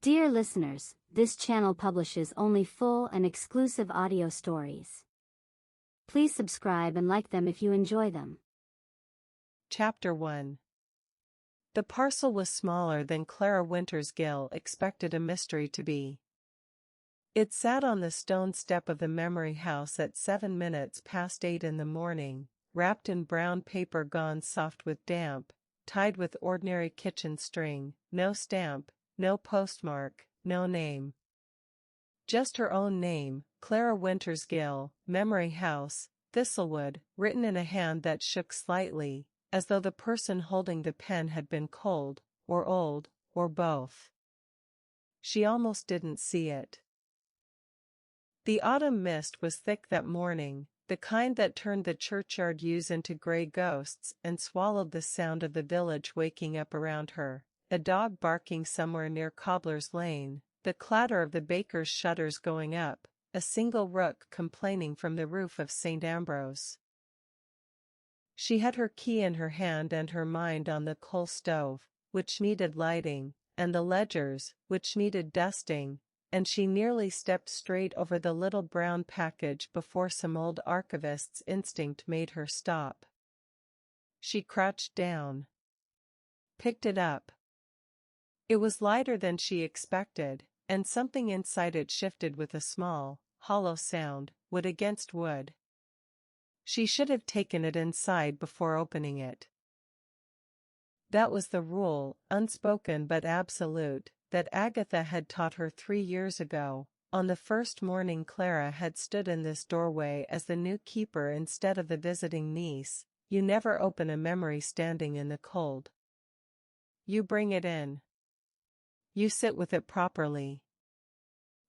Dear listeners, this channel publishes only full and exclusive audio stories. Please subscribe and like them if you enjoy them. Chapter 1. The parcel was smaller than Clara Wintersgill expected a mystery to be. It sat on the stone step of the memory house at 7 minutes past 8 in the morning, wrapped in brown paper gone soft with damp, tied with ordinary kitchen string, no stamp, no postmark, no name. Just her own name, Clara Wintersgill, Memory House, Thistlewood, written in a hand that shook slightly, as though the person holding the pen had been cold, or old, or both. She almost didn't see it. The autumn mist was thick that morning, the kind that turned the churchyard yews into grey ghosts and swallowed the sound of the village waking up around her, a dog barking somewhere near Cobbler's Lane, the clatter of the baker's shutters going up, a single rook complaining from the roof of St. Ambrose. She had her key in her hand and her mind on the coal stove, which needed lighting, and the ledgers, which needed dusting, and she nearly stepped straight over the little brown package before some old archivist's instinct made her stop. She crouched down, picked it up. It was lighter than she expected, and something inside it shifted with a small, hollow sound, wood against wood. She should have taken it inside before opening it. That was the rule, unspoken but absolute, that Agatha had taught her 3 years ago, on the first morning Clara had stood in this doorway as the new keeper instead of the visiting niece. You never open a memory standing in the cold. You bring it in. You sit with it properly.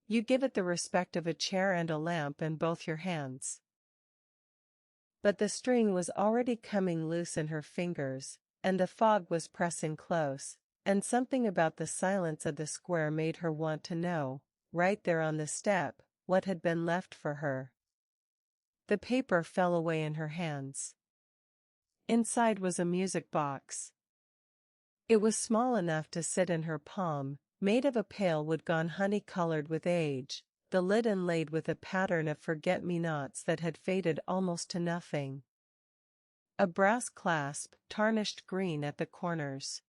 You give it the respect of a chair and a lamp in both your hands. But the string was already coming loose in her fingers, and the fog was pressing close, and something about the silence of the square made her want to know, right there on the step, what had been left for her. The paper fell away in her hands. Inside was a music box. It was small enough to sit in her palm, made of a pale wood gone honey-colored with age, the lid inlaid with a pattern of forget-me-nots that had faded almost to nothing. A brass clasp, tarnished green at the corners.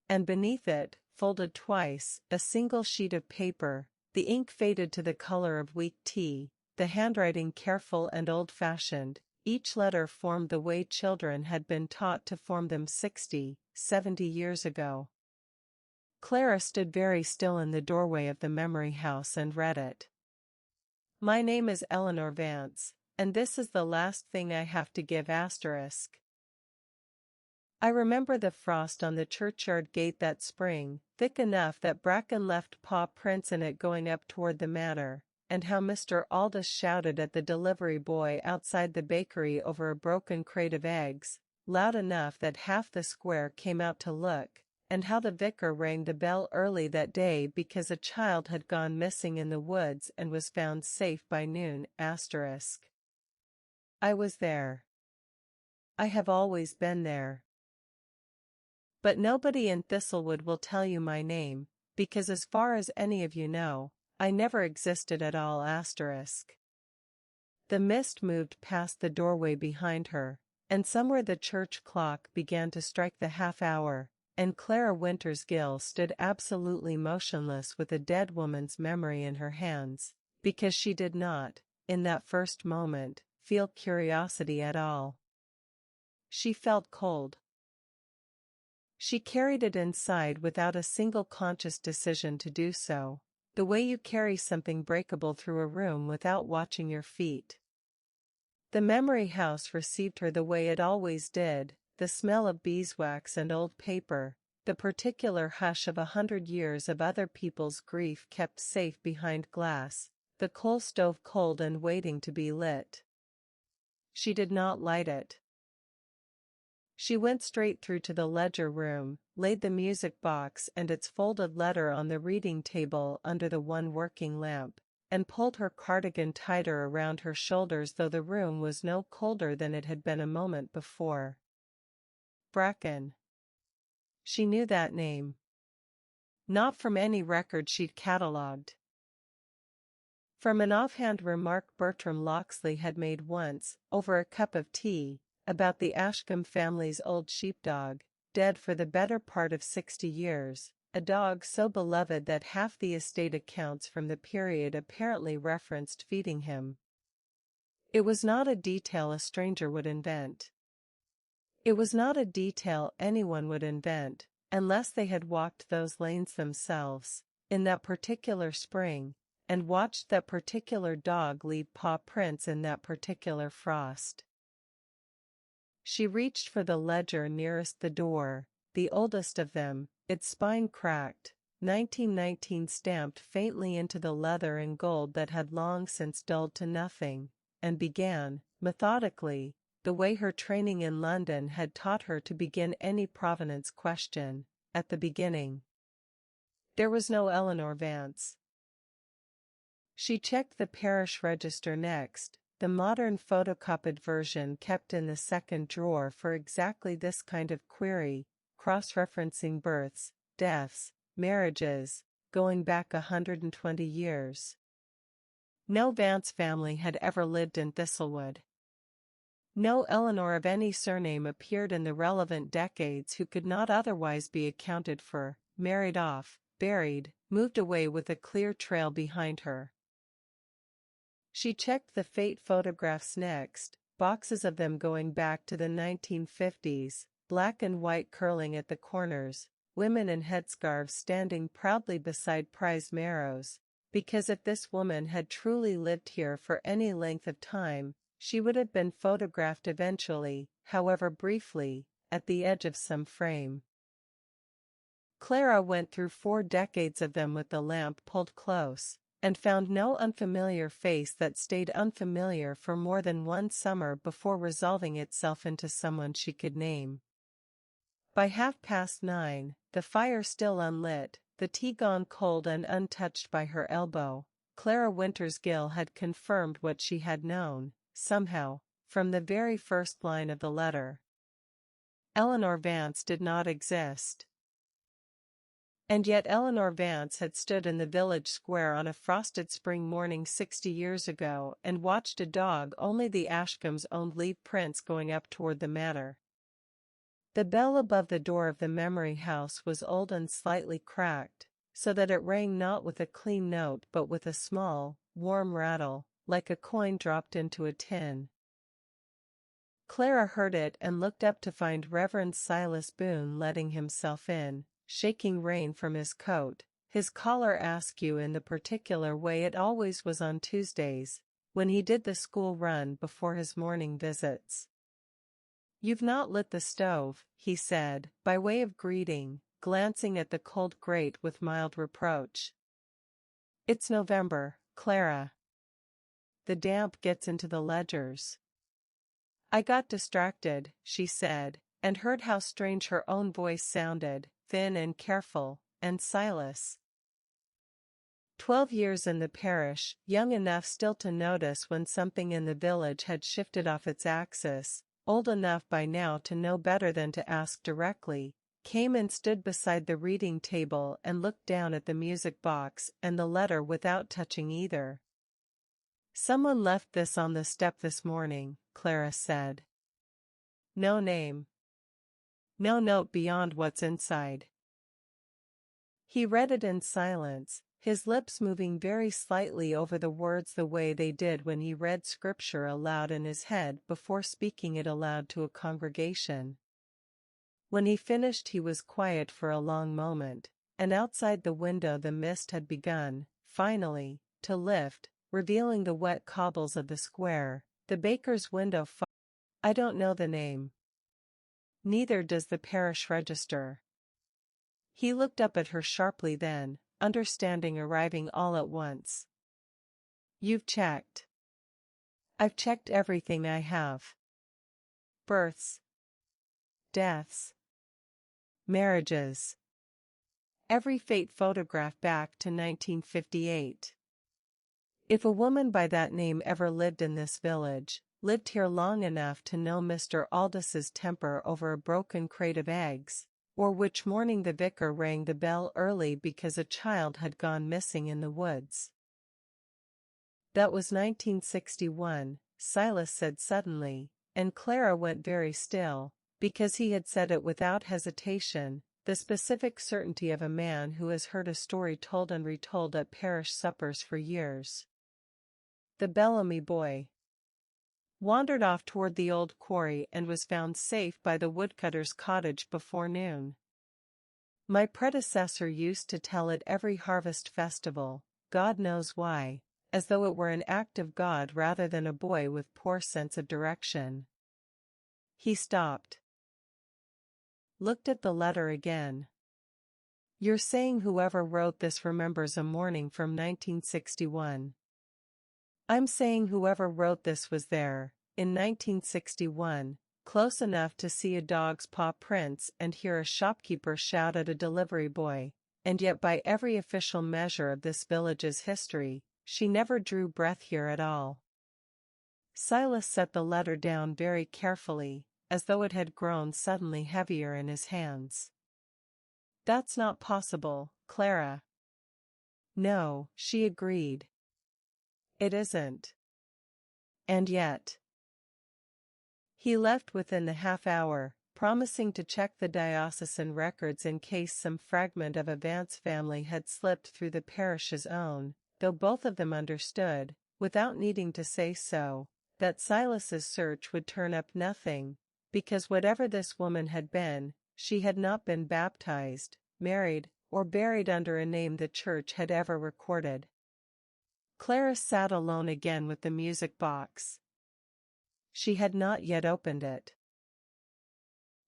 And beneath it, folded twice, a single sheet of paper, the ink faded to the color of weak tea, the handwriting careful and old-fashioned. Each letter formed the way children had been taught to form them 60, 70 years ago. Clara stood very still in the doorway of the memory house and read it. My name is Eleanor Vance, and this is the last thing I have to give ***. I remember the frost on the churchyard gate that spring, thick enough that bracken left paw prints in it going up toward the manor, and how Mr. Aldous shouted at the delivery boy outside the bakery over a broken crate of eggs, loud enough that half the square came out to look, and how the vicar rang the bell early that day because a child had gone missing in the woods and was found safe by noon. I was there. I have always been there. But nobody in Thistlewood will tell you my name, because as far as any of you know, I never existed at all. The mist moved past the doorway behind her, and somewhere the church clock began to strike the half-hour, and Clara Wintersgill stood absolutely motionless with a dead woman's memory in her hands, because she did not, in that first moment, feel curiosity at all. She felt cold. She carried it inside without a single conscious decision to do so, the way you carry something breakable through a room without watching your feet. The memory house received her the way it always did, the smell of beeswax and old paper, the particular hush of 100 years of other people's grief kept safe behind glass, the coal stove cold and waiting to be lit. She did not light it. She went straight through to the ledger room, laid the music box and its folded letter on the reading table under the one working lamp, and pulled her cardigan tighter around her shoulders, though the room was no colder than it had been a moment before. Bracken. She knew that name. Not from any record she'd catalogued. From an offhand remark Bertram Locksley had made once, over a cup of tea, about the Ashcombe family's old sheepdog, dead for the better part of 60 years, a dog so beloved that half the estate accounts from the period apparently referenced feeding him. It was not a detail a stranger would invent. It was not a detail anyone would invent, unless they had walked those lanes themselves, in that particular spring, and watched that particular dog leave paw prints in that particular frost. She reached for the ledger nearest the door, the oldest of them, its spine cracked, 1919 stamped faintly into the leather and gold that had long since dulled to nothing, and began, methodically, the way her training in London had taught her to begin any provenance question, at the beginning. There was no Eleanor Vance. She checked the parish register next, the modern photocopied version kept in the second drawer for exactly this kind of query, cross-referencing births, deaths, marriages, going back 120 years. No Vance family had ever lived in Thistlewood. No Eleanor of any surname appeared in the relevant decades who could not otherwise be accounted for, married off, buried, moved away with a clear trail behind her. She checked the fate photographs next, boxes of them going back to the 1950s, black and white curling at the corners, women in headscarves standing proudly beside prize marrows, because if this woman had truly lived here for any length of time, she would have been photographed eventually, however briefly, at the edge of some frame. Clara went through 4 decades of them with the lamp pulled close, and found no unfamiliar face that stayed unfamiliar for more than one summer before resolving itself into someone she could name. By 9:30, the fire still unlit, the tea gone cold and untouched by her elbow, Clara Wintersgill had confirmed what she had known, somehow, from the very first line of the letter. Eleanor Vance did not exist. And yet Eleanor Vance had stood in the village square on a frosted spring morning 60 years ago and watched a dog only the Ashcombes owned leave prints going up toward the manor. The bell above the door of the memory house was old and slightly cracked, so that it rang not with a clean note but with a small, warm rattle, like a coin dropped into a tin. Clara heard it and looked up to find Reverend Silas Boone letting himself in, shaking rain from his coat, his collar askew in the particular way it always was on Tuesdays, when he did the school run before his morning visits. "You've not lit the stove," he said, by way of greeting, glancing at the cold grate with mild reproach. "It's November, Clara. The damp gets into the ledgers." "I got distracted," she said, and heard how strange her own voice sounded, thin and careful, and Silas. 12 years in the parish, young enough still to notice when something in the village had shifted off its axis, old enough by now to know better than to ask directly, came and stood beside the reading table and looked down at the music box and the letter without touching either. "Someone left this on the step this morning," Clara said. "No name. No note beyond what's inside." He read it in silence, his lips moving very slightly over the words the way they did when he read scripture aloud in his head before speaking it aloud to a congregation. When he finished he was quiet for a long moment, and outside the window the mist had begun, finally, to lift, revealing the wet cobbles of the square, the baker's window. "I don't know the name. Neither does the parish register." He looked up at her sharply then, understanding arriving all at once. "You've checked." "I've checked everything I have. Births. Deaths. Marriages. Every fate photograph back to 1958. If a woman by that name ever lived in this village, lived here long enough to know Mr. Aldous' temper over a broken crate of eggs, Or which morning the vicar rang the bell early because a child had gone missing in the woods. That was 1961, Silas said suddenly, and Clara went very still, because he had said it without hesitation, the specific certainty of a man who has heard a story told and retold at parish suppers for years. The Bellamy boy wandered off toward the old quarry and was found safe by the woodcutter's cottage before noon. My predecessor used to tell at every harvest festival, God knows why, as though it were an act of God rather than a boy with poor sense of direction. He stopped. Looked at the letter again. You're saying whoever wrote this remembers a morning from 1961. I'm saying whoever wrote this was there, in 1961, close enough to see a dog's paw prints and hear a shopkeeper shout at a delivery boy, and yet by every official measure of this village's history, she never drew breath here at all. Silas set the letter down very carefully, as though it had grown suddenly heavier in his hands. That's not possible, Clara. No, she agreed. It isn't. And yet. He left within the half hour, promising to check the diocesan records in case some fragment of a Vance family had slipped through the parish's own, though both of them understood, without needing to say so, that Silas's search would turn up nothing, because whatever this woman had been, she had not been baptized, married, or buried under a name the church had ever recorded. Clara sat alone again with the music box. She had not yet opened it.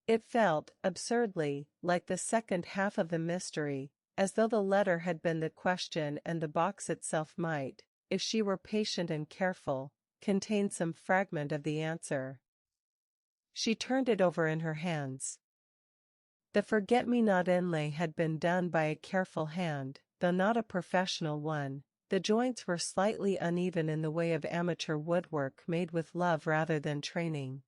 It felt, absurdly, like the second half of the mystery, as though the letter had been the question and the box itself might, if she were patient and careful, contain some fragment of the answer. She turned it over in her hands. The forget-me-not inlay had been done by a careful hand, though not a professional one. The joints were slightly uneven in the way of amateur woodwork made with love rather than training.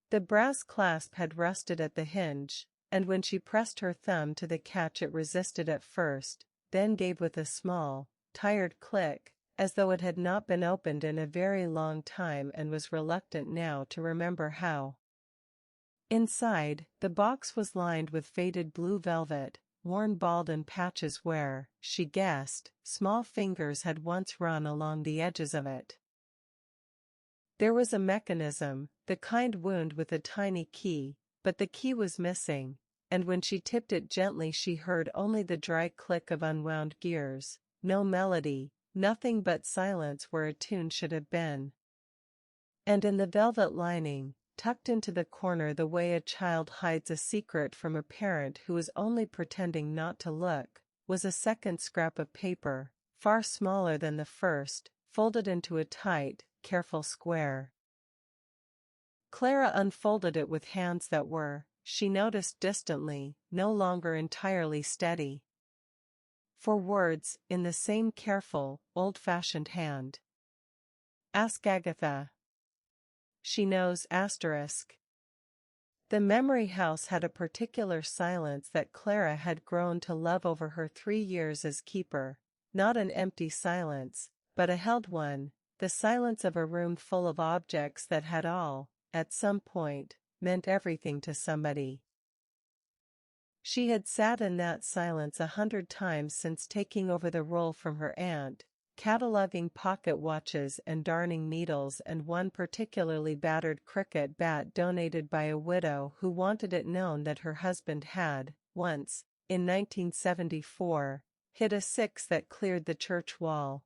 The brass clasp had rusted at the hinge, and when she pressed her thumb to the catch it resisted at first, then gave with a small, tired click, as though it had not been opened in a very long time and was reluctant now to remember how. Inside, the box was lined with faded blue velvet, worn bald in patches where, she guessed, small fingers had once run along the edges of it. There was a mechanism, the kind wound with a tiny key, but the key was missing, and when she tipped it gently she heard only the dry click of unwound gears, no melody, nothing but silence where a tune should have been. And in the velvet lining, tucked into the corner the way a child hides a secret from a parent who is only pretending not to look, was a second scrap of paper, far smaller than the first, folded into a tight, careful square. Clara unfolded it with hands that were, she noticed distantly, no longer entirely steady. For words, in the same careful, old-fashioned hand. Ask Agatha. She knows *. The memory house had a particular silence that Clara had grown to love over her 3 years as keeper, not an empty silence, but a held one, the silence of a room full of objects that had all, at some point, meant everything to somebody. She had sat in that silence 100 times since taking over the role from her aunt, cataloguing pocket watches and darning needles and one particularly battered cricket bat donated by a widow who wanted it known that her husband had, once, in 1974, hit a 6 that cleared the church wall.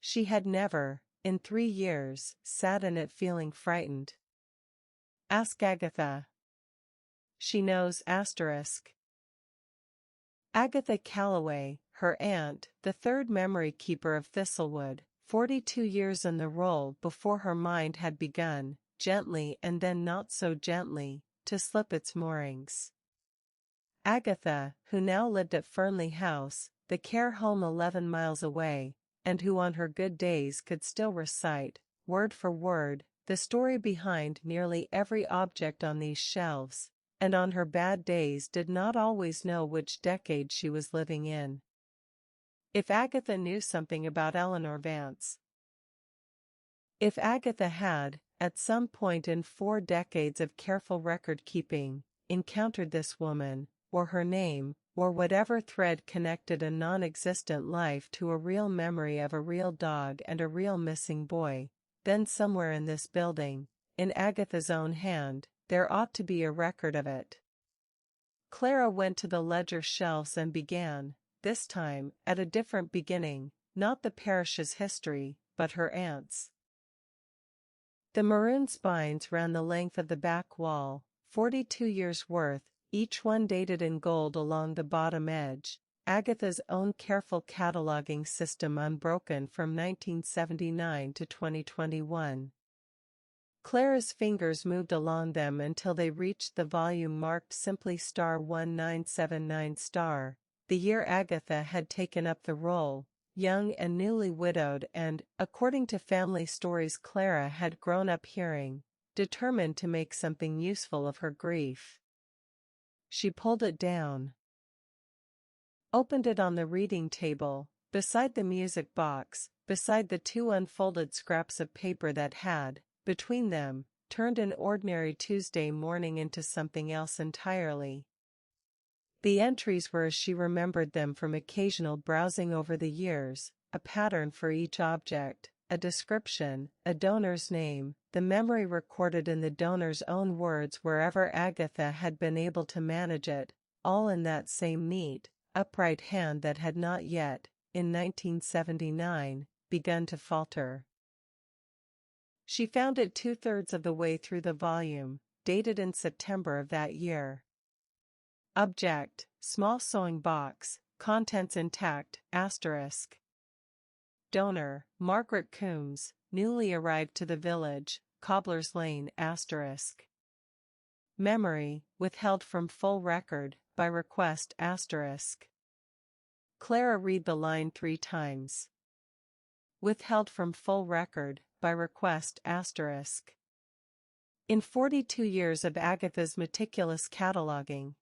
She had never, in 3 years, sat in it feeling frightened. Ask Agatha. She knows *. Agatha Calloway, her aunt, the third memory keeper of Thistlewood, 42 years in the role before her mind had begun, gently and then not so gently, to slip its moorings. Agatha, who now lived at Fernley House, the care home 11 miles away, and who on her good days could still recite, word for word, the story behind nearly every object on these shelves, and on her bad days did not always know which decade she was living in. If Agatha knew something about Eleanor Vance. If Agatha had, at some point in 4 decades of careful record-keeping, encountered this woman, or her name, or whatever thread connected a non-existent life to a real memory of a real dog and a real missing boy, then somewhere in this building, in Agatha's own hand, there ought to be a record of it. Clara went to the ledger shelves and began, this time, at a different beginning, not the parish's history, but her aunt's. The maroon spines ran the length of the back wall, 42 years' worth, each one dated in gold along the bottom edge, Agatha's own careful cataloging system unbroken from 1979 to 2021. Clara's fingers moved along them until they reached the volume marked simply *1979*, the year Agatha had taken up the role, young and newly widowed and, according to family stories Clara had grown up hearing, determined to make something useful of her grief. She pulled it down, opened it on the reading table, beside the music box, beside the 2 unfolded scraps of paper that had, between them, turned an ordinary Tuesday morning into something else entirely. The entries were as she remembered them from occasional browsing over the years, a pattern for each object, a description, a donor's name, the memory recorded in the donor's own words wherever Agatha had been able to manage it, all in that same neat, upright hand that had not yet, in 1979, begun to falter. She found it 2/3 of the way through the volume, dated in September of that year. Object, small sewing box, contents intact, asterisk. Donor, Margaret Coombs, newly arrived to the village, Cobbler's Lane, asterisk. Memory, withheld from full record, by request, asterisk. Clara read the line 3 times. Withheld from full record, by request, asterisk. In 42 years of Agatha's meticulous cataloging,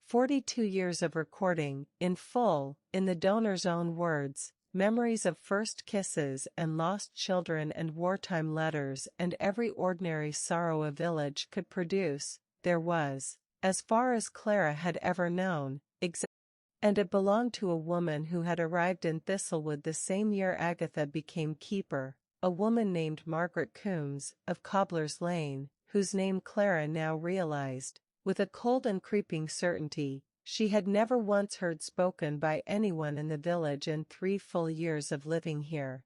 42 years of recording, in full, in the donor's own words, memories of first kisses and lost children and wartime letters and every ordinary sorrow a village could produce, there was, as far as Clara had ever known, and it belonged to a woman who had arrived in Thistlewood the same year Agatha became keeper, a woman named Margaret Coombs, of Cobbler's Lane, whose name Clara now realized, with a cold and creeping certainty, she had never once heard spoken by anyone in the village in 3 full years of living here.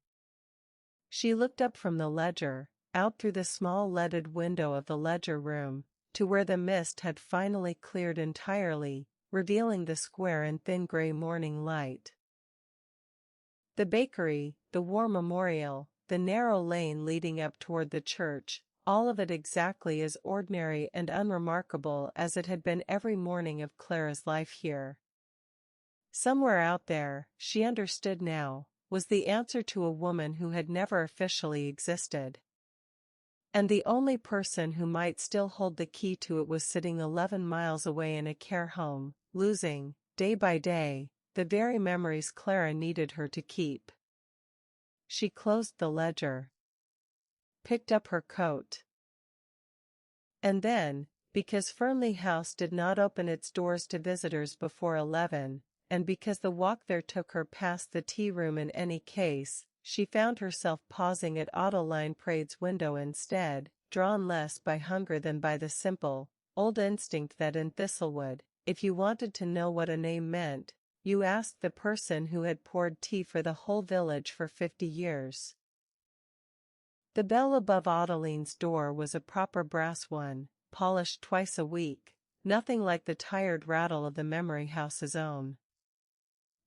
She looked up from the ledger, out through the small leaded window of the ledger room, to where the mist had finally cleared entirely, revealing the square in thin gray morning light. The bakery, the war memorial, the narrow lane leading up toward the church, all of it exactly as ordinary and unremarkable as it had been every morning of Clara's life here. Somewhere out there, she understood now, was the answer to a woman who had never officially existed. And the only person who might still hold the key to it was sitting 11 miles away in a care home, losing, day by day, the very memories Clara needed her to keep. She closed the ledger, picked up her coat. And then, because Fernley House did not open its doors to visitors before 11, and because the walk there took her past the tea room in any case, she found herself pausing at Adeline Praed's window instead, drawn less by hunger than by the simple, old instinct that in Thistlewood, if you wanted to know what a name meant, you asked the person who had poured tea for the whole village for 50 years. The bell above Adeline's door was a proper brass one, polished twice a week, nothing like the tired rattle of the memory house's own.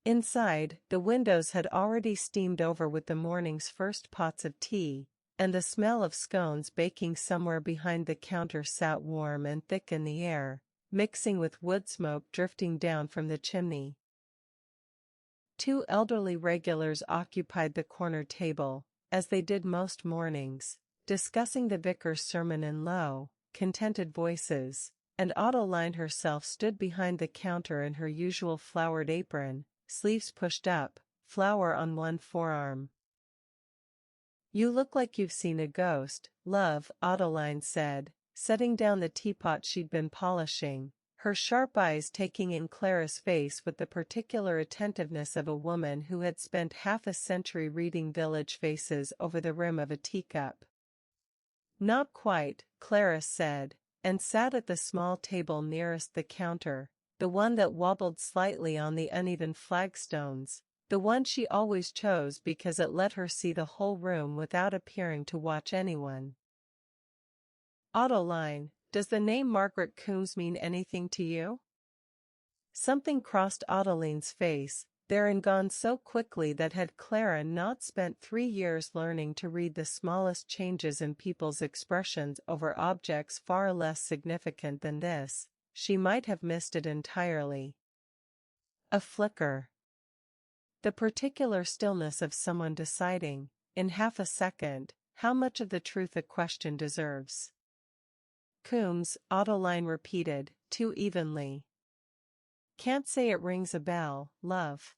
Inside, the windows had already steamed over with the morning's first pots of tea, and the smell of scones baking somewhere behind the counter sat warm and thick in the air, mixing with wood smoke drifting down from the chimney. 2 elderly regulars occupied the corner table, as they did most mornings, discussing the vicar's sermon in low, contented voices, and Adeline herself stood behind the counter in her usual flowered apron, sleeves pushed up, flower on one forearm. "You look like you've seen a ghost, love," Adeline said, setting down the teapot she'd been polishing, her sharp eyes taking in Clara's face with the particular attentiveness of a woman who had spent half a century reading village faces over the rim of a teacup. "Not quite," Clara said, and sat at the small table nearest the counter, the one that wobbled slightly on the uneven flagstones, the one she always chose because it let her see the whole room without appearing to watch anyone. "Adeline, does the name Margaret Coombs mean anything to you?" Something crossed Adeline's face, there and gone so quickly that had Clara not spent 3 years learning to read the smallest changes in people's expressions over objects far less significant than this, she might have missed it entirely. A flicker. The particular stillness of someone deciding, in half a second, how much of the truth a question deserves. "Coombs," Adeline repeated, too evenly. "Can't say it rings a bell, love."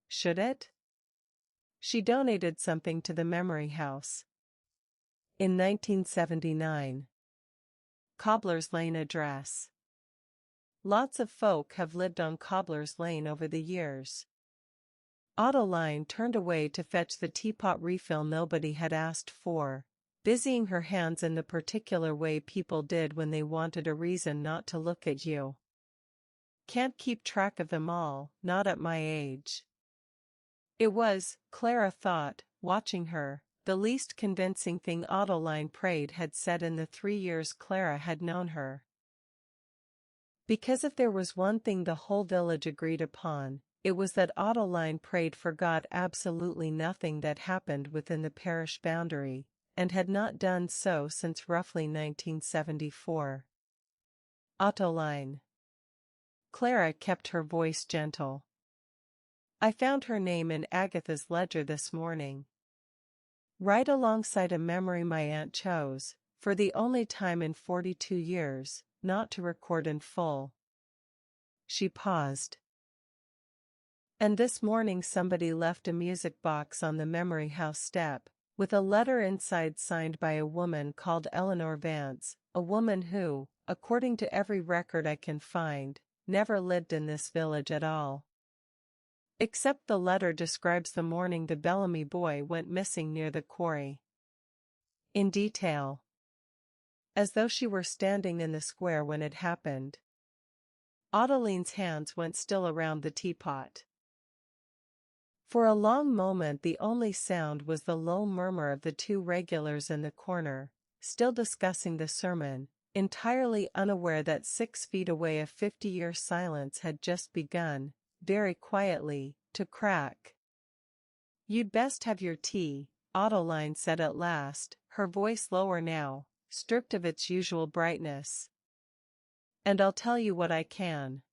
"Should it?" She donated something to the Memory House in 1979. Cobbler's Lane address. Lots of folk have lived on Cobbler's Lane over the years. Adeline turned away to fetch the teapot refill nobody had asked for, busying her hands in the particular way people did when they wanted a reason not to look at you. "Can't keep track of them all, not at my age." It was, Clara thought, watching her, the least convincing thing Adeline Praed had said in the 3 years Clara had known her. Because if there was one thing the whole village agreed upon, it was that Adeline Praed forgot absolutely nothing that happened within the parish boundary, and had not done so since roughly 1974. "Adeline." Clara kept her voice gentle. "I found her name in Agatha's ledger this morning. Right alongside a memory my aunt chose, for the only time in 42 years, not to record in full." She paused. "And this morning somebody left a music box on the Memory House step, with a letter inside signed by a woman called Eleanor Vance, a woman who, according to every record I can find, never lived in this village at all. Except the letter describes the morning the Bellamy boy went missing near the quarry. In detail. As though she were standing in the square when it happened." Adeline's hands went still around the teapot. For a long moment the only sound was the low murmur of the 2 regulars in the corner, still discussing the sermon, entirely unaware that 6 feet away a 50-year silence had just begun, very quietly, to crack. "You'd best have your tea," Adeline said at last, her voice lower now, stripped of its usual brightness. "And I'll tell you what I can.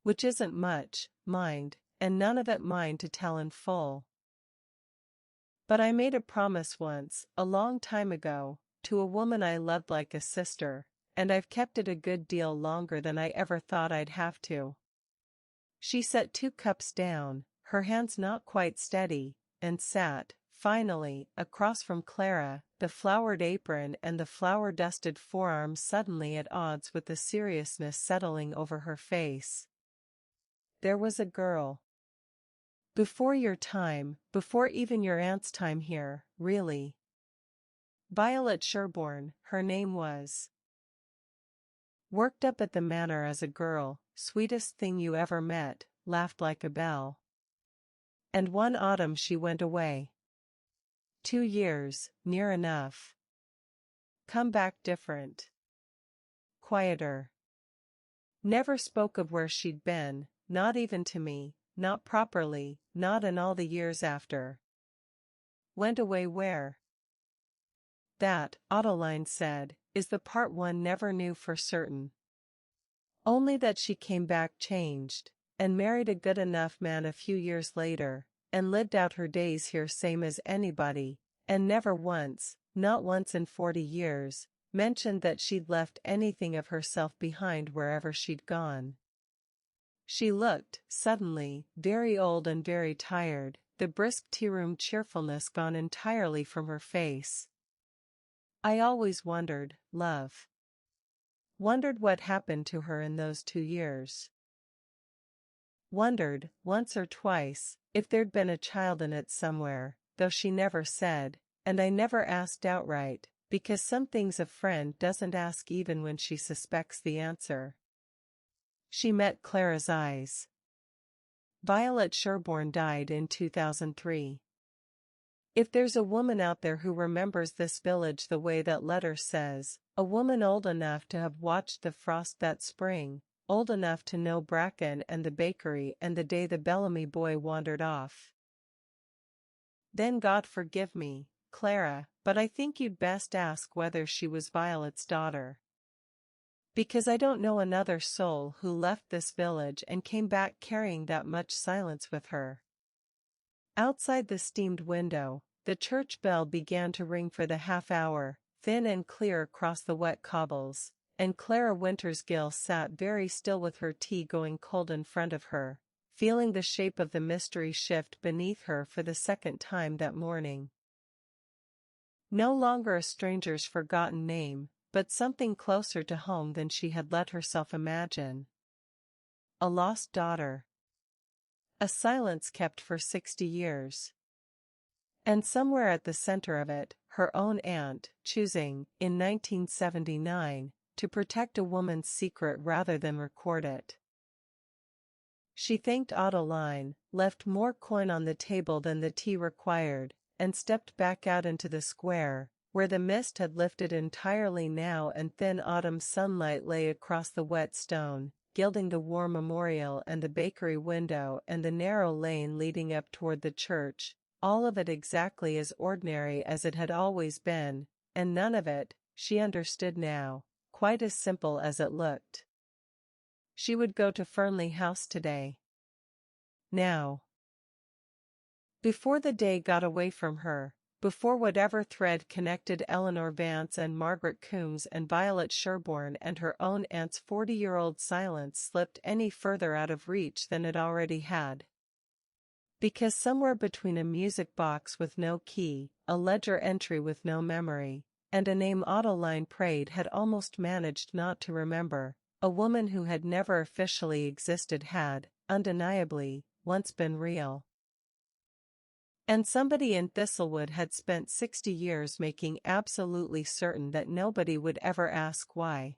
Which isn't much, mind, and none of it mine to tell in full. But I made a promise once, a long time ago, to a woman I loved like a sister, and I've kept it a good deal longer than I ever thought I'd have to." She set 2 cups down, her hands not quite steady, and sat, finally, across from Clara, the flowered apron and the flower-dusted forearms suddenly at odds with the seriousness settling over her face. "There was a girl. Before your time, before even your aunt's time here, really. Violet Sherborne, her name was. Worked up at the manor as a girl, sweetest thing you ever met, laughed like a bell. And one autumn she went away. 2 years, near enough. Come back different. Quieter. Never spoke of where she'd been, not even to me, not properly, not in all the years after. Went away where?" "That," Adeline said, "is the part one never knew for certain. Only that she came back changed, and married a good enough man a few years later, and lived out her days here same as anybody, and never once, not once in 40 years, mentioned that she'd left anything of herself behind wherever she'd gone. She looked, suddenly, very old and very tired, the brisk tea-room cheerfulness gone entirely from her face. I always wondered, love. Wondered what happened to her in those 2 years. Wondered, once or twice, if there'd been a child in it somewhere, though she never said, and I never asked outright, because some things a friend doesn't ask even when she suspects the answer. She met Clara's eyes. Violet Sherborne died in 2003. If there's a woman out there who remembers this village the way that letter says, a woman old enough to have watched the frost that spring, old enough to know Bracken and the bakery and the day the Bellamy boy wandered off. Then God forgive me, Clara, but I think you'd best ask whether she was Violet's daughter. Because I don't know another soul who left this village and came back carrying that much silence with her. Outside the steamed window, the church bell began to ring for the half-hour, thin and clear across the wet cobbles, and Clara Wintersgill sat very still with her tea going cold in front of her, feeling the shape of the mystery shift beneath her for the second time that morning. No longer a stranger's forgotten name, but something closer to home than she had let herself imagine. A lost daughter. A silence kept for 60 years. And somewhere at the center of it, her own aunt, choosing, in 1979, to protect a woman's secret rather than record it. She thanked Adeline, left more coin on the table than the tea required, and stepped back out into the square, where the mist had lifted entirely now and thin autumn sunlight lay across the wet stone, gilding the war memorial and the bakery window and the narrow lane leading up toward the church, all of it exactly as ordinary as it had always been, and none of it, she understood now, quite as simple as it looked. She would go to Fernley House today. Now. Before the day got away from her, before whatever thread connected Eleanor Vance and Margaret Coombs and Violet Sherborne and her own aunt's 40-year-old silence slipped any further out of reach than it already had. Because somewhere between a music box with no key, a ledger entry with no memory, and a name Adeline Praed had almost managed not to remember, a woman who had never officially existed had, undeniably, once been real. And somebody in Thistlewood had spent 60 years making absolutely certain that nobody would ever ask why.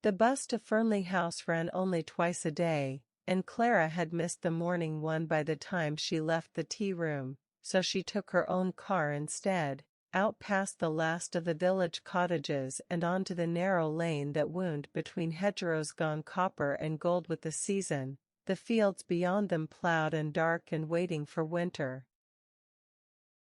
The bus to Fernley House ran only twice a day, and Clara had missed the morning one by the time she left the tea room, so she took her own car instead, out past the last of the village cottages and onto the narrow lane that wound between hedgerows gone copper and gold with the season, the fields beyond them plowed and dark and waiting for winter.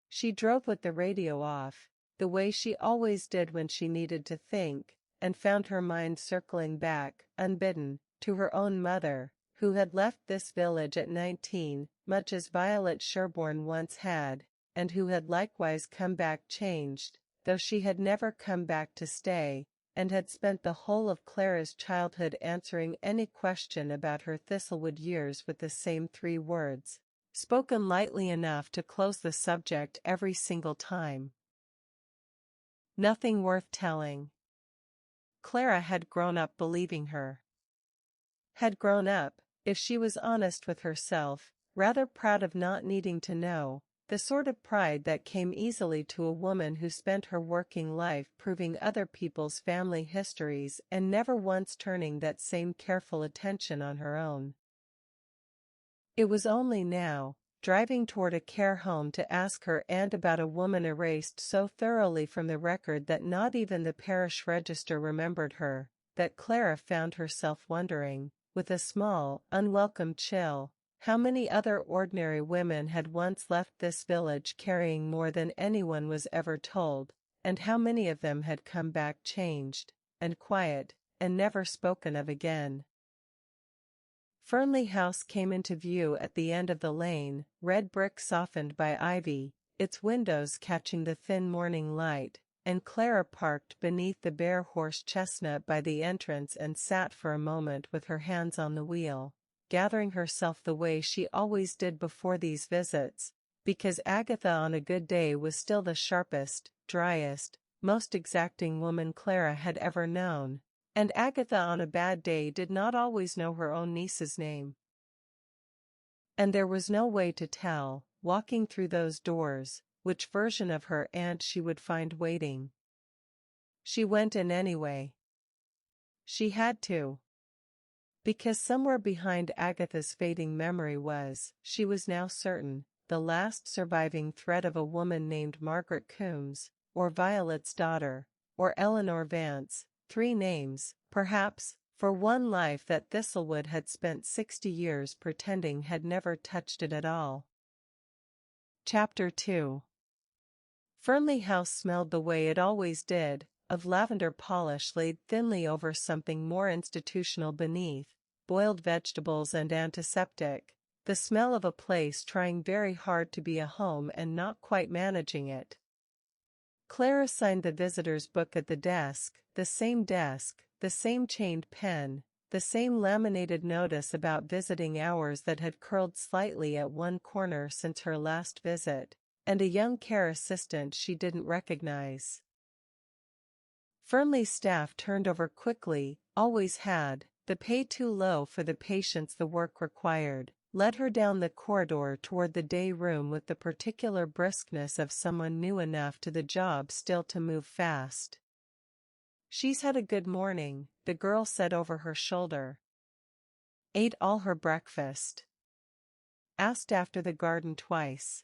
She drove with the radio off, the way she always did when she needed to think, and found her mind circling back, unbidden, to her own mother, who had left this village at 19, much as Violet Sherborne once had, and who had likewise come back changed, though she had never come back to stay, and had spent the whole of Clara's childhood answering any question about her Thistlewood years with the same 3 words, spoken lightly enough to close the subject every single time. Nothing worth telling. Clara had grown up believing her. Had grown up, if she was honest with herself, rather proud of not needing to know, the sort of pride that came easily to a woman who spent her working life proving other people's family histories and never once turning that same careful attention on her own. It was only now, driving toward a care home to ask her aunt about a woman erased so thoroughly from the record that not even the parish register remembered her, that Clara found herself wondering, with a small, unwelcome chill, how many other ordinary women had once left this village carrying more than anyone was ever told, and how many of them had come back changed, and quiet, and never spoken of again. Fernley House came into view at the end of the lane, red brick softened by ivy, its windows catching the thin morning light, and Clara parked beneath the bare horse chestnut by the entrance and sat for a moment with her hands on the wheel, gathering herself the way she always did before these visits, because Agatha on a good day was still the sharpest, driest, most exacting woman Clara had ever known, and Agatha on a bad day did not always know her own niece's name. And there was no way to tell, walking through those doors, which version of her aunt she would find waiting. She went in anyway. She had to. Because somewhere behind Agatha's fading memory was, she was now certain, the last surviving thread of a woman named Margaret Coombs, or Violet's daughter, or Eleanor Vance, 3 names, perhaps, for one life that Thistlewood had spent 60 years pretending had never touched it at all. Chapter 2. Fernley House smelled the way it always did, of lavender polish laid thinly over something more institutional beneath, boiled vegetables and antiseptic, the smell of a place trying very hard to be a home and not quite managing it. Clara signed the visitor's book at the desk, the same chained pen, the same laminated notice about visiting hours that had curled slightly at one corner since her last visit, and a young care assistant she didn't recognize. Fernley's staff turned over quickly, always had, the pay too low for the patience the work required, led her down the corridor toward the day room with the particular briskness of someone new enough to the job still to move fast. "She's had a good morning," the girl said over her shoulder. "Ate all her breakfast. Asked after the garden twice."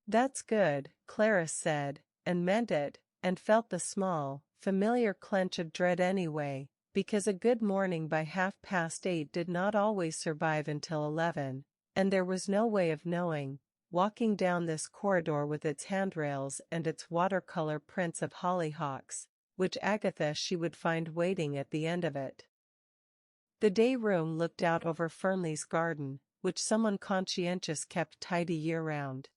"That's good," Clara said, and meant it, and felt the small, familiar clench of dread anyway, because a good morning by 8:30 did not always survive until 11, and there was no way of knowing, walking down this corridor with its handrails and its watercolor prints of hollyhocks, which Agatha she would find waiting at the end of it. The day room looked out over Fernley's garden, which someone conscientious kept tidy year-round.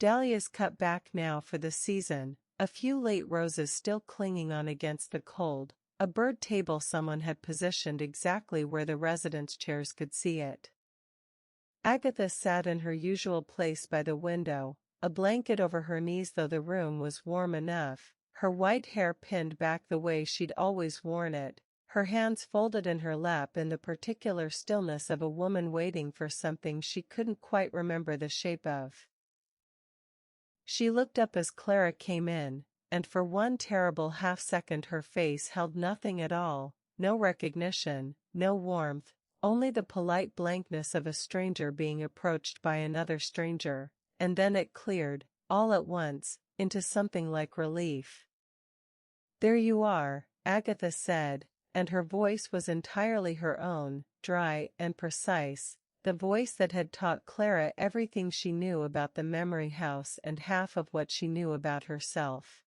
Dahlias cut back now for the season, a few late roses still clinging on against the cold, a bird table someone had positioned exactly where the residence chairs could see it. Agatha sat in her usual place by the window, a blanket over her knees though the room was warm enough, her white hair pinned back the way she'd always worn it, her hands folded in her lap in the particular stillness of a woman waiting for something she couldn't quite remember the shape of. She looked up as Clara came in, and for one terrible half-second her face held nothing at all, no recognition, no warmth, only the polite blankness of a stranger being approached by another stranger, and then it cleared, all at once, into something like relief. "There you are," Agatha said, and her voice was entirely her own, dry and precise, the voice that had taught Clara everything she knew about the memory house and half of what she knew about herself.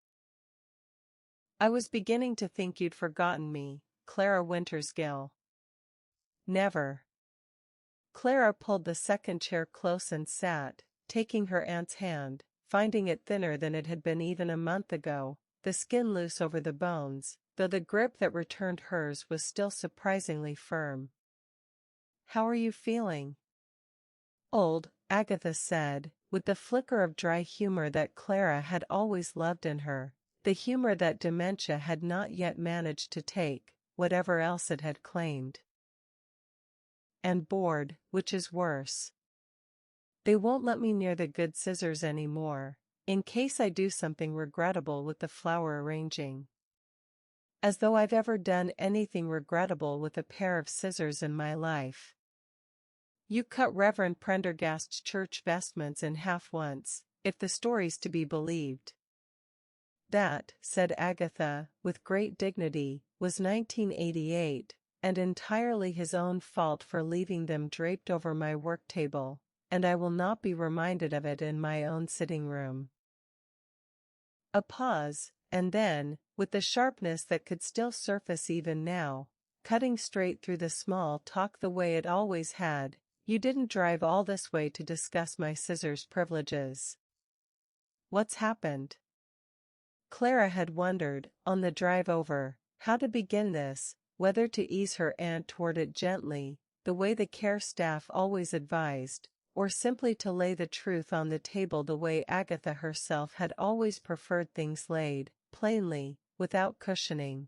"I was beginning to think you'd forgotten me, Clara Wintersgill." "Never." Clara pulled the second chair close and sat, taking her aunt's hand, finding it thinner than it had been even a month ago, the skin loose over the bones, though the grip that returned hers was still surprisingly firm. "How are you feeling?" "Old," Agatha said, with the flicker of dry humor that Clara had always loved in her, the humor that dementia had not yet managed to take, whatever else it had claimed. "And bored, which is worse. They won't let me near the good scissors anymore, in case I do something regrettable with the flower arranging. As though I've ever done anything regrettable with a pair of scissors in my life." "You cut Reverend Prendergast's church vestments in half once, if the story's to be believed." "That," said Agatha, with great dignity, "was 1988, and entirely his own fault for leaving them draped over my work table, and I will not be reminded of it in my own sitting room." A pause, and then, with the sharpness that could still surface even now, cutting straight through the small talk the way it always had, "You didn't drive all this way to discuss my scissors privileges." What's happened? Clara had wondered, on the drive over, how to begin this, whether to ease her aunt toward it gently, the way the care staff always advised, or simply to lay the truth on the table the way Agatha herself had always preferred things laid, plainly, without cushioning.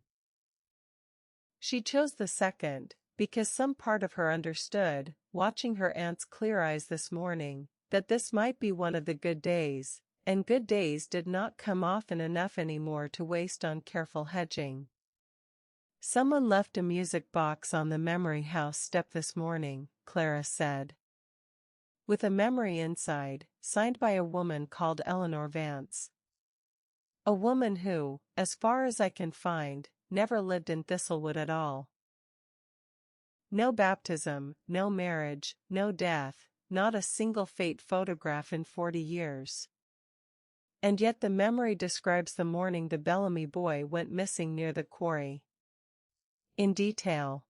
She chose the second, because some part of her understood, watching her aunt's clear eyes this morning, that this might be one of the good days, and good days did not come often enough anymore to waste on careful hedging. Someone left a music box on the memory house step this morning, Clara said. With a memory inside, signed by a woman called Eleanor Vance. A woman who, as far as I can find, never lived in Thistlewood at all. No baptism, no marriage, no death, not a single fate photograph in 40 years. And yet the memory describes the morning the Bellamy boy went missing near the quarry. In detail.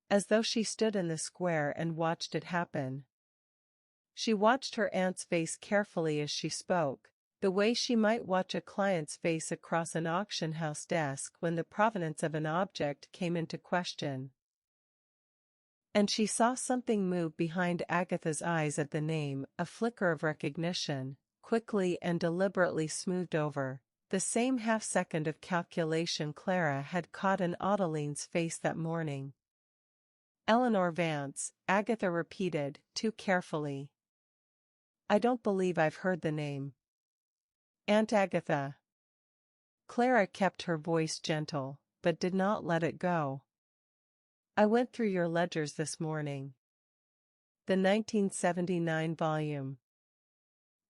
As though she stood in the square and watched it happen. She watched her aunt's face carefully as she spoke, the way she might watch a client's face across an auction house desk when the provenance of an object came into question. And she saw something move behind Agatha's eyes at the name, a flicker of recognition, quickly and deliberately smoothed over, the same half-second of calculation Clara had caught in Adeline's face that morning. Eleanor Vance, Agatha repeated, too carefully. I don't believe I've heard the name. Aunt Agatha. Clara kept her voice gentle, but did not let it go. I went through your ledgers this morning. The 1979 volume.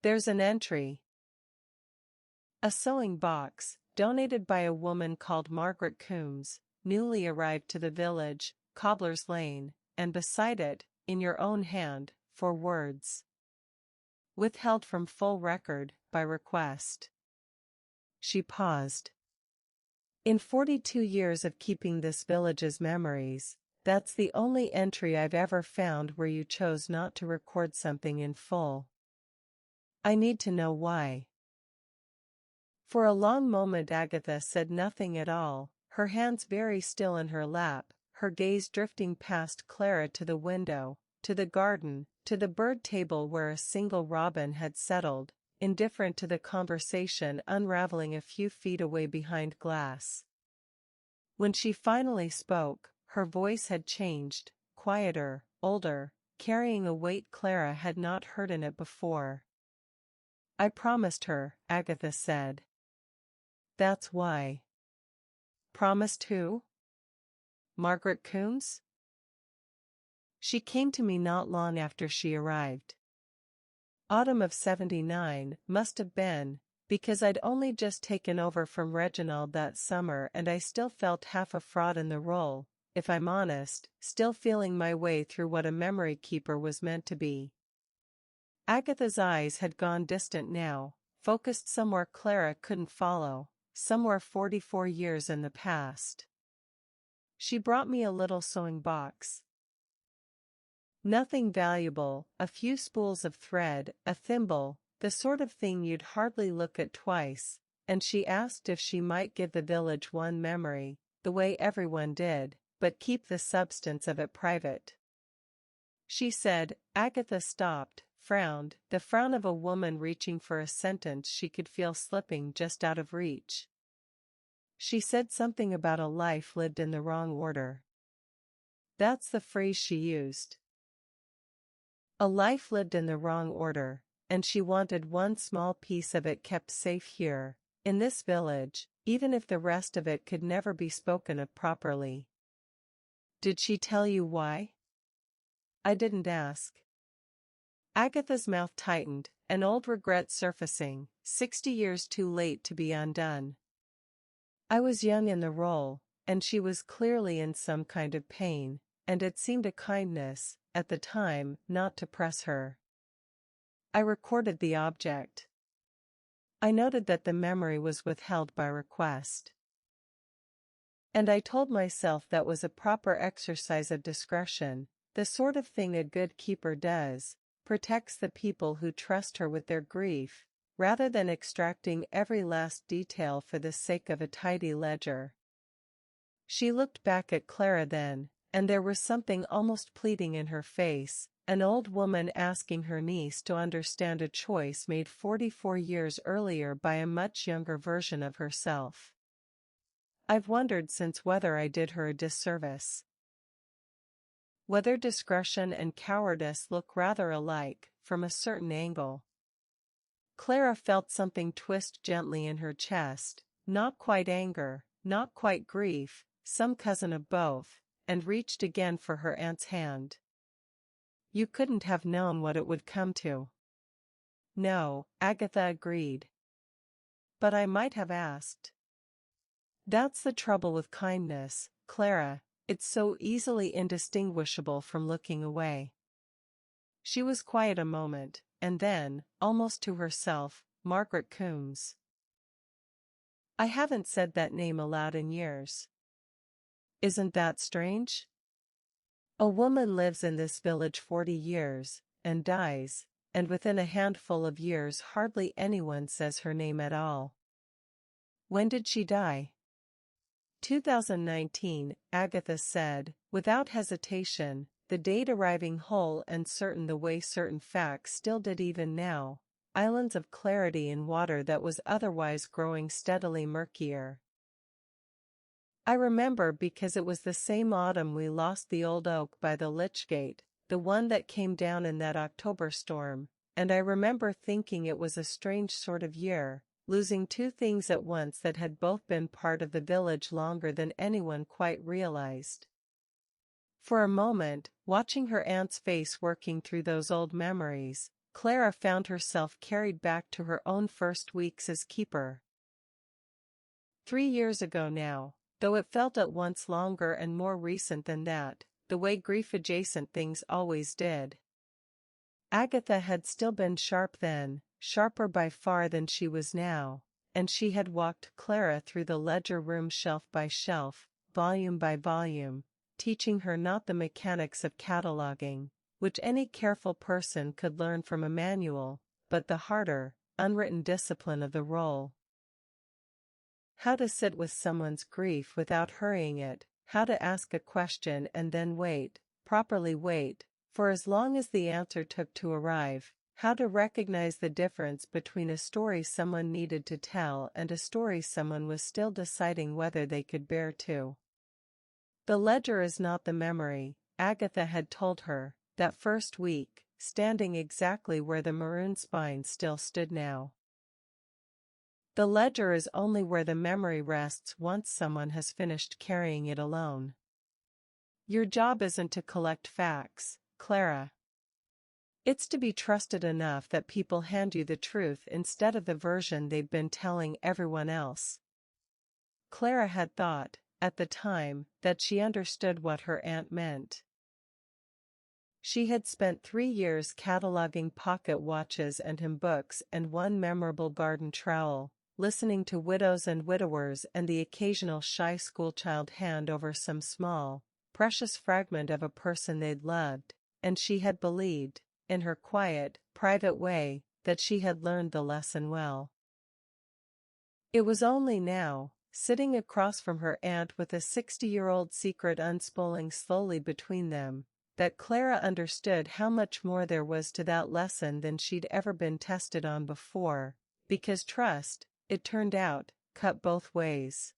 There's an entry. A sewing box, donated by a woman called Margaret Coombs, newly arrived to the village, Cobbler's Lane, and beside it, in your own hand, 4 words. Withheld from full record, by request. She paused. In 42 years of keeping this village's memories, that's the only entry I've ever found where you chose not to record something in full. I need to know why. For a long moment Agatha said nothing at all, her hands very still in her lap, her gaze drifting past Clara to the window, to the garden, to the bird table where a single robin had settled, indifferent to the conversation unraveling a few feet away behind glass. When she finally spoke, her voice had changed, quieter, older, carrying a weight Clara had not heard in it before. I promised her, Agatha said. That's why. Promised who? Margaret Coombs? She came to me not long after she arrived. Autumn of '79 must have been, because I'd only just taken over from Reginald that summer and I still felt half a fraud in the role, if I'm honest, still feeling my way through what a memory keeper was meant to be. Agatha's eyes had gone distant now, focused somewhere Clara couldn't follow, somewhere 44 years in the past. She brought me a little sewing box. Nothing valuable, a few spools of thread, a thimble, the sort of thing you'd hardly look at twice, and she asked if she might give the village one memory, the way everyone did, but keep the substance of it private. She said. Agatha stopped, frowned, the frown of a woman reaching for a sentence she could feel slipping just out of reach. She said something about a life lived in the wrong order. That's the phrase she used. A life lived in the wrong order, and she wanted one small piece of it kept safe here, in this village, even if the rest of it could never be spoken of properly. Did she tell you why? I didn't ask. Agatha's mouth tightened, an old regret surfacing, 60 years too late to be undone. I was young in the role, and she was clearly in some kind of pain, and it seemed a kindness, at the time, not to press her. I recorded the object. I noted that the memory was withheld by request. And I told myself that was a proper exercise of discretion, the sort of thing a good keeper does, protects the people who trust her with their grief, rather than extracting every last detail for the sake of a tidy ledger. She looked back at Clara then, and there was something almost pleading in her face, an old woman asking her niece to understand a choice made 44 years earlier by a much younger version of herself. I've wondered since whether I did her a disservice. Whether discretion and cowardice look rather alike, from a certain angle. Clara felt something twist gently in her chest, not quite anger, not quite grief, some cousin of both, and reached again for her aunt's hand. You couldn't have known what it would come to. No, Agatha agreed. But I might have asked. That's the trouble with kindness, Clara, it's so easily indistinguishable from looking away. She was quiet a moment, and then, almost to herself, Margaret Coombs. I haven't said that name aloud in years. Isn't that strange? A woman lives in this village 40 years, and dies, and within a handful of years hardly anyone says her name at all. When did she die? 2019, Agatha said, without hesitation, the date arriving whole and certain the way certain facts still did even now, islands of clarity in water that was otherwise growing steadily murkier. I remember because it was the same autumn we lost the old oak by the Lich Gate, the one that came down in that October storm, and I remember thinking it was a strange sort of year, losing two things at once that had both been part of the village longer than anyone quite realized. For a moment, watching her aunt's face working through those old memories, Clara found herself carried back to her own first weeks as keeper. 3 years ago now, though it felt at once longer and more recent than that, the way grief-adjacent things always did. Agatha had still been sharp then, sharper by far than she was now, and she had walked Clara through the ledger room shelf by shelf, volume by volume, teaching her not the mechanics of cataloging, which any careful person could learn from a manual, but the harder, unwritten discipline of the role. How to sit with someone's grief without hurrying it, how to ask a question and then wait, properly wait, for as long as the answer took to arrive, how to recognize the difference between a story someone needed to tell and a story someone was still deciding whether they could bear to. The ledger is not the memory, Agatha had told her, that first week, standing exactly where the maroon spine still stood now. The ledger is only where the memory rests once someone has finished carrying it alone. Your job isn't to collect facts, Clara. It's to be trusted enough that people hand you the truth instead of the version they've been telling everyone else. Clara had thought, at the time, that she understood what her aunt meant. She had spent 3 years cataloging pocket watches and hymn books and one memorable garden trowel, listening to widows and widowers and the occasional shy schoolchild hand over some small, precious fragment of a person they'd loved, and she had believed, in her quiet, private way, that she had learned the lesson well. It was only now, sitting across from her aunt with a 60-year-old secret unspooling slowly between them, that Clara understood how much more there was to that lesson than she'd ever been tested on before, because trust, it turned out, cut both ways.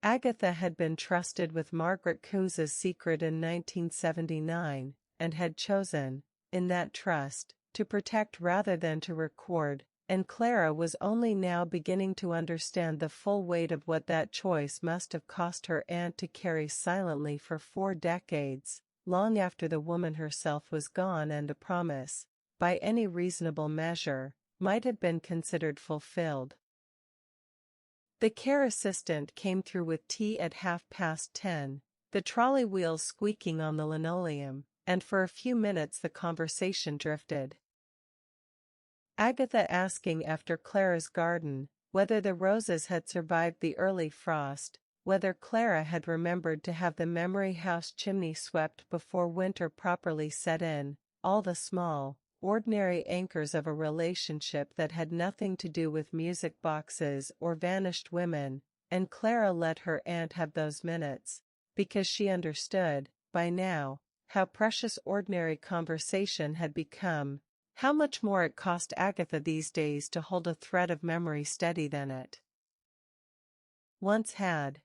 Agatha had been trusted with Margaret Coombs's secret in 1979, and had chosen, in that trust, to protect rather than to record, and Clara was only now beginning to understand the full weight of what that choice must have cost her aunt to carry silently for 4 decades, long after the woman herself was gone and a promise, by any reasonable measure, might have been considered fulfilled. The care assistant came through with tea at 10:30, the trolley wheels squeaking on the linoleum, and for a few minutes the conversation drifted. Agatha asking after Clara's garden, whether the roses had survived the early frost, whether Clara had remembered to have the memory house chimney swept before winter properly set in, all the small, ordinary anchors of a relationship that had nothing to do with music boxes or vanished women, and Clara let her aunt have those minutes, because she understood, by now, how precious ordinary conversation had become, how much more it cost Agatha these days to hold a thread of memory steady than it once had.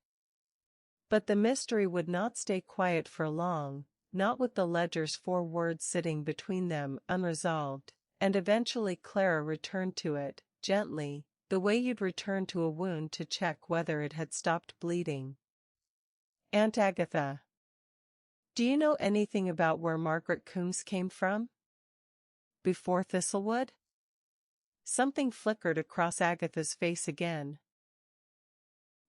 But the mystery would not stay quiet for long, not with the ledger's 4 words sitting between them unresolved, and eventually Clara returned to it, gently, the way you'd return to a wound to check whether it had stopped bleeding. Aunt Agatha, do you know anything about where Margaret Coombs came from? Before Thistlewood? Something flickered across Agatha's face again.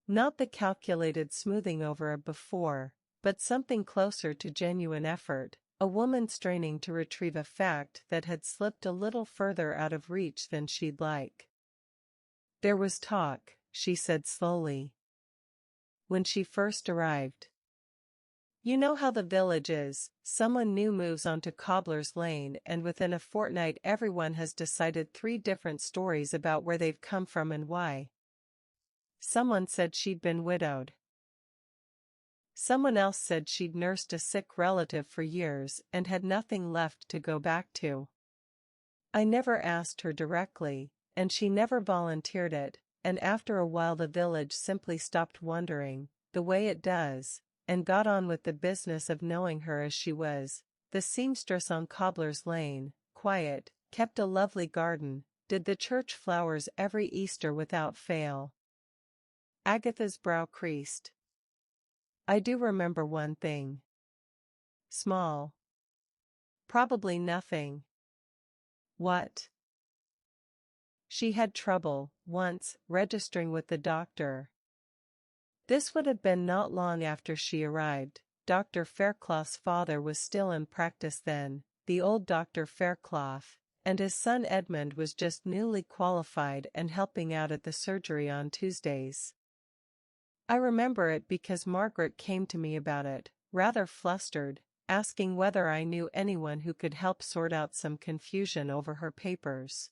Not the calculated smoothing over of before, but something closer to genuine effort, a woman straining to retrieve a fact that had slipped a little further out of reach than she'd like. There was talk, she said slowly. When she first arrived. You know how the village is, someone new moves onto Cobbler's Lane and within a fortnight everyone has decided 3 different stories about where they've come from and why. Someone said she'd been widowed. Someone else said she'd nursed a sick relative for years and had nothing left to go back to. I never asked her directly, and she never volunteered it, and after a while the village simply stopped wondering, the way it does, and got on with the business of knowing her as she was, the seamstress on Cobbler's Lane, quiet, kept a lovely garden, did the church flowers every Easter without fail. Agatha's brow creased. I do remember one thing. Small. Probably nothing. What? She had trouble, once, registering with the doctor. This would have been not long after she arrived. Dr. Fairclough's father was still in practice then, the old Dr. Fairclough, and his son Edmund was just newly qualified and helping out at the surgery on Tuesdays. I remember it because Margaret came to me about it, rather flustered, asking whether I knew anyone who could help sort out some confusion over her papers.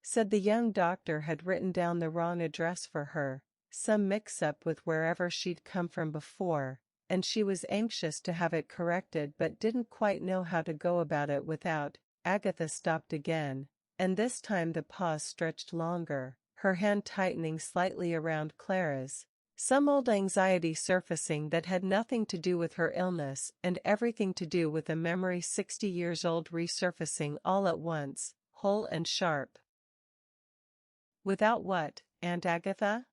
Said the young doctor had written down the wrong address for her, some mix-up with wherever she'd come from before, and she was anxious to have it corrected but didn't quite know how to go about it without. Agatha stopped again, and this time the pause stretched longer, her hand tightening slightly around Clara's, some old anxiety surfacing that had nothing to do with her illness and everything to do with a memory 60 years old resurfacing all at once, whole and sharp. Without what, Aunt Agatha?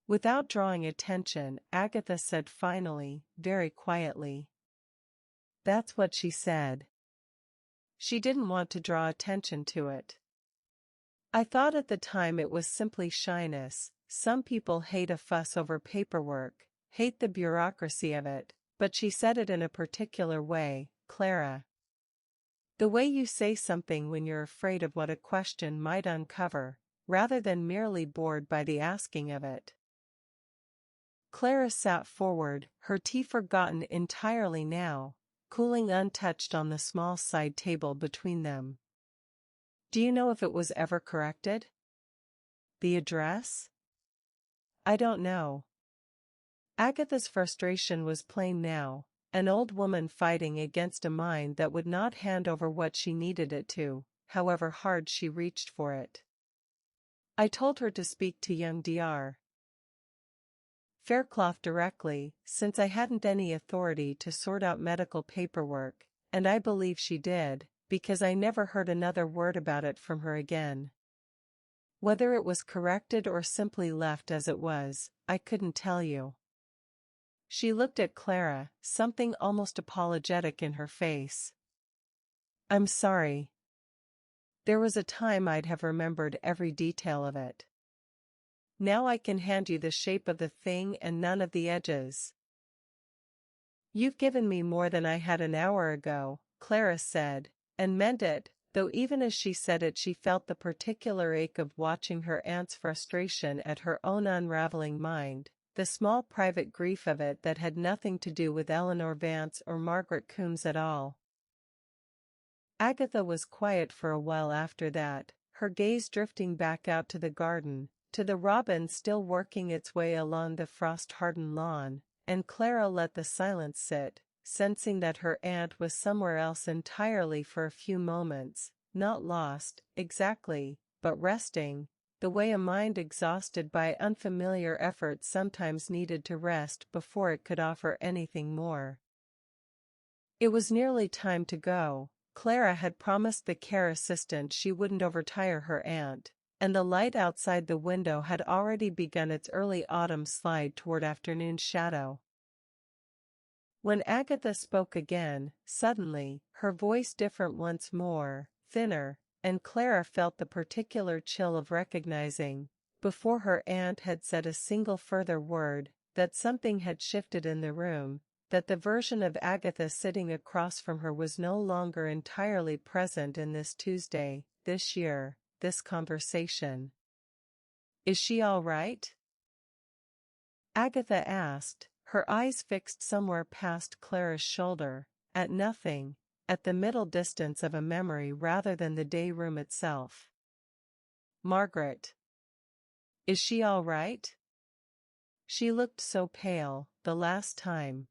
Without drawing attention, Agatha said finally, very quietly. That's what she said. She didn't want to draw attention to it. I thought at the time it was simply shyness. Some people hate a fuss over paperwork, hate the bureaucracy of it, but she said it in a particular way, Clara. The way you say something when you're afraid of what a question might uncover, rather than merely bored by the asking of it. Clara sat forward, her tea forgotten entirely now, cooling untouched on the small side table between them. Do you know if it was ever corrected? The address? I don't know. Agatha's frustration was plain now, an old woman fighting against a mind that would not hand over what she needed it to, however hard she reached for it. I told her to speak to young Dr. Fairclough directly, since I hadn't any authority to sort out medical paperwork, and I believe she did, because I never heard another word about it from her again. Whether it was corrected or simply left as it was, I couldn't tell you. She looked at Clara, something almost apologetic in her face. I'm sorry. There was a time I'd have remembered every detail of it. Now I can hand you the shape of the thing and none of the edges. You've given me more than I had an hour ago, Clara said, and meant it, though even as she said it she felt the particular ache of watching her aunt's frustration at her own unraveling mind, the small private grief of it that had nothing to do with Eleanor Vance or Margaret Coombs at all. Agatha was quiet for a while after that, her gaze drifting back out to the garden, to the robin still working its way along the frost-hardened lawn, and Clara let the silence sit, sensing that her aunt was somewhere else entirely for a few moments, not lost, exactly, but resting, the way a mind exhausted by unfamiliar effort sometimes needed to rest before it could offer anything more. It was nearly time to go. Clara had promised the care assistant she wouldn't overtire her aunt, and the light outside the window had already begun its early autumn slide toward afternoon shadow. When Agatha spoke again, suddenly, her voice different once more, thinner, and Clara felt the particular chill of recognizing, before her aunt had said a single further word, that something had shifted in the room, that the version of Agatha sitting across from her was no longer entirely present in this Tuesday, this year, this conversation. "Is she all right?" Agatha asked, her eyes fixed somewhere past Clara's shoulder, at nothing, at the middle distance of a memory rather than the day room itself. "Margaret. Is she all right? She looked so pale, the last time.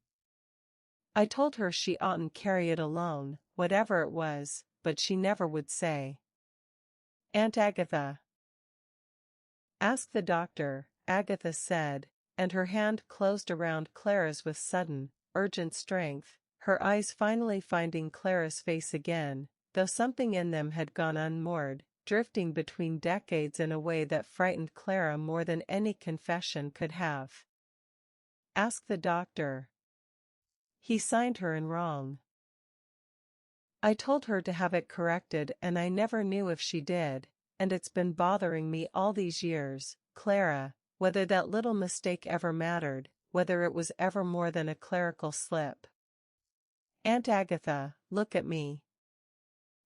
I told her she oughtn't carry it alone, whatever it was, but she never would say." "Aunt Agatha." "Ask the doctor," Agatha said, and her hand closed around Clara's with sudden, urgent strength, her eyes finally finding Clara's face again, though something in them had gone unmoored, drifting between decades in a way that frightened Clara more than any confession could have. "Ask the doctor. He signed her in wrong. I told her to have it corrected and I never knew if she did, and it's been bothering me all these years, Clara, whether that little mistake ever mattered, whether it was ever more than a clerical slip. Aunt Agatha, look at me."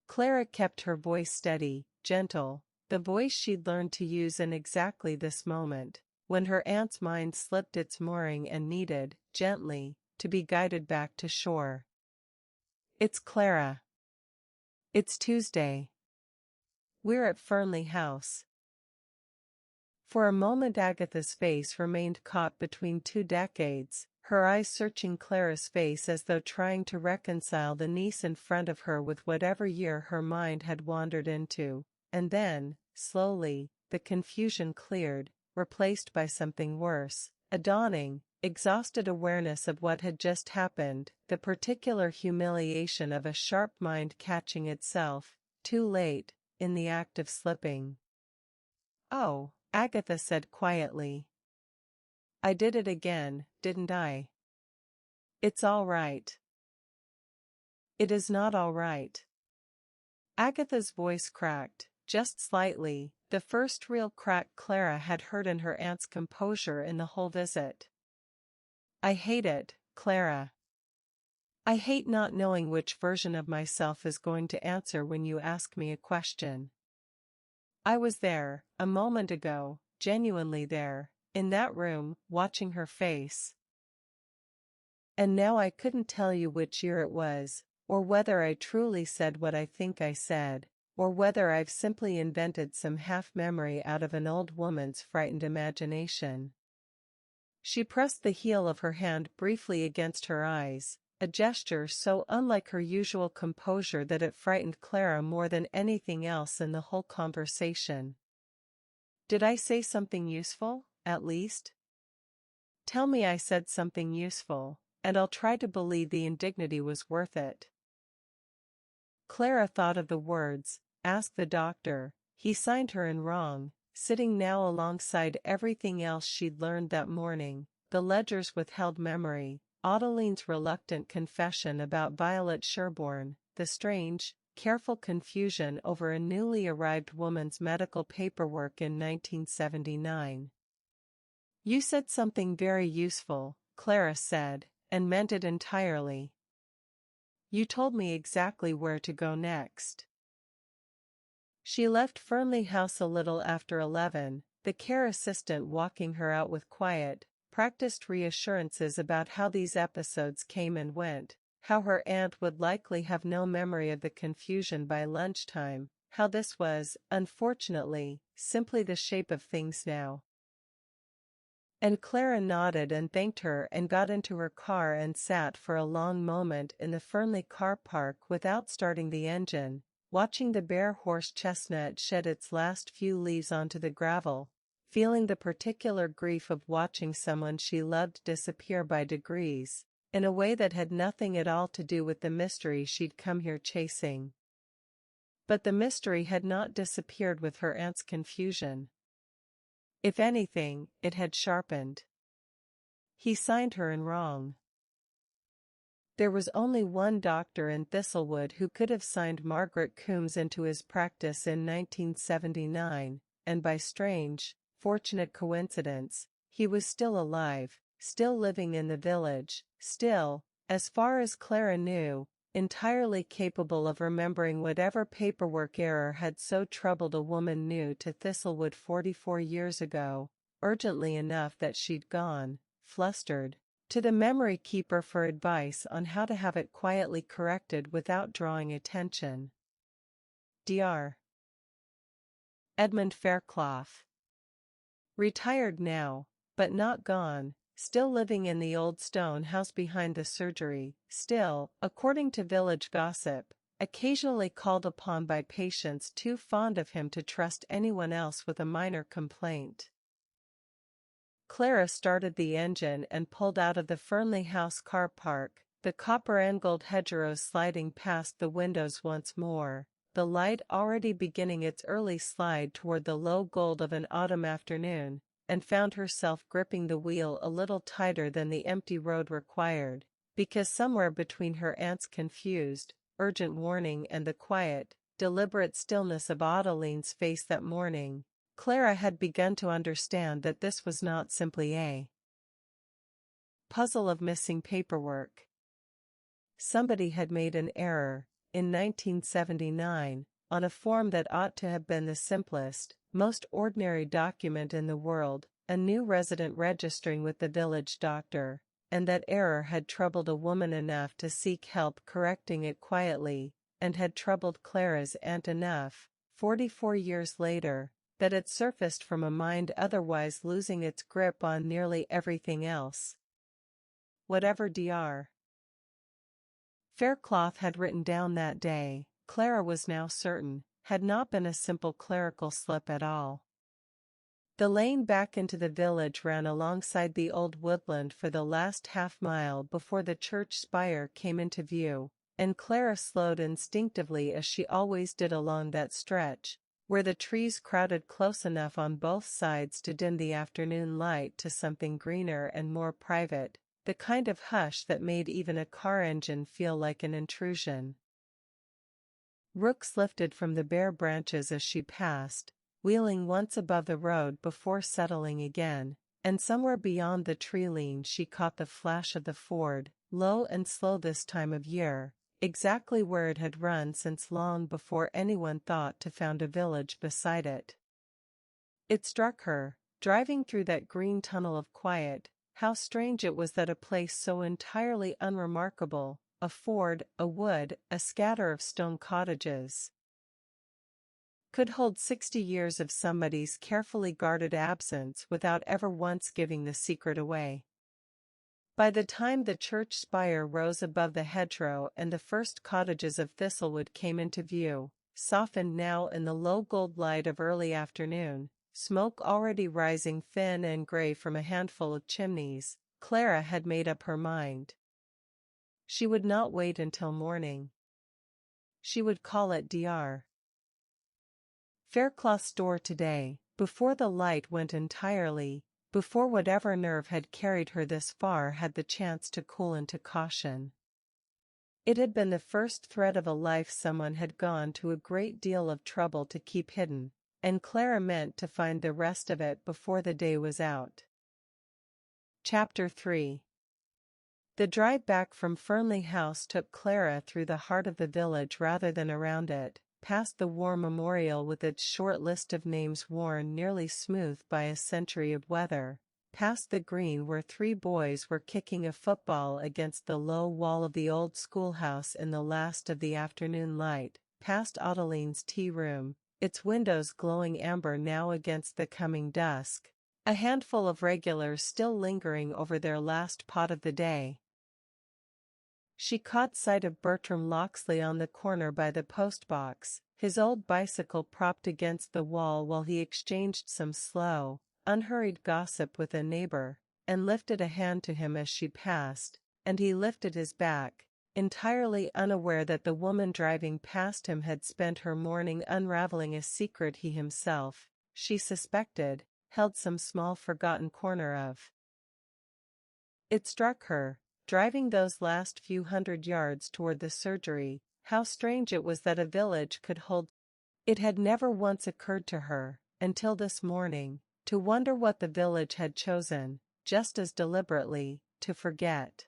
Clara kept her voice steady, gentle, the voice she'd learned to use in exactly this moment, when her aunt's mind slipped its mooring and needed, gently, to be guided back to shore. "It's Clara. It's Tuesday. We're at Fernley House." For a moment Agatha's face remained caught between two decades, her eyes searching Clara's face as though trying to reconcile the niece in front of her with whatever year her mind had wandered into, and then, slowly, the confusion cleared, replaced by something worse, a dawning, exhausted awareness of what had just happened, the particular humiliation of a sharp mind catching itself, too late, in the act of slipping. "Oh," Agatha said quietly. "I did it again, didn't I? It's all right." "It is not all right." Agatha's voice cracked, just slightly, the first real crack Clara had heard in her aunt's composure in the whole visit. "I hate it, Clara. I hate not knowing which version of myself is going to answer when you ask me a question. I was there, a moment ago, genuinely there, in that room, watching her face. And now I couldn't tell you which year it was, or whether I truly said what I think I said, or whether I've simply invented some half-memory out of an old woman's frightened imagination." She pressed the heel of her hand briefly against her eyes, a gesture so unlike her usual composure that it frightened Clara more than anything else in the whole conversation. "Did I say something useful, at least? Tell me I said something useful, and I'll try to believe the indignity was worth it." Clara thought of the words, "Ask the doctor." He signed her in wrong, sitting now alongside everything else she'd learned that morning, the ledger's withheld memory, Adeline's reluctant confession about Violet Sherborne, the strange, careful confusion over a newly arrived woman's medical paperwork in 1979. "You said something very useful," Clara said, "and meant it entirely. You told me exactly where to go next." She left Fernley House a little after 11, the care assistant walking her out with quiet, practiced reassurances about how these episodes came and went, how her aunt would likely have no memory of the confusion by lunchtime, how this was, unfortunately, simply the shape of things now. And Clara nodded and thanked her and got into her car and sat for a long moment in the Fernley car park without starting the engine, watching the bare horse chestnut shed its last few leaves onto the gravel, feeling the particular grief of watching someone she loved disappear by degrees, in a way that had nothing at all to do with the mystery she'd come here chasing. But the mystery had not disappeared with her aunt's confusion. If anything, it had sharpened. He signed her in wrong. There was only one doctor in Thistlewood who could have signed Margaret Coombs into his practice in 1979, and by strange, fortunate coincidence, he was still alive, still living in the village, still, as far as Clara knew, entirely capable of remembering whatever paperwork error had so troubled a woman new to Thistlewood 44 years ago, urgently enough that she'd gone, flustered, to the memory keeper for advice on how to have it quietly corrected without drawing attention. Dr. Edmund Fairclough. Retired now, but not gone, still living in the old stone house behind the surgery, still, according to village gossip, occasionally called upon by patients too fond of him to trust anyone else with a minor complaint. Clara started the engine and pulled out of the Fernley House car park, the copper-angled hedgerows sliding past the windows once more, the light already beginning its early slide toward the low gold of an autumn afternoon, and found herself gripping the wheel a little tighter than the empty road required, because somewhere between her aunt's confused, urgent warning and the quiet, deliberate stillness of Adeline's face that morning, Clara had begun to understand that this was not simply a puzzle of missing paperwork. Somebody had made an error, in 1979, on a form that ought to have been the simplest, most ordinary document in the world, a new resident registering with the village doctor, and that error had troubled a woman enough to seek help correcting it quietly, and had troubled Clara's aunt enough, 44 years later, that it surfaced from a mind otherwise losing its grip on nearly everything else. Whatever Dr. Fairclough had written down that day, Clara was now certain, had not been a simple clerical slip at all. The lane back into the village ran alongside the old woodland for the last half-mile before the church spire came into view, and Clara slowed instinctively as she always did along that stretch, where the trees crowded close enough on both sides to dim the afternoon light to something greener and more private, the kind of hush that made even a car engine feel like an intrusion. Rooks lifted from the bare branches as she passed, wheeling once above the road before settling again, and somewhere beyond the tree-line she caught the flash of the Ford, low and slow this time of year, exactly where it had run since long before anyone thought to found a village beside it. It struck her, driving through that green tunnel of quiet, how strange it was that a place so entirely unremarkable, a ford, a wood, a scatter of stone cottages, could hold 60 years of somebody's carefully guarded absence without ever once giving the secret away. By the time the church spire rose above the hedgerow and the first cottages of Thistlewood came into view, softened now in the low gold light of early afternoon, smoke already rising thin and gray from a handful of chimneys, Clara had made up her mind. She would not wait until morning. She would call at Dr. Fairclough's door today, before the light went entirely, before whatever nerve had carried her this far had the chance to cool into caution. It had been the first thread of a life someone had gone to a great deal of trouble to keep hidden, and Clara meant to find the rest of it before the day was out. Chapter 3. The drive back from Fernley House took Clara through the heart of the village rather than around it, past the war memorial with its short list of names worn nearly smooth by a century of weather, past the green where 3 boys were kicking a football against the low wall of the old schoolhouse in the last of the afternoon light, past Adeline's tea room, its windows glowing amber now against the coming dusk, a handful of regulars still lingering over their last pot of the day. She caught sight of Bertram Locksley on the corner by the postbox, his old bicycle propped against the wall while he exchanged some slow, unhurried gossip with a neighbor, and lifted a hand to him as she passed, and he lifted his back, entirely unaware that the woman driving past him had spent her morning unraveling a secret he himself, she suspected, held some small forgotten corner of. It struck her, driving those last few hundred yards toward the surgery, how strange it was that a village could hold. It had never once occurred to her, until this morning, to wonder what the village had chosen, just as deliberately, to forget.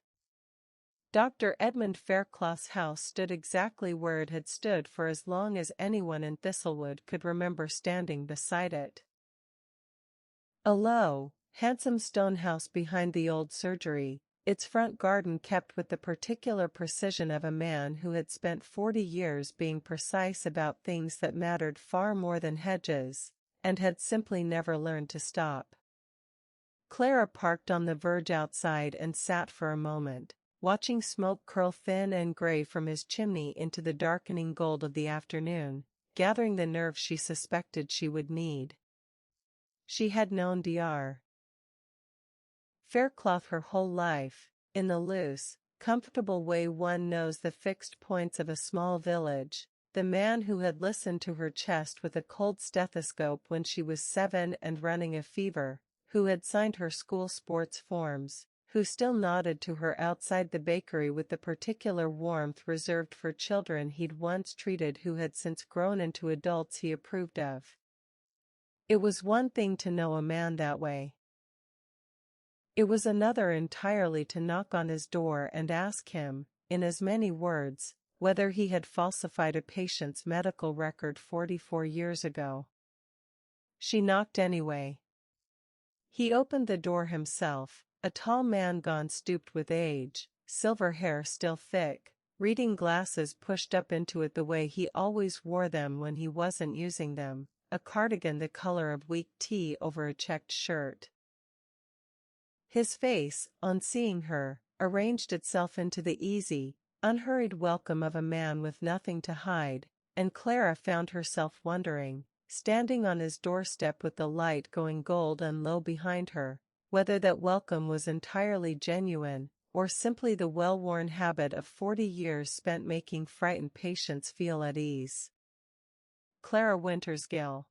Dr. Edmund Fairclough's house stood exactly where it had stood for as long as anyone in Thistlewood could remember standing beside it. A low, handsome stone house behind the old surgery, its front garden kept with the particular precision of a man who had spent 40 years being precise about things that mattered far more than hedges, and had simply never learned to stop. Clara parked on the verge outside and sat for a moment, watching smoke curl thin and gray from his chimney into the darkening gold of the afternoon, gathering the nerve she suspected she would need. She had known Dr. Fairclough her whole life, in the loose, comfortable way one knows the fixed points of a small village, the man who had listened to her chest with a cold stethoscope when she was 7 and running a fever, who had signed her school sports forms, who still nodded to her outside the bakery with the particular warmth reserved for children he'd once treated who had since grown into adults he approved of. It was one thing to know a man that way. It was another entirely to knock on his door and ask him, in as many words, whether he had falsified a patient's medical record 44 years ago. She knocked anyway. He opened the door himself, a tall man gone stooped with age, silver hair still thick, reading glasses pushed up into it the way he always wore them when he wasn't using them, a cardigan the color of weak tea over a checked shirt. His face, on seeing her, arranged itself into the easy, unhurried welcome of a man with nothing to hide, and Clara found herself wondering, standing on his doorstep with the light going gold and low behind her, whether that welcome was entirely genuine, or simply the well-worn habit of 40 years spent making frightened patients feel at ease. Clara Wintersgill.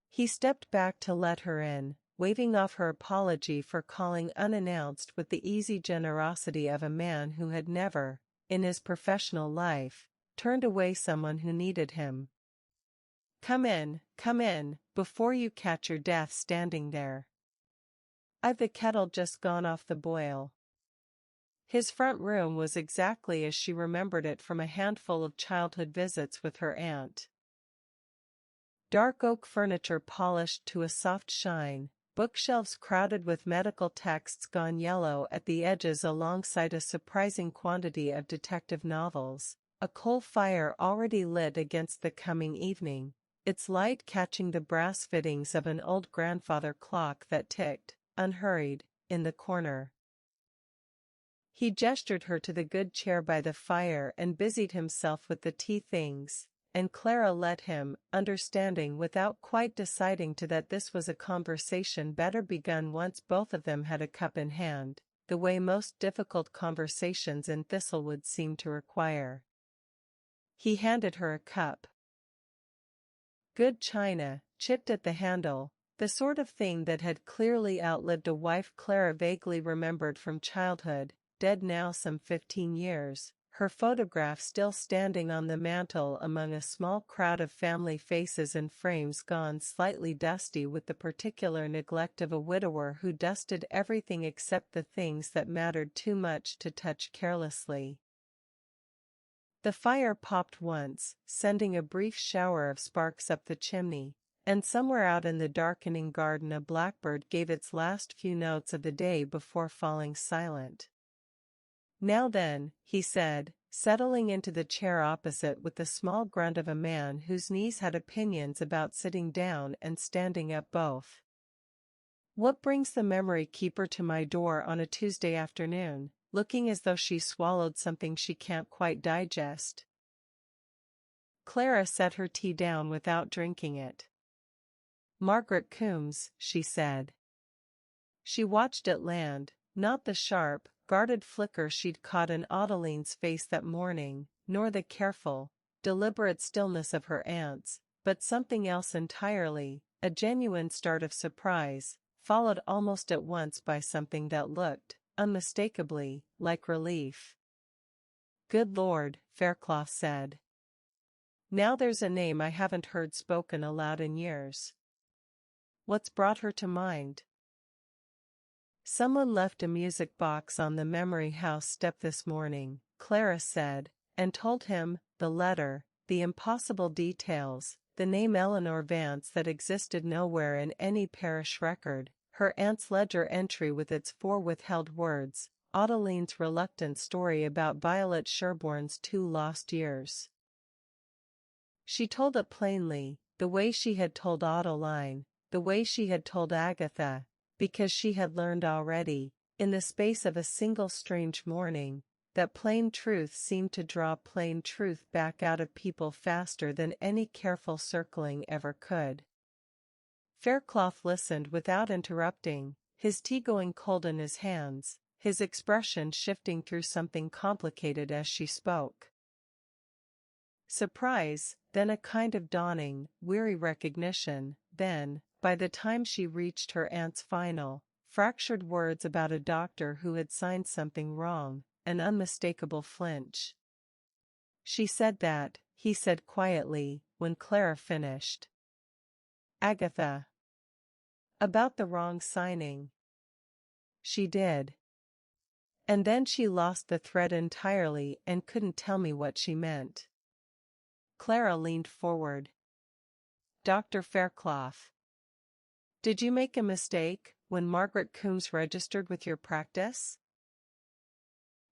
He stepped back to let her in, waving off her apology for calling unannounced with the easy generosity of a man who had never, in his professional life, turned away someone who needed him. Come in, before you catch your death standing there. I've the kettle just gone off the boil. His front room was exactly as she remembered it from a handful of childhood visits with her aunt. Dark oak furniture polished to a soft shine, bookshelves crowded with medical texts gone yellow at the edges alongside a surprising quantity of detective novels, a coal fire already lit against the coming evening, its light catching the brass fittings of an old grandfather clock that ticked, unhurried, in the corner. He gestured her to the good chair by the fire and busied himself with the tea things, and Clara let him, understanding without quite deciding to that this was a conversation better begun once both of them had a cup in hand, the way most difficult conversations in Thistlewood seemed to require. He handed her a cup. Good china, chipped at the handle, the sort of thing that had clearly outlived a wife Clara vaguely remembered from childhood, dead now some 15 years. Her photograph still standing on the mantel among a small crowd of family faces and frames gone slightly dusty with the particular neglect of a widower who dusted everything except the things that mattered too much to touch carelessly. The fire popped once, sending a brief shower of sparks up the chimney, And somewhere out in the darkening garden a blackbird gave its last few notes of the day before falling silent. "Now then," he said, settling into the chair opposite with the small grunt of a man whose knees had opinions about sitting down and standing up both. "What brings the memory keeper to my door on a Tuesday afternoon, looking as though she swallowed something she can't quite digest?" Clara set her tea down without drinking it. "Margaret Coombs," she said. She watched it land, not the sharp, guarded flicker she'd caught in Adeline's face that morning, nor the careful, deliberate stillness of her aunt's, but something else entirely, a genuine start of surprise, followed almost at once by something that looked, unmistakably, like relief. "Good Lord," Fairclough said. "Now there's a name I haven't heard spoken aloud in years. What's brought her to mind?" "Someone left a music box on the Memory House step this morning," Clara said, and told him the letter, the impossible details, the name Eleanor Vance that existed nowhere in any parish record, her aunt's ledger entry with its 4 withheld words, Adeline's reluctant story about Violet Sherborne's 2 lost years. She told it plainly, the way she had told Adeline, the way she had told Agatha, because she had learned already, in the space of a single strange morning, that plain truth seemed to draw plain truth back out of people faster than any careful circling ever could. Fairclough listened without interrupting, his tea going cold in his hands, his expression shifting through something complicated as she spoke. Surprise, then a kind of dawning, weary recognition, then, by the time she reached her aunt's final, fractured words about a doctor who had signed something wrong, an unmistakable flinch. "She said that," he said quietly, when Clara finished. "Agatha. About the wrong signing." "She did. And then she lost the thread entirely and couldn't tell me what she meant." Clara leaned forward. "Dr. Fairclough. Did you make a mistake when Margaret Coombs registered with your practice?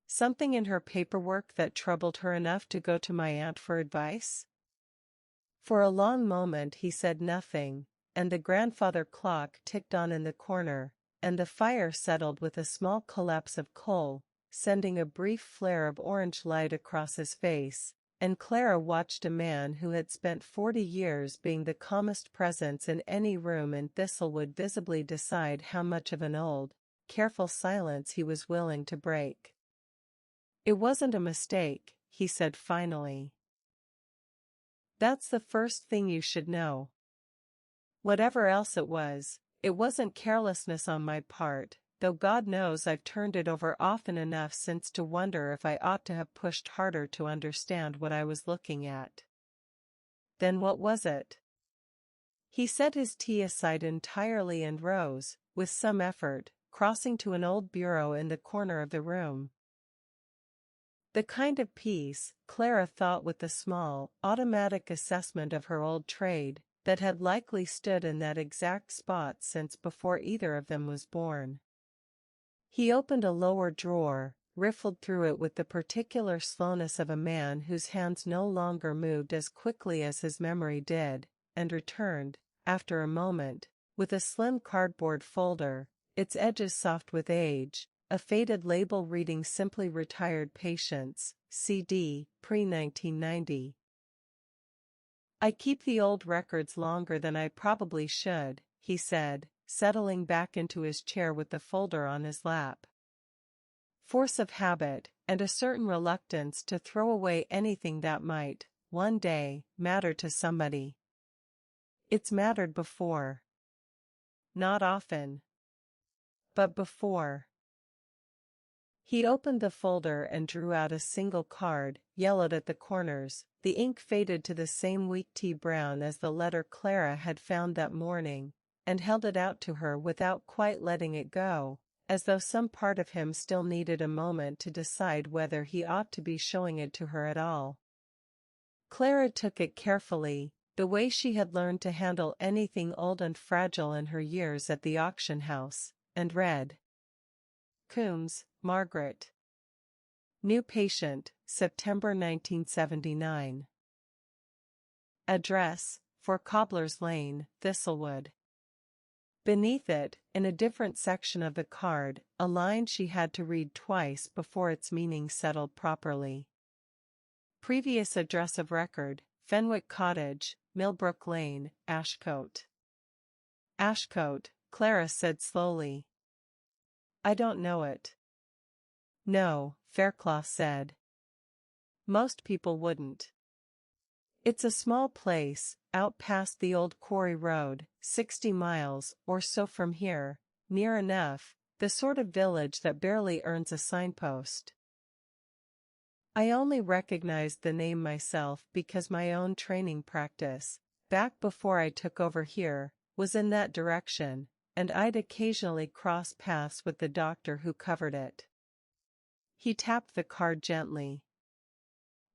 Something in her paperwork that troubled her enough to go to my aunt for advice?" For a long moment he said nothing, and the grandfather clock ticked on in the corner, and the fire settled with a small collapse of coal, sending a brief flare of orange light across his face, and Clara watched a man who had spent 40 years being the calmest presence in any room in Thistlewood visibly decide how much of an old, careful silence he was willing to break. "It wasn't a mistake," he said finally. "That's the first thing you should know. Whatever else it wasn't carelessness on my part, though God knows I've turned it over often enough since to wonder if I ought to have pushed harder to understand what I was looking at." "Then what was it?" He set his tea aside entirely and rose, with some effort, crossing to an old bureau in the corner of the room. The kind of peace, Clara thought with the small, automatic assessment of her old trade, that had likely stood in that exact spot since before either of them was born. He opened a lower drawer, riffled through it with the particular slowness of a man whose hands no longer moved as quickly as his memory did, and returned, after a moment, with a slim cardboard folder, its edges soft with age, a faded label reading simply "Retired Patients, CD, pre-1990. "I keep the old records longer than I probably should," he said, settling back into his chair with the folder on his lap. "Force of habit, and a certain reluctance to throw away anything that might, one day, matter to somebody. It's mattered before. Not often. But before." He opened the folder and drew out a single card, yellowed at the corners, the ink faded to the same weak tea brown as the letter Clara had found that morning, and held it out to her without quite letting it go, as though some part of him still needed a moment to decide whether he ought to be showing it to her at all. Clara took it carefully, the way she had learned to handle anything old and fragile in her years at the auction house, and read. Coombs, Margaret. New patient, September 1979. Address, 4 Cobblers Lane, Thistlewood. Beneath it, in a different section of the card, a line she had to read twice before its meaning settled properly. Previous address of record, Fenwick Cottage, Millbrook Lane, Ashcote. Ashcote, Clara said slowly. I don't know it. No, Fairclough said. Most people wouldn't. It's a small place, out past the old quarry road, 60 miles or so from here, near enough, the sort of village that barely earns a signpost. I only recognized the name myself because my own training practice, back before I took over here, was in that direction, and I'd occasionally cross paths with the doctor who covered it. He tapped the card gently.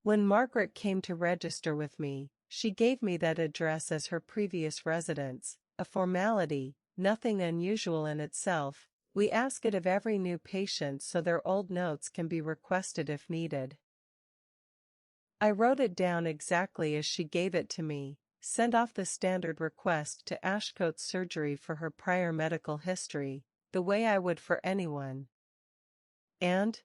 When Margaret came to register with me, she gave me that address as her previous residence, a formality, nothing unusual in itself. We ask it of every new patient so their old notes can be requested if needed. I wrote it down exactly as she gave it to me, sent off the standard request to Ashcote's surgery for her prior medical history, the way I would for anyone. And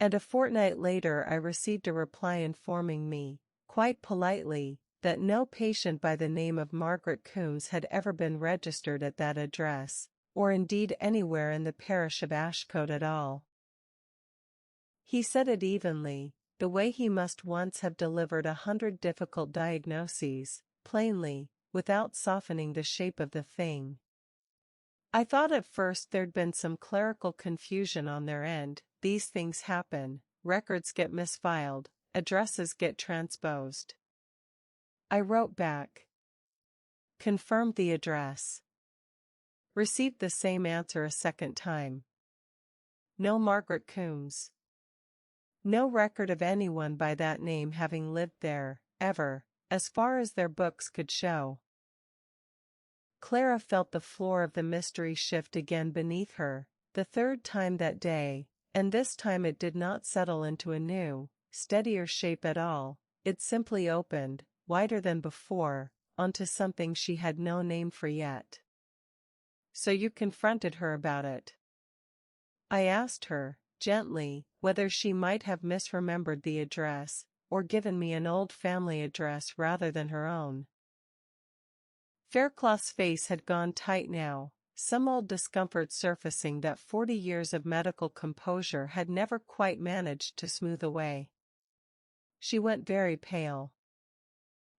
a fortnight later I received a reply informing me, quite politely, that no patient by the name of Margaret Coombs had ever been registered at that address, or indeed anywhere in the parish of Ashcote at all. He said it evenly, the way he must once have delivered 100 difficult diagnoses, plainly, without softening the shape of the thing. I thought at first there'd been some clerical confusion on their end. These things happen, records get misfiled, addresses get transposed. I wrote back. Confirmed the address. Received the same answer a second time. No Margaret Coombs. No record of anyone by that name having lived there, ever, as far as their books could show. Clara felt the floor of the mystery shift again beneath her, the third time that day, and this time it did not settle into a new, steadier shape at all. It simply opened, wider than before, onto something she had no name for yet. So you confronted her about it? I asked her, gently, whether she might have misremembered the address, or given me an old family address rather than her own. Fairclough's face had gone tight now, some old discomfort surfacing that 40 years of medical composure had never quite managed to smooth away. She went very pale.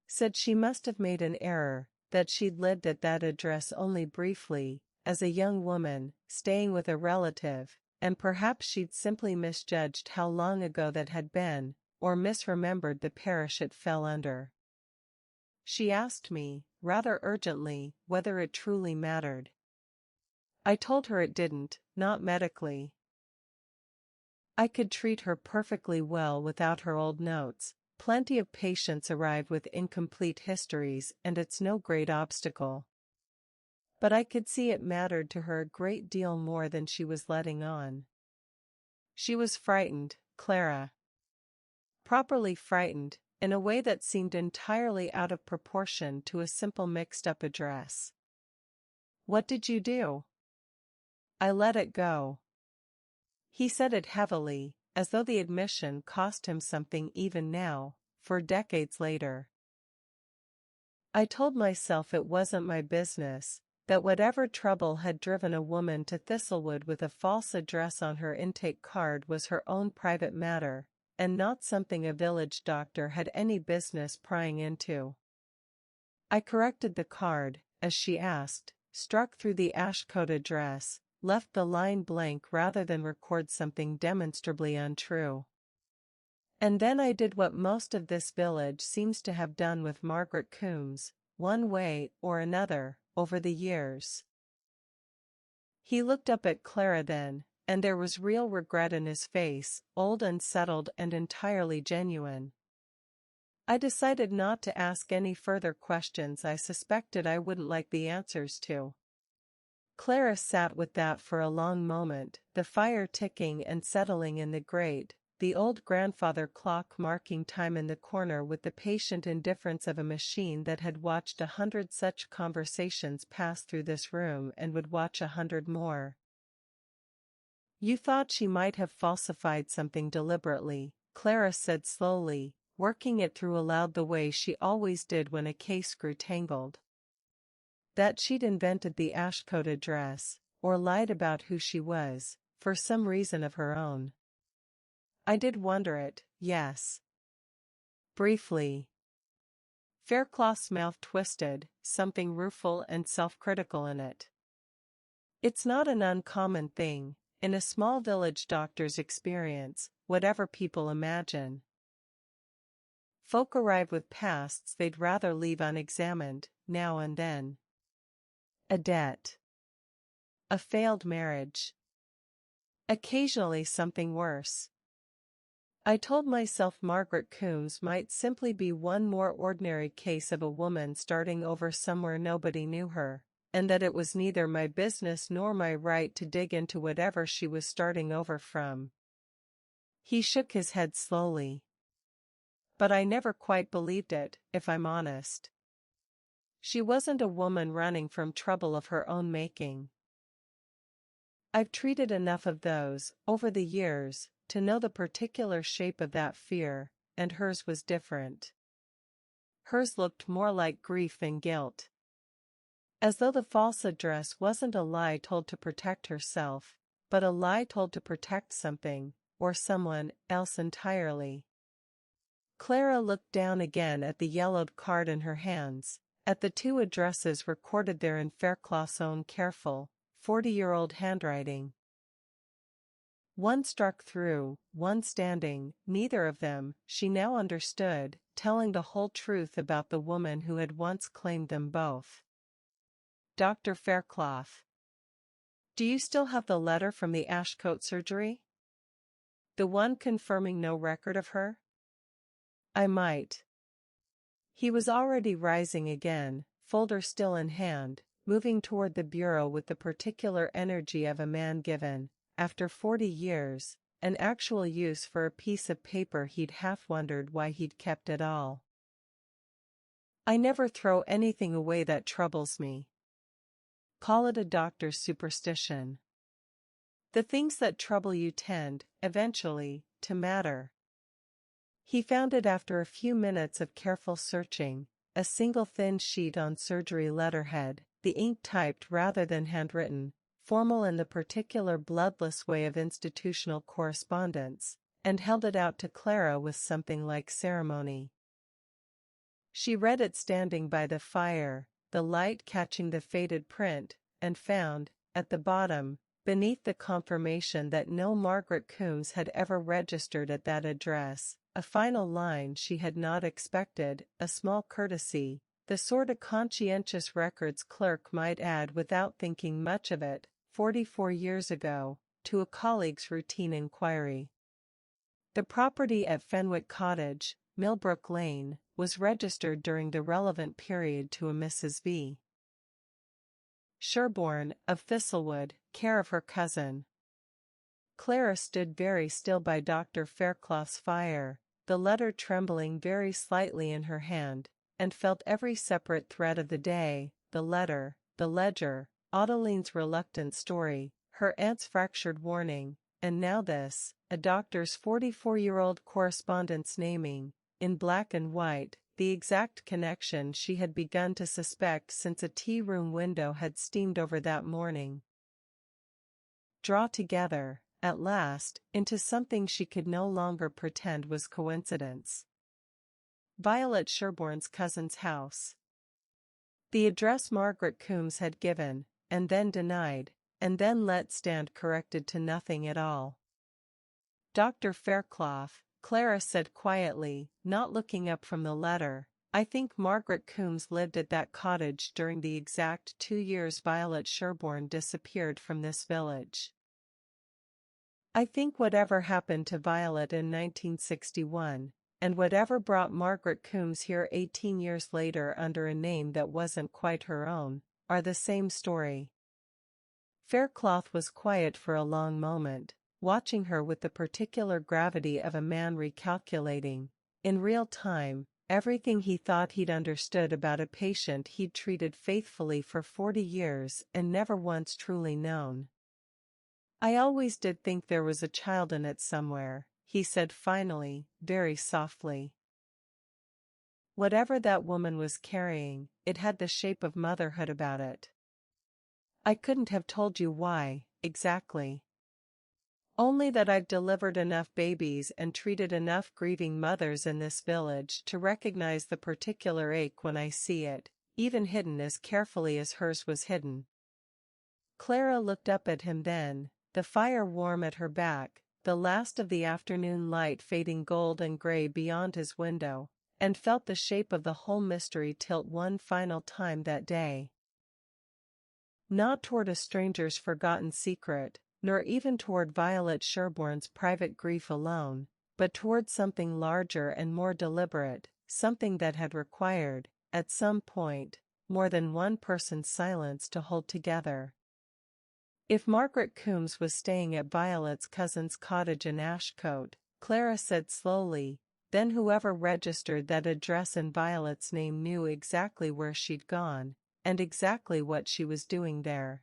Said she must have made an error, that she'd lived at that address only briefly, as a young woman, staying with a relative, and perhaps she'd simply misjudged how long ago that had been, or misremembered the parish it fell under. She asked me, rather urgently, whether it truly mattered. I told her it didn't, not medically. I could treat her perfectly well without her old notes. Plenty of patients arrive with incomplete histories and it's no great obstacle. But I could see it mattered to her a great deal more than she was letting on. She was frightened, Clara. Properly frightened, in a way that seemed entirely out of proportion to a simple mixed-up address. What did you do? I let it go. He said it heavily, as though the admission cost him something even now, for decades later. I told myself it wasn't my business, that whatever trouble had driven a woman to Thistlewood with a false address on her intake card was her own private matter, and not something a village doctor had any business prying into. I corrected the card, as she asked, struck through the Ashcote address, left the line blank rather than record something demonstrably untrue. And then I did what most of this village seems to have done with Margaret Coombs, one way or another, over the years. He looked up at Clara then, and there was real regret in his face, old and settled and entirely genuine. I decided not to ask any further questions I suspected I wouldn't like the answers to. Clara sat with that for a long moment, the fire ticking and settling in the grate, the old grandfather clock marking time in the corner with the patient indifference of a machine that had watched 100 such conversations pass through this room and would watch 100 more. "You thought she might have falsified something deliberately," Clara said slowly, working it through aloud the way she always did when a case grew tangled. "That she'd invented the Ashcote address, or lied about who she was, for some reason of her own." "I did wonder it, yes." Briefly. Fairclough's mouth twisted, something rueful and self-critical in it. "It's not an uncommon thing, in a small village doctor's experience, whatever people imagine. Folk arrive with pasts they'd rather leave unexamined, now and then. A debt. A failed marriage. Occasionally something worse. I told myself Margaret Coombs might simply be one more ordinary case of a woman starting over somewhere nobody knew her, and that it was neither my business nor my right to dig into whatever she was starting over from." He shook his head slowly. "But I never quite believed it, if I'm honest. She wasn't a woman running from trouble of her own making. I've treated enough of those, over the years, to know the particular shape of that fear, and hers was different. Hers looked more like grief than guilt. As though the false address wasn't a lie told to protect herself, but a lie told to protect something, or someone, else entirely." Clara looked down again at the yellowed card in her hands, at the 2 addresses recorded there in Fairclough's own careful, 40-year-old handwriting. One struck through, one standing, neither of them, she now understood, telling the whole truth about the woman who had once claimed them both. "Dr. Fairclough. Do you still have the letter from the Ashcote surgery? The one confirming no record of her?" "I might." He was already rising again, folder still in hand, moving toward the bureau with the particular energy of a man given, after 40 years, an actual use for a piece of paper he'd half wondered why he'd kept at all. "I never throw anything away that troubles me. Call it a doctor's superstition. The things that trouble you tend, eventually, to matter." He found it after a few minutes of careful searching, a single thin sheet on surgery letterhead, the ink typed rather than handwritten, formal in the particular bloodless way of institutional correspondence, and held it out to Clara with something like ceremony. She read it standing by the fire, the light catching the faded print, and found, at the bottom, beneath the confirmation that no Margaret Coombs had ever registered at that address, a final line she had not expected, a small courtesy, the sort a conscientious records clerk might add without thinking much of it, 44 years ago, to a colleague's routine inquiry. The property at Fenwick Cottage, Millbrook Lane, was registered during the relevant period to a Mrs. V. Sherborne, of Thistlewood, care of her cousin. Clara stood very still by Dr. Fairclough's fire, the letter trembling very slightly in her hand, and felt every separate thread of the day, the letter, the ledger, Adeline's reluctant story, her aunt's fractured warning, and now this, a doctor's 44-year-old correspondence naming, in black and white, the exact connection she had begun to suspect since a tea-room window had steamed over that morning. Draw together, at last, into something she could no longer pretend was coincidence. Violet Sherborne's cousin's house. The address Margaret Coombs had given, and then denied, and then let stand corrected to nothing at all. Dr. Fairclough, Clara said quietly, not looking up from the letter, "I think Margaret Coombs lived at that cottage during the exact 2 years Violet Sherborne disappeared from this village. I think whatever happened to Violet in 1961, and whatever brought Margaret Coombs here 18 years later under a name that wasn't quite her own, are the same story. Faircloth was quiet for a long moment, watching her with the particular gravity of a man recalculating, in real time, everything he thought he'd understood about a patient he'd treated faithfully for 40 years and never once truly known. "I always did think there was a child in it somewhere," he said finally, very softly. Whatever that woman was carrying, it had the shape of motherhood about it. "I couldn't have told you why, exactly. Only that I've delivered enough babies and treated enough grieving mothers in this village to recognize the particular ache when I see it, even hidden as carefully as hers was hidden." Clara looked up at him then, the fire warm at her back, the last of the afternoon light fading gold and gray beyond his window, and felt the shape of the whole mystery tilt one final time that day. Not toward a stranger's forgotten secret, nor even toward Violet Sherborne's private grief alone, but toward something larger and more deliberate, something that had required, at some point, more than one person's silence to hold together. If Margaret Coombs was staying at Violet's cousin's cottage in Ashcote, Clara said slowly, then whoever registered that address in Violet's name knew exactly where she'd gone, and exactly what she was doing there.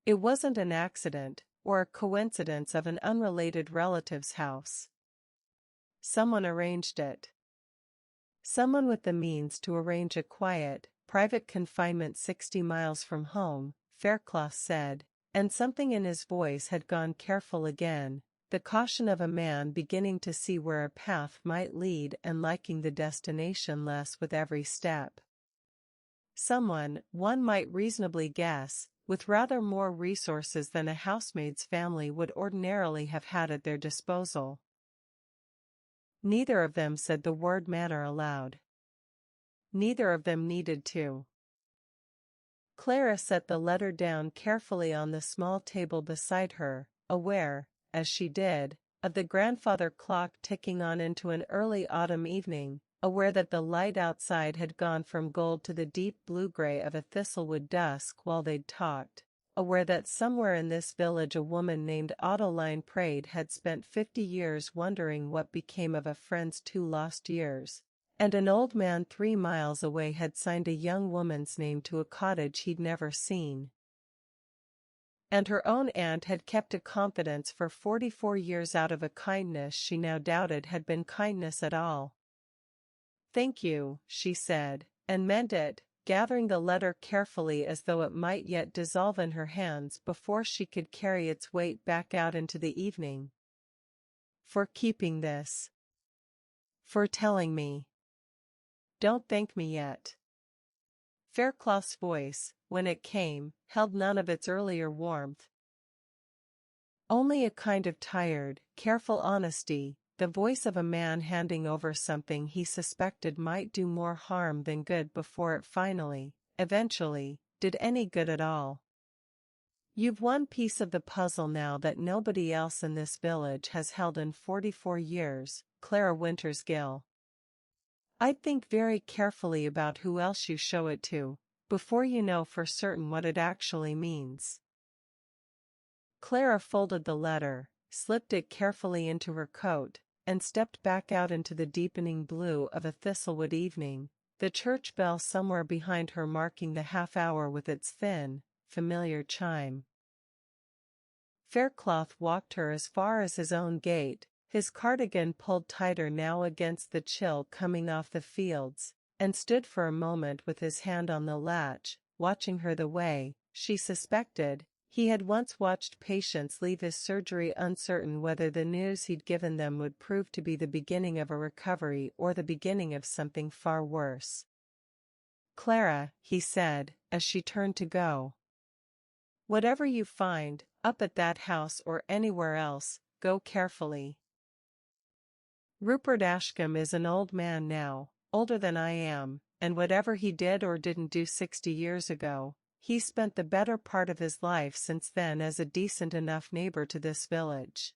It wasn't an accident, or a coincidence of an unrelated relative's house. Someone arranged it. Someone with the means to arrange a quiet, private confinement 60 miles from home, Faircloth said, and something in his voice had gone careful again, the caution of a man beginning to see where a path might lead and liking the destination less with every step. Someone, one might reasonably guess, with rather more resources than a housemaid's family would ordinarily have had at their disposal. Neither of them said the word manor aloud. Neither of them needed to. Clara set the letter down carefully on the small table beside her, aware, as she did, of the grandfather clock ticking on into an early autumn evening, aware that the light outside had gone from gold to the deep blue-gray of a Thistlewood dusk while they'd talked, aware that somewhere in this village a woman named Adeline Praed had spent 50 years wondering what became of a friend's 2 lost years, and an old man 3 miles away had signed a young woman's name to a cottage he'd never seen. And her own aunt had kept a confidence for 44 years out of a kindness she now doubted had been kindness at all. "Thank you," she said, and meant it, gathering the letter carefully as though it might yet dissolve in her hands before she could carry its weight back out into the evening. "For keeping this. For telling me. Don't thank me yet." Faircloth's voice, when it came, held none of its earlier warmth. Only a kind of tired, careful honesty, the voice of a man handing over something he suspected might do more harm than good before it finally, eventually, did any good at all. "You've one piece of the puzzle now that nobody else in this village has held in 44 years, Clara Wintersgill. I'd think very carefully about who else you show it to, before you know for certain what it actually means." Clara folded the letter, slipped it carefully into her coat, and stepped back out into the deepening blue of a Thistlewood evening, the church bell somewhere behind her marking the half-hour with its thin, familiar chime. Faircloth walked her as far as his own gate, his cardigan pulled tighter now against the chill coming off the fields, and stood for a moment with his hand on the latch, watching her the way, she suspected, he had once watched patients leave his surgery uncertain whether the news he'd given them would prove to be the beginning of a recovery or the beginning of something far worse. "Clara," he said, as she turned to go. "Whatever you find, up at that house or anywhere else, go carefully. Rupert Ashcombe is an old man now, older than I am, and whatever he did or didn't do 60 years ago, he spent the better part of his life since then as a decent enough neighbor to this village.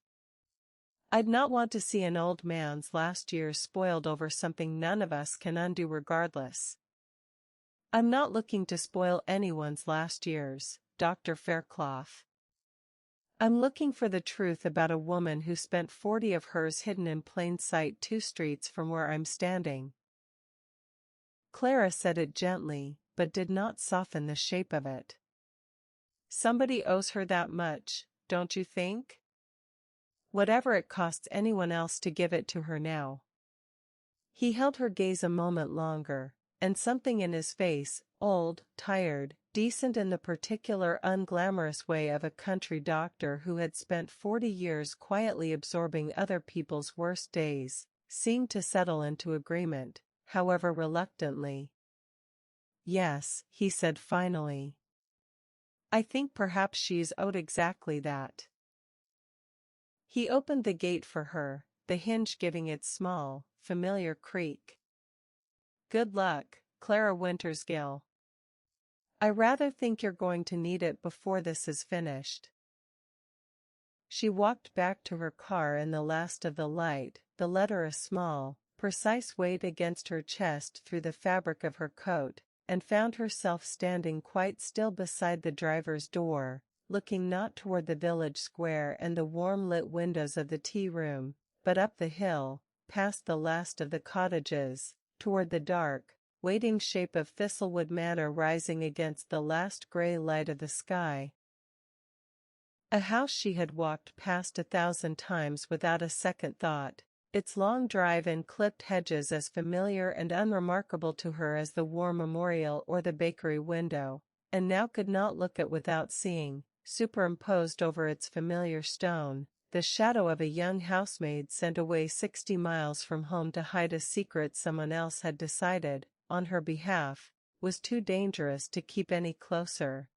I'd not want to see an old man's last years spoiled over something none of us can undo regardless. I'm not looking to spoil anyone's last years, Dr. Fairclough. I'm looking for the truth about a woman who spent 40 of hers hidden in plain sight 2 streets from where I'm standing. Clara said it gently, but did not soften the shape of it. Somebody owes her that much, don't you think? Whatever it costs anyone else to give it to her now. He held her gaze a moment longer, and something in his face, old, tired, decent in the particular unglamorous way of a country doctor who had spent 40 years quietly absorbing other people's worst days, seemed to settle into agreement, however reluctantly. Yes, he said finally. I think perhaps she's owed exactly that. He opened the gate for her, the hinge giving its small, familiar creak. Good luck, Clara Wintersgill. I rather think you're going to need it before this is finished. She walked back to her car in the last of the light, the letter a small, precise weight against her chest through the fabric of her coat, and found herself standing quite still beside the driver's door, looking not toward the village square and the warm-lit windows of the tea-room, but up the hill, past the last of the cottages, toward the dark, waiting shape of Thistlewood Manor rising against the last gray light of the sky. A house she had walked past 1,000 times without a second thought, its long drive and clipped hedges as familiar and unremarkable to her as the war memorial or the bakery window, and now could not look at without seeing, superimposed over its familiar stone, the shadow of a young housemaid sent away 60 miles from home to hide a secret someone else had decided, on her behalf, was too dangerous to keep any closer.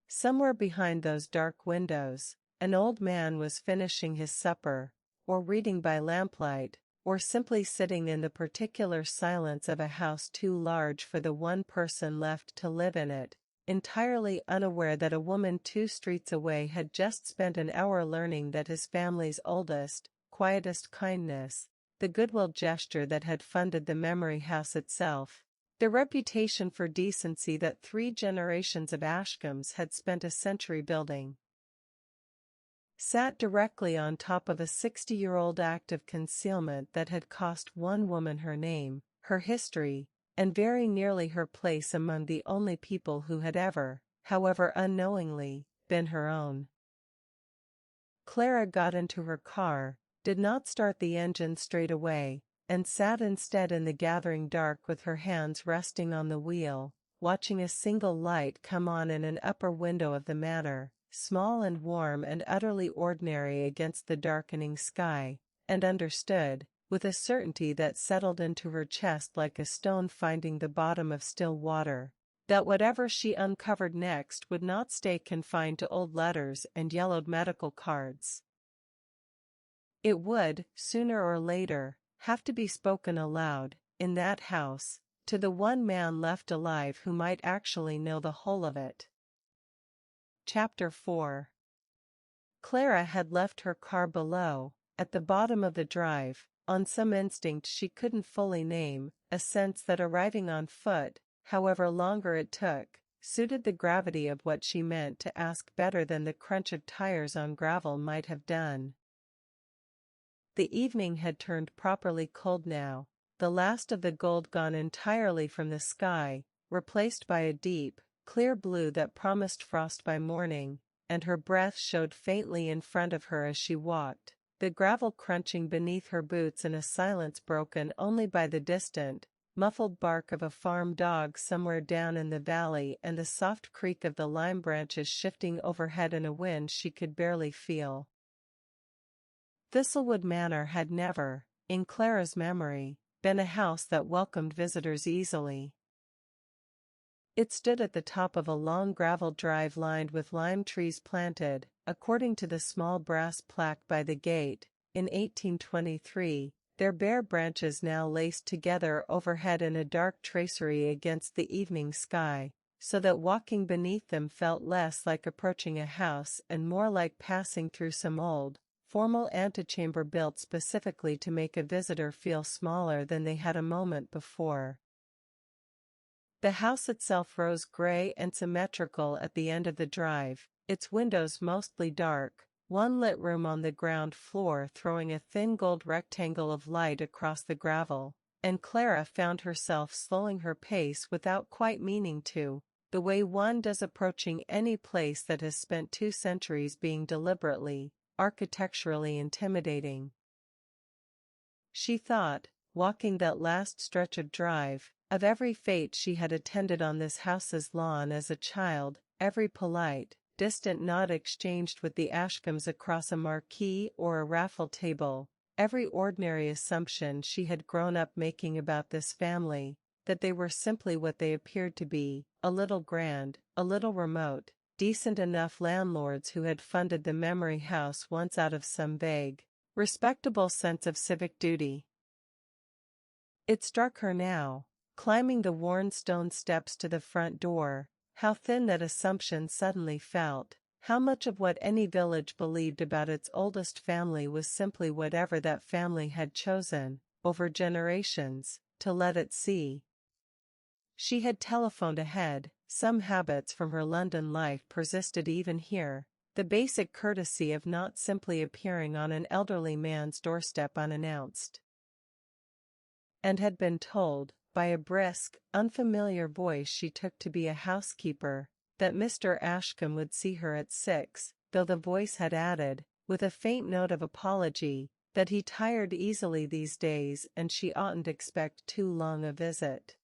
Somewhere behind those dark windows, an old man was finishing his supper, or reading by lamplight, or simply sitting in the particular silence of a house too large for the one person left to live in it, entirely unaware that a woman 2 streets away had just spent an hour learning that his family's oldest, quietest kindness, the goodwill gesture that had funded the Memory House itself, the reputation for decency that 3 generations of Ashcombs had spent a century building, sat directly on top of a 60-year-old act of concealment that had cost one woman her name, her history, and very nearly her place among the only people who had ever, however unknowingly, been her own. Clara got into her car, did not start the engine straight away, and sat instead in the gathering dark with her hands resting on the wheel, watching a single light come on in an upper window of the manor, small and warm and utterly ordinary against the darkening sky, and understood, with a certainty that settled into her chest like a stone finding the bottom of still water, that whatever she uncovered next would not stay confined to old letters and yellowed medical cards. It would, sooner or later, have to be spoken aloud, in that house, to the one man left alive who might actually know the whole of it. Chapter 4. Clara had left her car below, at the bottom of the drive, on some instinct she couldn't fully name, a sense that arriving on foot, however longer it took, suited the gravity of what she meant to ask better than the crunch of tires on gravel might have done. The evening had turned properly cold now, the last of the gold gone entirely from the sky, replaced by a deep, clear blue that promised frost by morning, and her breath showed faintly in front of her as she walked, the gravel crunching beneath her boots in a silence broken only by the distant, muffled bark of a farm dog somewhere down in the valley and the soft creak of the lime branches shifting overhead in a wind she could barely feel. Thistlewood Manor had never, in Clara's memory, been a house that welcomed visitors easily. It stood at the top of a long gravel drive lined with lime trees planted, according to the small brass plaque by the gate, in 1823, their bare branches now laced together overhead in a dark tracery against the evening sky, so that walking beneath them felt less like approaching a house and more like passing through some old, formal antechamber built specifically to make a visitor feel smaller than they had a moment before. The house itself rose gray and symmetrical at the end of the drive, its windows mostly dark, one lit room on the ground floor throwing a thin gold rectangle of light across the gravel, and Clara found herself slowing her pace without quite meaning to, the way one does approaching any place that has spent 2 centuries being deliberately, architecturally intimidating. She thought, walking that last stretch of drive, of every fete she had attended on this house's lawn as a child, every polite, distant nod exchanged with the Ashcombs across a marquee or a raffle table, every ordinary assumption she had grown up making about this family, that they were simply what they appeared to be, a little grand, a little remote, decent enough landlords who had funded the memory house once out of some vague, respectable sense of civic duty. It struck her now, climbing the worn stone steps to the front door, how thin that assumption suddenly felt, how much of what any village believed about its oldest family was simply whatever that family had chosen, over generations, to let it see. She had telephoned ahead, some habits from her London life persisted even here, the basic courtesy of not simply appearing on an elderly man's doorstep unannounced. And had been told, by a brisk, unfamiliar voice she took to be a housekeeper, that Mr. Ashcombe would see her at 6, though the voice had added, with a faint note of apology, that he tired easily these days and she oughtn't expect too long a visit.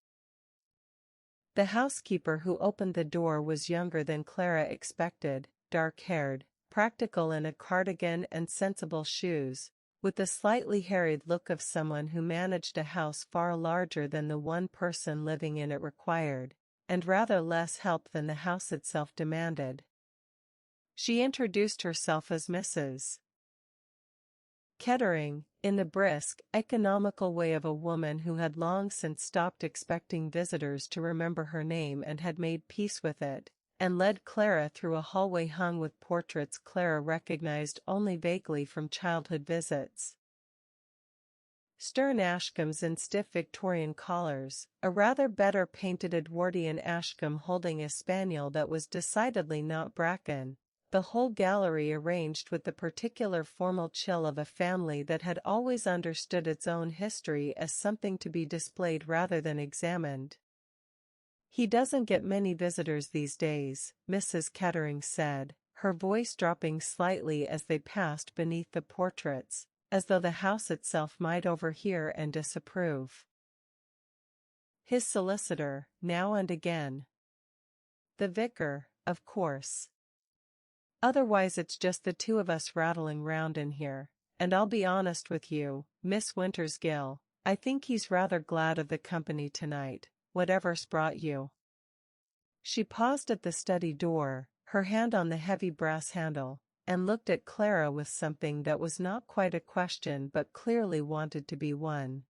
The housekeeper who opened the door was younger than Clara expected, dark-haired, practical in a cardigan and sensible shoes, with the slightly harried look of someone who managed a house far larger than the one person living in it required, and rather less help than the house itself demanded. She introduced herself as Mrs. Kettering, in the brisk, economical way of a woman who had long since stopped expecting visitors to remember her name and had made peace with it, and led Clara through a hallway hung with portraits Clara recognized only vaguely from childhood visits. Stern Ashcombs in stiff Victorian collars, a rather better painted Edwardian Ashcombe holding a spaniel that was decidedly not Bracken, the whole gallery arranged with the particular formal chill of a family that had always understood its own history as something to be displayed rather than examined. "He doesn't get many visitors these days," Mrs. Kettering said, her voice dropping slightly as they passed beneath the portraits, as though the house itself might overhear and disapprove. "His solicitor, now and again. The vicar, of course. Otherwise it's just the two of us rattling round in here, and I'll be honest with you, Miss Wintersgill, I think he's rather glad of the company tonight, whatever's brought you." She paused at the study door, her hand on the heavy brass handle, and looked at Clara with something that was not quite a question but clearly wanted to be one.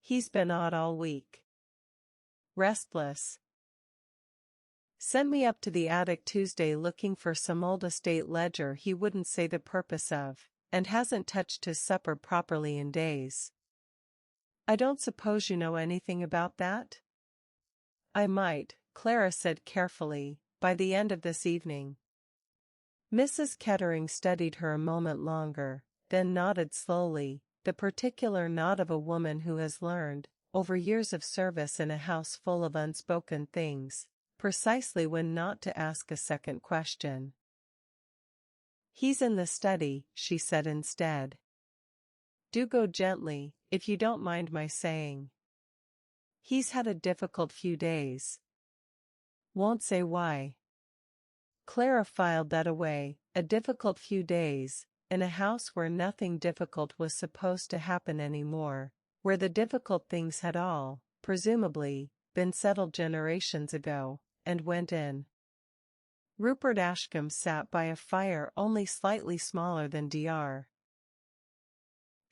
"He's been odd all week. Restless. Sent me up to the attic Tuesday looking for some old estate ledger he wouldn't say the purpose of, and hasn't touched his supper properly in days. I don't suppose you know anything about that?" "I might," Clara said carefully, "by the end of this evening." Mrs. Kettering studied her a moment longer, then nodded slowly, the particular nod of a woman who has learned, over years of service in a house full of unspoken things, precisely when not to ask a second question. "He's in the study," she said instead. "Do go gently, if you don't mind my saying. He's had a difficult few days. Won't say why." Clara filed that away, a difficult few days, in a house where nothing difficult was supposed to happen anymore, where the difficult things had all, presumably, been settled generations ago, and went in. Rupert Ashcombe sat by a fire only slightly smaller than Dr.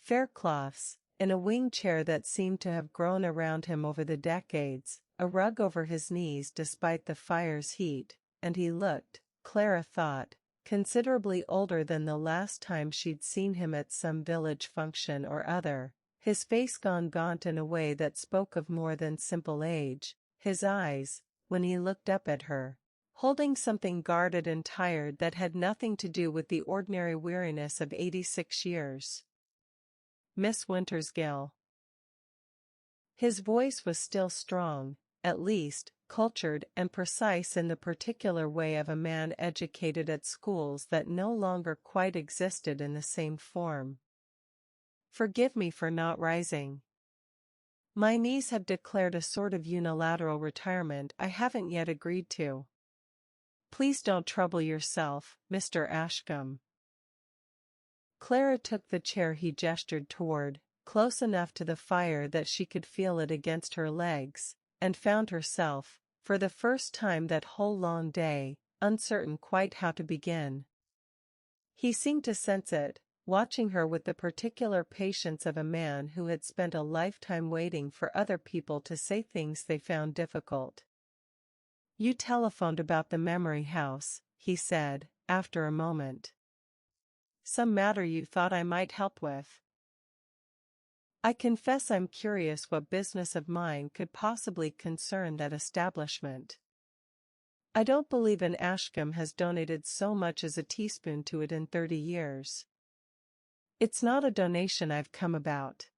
Faircloth's, in a wing chair that seemed to have grown around him over the decades, a rug over his knees despite the fire's heat, and he looked, Clara thought, considerably older than the last time she'd seen him at some village function or other, his face gone gaunt in a way that spoke of more than simple age, his eyes, when he looked up at her, holding something guarded and tired that had nothing to do with the ordinary weariness of 86 years. Miss Wintersgill. His voice was still strong, at least, cultured and precise in the particular way of a man educated at schools that no longer quite existed in the same form. Forgive me for not rising. My knees have declared a sort of unilateral retirement I haven't yet agreed to. Please don't trouble yourself, Mr. Ashcombe. Clara took the chair he gestured toward, close enough to the fire that she could feel it against her legs, and found herself, for the first time that whole long day, uncertain quite how to begin. He seemed to sense it, watching her with the particular patience of a man who had spent a lifetime waiting for other people to say things they found difficult. "You telephoned about the Memory House," he said, after a moment. "Some matter you thought I might help with?" "I confess I'm curious what business of mine could possibly concern that establishment. I don't believe an Ashcombe has donated so much as a teaspoon to it in 30 years. It's not a donation I've come about."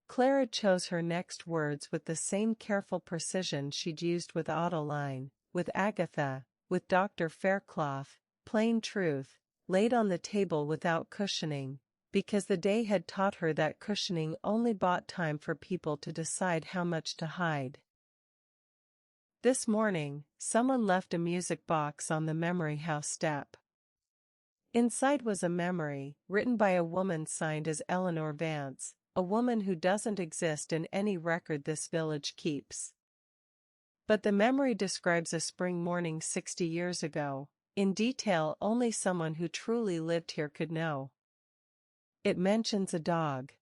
Clara chose her next words with the same careful precision she'd used with Adeline, with Agatha, with Dr. Fairclough, plain truth, laid on the table without cushioning, because the day had taught her that cushioning only bought time for people to decide how much to hide. This morning, someone left a music box on the Memory House step. Inside was a memory, written by a woman signed as Eleanor Vance, a woman who doesn't exist in any record this village keeps. But the memory describes a spring morning 60 years ago, in detail only someone who truly lived here could know. It mentions a dog.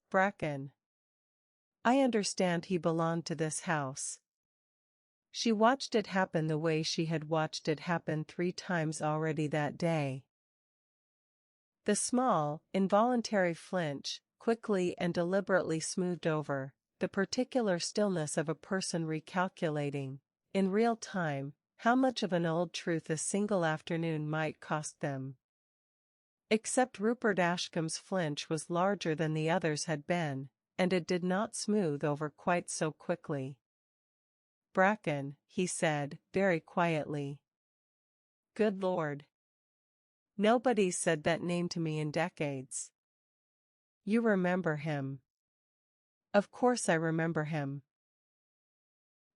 Bracken. I understand he belonged to this house. She watched it happen the way she had watched it happen 3 times already that day. The small, involuntary flinch, quickly and deliberately smoothed over, the particular stillness of a person recalculating, in real time, how much of an old truth a single afternoon might cost them. Except Rupert Ashcombe's flinch was larger than the others had been, and it did not smooth over quite so quickly. "Bracken," he said, very quietly. "Good Lord. Nobody's said that name to me in decades." "You remember him?" "Of course I remember him.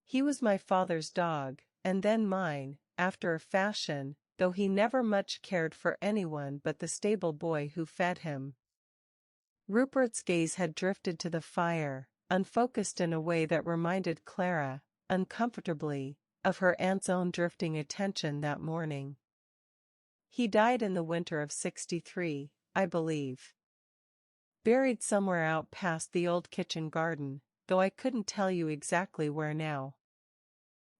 He was my father's dog, and then mine, after a fashion, though he never much cared for anyone but the stable boy who fed him." Rupert's gaze had drifted to the fire, unfocused in a way that reminded Clara, uncomfortably, of her aunt's own drifting attention that morning. "He died in the winter of 63, I believe. Buried somewhere out past the old kitchen garden, though I couldn't tell you exactly where now."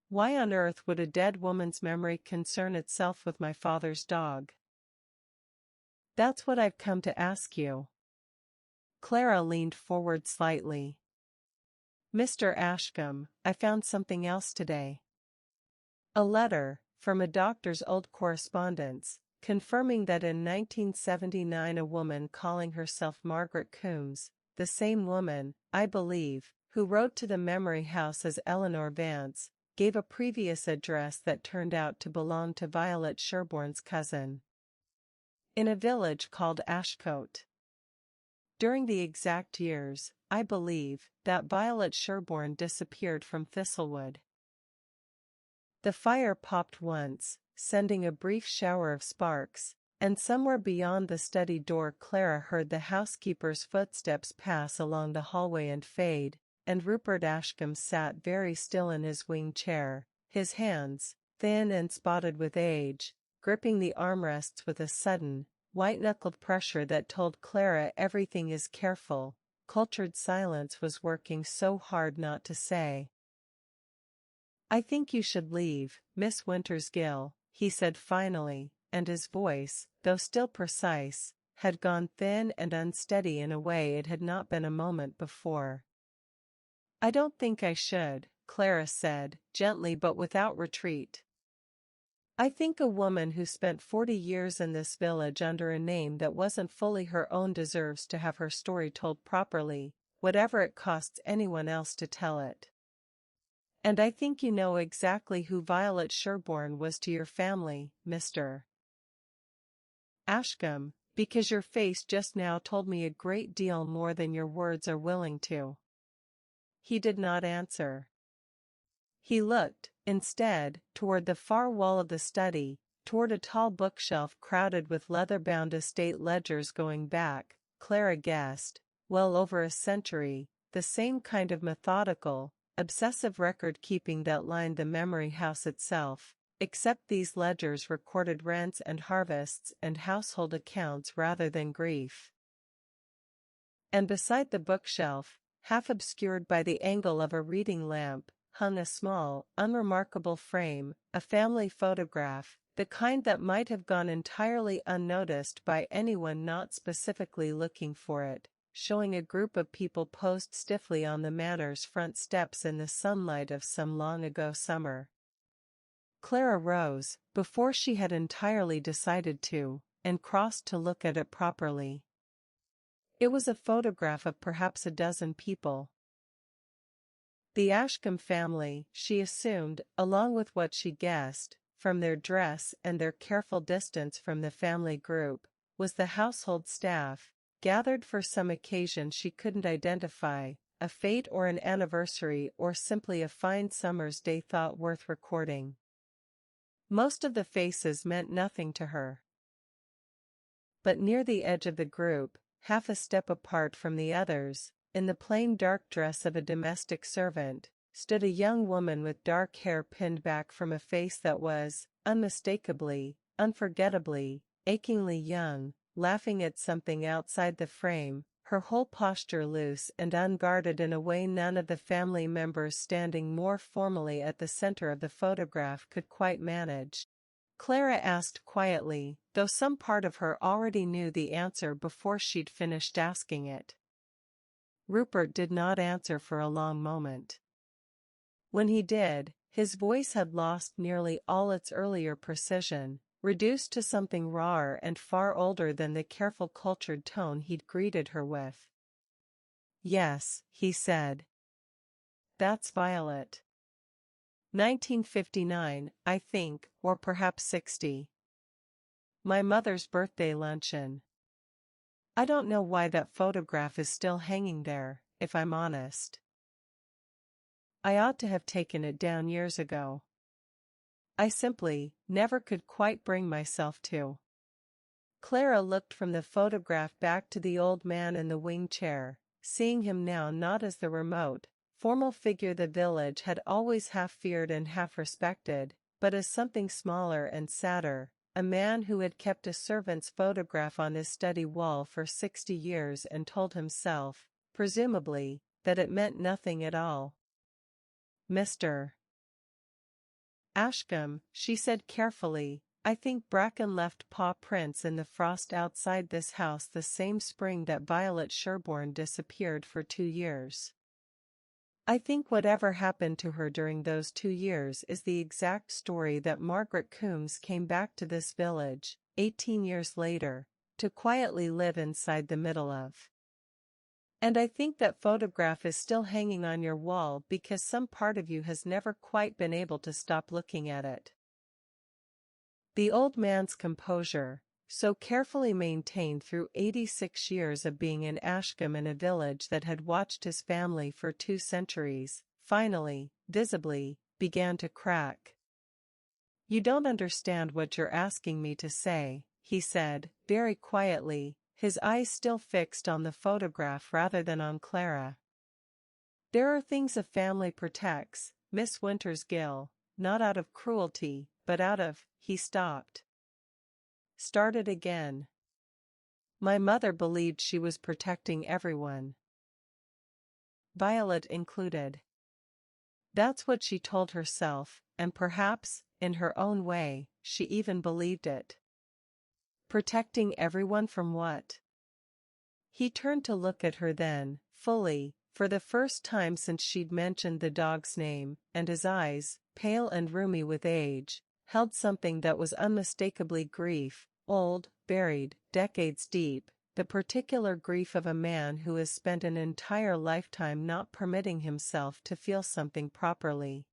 "Why on earth would a dead woman's memory concern itself with my father's dog?" "That's what I've come to ask you." Clara leaned forward slightly. "Mr. Ashcombe, I found something else today. A letter, from a doctor's old correspondence, confirming that in 1979 a woman calling herself Margaret Coombs, the same woman, I believe, who wrote to the Memory House as Eleanor Vance, gave a previous address that turned out to belong to Violet Sherborne's cousin, in a village called Ashcote. During the exact years, I believe, that Violet Sherborne disappeared from Thistlewood." The fire popped once, sending a brief shower of sparks, and somewhere beyond the study door Clara heard the housekeeper's footsteps pass along the hallway and fade, and Rupert Ashcombe sat very still in his wing chair, his hands, thin and spotted with age, gripping the armrests with a sudden, white-knuckled pressure that told Clara everything his careful, cultured silence was working so hard not to say. "I think you should leave, Miss Wintersgill," he said finally, and his voice, though still precise, had gone thin and unsteady in a way it had not been a moment before. "I don't think I should," Clara said, gently but without retreat. "I think a woman who spent 40 years in this village under a name that wasn't fully her own deserves to have her story told properly, whatever it costs anyone else to tell it. And I think you know exactly who Violet Sherborne was to your family, Mr. Ashcombe, because your face just now told me a great deal more than your words are willing to." He did not answer. He looked, instead, toward the far wall of the study, toward a tall bookshelf crowded with leather-bound estate ledgers going back, Clara guessed, well over a century, the same kind of methodical, obsessive record-keeping that lined the memory house itself, except these ledgers recorded rents and harvests and household accounts rather than grief. And beside the bookshelf, half obscured by the angle of a reading lamp, hung a small, unremarkable frame, a family photograph, the kind that might have gone entirely unnoticed by anyone not specifically looking for it, showing a group of people posed stiffly on the manor's front steps in the sunlight of some long-ago summer. Clara rose, before she had entirely decided to, and crossed to look at it properly. It was a photograph of perhaps a dozen people. The Ashcombe family, she assumed, along with what she guessed, from their dress and their careful distance from the family group, was the household staff, gathered for some occasion she couldn't identify, a fete or an anniversary or simply a fine summer's day thought worth recording. Most of the faces meant nothing to her. But near the edge of the group, half a step apart from the others, in the plain dark dress of a domestic servant, stood a young woman with dark hair pinned back from a face that was, unmistakably, unforgettably, achingly young, laughing at something outside the frame, her whole posture loose and unguarded in a way none of the family members standing more formally at the center of the photograph could quite manage. Clara asked quietly, though some part of her already knew the answer before she'd finished asking it. Rupert did not answer for a long moment. When he did, his voice had lost nearly all its earlier precision, reduced to something rawer and far older than the careful cultured tone he'd greeted her with. "Yes," he said. "That's Violet. 1959, I think, or perhaps 60. My mother's birthday luncheon. I don't know why that photograph is still hanging there, if I'm honest. I ought to have taken it down years ago. I simply never could quite bring myself to." Clara looked from the photograph back to the old man in the wing chair, seeing him now not as the remote, formal figure the village had always half feared and half respected, but as something smaller and sadder, a man who had kept a servant's photograph on his study wall for 60 years and told himself, presumably, that it meant nothing at all. "Mr. Ashcombe," she said carefully, "I think bracken left paw prints in the frost outside this house the same spring that Violet Sherborne disappeared for 2 years. I think whatever happened to her during those 2 years is the exact story that Margaret Coombs came back to this village, 18 years later, to quietly live inside the middle of. And I think that photograph is still hanging on your wall because some part of you has never quite been able to stop looking at it." The old man's composure, so carefully maintained through 86 years of being in Ashcombe in a village that had watched his family for 2 centuries, finally, visibly, began to crack. "You don't understand what you're asking me to say," he said, very quietly, his eyes still fixed on the photograph rather than on Clara. "There are things a family protects, Miss Wintersgill, not out of cruelty, but out of—" He stopped. Started again. "My mother believed she was protecting everyone. Violet included. That's what she told herself, and perhaps, in her own way, she even believed it. Protecting everyone from what? He turned to look at her then, fully, for the first time since she'd mentioned the dog's name, and his eyes, pale and rheumy with age, held something that was unmistakably grief, old, buried, decades deep, the particular grief of a man who has spent an entire lifetime not permitting himself to feel something properly.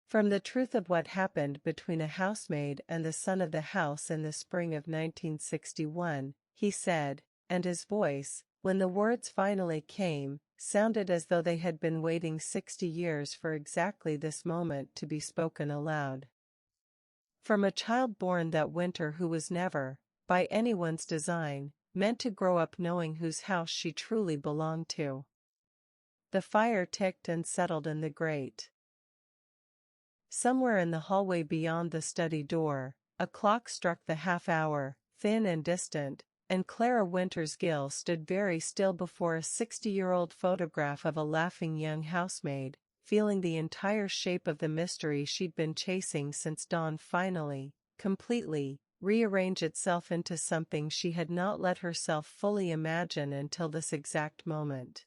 From the truth of what happened between a housemaid and the son of the house in the spring of 1961, he said, and his voice, when the words finally came, sounded as though they had been waiting 60 years for exactly this moment to be spoken aloud. From a child born that winter who was never, by anyone's design, meant to grow up knowing whose house she truly belonged to. The fire ticked and settled in the grate. Somewhere in the hallway beyond the study door, a clock struck the half-hour, thin and distant, and Clara Wintersgill stood very still before a 60-year-old photograph of a laughing young housemaid, feeling the entire shape of the mystery she'd been chasing since dawn finally, completely, rearrange itself into something she had not let herself fully imagine until this exact moment.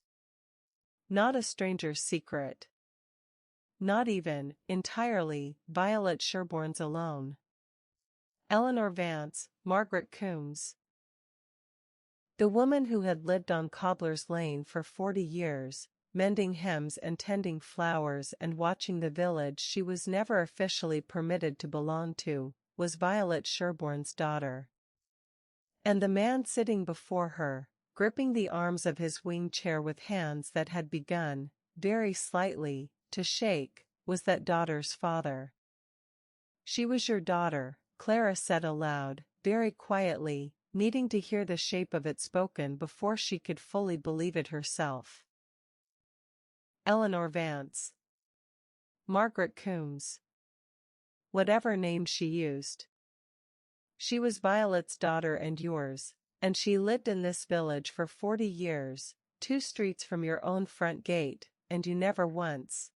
Not a stranger's secret. Not even, entirely, Violet Sherborne's alone. Eleanor Vance, Margaret Coombs. The woman who had lived on Cobbler's Lane for 40 years, mending hems and tending flowers and watching the village she was never officially permitted to belong to, was Violet Sherborne's daughter. And the man sitting before her, gripping the arms of his wing chair with hands that had begun, very slightly, to shake, was that daughter's father. "She was your daughter," Clara said aloud, very quietly, needing to hear the shape of it spoken before she could fully believe it herself. Eleanor Vance. Margaret Coombs. Whatever name she used. She was Violet's daughter and yours, and she lived in this village for 40 years, 2 streets from your own front gate, and you never once.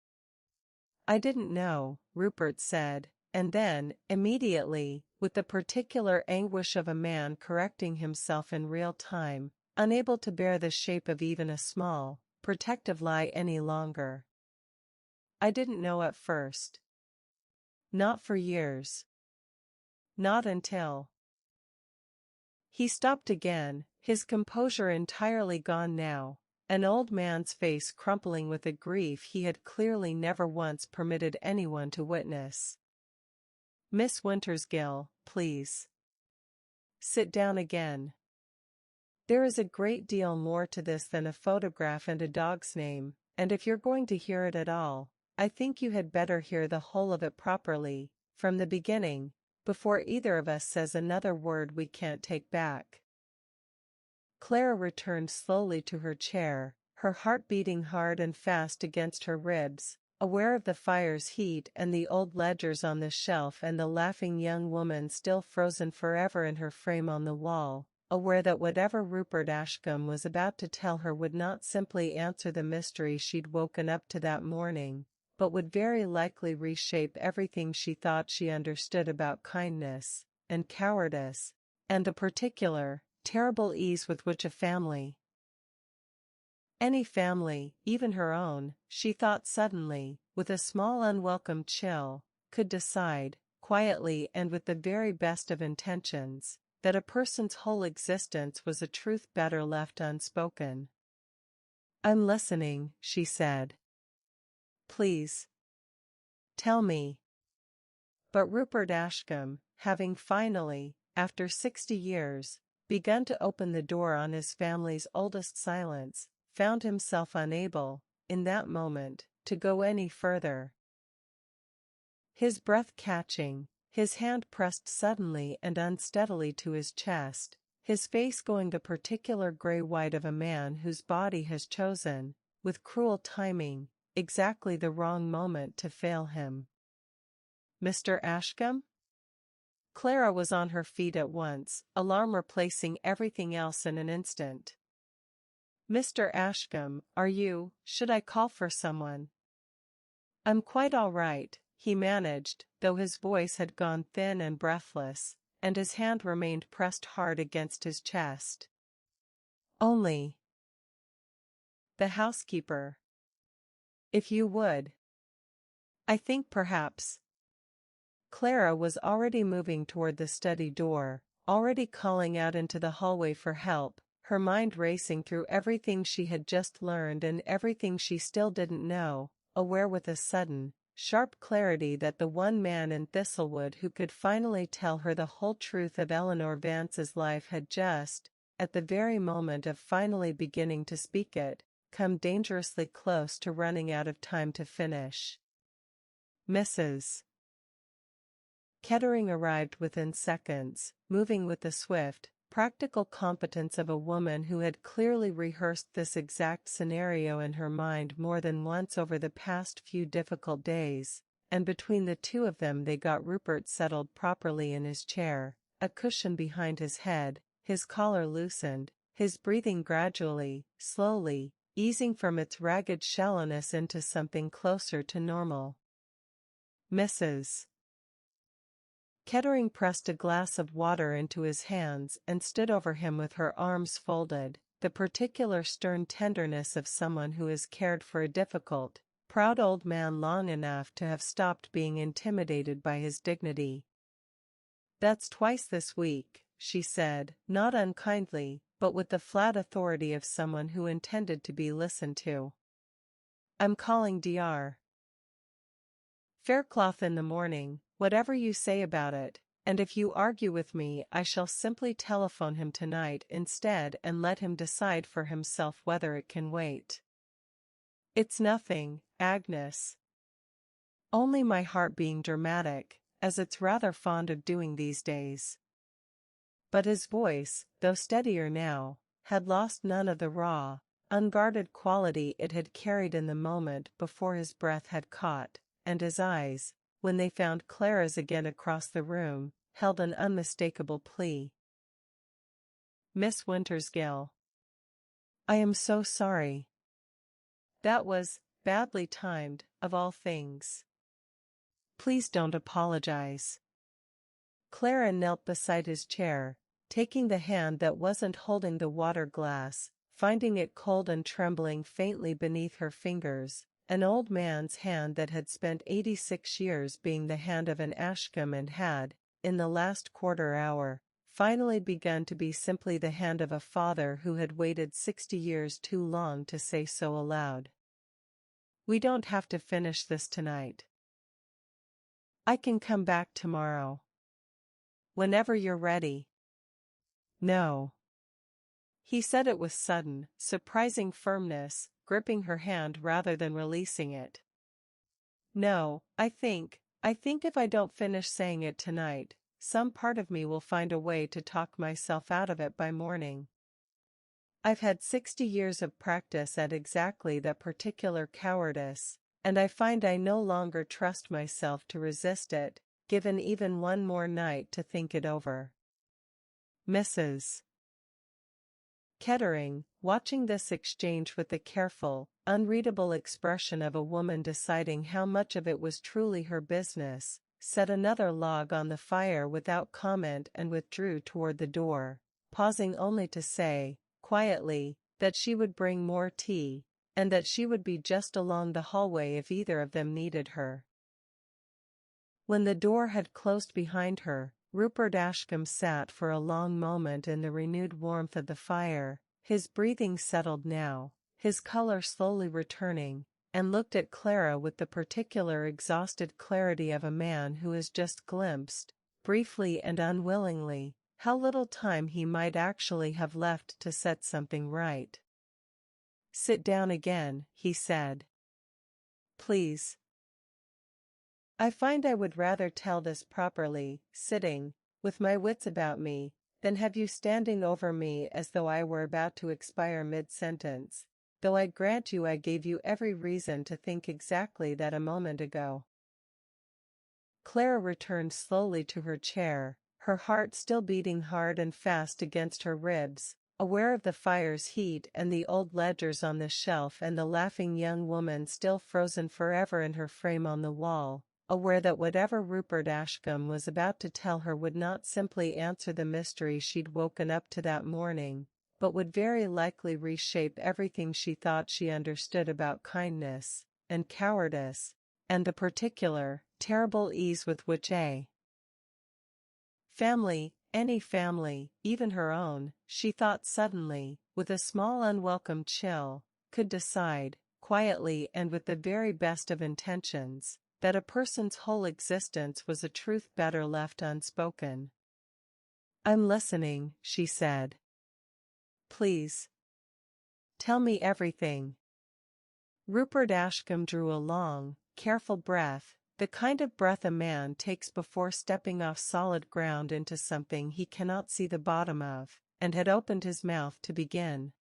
"I didn't know," Rupert said, and then, immediately, with the particular anguish of a man correcting himself in real time, unable to bear the shape of even a small, protective lie any longer. "I didn't know at first. Not for years. Not until—" He stopped again, his composure entirely gone now, an old man's face crumpling with a grief he had clearly never once permitted anyone to witness. "Miss Wintersgill, please. Sit down again. There is a great deal more to this than a photograph and a dog's name, and if you're going to hear it at all, I think you had better hear the whole of it properly, from the beginning, before either of us says another word we can't take back." Clara returned slowly to her chair, her heart beating hard and fast against her ribs, aware of the fire's heat and the old ledgers on the shelf and the laughing young woman still frozen forever in her frame on the wall, aware that whatever Rupert Ashcombe was about to tell her would not simply answer the mystery she'd woken up to that morning, but would very likely reshape everything she thought she understood about kindness, and cowardice, and the particular, terrible ease with which any family, even her own, she thought suddenly, with a small unwelcome chill, could decide, quietly and with the very best of intentions, that a person's whole existence was a truth better left unspoken. "I'm listening," she said. "Please. Tell me." But Rupert Ashcombe, having finally, after 60 years, begun to open the door on his family's oldest silence, found himself unable, in that moment, to go any further. His breath catching, his hand pressed suddenly and unsteadily to his chest, his face going the particular gray-white of a man whose body has chosen, with cruel timing, exactly the wrong moment to fail him. "Mr. Ashcombe?" Clara was on her feet at once, alarm replacing everything else in an instant. "Mr. Ashcombe, are you? Should I call for someone?" "I'm quite all right," he managed, though his voice had gone thin and breathless, and his hand remained pressed hard against his chest. Only the housekeeper. If you would. I think perhaps. Clara was already moving toward the study door, already calling out into the hallway for help, her mind racing through everything she had just learned and everything she still didn't know, aware with a sudden, sharp clarity that the one man in Thistlewood who could finally tell her the whole truth of Eleanor Vance's life had just, at the very moment of finally beginning to speak it, come dangerously close to running out of time to finish. Mrs. Kettering arrived within seconds, moving with the swift, practical competence of a woman who had clearly rehearsed this exact scenario in her mind more than once over the past few difficult days, and between the two of them they got Rupert settled properly in his chair, a cushion behind his head, his collar loosened, his breathing gradually, slowly, easing from its ragged shallowness into something closer to normal. Mrs. Kettering pressed a glass of water into his hands and stood over him with her arms folded, the particular stern tenderness of someone who has cared for a difficult, proud old man long enough to have stopped being intimidated by his dignity. "That's twice this week," she said, not unkindly, but with the flat authority of someone who intended to be listened to. "I'm calling Dr. Faircloth in the morning, whatever you say about it, and if you argue with me I shall simply telephone him tonight instead and let him decide for himself whether it can wait." "It's nothing, Agnes. Only my heart being dramatic, as it's rather fond of doing these days." But his voice, though steadier now, had lost none of the raw, unguarded quality it had carried in the moment before his breath had caught, and his eyes, when they found Clara's again across the room, held an unmistakable plea. "Miss Wintersgill. I am so sorry. That was badly timed, of all things. Please don't apologize." Clara knelt beside his chair, taking the hand that wasn't holding the water glass, finding it cold and trembling faintly beneath her fingers, an old man's hand that had spent 86 years being the hand of an Ashcombe and had, in the last quarter hour, finally begun to be simply the hand of a father who had waited 60 years too long to say so aloud. "We don't have to finish this tonight. I can come back tomorrow. Whenever you're ready." "No." He said it with sudden, surprising firmness, gripping her hand rather than releasing it. "No, I think if I don't finish saying it tonight, some part of me will find a way to talk myself out of it by morning. I've had 60 years of practice at exactly that particular cowardice, and I find I no longer trust myself to resist it, given even one more night to think it over." Mrs. Kettering, watching this exchange with the careful, unreadable expression of a woman deciding how much of it was truly her business, set another log on the fire without comment and withdrew toward the door, pausing only to say, quietly, that she would bring more tea, and that she would be just along the hallway if either of them needed her. When the door had closed behind her, Rupert Ashcombe sat for a long moment in the renewed warmth of the fire, his breathing settled now, his color slowly returning, and looked at Clara with the particular exhausted clarity of a man who has just glimpsed, briefly and unwillingly, how little time he might actually have left to set something right. "Sit down again," he said. "Please. I find I would rather tell this properly, sitting, with my wits about me, than have you standing over me as though I were about to expire mid-sentence, though I grant you I gave you every reason to think exactly that a moment ago." Clara returned slowly to her chair, her heart still beating hard and fast against her ribs, aware of the fire's heat and the old ledgers on the shelf and the laughing young woman still frozen forever in her frame on the wall, aware that whatever Rupert Ashcombe was about to tell her would not simply answer the mystery she'd woken up to that morning, but would very likely reshape everything she thought she understood about kindness and cowardice, and the particular, terrible ease with which a family, any family, even her own, she thought suddenly, with a small unwelcome chill, could decide, quietly and with the very best of intentions, that a person's whole existence was a truth better left unspoken. "I'm listening," she said. "Please. Tell me everything." Rupert Ashcombe drew a long, careful breath, the kind of breath a man takes before stepping off solid ground into something he cannot see the bottom of, and had opened his mouth to begin.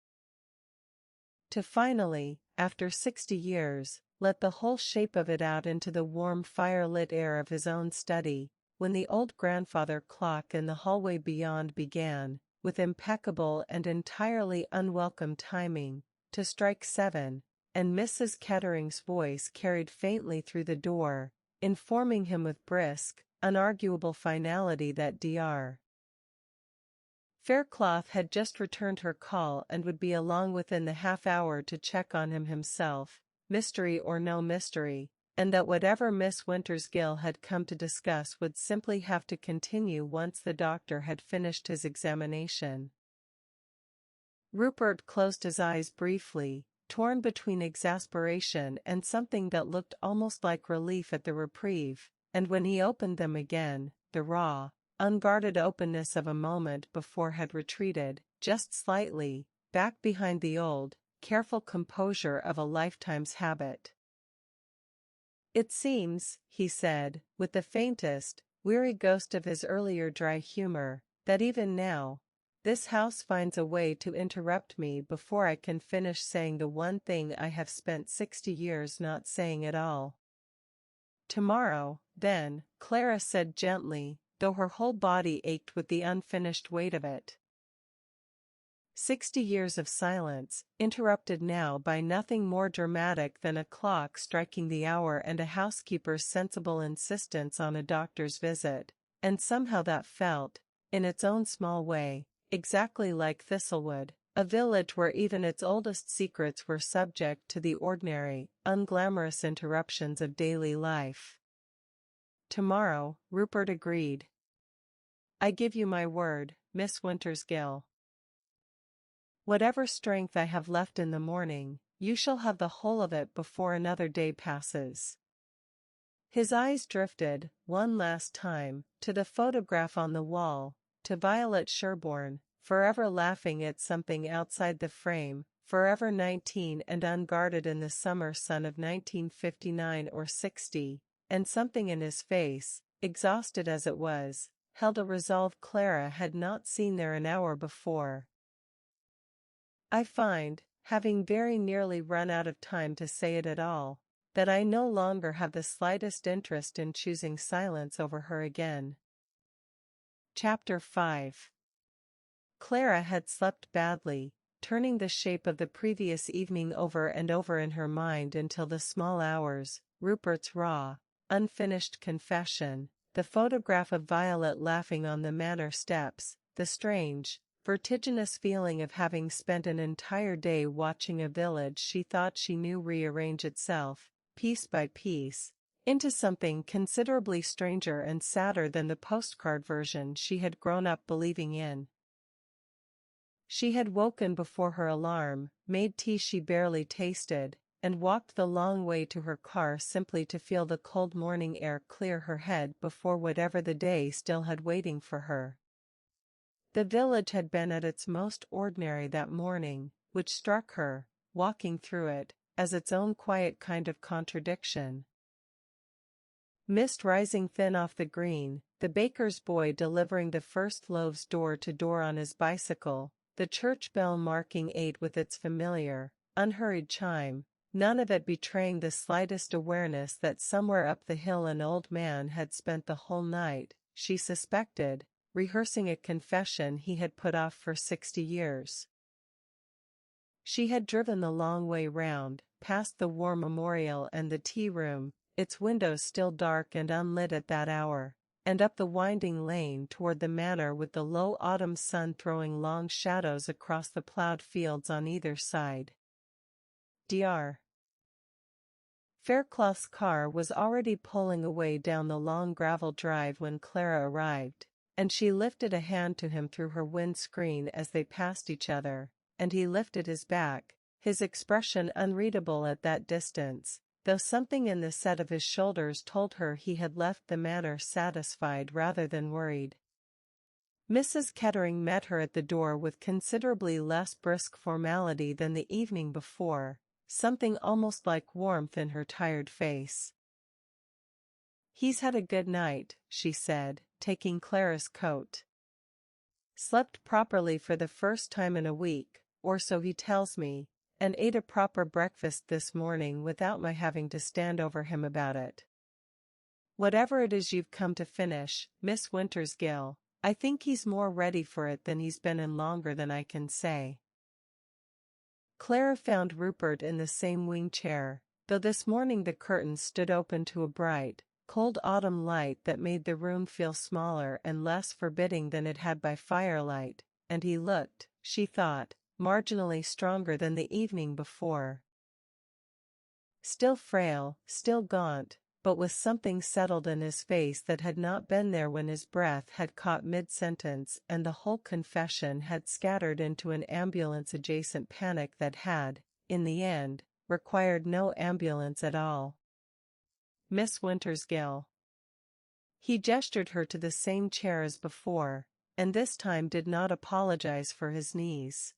To finally, after 60 years, let the whole shape of it out into the warm fire-lit air of his own study, when the old grandfather clock in the hallway beyond began, with impeccable and entirely unwelcome timing, to strike 7, and Mrs. Kettering's voice carried faintly through the door, informing him with brisk, unarguable finality that Dr. Faircloth had just returned her call and would be along within the half-hour to check on him himself, mystery or no mystery, and that whatever Miss Wintersgill had come to discuss would simply have to continue once the doctor had finished his examination. Rupert closed his eyes briefly, torn between exasperation and something that looked almost like relief at the reprieve, and when he opened them again, the raw, unguarded openness of a moment before had retreated, just slightly, back behind the old, careful composure of a lifetime's habit. "It seems," he said, with the faintest, weary ghost of his earlier dry humor, "that even now, this house finds a way to interrupt me before I can finish saying the one thing I have spent 60 years not saying at all." "Tomorrow, then," Clara said gently, though her whole body ached with the unfinished weight of it. 60 years of silence, interrupted now by nothing more dramatic than a clock striking the hour and a housekeeper's sensible insistence on a doctor's visit, and somehow that felt, in its own small way, exactly like Thistlewood, a village where even its oldest secrets were subject to the ordinary, unglamorous interruptions of daily life. "Tomorrow," Rupert agreed. "I give you my word, Miss Wintersgill. Whatever strength I have left in the morning, you shall have the whole of it before another day passes." His eyes drifted, one last time, to the photograph on the wall, to Violet Sherborne, forever laughing at something outside the frame, forever 19 and unguarded in the summer sun of 1959 or 60, and something in his face, exhausted as it was, held a resolve Clara had not seen there an hour before. "I find, having very nearly run out of time to say it at all, that I no longer have the slightest interest in choosing silence over her again." Chapter 5. Clara had slept badly, turning the shape of the previous evening over and over in her mind until the small hours, Rupert's raw, unfinished confession, the photograph of Violet laughing on the manor steps, the strange, vertiginous feeling of having spent an entire day watching a village she thought she knew rearrange itself, piece by piece, into something considerably stranger and sadder than the postcard version she had grown up believing in. She had woken before her alarm, made tea she barely tasted, and walked the long way to her car simply to feel the cold morning air clear her head before whatever the day still had waiting for her. The village had been at its most ordinary that morning, which struck her, walking through it, as its own quiet kind of contradiction. Mist rising thin off the green, the baker's boy delivering the first loaves door to door on his bicycle, the church bell marking 8 with its familiar, unhurried chime, none of it betraying the slightest awareness that somewhere up the hill an old man had spent the whole night, she suspected, rehearsing a confession he had put off for 60 years. She had driven the long way round, past the war memorial and the tea room, its windows still dark and unlit at that hour, and up the winding lane toward the manor with the low autumn sun throwing long shadows across the ploughed fields on either side. Dr. Fairclough's car was already pulling away down the long gravel drive when Clara arrived, and she lifted a hand to him through her windscreen as they passed each other, and he lifted his back, his expression unreadable at that distance, though something in the set of his shoulders told her he had left the manor satisfied rather than worried. Mrs. Kettering met her at the door with considerably less brisk formality than the evening before, something almost like warmth in her tired face. "He's had a good night," she said, taking Clara's coat. "Slept properly for the first time in a week, or so he tells me, and ate a proper breakfast this morning without my having to stand over him about it. Whatever it is you've come to finish, Miss Wintersgill, I think he's more ready for it than he's been in longer than I can say." Clara found Rupert in the same wing chair, though this morning the curtains stood open to a bright, cold autumn light that made the room feel smaller and less forbidding than it had by firelight, and he looked, she thought, marginally stronger than the evening before. Still frail, still gaunt, but with something settled in his face that had not been there when his breath had caught mid-sentence and the whole confession had scattered into an ambulance-adjacent panic that had, in the end, required no ambulance at all. "Miss Wintersgill." He gestured her to the same chair as before, and this time did not apologize for his knees.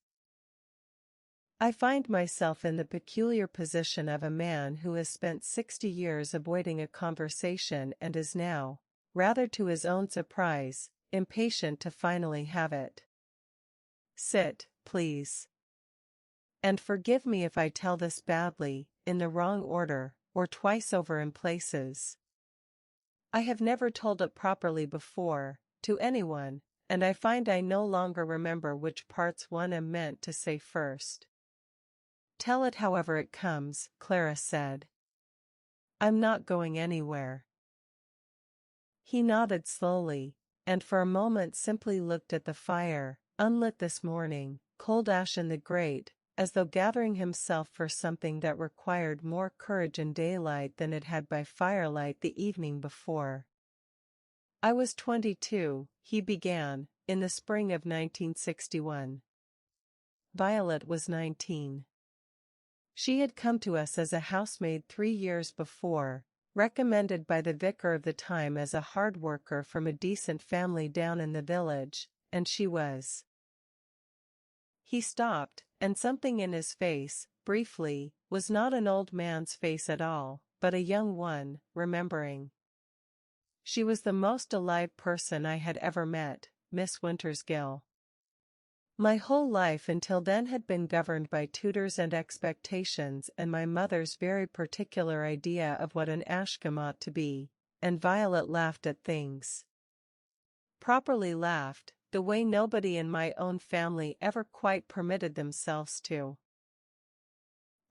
"I find myself in the peculiar position of a man who has spent 60 years avoiding a conversation and is now, rather to his own surprise, impatient to finally have it. Sit, please. And forgive me if I tell this badly, in the wrong order, or twice over in places. I have never told it properly before, to anyone, and I find I no longer remember which parts one am meant to say first." "Tell it however it comes," Clara said. "I'm not going anywhere." He nodded slowly, and for a moment simply looked at the fire, unlit this morning, cold ash in the grate, as though gathering himself for something that required more courage in daylight than it had by firelight the evening before. "I was 22, he began, in the spring of 1961. Violet was 19. She had come to us as a housemaid 3 years before, recommended by the vicar of the time as a hard worker from a decent family down in the village, and she was—" He stopped, and something in his face, briefly, was not an old man's face at all, but a young one, remembering. "She was the most alive person I had ever met, Miss Wintersgill. My whole life until then had been governed by tutors and expectations and my mother's very particular idea of what an Ashcombe ought to be, and Violet laughed at things. Properly laughed, the way nobody in my own family ever quite permitted themselves to.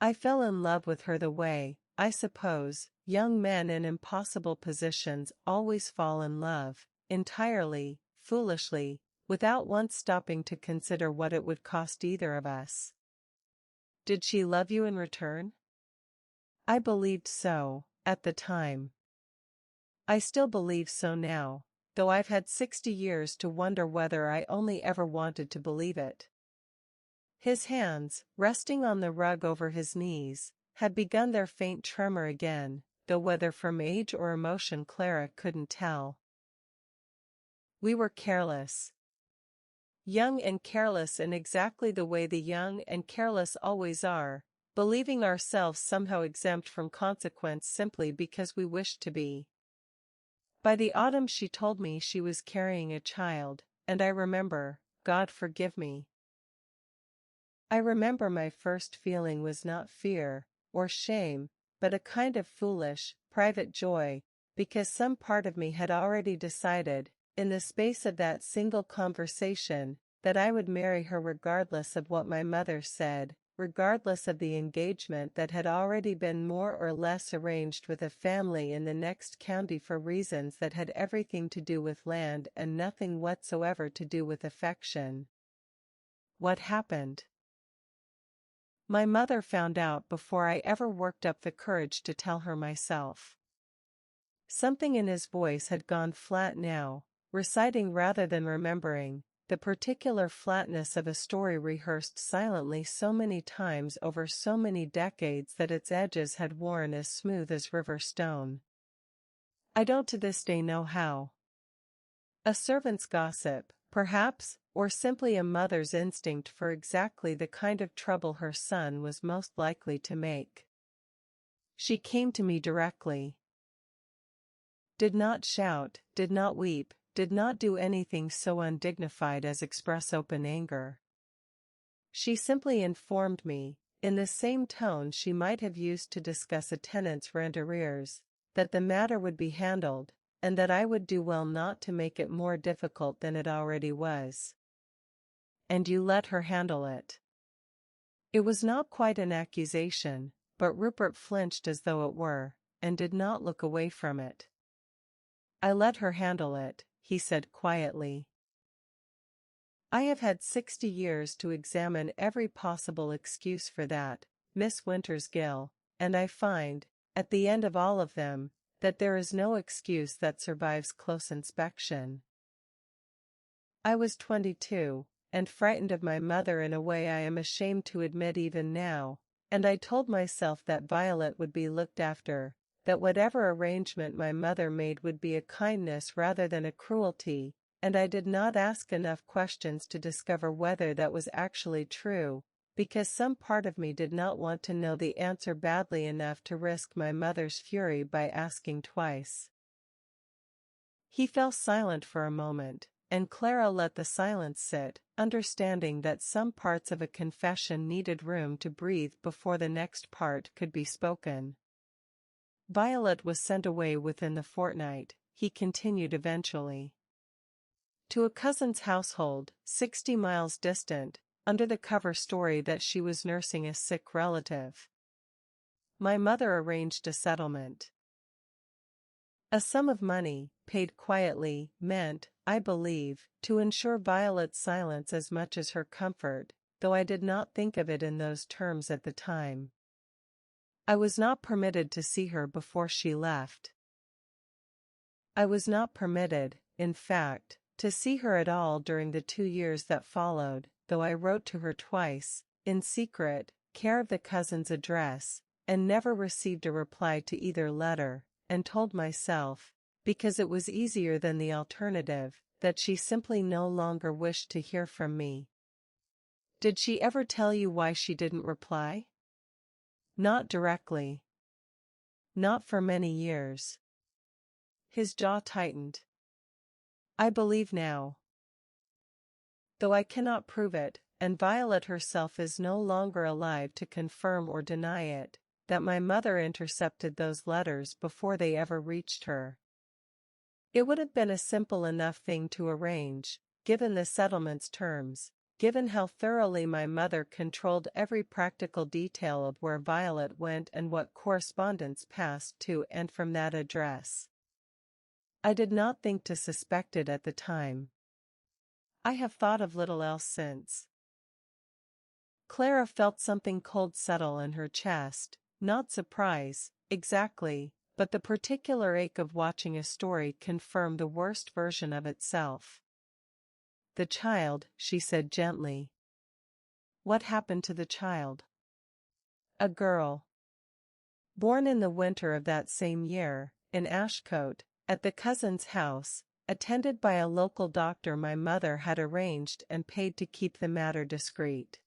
I fell in love with her the way, I suppose, young men in impossible positions always fall in love, entirely, foolishly, without once stopping to consider what it would cost either of us." "Did she love you in return?" "I believed so, at the time. I still believe so now, though I've had 60 years to wonder whether I only ever wanted to believe it." His hands, resting on the rug over his knees, had begun their faint tremor again, though whether from age or emotion Clara couldn't tell. "We were careless. Young and careless in exactly the way the young and careless always are, believing ourselves somehow exempt from consequence simply because we wished to be. By the autumn she told me she was carrying a child, and I remember, God forgive me. I remember my first feeling was not fear, or shame, but a kind of foolish, private joy, because some part of me had already decided, in the space of that single conversation, that I would marry her regardless of what my mother said, regardless of the engagement that had already been more or less arranged with a family in the next county for reasons that had everything to do with land and nothing whatsoever to do with affection. What happened? My mother found out before I ever worked up the courage to tell her myself. Something in his voice had gone flat now, reciting rather than remembering, the particular flatness of a story rehearsed silently so many times over so many decades that its edges had worn as smooth as river stone. I don't to this day know how. A servant's gossip, perhaps, or simply a mother's instinct for exactly the kind of trouble her son was most likely to make. She came to me directly. Did not shout, did not weep, did not do anything so undignified as express open anger. She simply informed me, in the same tone she might have used to discuss a tenant's rent arrears, that the matter would be handled, and that I would do well not to make it more difficult than it already was. And you let her handle it. It was not quite an accusation, but Rupert flinched as though it were, and did not look away from it. I let her handle it, he said quietly. I have had 60 years to examine every possible excuse for that, Miss Wintersgill, and I find, at the end of all of them, that there is no excuse that survives close inspection. I was 22, and frightened of my mother in a way I am ashamed to admit even now, and I told myself that Violet would be looked after, that whatever arrangement my mother made would be a kindness rather than a cruelty, and I did not ask enough questions to discover whether that was actually true, because some part of me did not want to know the answer badly enough to risk my mother's fury by asking twice. He fell silent for a moment, and Clara let the silence sit, understanding that some parts of a confession needed room to breathe before the next part could be spoken. Violet was sent away within the fortnight, he continued eventually. To a cousin's household, 60 miles distant, under the cover story that she was nursing a sick relative. My mother arranged a settlement. A sum of money, paid quietly, meant, I believe, to ensure Violet's silence as much as her comfort, though I did not think of it in those terms at the time. I was not permitted to see her before she left. I was not permitted, in fact, to see her at all during the 2 years that followed, though I wrote to her twice, in secret, care of the cousin's address, and never received a reply to either letter, and told myself, because it was easier than the alternative, that she simply no longer wished to hear from me. Did she ever tell you why she didn't reply? Not directly. Not for many years. His jaw tightened. I believe now, though I cannot prove it, and Violet herself is no longer alive to confirm or deny it, that my mother intercepted those letters before they ever reached her. It would have been a simple enough thing to arrange, given the settlement's terms, given how thoroughly my mother controlled every practical detail of where Violet went and what correspondence passed to and from that address. I did not think to suspect it at the time. I have thought of little else since. Clara felt something cold settle in her chest, not surprise, exactly, but the particular ache of watching a story confirm the worst version of itself. The child, she said gently. What happened to the child? A girl. Born in the winter of that same year, in Ashcote, at the cousin's house, attended by a local doctor my mother had arranged and paid to keep the matter discreet.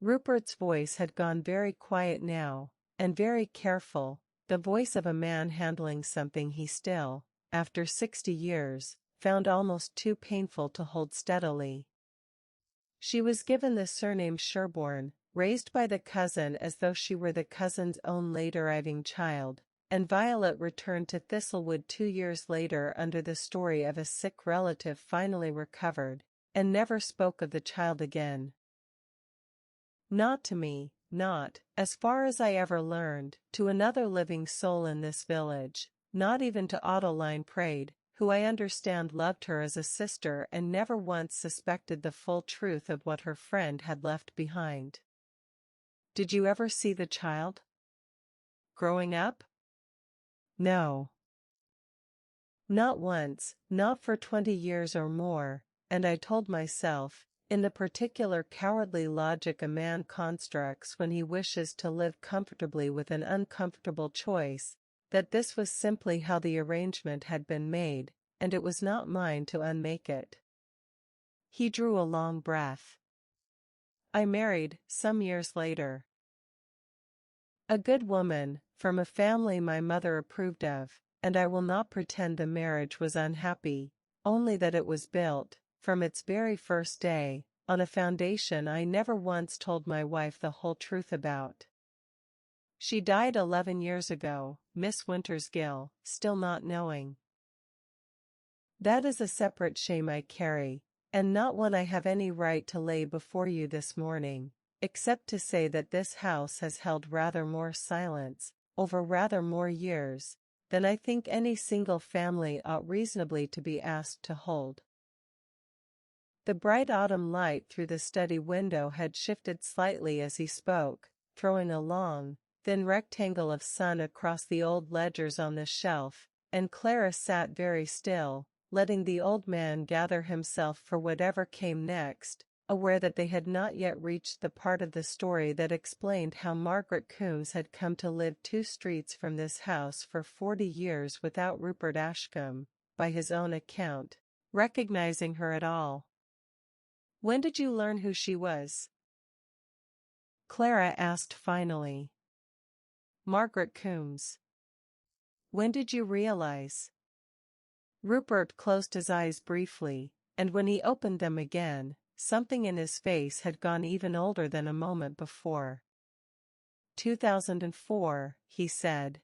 Rupert's voice had gone very quiet now, and very careful, the voice of a man handling something he still, after 60 years, found almost too painful to hold steadily. She was given the surname Sherborne, raised by the cousin as though she were the cousin's own late-arriving child, and Violet returned to Thistlewood 2 years later under the story of a sick relative finally recovered, and never spoke of the child again. Not to me, not, as far as I ever learned, to another living soul in this village, not even to Adeline Praed, who I understand loved her as a sister and never once suspected the full truth of what her friend had left behind. Did you ever see the child? Growing up? No. Not once, not for 20 years or more, and I told myself, in the particular cowardly logic a man constructs when he wishes to live comfortably with an uncomfortable choice, that this was simply how the arrangement had been made, and it was not mine to unmake it. He drew a long breath. I married, some years later. A good woman, from a family my mother approved of, and I will not pretend the marriage was unhappy, only that it was built, from its very first day, on a foundation I never once told my wife the whole truth about. She died 11 years ago, Miss Wintersgill, still not knowing. That is a separate shame I carry, and not one I have any right to lay before you this morning, except to say that this house has held rather more silence, over rather more years, than I think any single family ought reasonably to be asked to hold. The bright autumn light through the study window had shifted slightly as he spoke, throwing a long, thin rectangle of sun across the old ledgers on the shelf, and Clara sat very still, letting the old man gather himself for whatever came next, aware that they had not yet reached the part of the story that explained how Margaret Coombs had come to live 2 streets from this house for 40 years without Rupert Ashcombe, by his own account, recognizing her at all. When did you learn who she was? Clara asked finally. Margaret Coombs. When did you realize? Rupert closed his eyes briefly, and when he opened them again, something in his face had gone even older than a moment before. 2004, he said.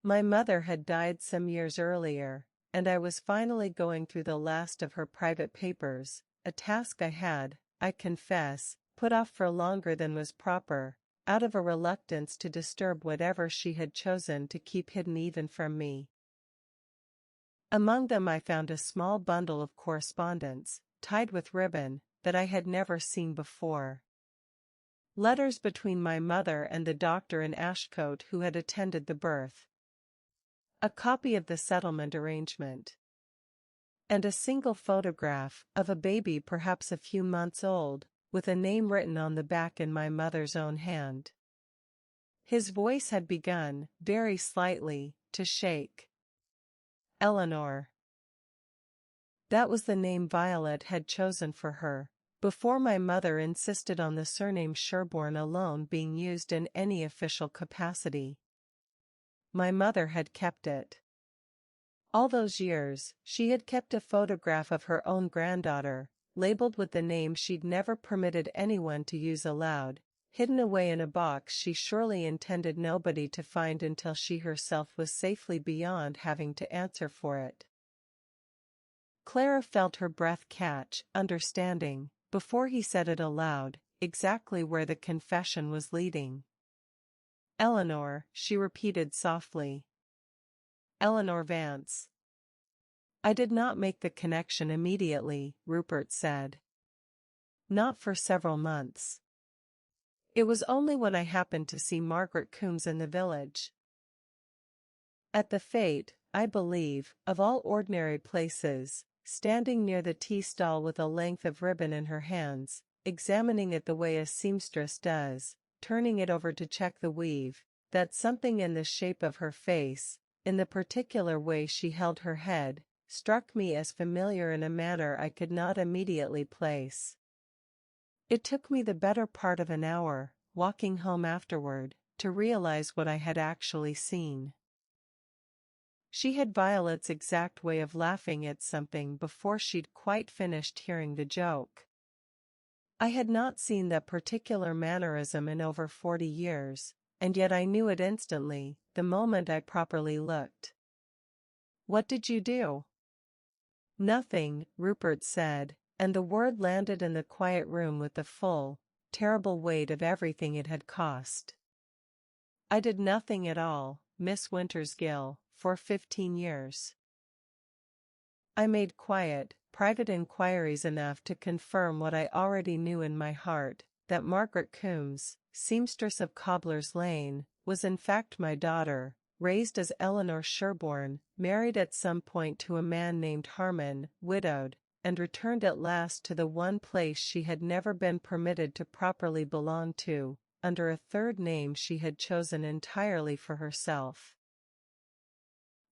My mother had died some years earlier, and I was finally going through the last of her private papers, a task I had, I confess, put off for longer than was proper, out of a reluctance to disturb whatever she had chosen to keep hidden even from me. Among them I found a small bundle of correspondence, tied with ribbon, that I had never seen before. Letters between my mother and the doctor in Ashcote who had attended the birth. A copy of the settlement arrangement. And a single photograph of a baby perhaps a few months old, with a name written on the back in my mother's own hand. His voice had begun, very slightly, to shake. Eleanor. That was the name Violet had chosen for her, before my mother insisted on the surname Sherborne alone being used in any official capacity. My mother had kept it. All those years, she had kept a photograph of her own granddaughter, labeled with the name she'd never permitted anyone to use aloud, hidden away in a box she surely intended nobody to find until she herself was safely beyond having to answer for it. Clara felt her breath catch, understanding, before he said it aloud, exactly where the confession was leading. Eleanor, she repeated softly. Eleanor Vance. I did not make the connection immediately, Rupert said. Not for several months. It was only when I happened to see Margaret Coombs in the village. At the fete, I believe, of all ordinary places, standing near the tea stall with a length of ribbon in her hands, examining it the way a seamstress does, turning it over to check the weave, that something in the shape of her face, in the particular way she held her head, struck me as familiar in a manner I could not immediately place. It took me the better part of an hour, walking home afterward, to realize what I had actually seen. She had Violet's exact way of laughing at something before she'd quite finished hearing the joke. I had not seen that particular mannerism in over 40 years, and yet I knew it instantly, the moment I properly looked. What did you do? Nothing, Rupert said, and the word landed in the quiet room with the full, terrible weight of everything it had cost. I did nothing at all, Miss Wintersgill, for 15 years. I made quiet, private inquiries enough to confirm what I already knew in my heart, that Margaret Coombs, seamstress of Cobbler's Lane, was in fact my daughter, raised as Eleanor Sherborne, married at some point to a man named Harmon, widowed, and returned at last to the one place she had never been permitted to properly belong to, under a third name she had chosen entirely for herself.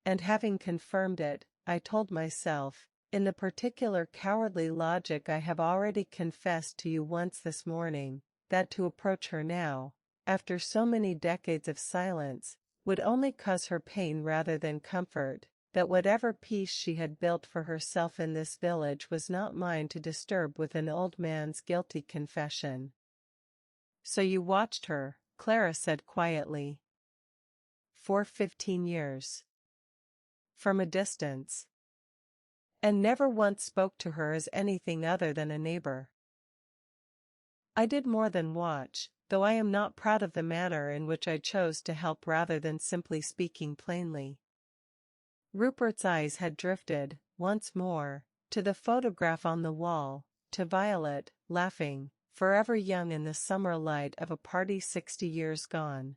And having confirmed it, I told myself, in the particular cowardly logic I have already confessed to you once this morning, that to approach her now, after so many decades of silence, would only cause her pain rather than comfort, that whatever peace she had built for herself in this village was not mine to disturb with an old man's guilty confession. So you watched her, Clara said quietly. For 15 years. From a distance. And never once spoke to her as anything other than a neighbor. I did more than watch, though I am not proud of the manner in which I chose to help rather than simply speaking plainly. Rupert's eyes had drifted, once more, to the photograph on the wall, to Violet, laughing, forever young in the summer light of a party 60 years gone.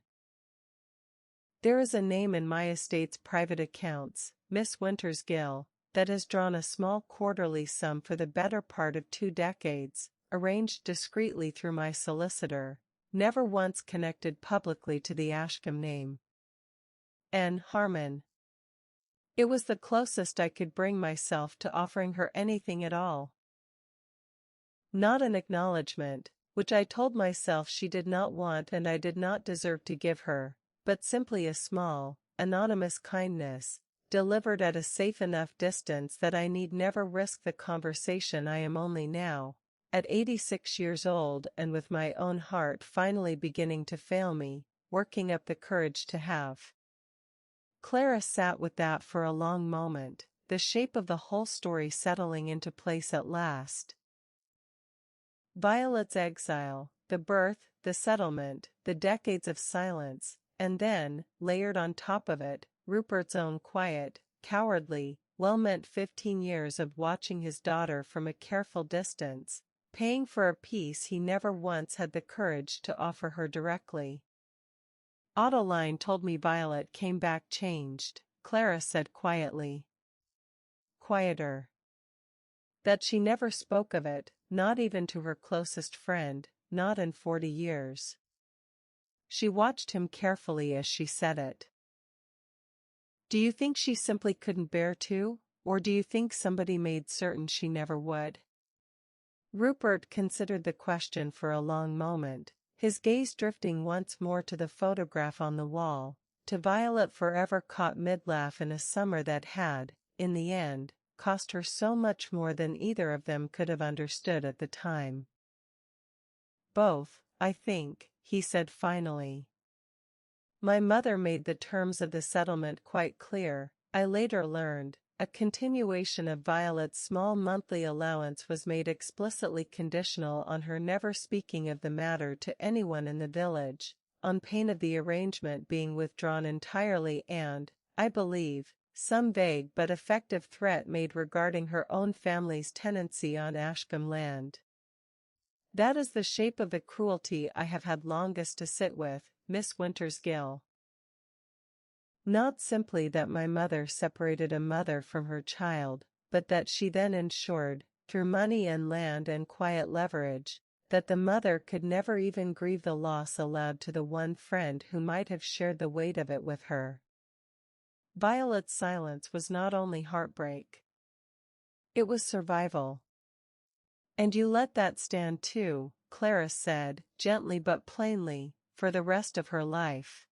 There is a name in my estate's private accounts, Miss Wintersgill, that has drawn a small quarterly sum for the better part of 2 decades, arranged discreetly through my solicitor, never once connected publicly to the Ashcombe name. N. Harmon. It was the closest I could bring myself to offering her anything at all. Not an acknowledgement, which I told myself she did not want and I did not deserve to give her, but simply a small, anonymous kindness, delivered at a safe enough distance that I need never risk the conversation I am only now, at 86 years old and with my own heart finally beginning to fail me, working up the courage to have. Clara sat with that for a long moment, the shape of the whole story settling into place at last. Violet's exile, the birth, the settlement, the decades of silence, and then, layered on top of it, Rupert's own quiet, cowardly, well-meant 15 years of watching his daughter from a careful distance, paying for a peace he never once had the courage to offer her directly. Adeline told me Violet came back changed, Clara said quietly. Quieter. That she never spoke of it, not even to her closest friend, not in 40 years. She watched him carefully as she said it. Do you think she simply couldn't bear to, or do you think somebody made certain she never would? Rupert considered the question for a long moment, his gaze drifting once more to the photograph on the wall, to Violet forever caught mid-laugh in a summer that had, in the end, cost her so much more than either of them could have understood at the time. Both, I think, he said finally. My mother made the terms of the settlement quite clear, I later learned. A continuation of Violet's small monthly allowance was made explicitly conditional on her never speaking of the matter to anyone in the village, on pain of the arrangement being withdrawn entirely and, I believe, some vague but effective threat made regarding her own family's tenancy on Ashcombe land. That is the shape of the cruelty I have had longest to sit with, Miss Wintersgill. Not simply that my mother separated a mother from her child, but that she then ensured, through money and land and quiet leverage, that the mother could never even grieve the loss allowed to the one friend who might have shared the weight of it with her. Violet's silence was not only heartbreak. It was survival. And you let that stand too, Clara said, gently but plainly, for the rest of her life.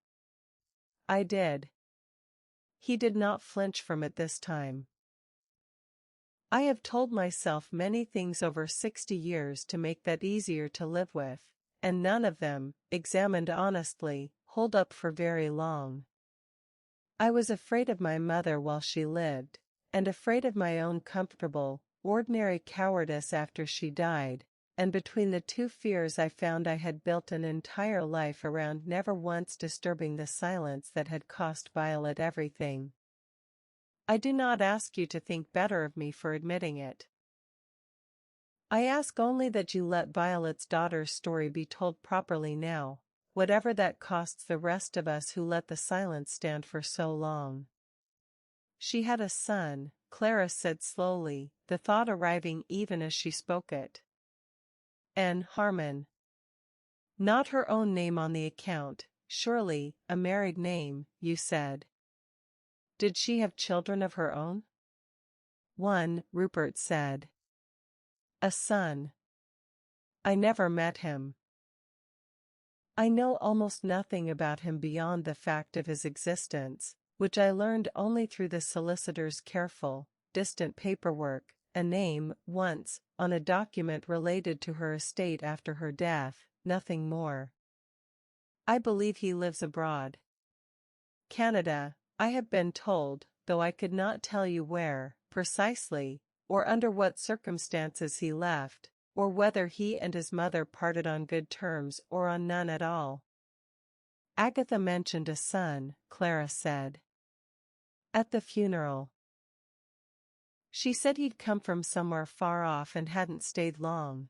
I did. He did not flinch from it this time. I have told myself many things over 60 years to make that easier to live with, and none of them, examined honestly, hold up for very long. I was afraid of my mother while she lived, and afraid of my own comfortable, ordinary cowardice after she died, and between the two fears I found I had built an entire life around never once disturbing the silence that had cost Violet everything. I do not ask you to think better of me for admitting it. I ask only that you let Violet's daughter's story be told properly now, whatever that costs the rest of us who let the silence stand for so long. She had a son, Clara said slowly, the thought arriving even as she spoke it. Anne Harmon. Not her own name on the account, surely, a married name, you said. Did she have children of her own? One, Rupert said. A son. I never met him. I know almost nothing about him beyond the fact of his existence, which I learned only through the solicitor's careful, distant paperwork, a name, once, on a document related to her estate after her death, nothing more. I believe he lives abroad. Canada, I have been told, though I could not tell you where, precisely, or under what circumstances he left, or whether he and his mother parted on good terms or on none at all. Agatha mentioned a son, Clara said. At the funeral. She said he'd come from somewhere far off and hadn't stayed long.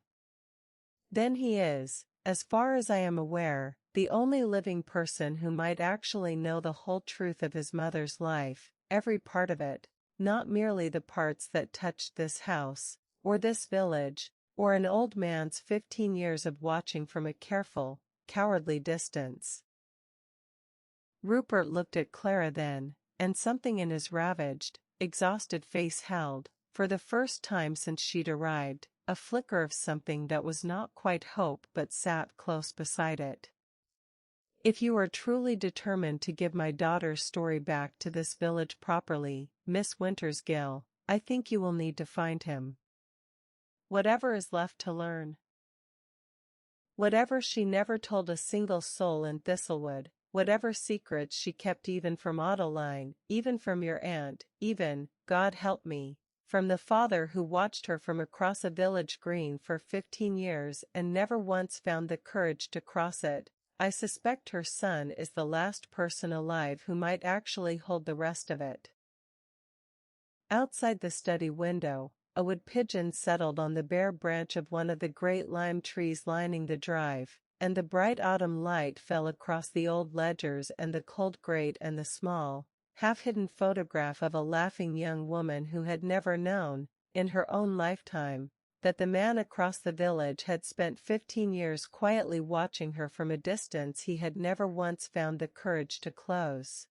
Then he is, as far as I am aware, the only living person who might actually know the whole truth of his mother's life, every part of it, not merely the parts that touched this house, or this village, or an old man's 15 years of watching from a careful, cowardly distance. Rupert looked at Clara then, and something in his ravaged, exhausted face held, for the first time since she'd arrived, a flicker of something that was not quite hope but sat close beside it. If you are truly determined to give my daughter's story back to this village properly, Miss Wintersgill, I think you will need to find him. Whatever is left to learn. Whatever she never told a single soul in Thistlewood, whatever secrets she kept even from Adeline, even from your aunt, even, God help me, from the father who watched her from across a village green for 15 years and never once found the courage to cross it, I suspect her son is the last person alive who might actually hold the rest of it. Outside the study window, a wood pigeon settled on the bare branch of one of the great lime trees lining the drive, and the bright autumn light fell across the old ledgers and the cold grate and the small, half-hidden photograph of a laughing young woman who had never known, in her own lifetime, that the man across the village had spent 15 years quietly watching her from a distance he had never once found the courage to close.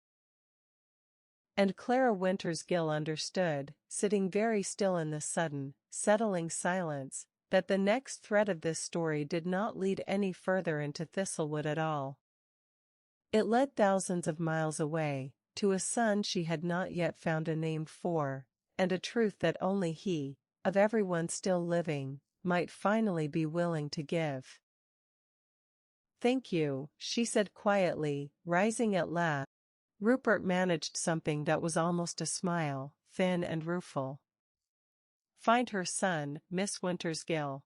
And Clara Wintersgill understood, sitting very still in the sudden, settling silence, that the next thread of this story did not lead any further into Thistlewood at all. It led thousands of miles away, to a son she had not yet found a name for, and a truth that only he, of everyone still living, might finally be willing to give. "Thank you," she said quietly, rising at last. Rupert managed something that was almost a smile, thin and rueful. "Find her son, Miss Wintersgill.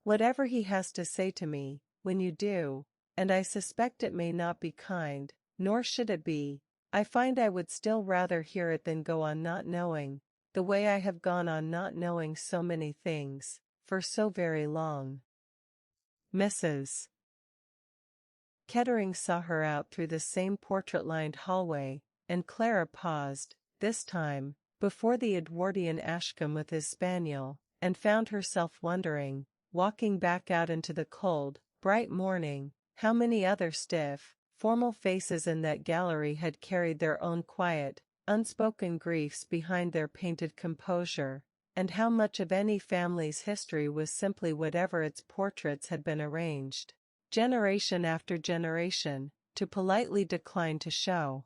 Whatever he has to say to me, when you do, and I suspect it may not be kind, nor should it be, I find I would still rather hear it than go on not knowing, the way I have gone on not knowing so many things, for so very long. Mrs. Kettering saw her out through the same portrait-lined hallway, and Clara paused, this time, before the Edwardian Ashcombe with his spaniel, and found herself wondering, walking back out into the cold, bright morning, how many other stiff, formal faces in that gallery had carried their own quiet, unspoken griefs behind their painted composure, and how much of any family's history was simply whatever its portraits had been arranged, generation after generation, to politely decline to show.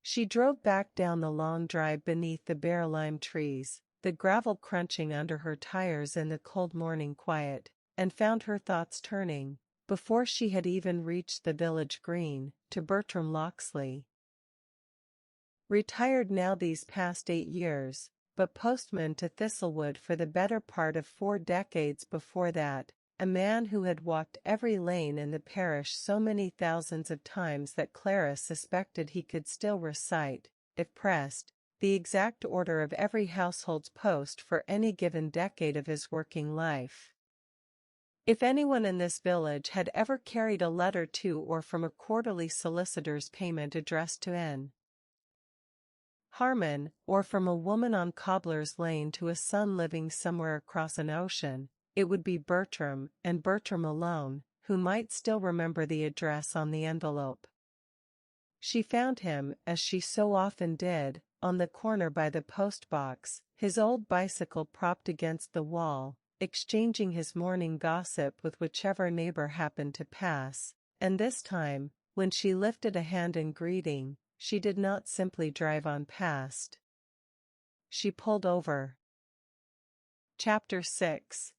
She drove back down the long drive beneath the bare lime trees, the gravel crunching under her tires in the cold morning quiet, and found her thoughts turning, before she had even reached the village green, to Bertram Locksley. Retired now these past 8 years, but postman to Thistlewood for the better part of 4 decades before that, a man who had walked every lane in the parish so many thousands of times that Clara suspected he could still recite, if pressed, the exact order of every household's post for any given decade of his working life. If anyone in this village had ever carried a letter to or from a quarterly solicitor's payment addressed to N. Harmon, or from a woman on Cobbler's Lane to a son living somewhere across an ocean, it would be Bertram, and Bertram alone, who might still remember the address on the envelope. She found him, as she so often did, on the corner by the post-box, his old bicycle propped against the wall, exchanging his morning gossip with whichever neighbor happened to pass, and this time, when she lifted a hand in greeting, she did not simply drive on past. She pulled over. Chapter 6.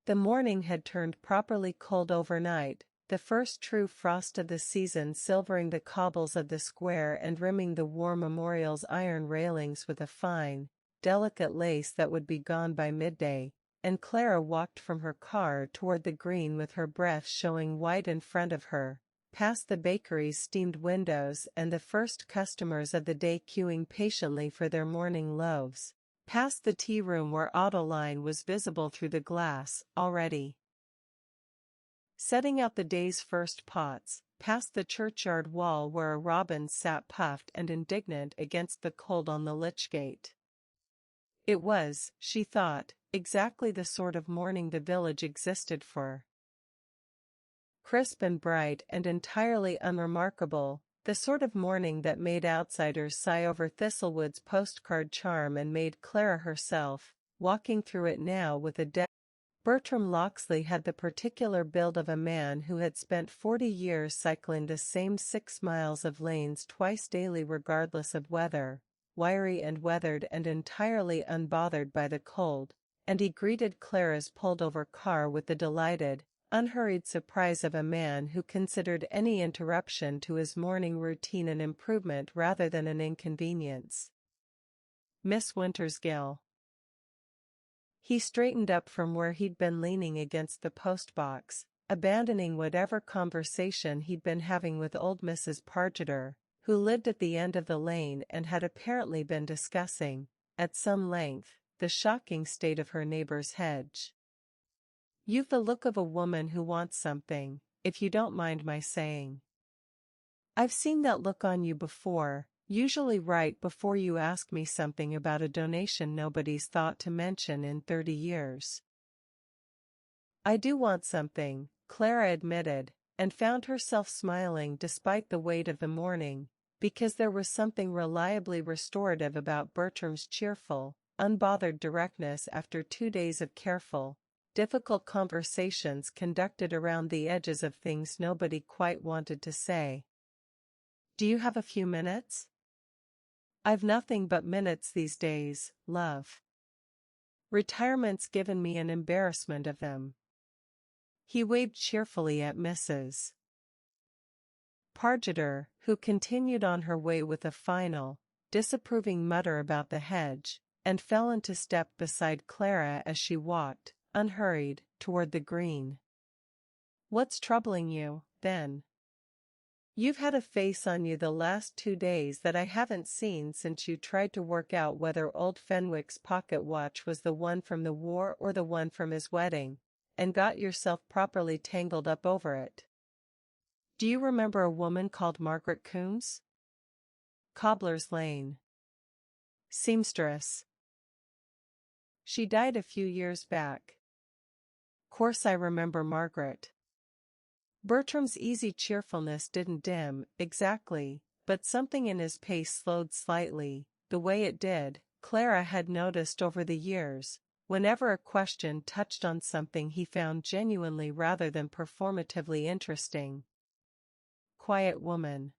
The morning had turned properly cold overnight, the first true frost of the season silvering the cobbles of the square and rimming the War Memorial's iron railings with a fine, delicate lace that would be gone by midday, and Clara walked from her car toward the green with her breath showing white in front of her, past the bakery's steamed windows and the first customers of the day queuing patiently for their morning loaves, past the tea room where Adeline was visible through the glass, already setting out the day's first pots, past the churchyard wall where a robin sat puffed and indignant against the cold on the lich gate. It was, she thought, exactly the sort of morning the village existed for. Crisp and bright and entirely unremarkable, the sort of morning that made outsiders sigh over Thistlewood's postcard charm and made Clara herself, walking through it now with a Bertram Locksley had the particular build of a man who had spent 40 years cycling the same 6 miles of lanes twice daily regardless of weather, wiry and weathered and entirely unbothered by the cold, and he greeted Clara's pulled-over car with the delighted, unhurried surprise of a man who considered any interruption to his morning routine an improvement rather than an inconvenience. Miss Wintersgill. He straightened up from where he'd been leaning against the post-box, abandoning whatever conversation he'd been having with old Mrs. Pargeter, who lived at the end of the lane and had apparently been discussing, at some length, the shocking state of her neighbor's hedge. "You've the look of a woman who wants something, if you don't mind my saying. I've seen that look on you before, usually right before you ask me something about a donation nobody's thought to mention in 30 years. I do want something," Clara admitted, and found herself smiling despite the weight of the morning, because there was something reliably restorative about Bertram's cheerful, unbothered directness after 2 days of careful, difficult conversations conducted around the edges of things nobody quite wanted to say. "Do you have a few minutes?" "I've nothing but minutes these days, love. Retirement's given me an embarrassment of them." He waved cheerfully at Mrs. Pargeter, who continued on her way with a final, disapproving mutter about the hedge, and fell into step beside Clara as she walked, unhurried, toward the green. "What's troubling you, then? You've had a face on you the last 2 days that I haven't seen since you tried to work out whether old Fenwick's pocket watch was the one from the war or the one from his wedding, and got yourself properly tangled up over it. Do you remember a woman called Margaret Coombs? Cobbler's Lane. Seamstress. She died a few years back." "Course I remember Margaret." Bertram's easy cheerfulness didn't dim, exactly, but something in his pace slowed slightly, the way it did, Clara had noticed over the years, whenever a question touched on something he found genuinely rather than performatively interesting. Quiet woman.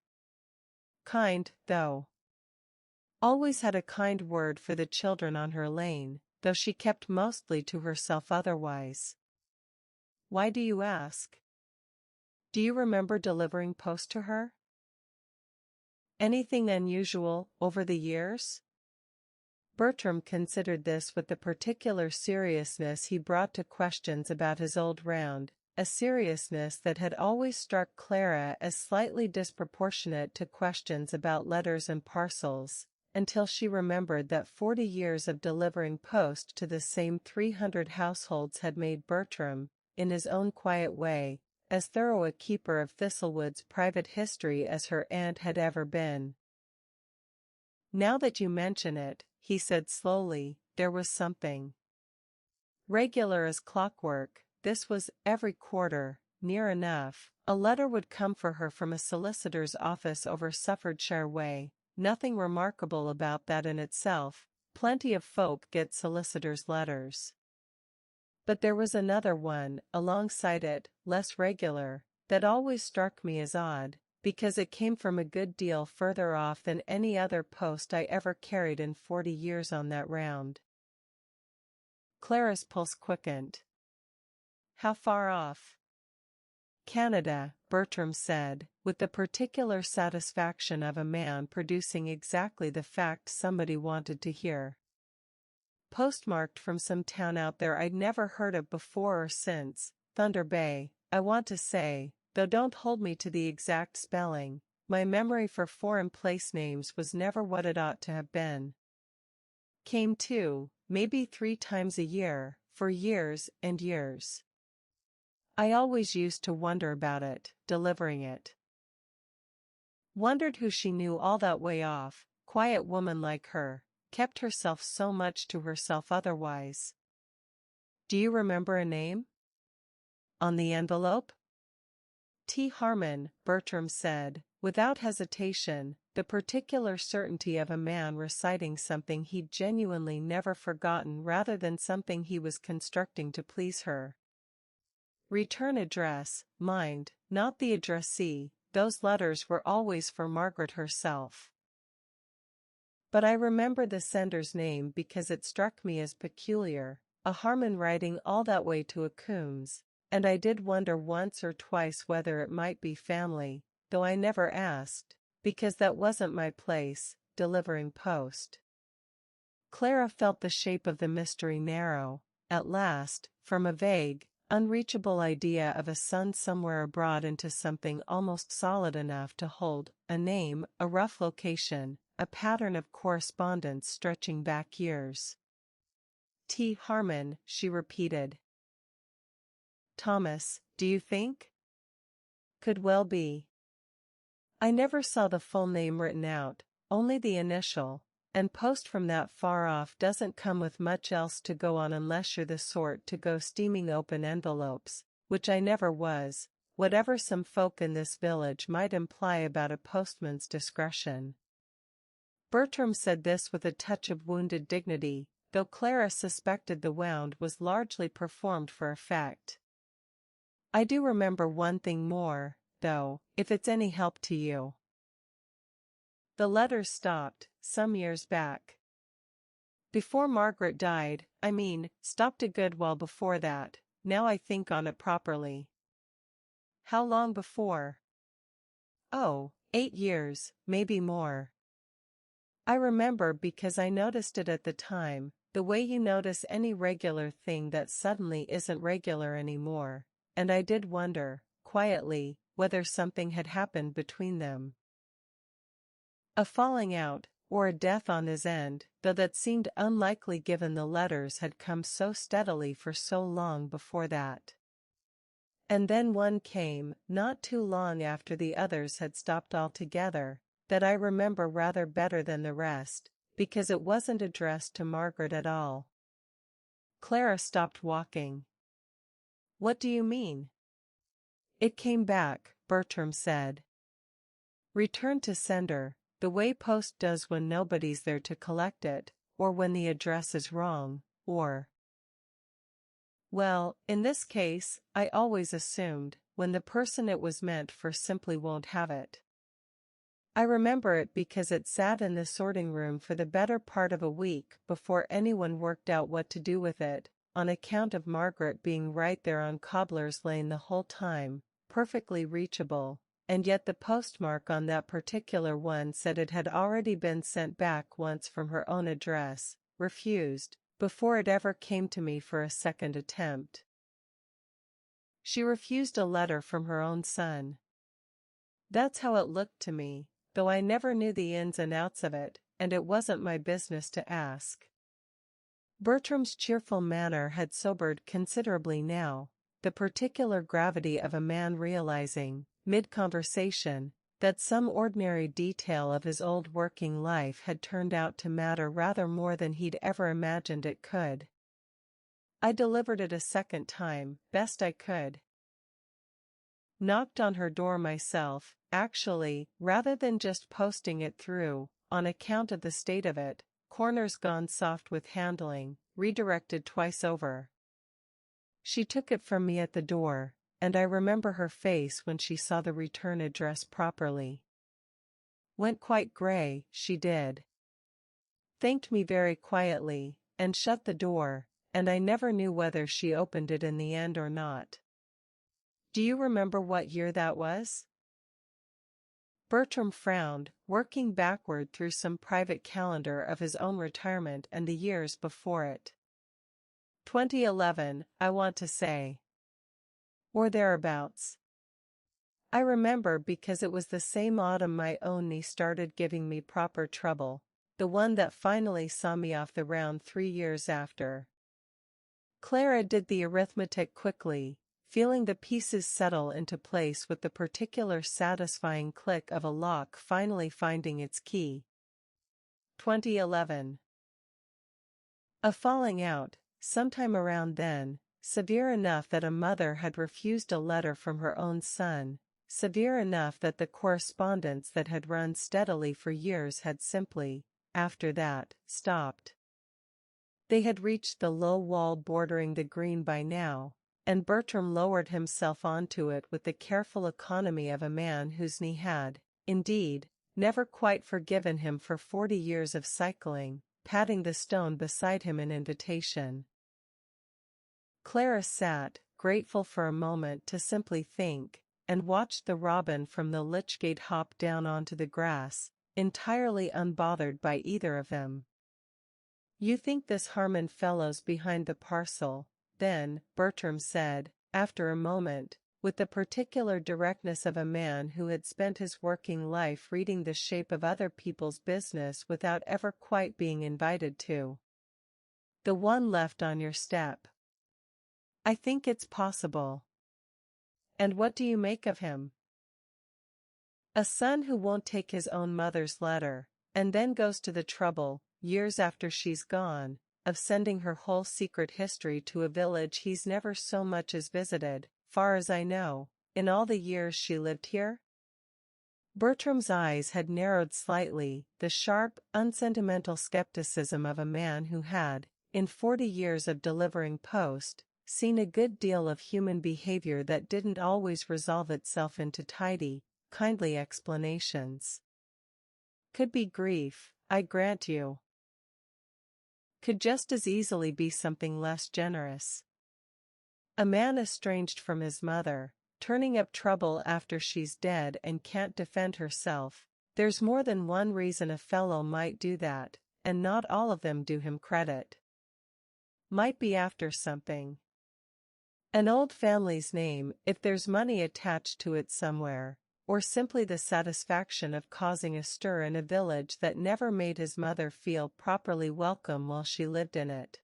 Kind, though. Always had a kind word for the children on her lane, though she kept mostly to herself otherwise. "Why do you ask? Do you remember delivering post to her? Anything unusual over the years?" Bertram considered this with the particular seriousness he brought to questions about his old round, a seriousness that had always struck Clara as slightly disproportionate to questions about letters and parcels, until she remembered that 40 years of delivering post to the same 300 households had made Bertram, in his own quiet way, as thorough a keeper of Thistlewood's private history as her aunt had ever been. "Now that you mention it," he said slowly, "there was something. Regular as clockwork, this was every quarter, near enough, a letter would come for her from a solicitor's office over Staffordshire way. Nothing remarkable about that in itself, plenty of folk get solicitors' letters. But there was another one, alongside it, less regular, that always struck me as odd, because it came from a good deal further off than any other post I ever carried in 40 years on that round." Clara's pulse quickened. "How far off?" "Canada," Bertram said, with the particular satisfaction of a man producing exactly the fact somebody wanted to hear. "Postmarked from some town out there I'd never heard of before or since, Thunder Bay, I want to say, though don't hold me to the exact spelling, my memory for foreign place names was never what it ought to have been. Came 2, maybe 3 times a year, for years and years. I always used to wonder about it, delivering it. Wondered who she knew all that way off, quiet woman like her, kept herself so much to herself otherwise. Do you remember a name? On the envelope?" "T. Harmon," Bertram said, without hesitation, the particular certainty of a man reciting something he'd genuinely never forgotten rather than something he was constructing to please her. "Return address, mind, not the addressee, those letters were always for Margaret herself. But I remember the sender's name because it struck me as peculiar, a Harmon writing all that way to a Coombs, and I did wonder once or twice whether it might be family, though I never asked, because that wasn't my place, delivering post." Clara felt the shape of the mystery narrow, at last, from a vague, unreachable idea of a son somewhere abroad into something almost solid enough to hold a name, a rough location, a pattern of correspondence stretching back years. "T. Harmon," she repeated. "Thomas, do you think?" "Could well be. I never saw the full name written out, only the initial, and post from that far off doesn't come with much else to go on unless you're the sort to go steaming open envelopes, which I never was, whatever some folk in this village might imply about a postman's discretion." Bertram said this with a touch of wounded dignity, though Clara suspected the wound was largely performed for effect. "I do remember one thing more, though, if it's any help to you. The letters stopped, some years back. Before Margaret died, I mean, stopped a good while before that, now I think on it properly." "How long before?" "Oh, 8 years, maybe more. I remember because I noticed it at the time, the way you notice any regular thing that suddenly isn't regular anymore, and I did wonder, quietly, whether something had happened between them. A falling out, or a death on his end, though that seemed unlikely given the letters had come so steadily for so long before that. And then one came, not too long after the others had stopped altogether, that I remember rather better than the rest, because it wasn't addressed to Margaret at all." Clara stopped walking. "What do you mean?" "It came back," Bertram said. "Returned to sender, the way post does when nobody's there to collect it, or when the address is wrong, or— Well, in this case, I always assumed, when the person it was meant for simply won't have it. I remember it because it sat in the sorting room for the better part of a week before anyone worked out what to do with it, on account of Margaret being right there on Cobbler's Lane the whole time, perfectly reachable, and yet the postmark on that particular one said it had already been sent back once from her own address, refused, before it ever came to me for a second attempt. She refused a letter from her own son. That's how it looked to me, though I never knew the ins and outs of it, and it wasn't my business to ask. Bertram's cheerful manner had sobered considerably now, the particular gravity of a man realizing, mid-conversation, that some ordinary detail of his old working life had turned out to matter rather more than he'd ever imagined it could. I delivered it a second time, best I could. Knocked on her door myself, actually, rather than just posting it through, on account of the state of it, corners gone soft with handling, redirected twice over. She took it from me at the door, and I remember her face when she saw the return address properly. Went quite gray, she did. Thanked me very quietly, and shut the door, and I never knew whether she opened it in the end or not. Do you remember what year that was? Bertram frowned, working backward through some private calendar of his own retirement and the years before it. 2011, I want to say. Or thereabouts. I remember because it was the same autumn my own knee started giving me proper trouble, the one that finally saw me off the round 3 years after. Clara did the arithmetic quickly, feeling the pieces settle into place with the particular satisfying click of a lock finally finding its key. 2011. A falling out, sometime around then, severe enough that a mother had refused a letter from her own son, severe enough that the correspondence that had run steadily for years had simply, after that, stopped. They had reached the low wall bordering the green by now, and Bertram lowered himself onto it with the careful economy of a man whose knee had, indeed, never quite forgiven him for 40 years of cycling, patting the stone beside him in invitation. Clara sat, grateful for a moment to simply think, and watched the robin from the lich-gate hop down onto the grass, entirely unbothered by either of them. You think this Harmon fellow's behind the parcel, then, Bertram said, after a moment, with the particular directness of a man who had spent his working life reading the shape of other people's business without ever quite being invited to. The one left on your step. I think it's possible. And what do you make of him? A son who won't take his own mother's letter, and then goes to the trouble, years after she's gone, of sending her whole secret history to a village he's never so much as visited, far as I know, in all the years she lived here? Bertram's eyes had narrowed slightly, the sharp, unsentimental skepticism of a man who had, in 40 years of delivering post, seen a good deal of human behavior that didn't always resolve itself into tidy, kindly explanations. Could be grief, I grant you. Could just as easily be something less generous. A man estranged from his mother, turning up trouble after she's dead and can't defend herself, there's more than one reason a fellow might do that, and not all of them do him credit. Might be after something. An old family's name if there's money attached to it somewhere, or simply the satisfaction of causing a stir in a village that never made his mother feel properly welcome while she lived in it.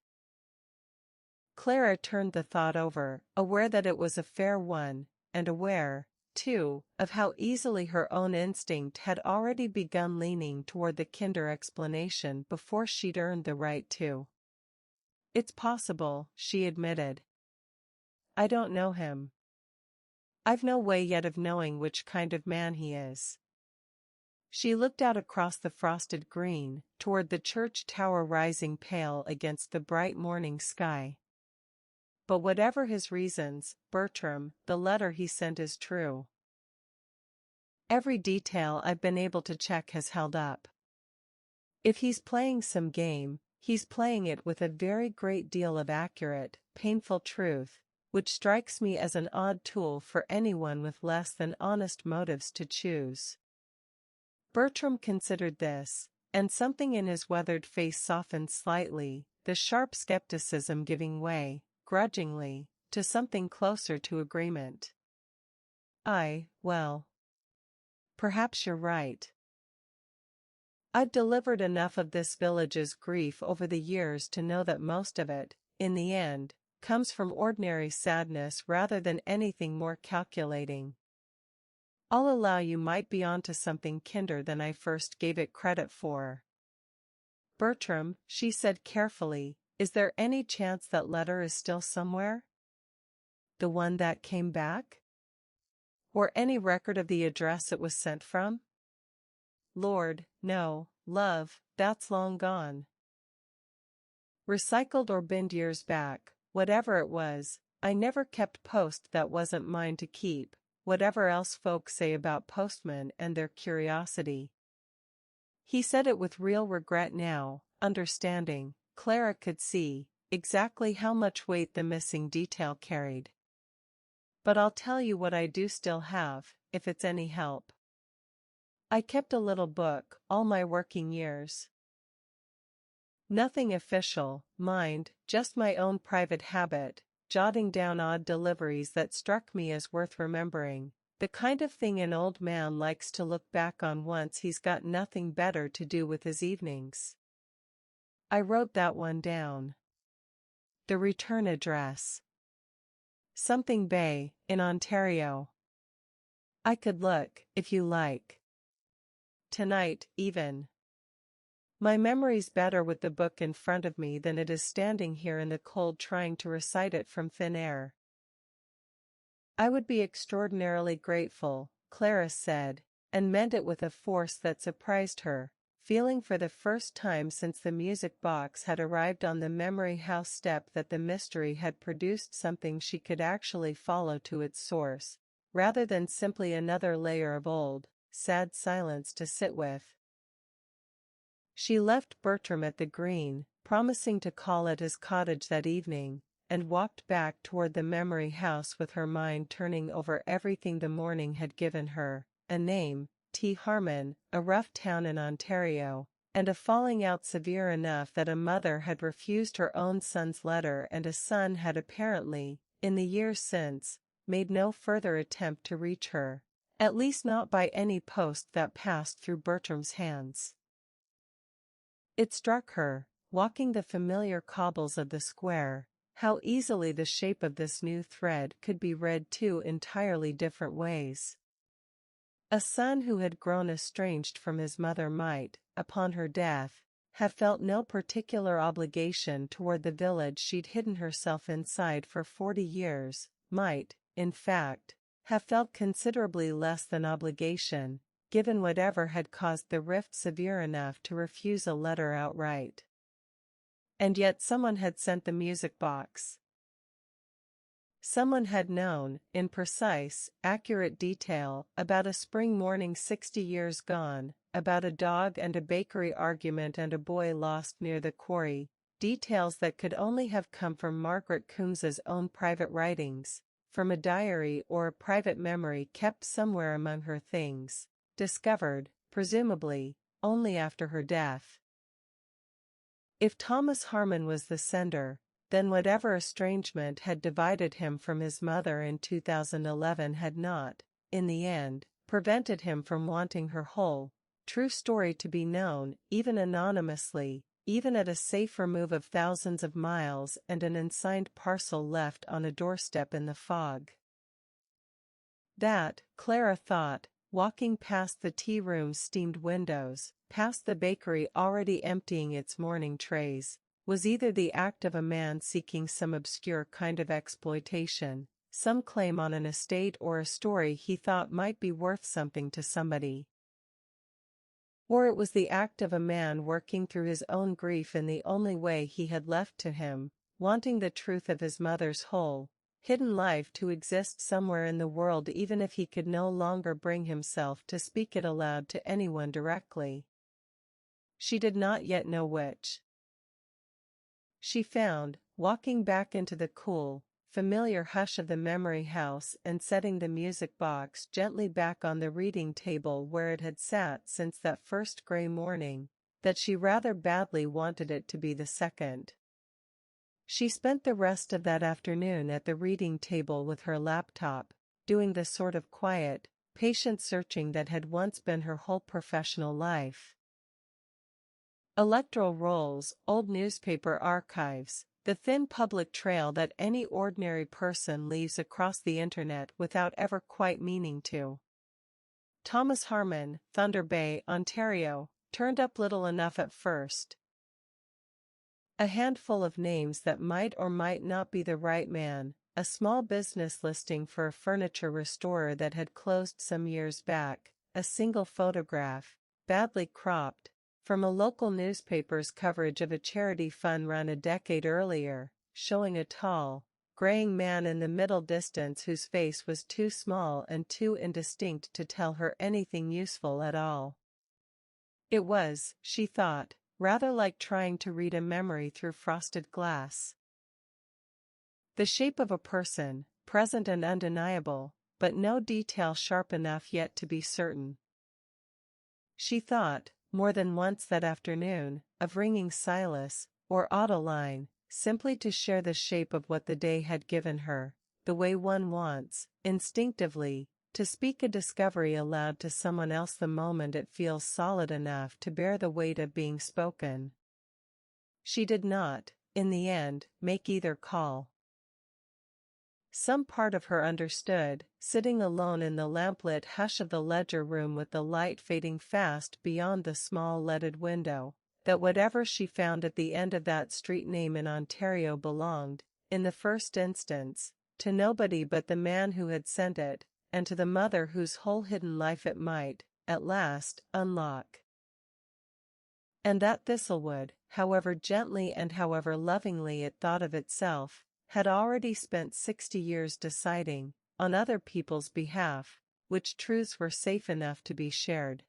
Clara turned the thought over, aware that it was a fair one, and aware, too, of how easily her own instinct had already begun leaning toward the kinder explanation before she'd earned the right to. It's possible, she admitted. I don't know him. I've no way yet of knowing which kind of man he is. She looked out across the frosted green, toward the church tower rising pale against the bright morning sky. But whatever his reasons, Bertram, the letter he sent is true. Every detail I've been able to check has held up. If he's playing some game, he's playing it with a very great deal of accurate, painful truth, which strikes me as an odd tool for anyone with less than honest motives to choose. Bertram considered this, and something in his weathered face softened slightly, the sharp skepticism giving way, grudgingly, to something closer to agreement. Well, perhaps you're right. I've delivered enough of this village's grief over the years to know that most of it, in the end, comes from ordinary sadness rather than anything more calculating. I'll allow you might be onto something kinder than I first gave it credit for. Bertram, she said carefully, is there any chance that letter is still somewhere? The one that came back? Or any record of the address it was sent from? Lord, no, love, that's long gone. Recycled or binned years back, whatever it was, I never kept post that wasn't mine to keep, whatever else folks say about postmen and their curiosity. He said it with real regret now, understanding, Clara could see, exactly how much weight the missing detail carried. But I'll tell you what I do still have, if it's any help. I kept a little book, all my working years. Nothing official, mind, just my own private habit, jotting down odd deliveries that struck me as worth remembering, the kind of thing an old man likes to look back on once he's got nothing better to do with his evenings. I wrote that one down. The return address. Something Bay, in Ontario. I could look, if you like. Tonight, even. My memory's better with the book in front of me than it is standing here in the cold trying to recite it from thin air. I would be extraordinarily grateful, Clara said, and meant it with a force that surprised her, feeling for the first time since the music box had arrived on the Memory House step that the mystery had produced something she could actually follow to its source, rather than simply another layer of old, sad silence to sit with. She left Bertram at the Green, promising to call at his cottage that evening, and walked back toward the Memory House with her mind turning over everything the morning had given her, a name, T. Harmon, a rough town in Ontario, and a falling out severe enough that a mother had refused her own son's letter and a son had apparently, in the years since, made no further attempt to reach her, at least not by any post that passed through Bertram's hands. It struck her, walking the familiar cobbles of the square, how easily the shape of this new thread could be read two entirely different ways. A son who had grown estranged from his mother might, upon her death, have felt no particular obligation toward the village she'd hidden herself inside for 40 years, might, in fact, have felt considerably less than obligation, given whatever had caused the rift severe enough to refuse a letter outright. And yet someone had sent the music box. Someone had known, in precise, accurate detail, about a spring morning 60 years gone, about a dog and a bakery argument and a boy lost near the quarry, details that could only have come from Margaret Coombs's own private writings, from a diary or a private memory kept somewhere among her things, discovered, presumably, only after her death. If Thomas Harmon was the sender, then whatever estrangement had divided him from his mother in 2011 had not, in the end, prevented him from wanting her whole, true story to be known, even anonymously, even at a safe remove of thousands of miles and an unsigned parcel left on a doorstep in the fog. That, Clara thought, walking past the tea-room's steamed windows, past the bakery already emptying its morning trays, was either the act of a man seeking some obscure kind of exploitation, some claim on an estate or a story he thought might be worth something to somebody. Or it was the act of a man working through his own grief in the only way he had left to him, wanting the truth of his mother's whole, hidden life to exist somewhere in the world even if he could no longer bring himself to speak it aloud to anyone directly. She did not yet know which. She found, walking back into the cool, familiar hush of the Memory House and setting the music box gently back on the reading table where it had sat since that first gray morning, that she rather badly wanted it to be the second. She spent the rest of that afternoon at the reading table with her laptop, doing the sort of quiet, patient searching that had once been her whole professional life. Electoral rolls, old newspaper archives, the thin public trail that any ordinary person leaves across the internet without ever quite meaning to. Thomas Harmon, Thunder Bay, Ontario, turned up little enough at first. A handful of names that might or might not be the right man, a small business listing for a furniture restorer that had closed some years back, a single photograph, badly cropped, from a local newspaper's coverage of a charity fund run a decade earlier, showing a tall, graying man in the middle distance whose face was too small and too indistinct to tell her anything useful at all. It was, she thought, rather like trying to read a memory through frosted glass. The shape of a person, present and undeniable, but no detail sharp enough yet to be certain. She thought, more than once that afternoon, of ringing Silas, or Adeline, simply to share the shape of what the day had given her, the way one wants, instinctively, to speak a discovery aloud to someone else the moment it feels solid enough to bear the weight of being spoken. She did not, in the end, make either call. Some part of her understood, sitting alone in the lamplit hush of the ledger room with the light fading fast beyond the small leaded window, that whatever she found at the end of that street name in Ontario belonged, in the first instance, to nobody but the man who had sent it, and to the mother whose whole hidden life it might, at last, unlock. And that Thistlewood, however gently and however lovingly it thought of itself, had already spent 60 years deciding, on other people's behalf, which truths were safe enough to be shared.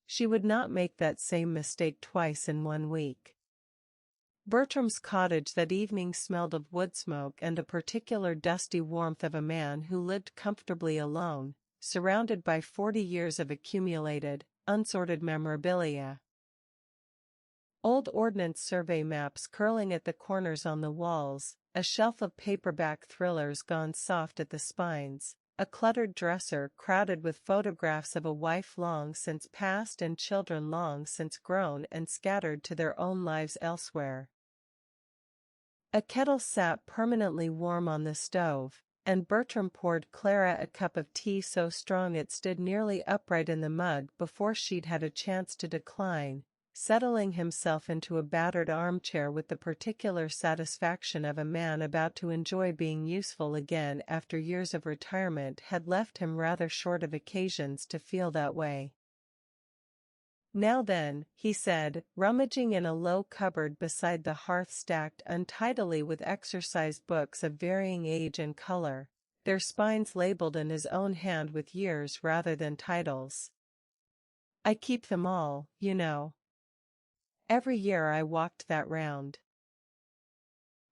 She would not make that same mistake twice in 1 week. Bertram's cottage that evening smelled of wood smoke and a particular dusty warmth of a man who lived comfortably alone, surrounded by 40 years of accumulated, unsorted memorabilia. Old Ordnance Survey maps curling at the corners on the walls, a shelf of paperback thrillers gone soft at the spines, a cluttered dresser crowded with photographs of a wife long since passed and children long since grown and scattered to their own lives elsewhere. A kettle sat permanently warm on the stove, and Bertram poured Clara a cup of tea so strong it stood nearly upright in the mug before she'd had a chance to decline, settling himself into a battered armchair with the particular satisfaction of a man about to enjoy being useful again after years of retirement had left him rather short of occasions to feel that way. "Now then," he said, rummaging in a low cupboard beside the hearth stacked untidily with exercise books of varying age and color, their spines labeled in his own hand with years rather than titles. "I keep them all, you know. Every year I walked that round.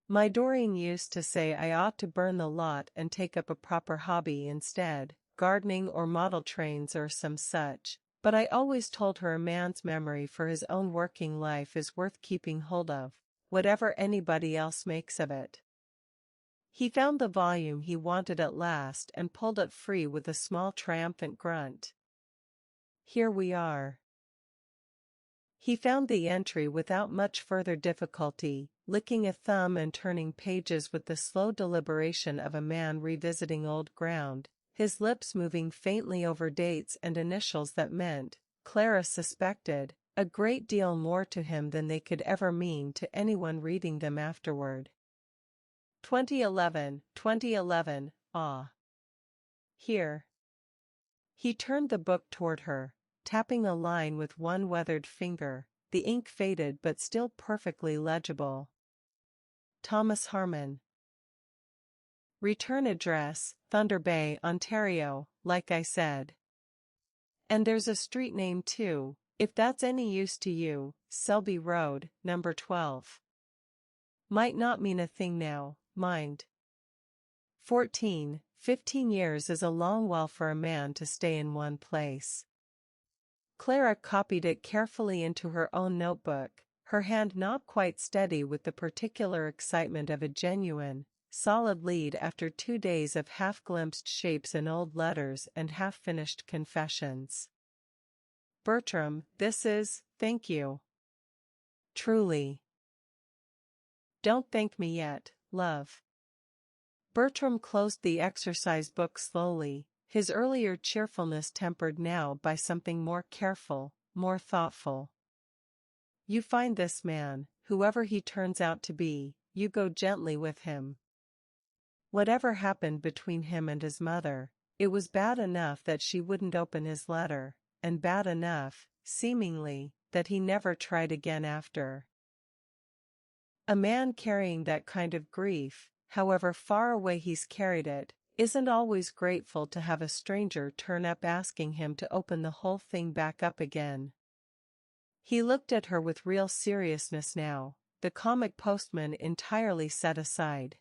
My Doreen used to say I ought to burn the lot and take up a proper hobby instead, gardening or model trains or some such, but I always told her a man's memory for his own working life is worth keeping hold of, whatever anybody else makes of it." He found the volume he wanted at last and pulled it free with a small triumphant grunt. "Here we are." He found the entry without much further difficulty, licking a thumb and turning pages with the slow deliberation of a man revisiting old ground, his lips moving faintly over dates and initials that meant, Clara suspected, a great deal more to him than they could ever mean to anyone reading them afterward. 2011, ah. Here. He turned the book toward her, tapping a line with one weathered finger, the ink faded but still perfectly legible. Thomas Harmon. Return address, Thunder Bay, Ontario, like I said. And there's a street name too, if that's any use to you, Selby Road, number 12. Might not mean a thing now, mind. 15 years is a long while for a man to stay in one place. Clara copied it carefully into her own notebook, her hand not quite steady with the particular excitement of a genuine, solid lead after 2 days of half-glimpsed shapes in old letters and half-finished confessions. Bertram, this is, thank you. Truly. Don't thank me yet, love. Bertram closed the exercise book slowly, his earlier cheerfulness tempered now by something more careful, more thoughtful. You find this man, whoever he turns out to be, you go gently with him. Whatever happened between him and his mother, it was bad enough that she wouldn't open his letter, and bad enough, seemingly, that he never tried again after. A man carrying that kind of grief, however far away he's carried it, isn't always grateful to have a stranger turn up asking him to open the whole thing back up again. He looked at her with real seriousness now, the comic postman entirely set aside.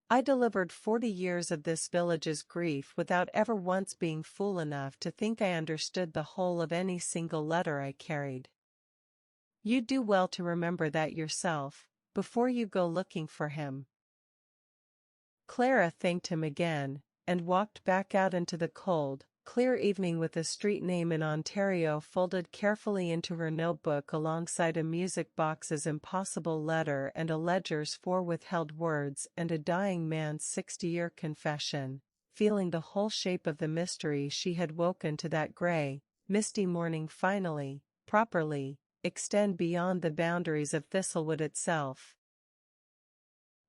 I delivered 40 years of this village's grief without ever once being fool enough to think I understood the whole of any single letter I carried. You'd do well to remember that yourself, before you go looking for him. Clara thanked him again, and walked back out into the cold, clear evening with a street name in Ontario folded carefully into her notebook alongside a music box's impossible letter and a ledger's 4 withheld words and a dying man's 60-year confession, feeling the whole shape of the mystery she had woken to that gray, misty morning finally, properly, extend beyond the boundaries of Thistlewood itself.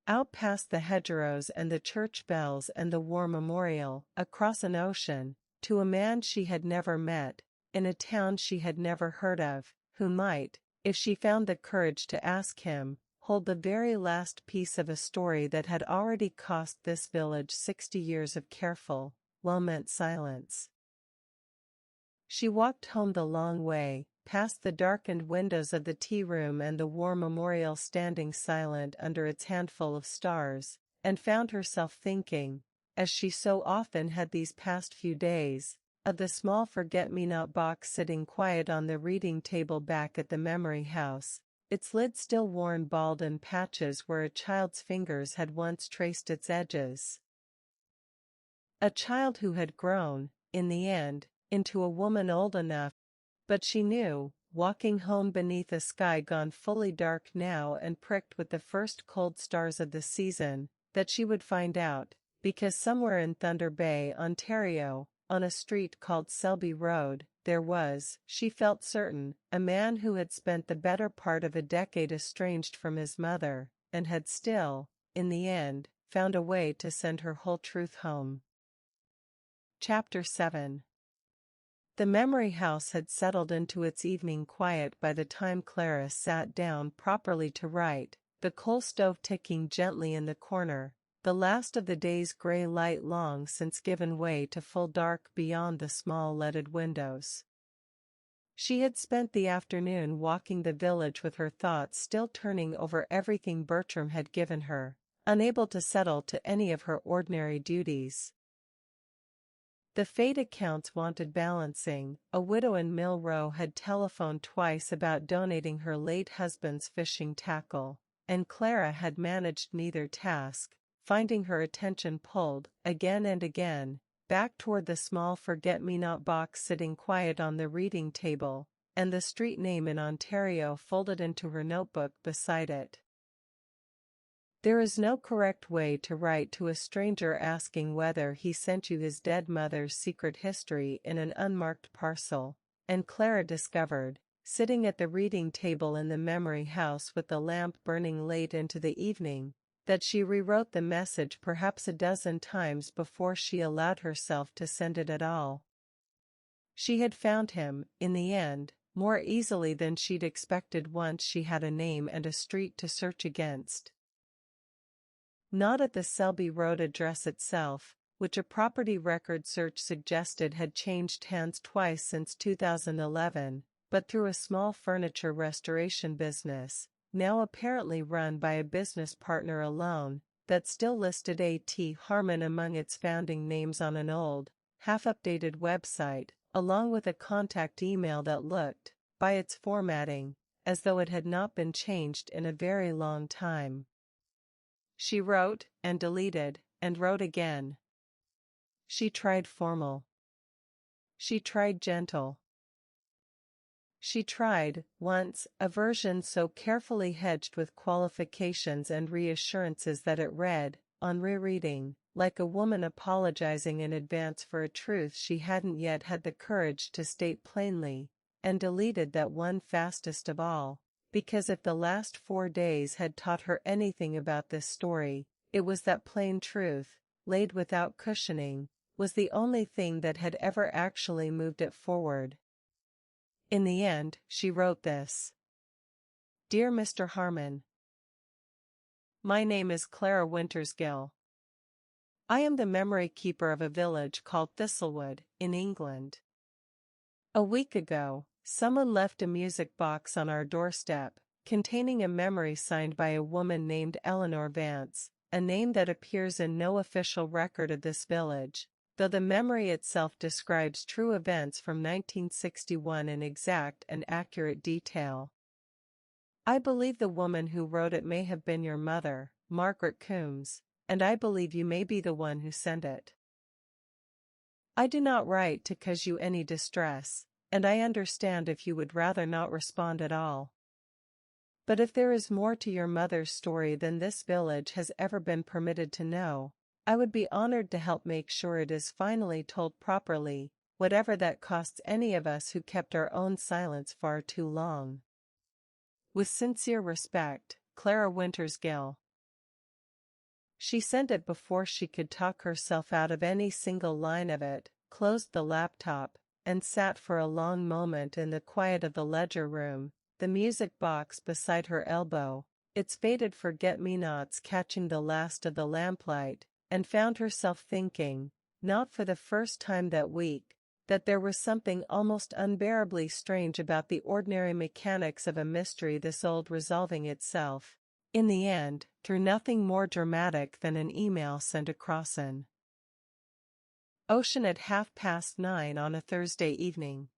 Out past the hedgerows and the church bells and the war memorial, across an ocean, to a man she had never met, in a town she had never heard of, who might, if she found the courage to ask him, hold the very last piece of a story that had already cost this village 60 years of careful, well-meant silence. She walked home the long way, past the darkened windows of the tea-room and the war memorial standing silent under its handful of stars, and found herself thinking, as she so often had these past few days, of the small forget-me-not box sitting quiet on the reading table back at the Memory House, its lid still worn bald in patches where a child's fingers had once traced its edges. A child who had grown, in the end, into a woman old enough. But she knew, walking home beneath a sky gone fully dark now and pricked with the first cold stars of the season, that she would find out, because somewhere in Thunder Bay, Ontario, on a street called Selby Road, there was, she felt certain, a man who had spent the better part of a decade estranged from his mother, and had still, in the end, found a way to send her whole truth home. Chapter 7. The Memory House had settled into its evening quiet by the time Clara sat down properly to write, the coal stove ticking gently in the corner, the last of the day's gray light long since given way to full dark beyond the small leaded windows. She had spent the afternoon walking the village with her thoughts still turning over everything Bertram had given her, unable to settle to any of her ordinary duties. The fate accounts wanted balancing. A widow in Mill Row had telephoned twice about donating her late husband's fishing tackle, and Clara had managed neither task, finding her attention pulled, again and again, back toward the small forget-me-not box sitting quiet on the reading table, and the street name in Ontario folded into her notebook beside it. There is no correct way to write to a stranger asking whether he sent you his dead mother's secret history in an unmarked parcel, and Clara discovered, sitting at the reading table in the Memory House with the lamp burning late into the evening, that she rewrote the message perhaps a dozen times before she allowed herself to send it at all. She had found him, in the end, more easily than she'd expected once she had a name and a street to search against. Not at the Selby Road address itself, which a property record search suggested had changed hands twice since 2011, but through a small furniture restoration business, now apparently run by a business partner alone, that still listed A.T. Harmon among its founding names on an old, half-updated website, along with a contact email that looked, by its formatting, as though it had not been changed in a very long time. She wrote, and deleted, and wrote again. She tried formal. She tried gentle. She tried, once, a version so carefully hedged with qualifications and reassurances that it read, on rereading, like a woman apologizing in advance for a truth she hadn't yet had the courage to state plainly, and deleted that one fastest of all, because if the last 4 days had taught her anything about this story, it was that plain truth, laid without cushioning, was the only thing that had ever actually moved it forward. In the end, she wrote this. Dear Mr. Harmon, my name is Clara Wintersgill. I am the memory keeper of a village called Thistlewood, in England. A week ago, someone left a music box on our doorstep, containing a memory signed by a woman named Eleanor Vance, a name that appears in no official record of this village, though the memory itself describes true events from 1961 in exact and accurate detail. I believe the woman who wrote it may have been your mother, Margaret Coombs, and I believe you may be the one who sent it. I do not write to cause you any distress, and I understand if you would rather not respond at all. But if there is more to your mother's story than this village has ever been permitted to know, I would be honored to help make sure it is finally told properly, whatever that costs any of us who kept our own silence far too long. With sincere respect, Clara Wintersgill. She sent it before she could talk herself out of any single line of it, closed the laptop, and sat for a long moment in the quiet of the ledger room, the music box beside her elbow, its faded forget-me-nots catching the last of the lamplight, and found herself thinking, not for the first time that week, that there was something almost unbearably strange about the ordinary mechanics of a mystery this old resolving itself, in the end, through nothing more dramatic than an email sent across an ocean at 9:30 on a Thursday evening.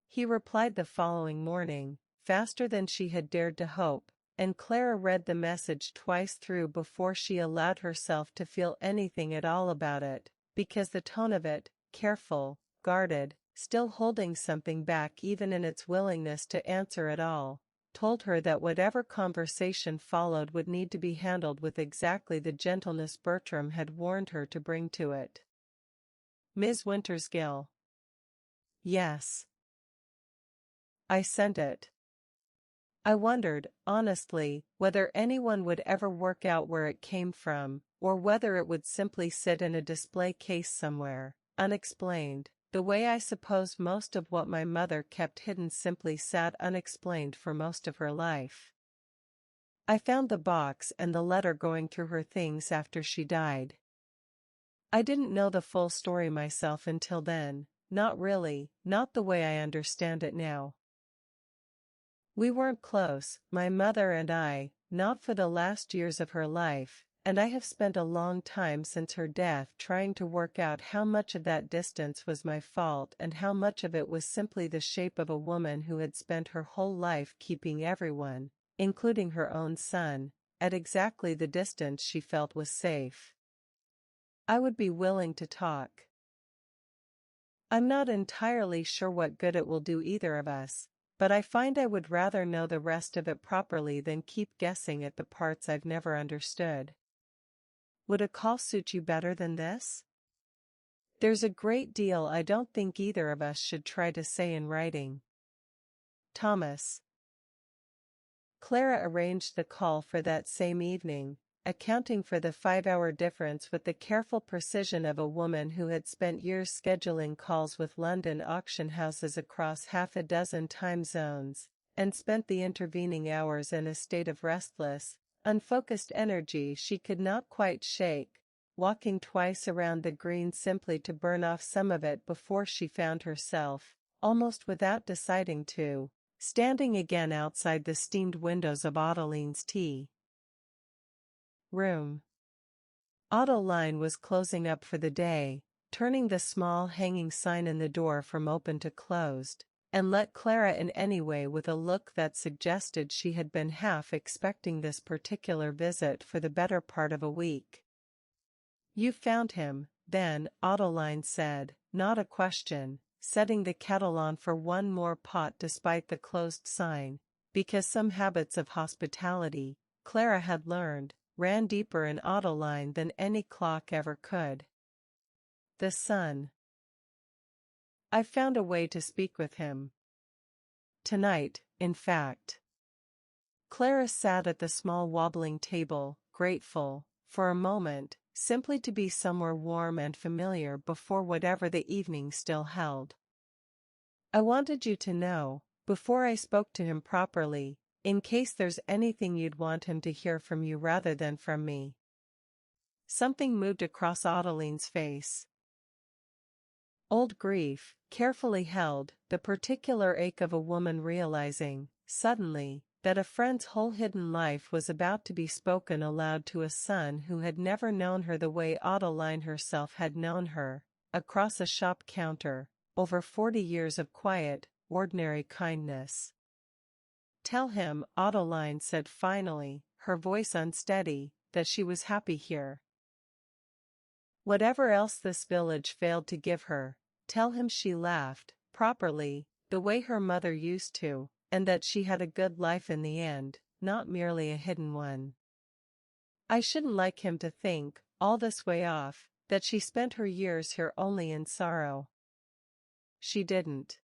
He replied the following morning, faster than she had dared to hope, and Clara read the message twice through before she allowed herself to feel anything at all about it, because the tone of it, careful, guarded, still holding something back even in its willingness to answer at all, told her that whatever conversation followed would need to be handled with exactly the gentleness Bertram had warned her to bring to it. Ms. Wintersgill. Yes. I sent it. I wondered, honestly, whether anyone would ever work out where it came from, or whether it would simply sit in a display case somewhere, unexplained, the way I suppose most of what my mother kept hidden simply sat unexplained for most of her life. I found the box and the letter going through her things after she died. I didn't know the full story myself until then, not really, not the way I understand it now. We weren't close, my mother and I, not for the last years of her life, and I have spent a long time since her death trying to work out how much of that distance was my fault and how much of it was simply the shape of a woman who had spent her whole life keeping everyone, including her own son, at exactly the distance she felt was safe. I would be willing to talk. I'm not entirely sure what good it will do either of us, but I find I would rather know the rest of it properly than keep guessing at the parts I've never understood. Would a call suit you better than this? There's a great deal I don't think either of us should try to say in writing. Thomas. Clara arranged the call for that same evening, accounting for the 5-hour difference with the careful precision of a woman who had spent years scheduling calls with London auction houses across half a dozen time zones, and spent the intervening hours in a state of restless, unfocused energy she could not quite shake, walking twice around the green simply to burn off some of it before she found herself, almost without deciding to, standing again outside the steamed windows of Adeline's tea room. Adeline was closing up for the day, turning the small hanging sign in the door from open to closed, and let Clara in anyway with a look that suggested she had been half expecting this particular visit for the better part of a week. "You found him, then," Adeline said, not a question, setting the kettle on for one more pot despite the closed sign, because some habits of hospitality, Clara had learned, ran deeper in Adeline than any clock ever could. "The son. I've found a way to speak with him. Tonight, in fact." Clara sat at the small wobbling table, grateful, for a moment, simply to be somewhere warm and familiar before whatever the evening still held. "I wanted you to know, before I spoke to him properly, in case there's anything you'd want him to hear from you rather than from me." Something moved across Adeline's face. Old grief, carefully held, the particular ache of a woman realizing, suddenly, that a friend's whole hidden life was about to be spoken aloud to a son who had never known her the way Adeline herself had known her, across a shop counter, over 40 years of quiet, ordinary kindness. "Tell him," Adeline said finally, her voice unsteady, "that she was happy here. Whatever else this village failed to give her, tell him she laughed, properly, the way her mother used to, and that she had a good life in the end, not merely a hidden one. I shouldn't like him to think, all this way off, that she spent her years here only in sorrow. She didn't.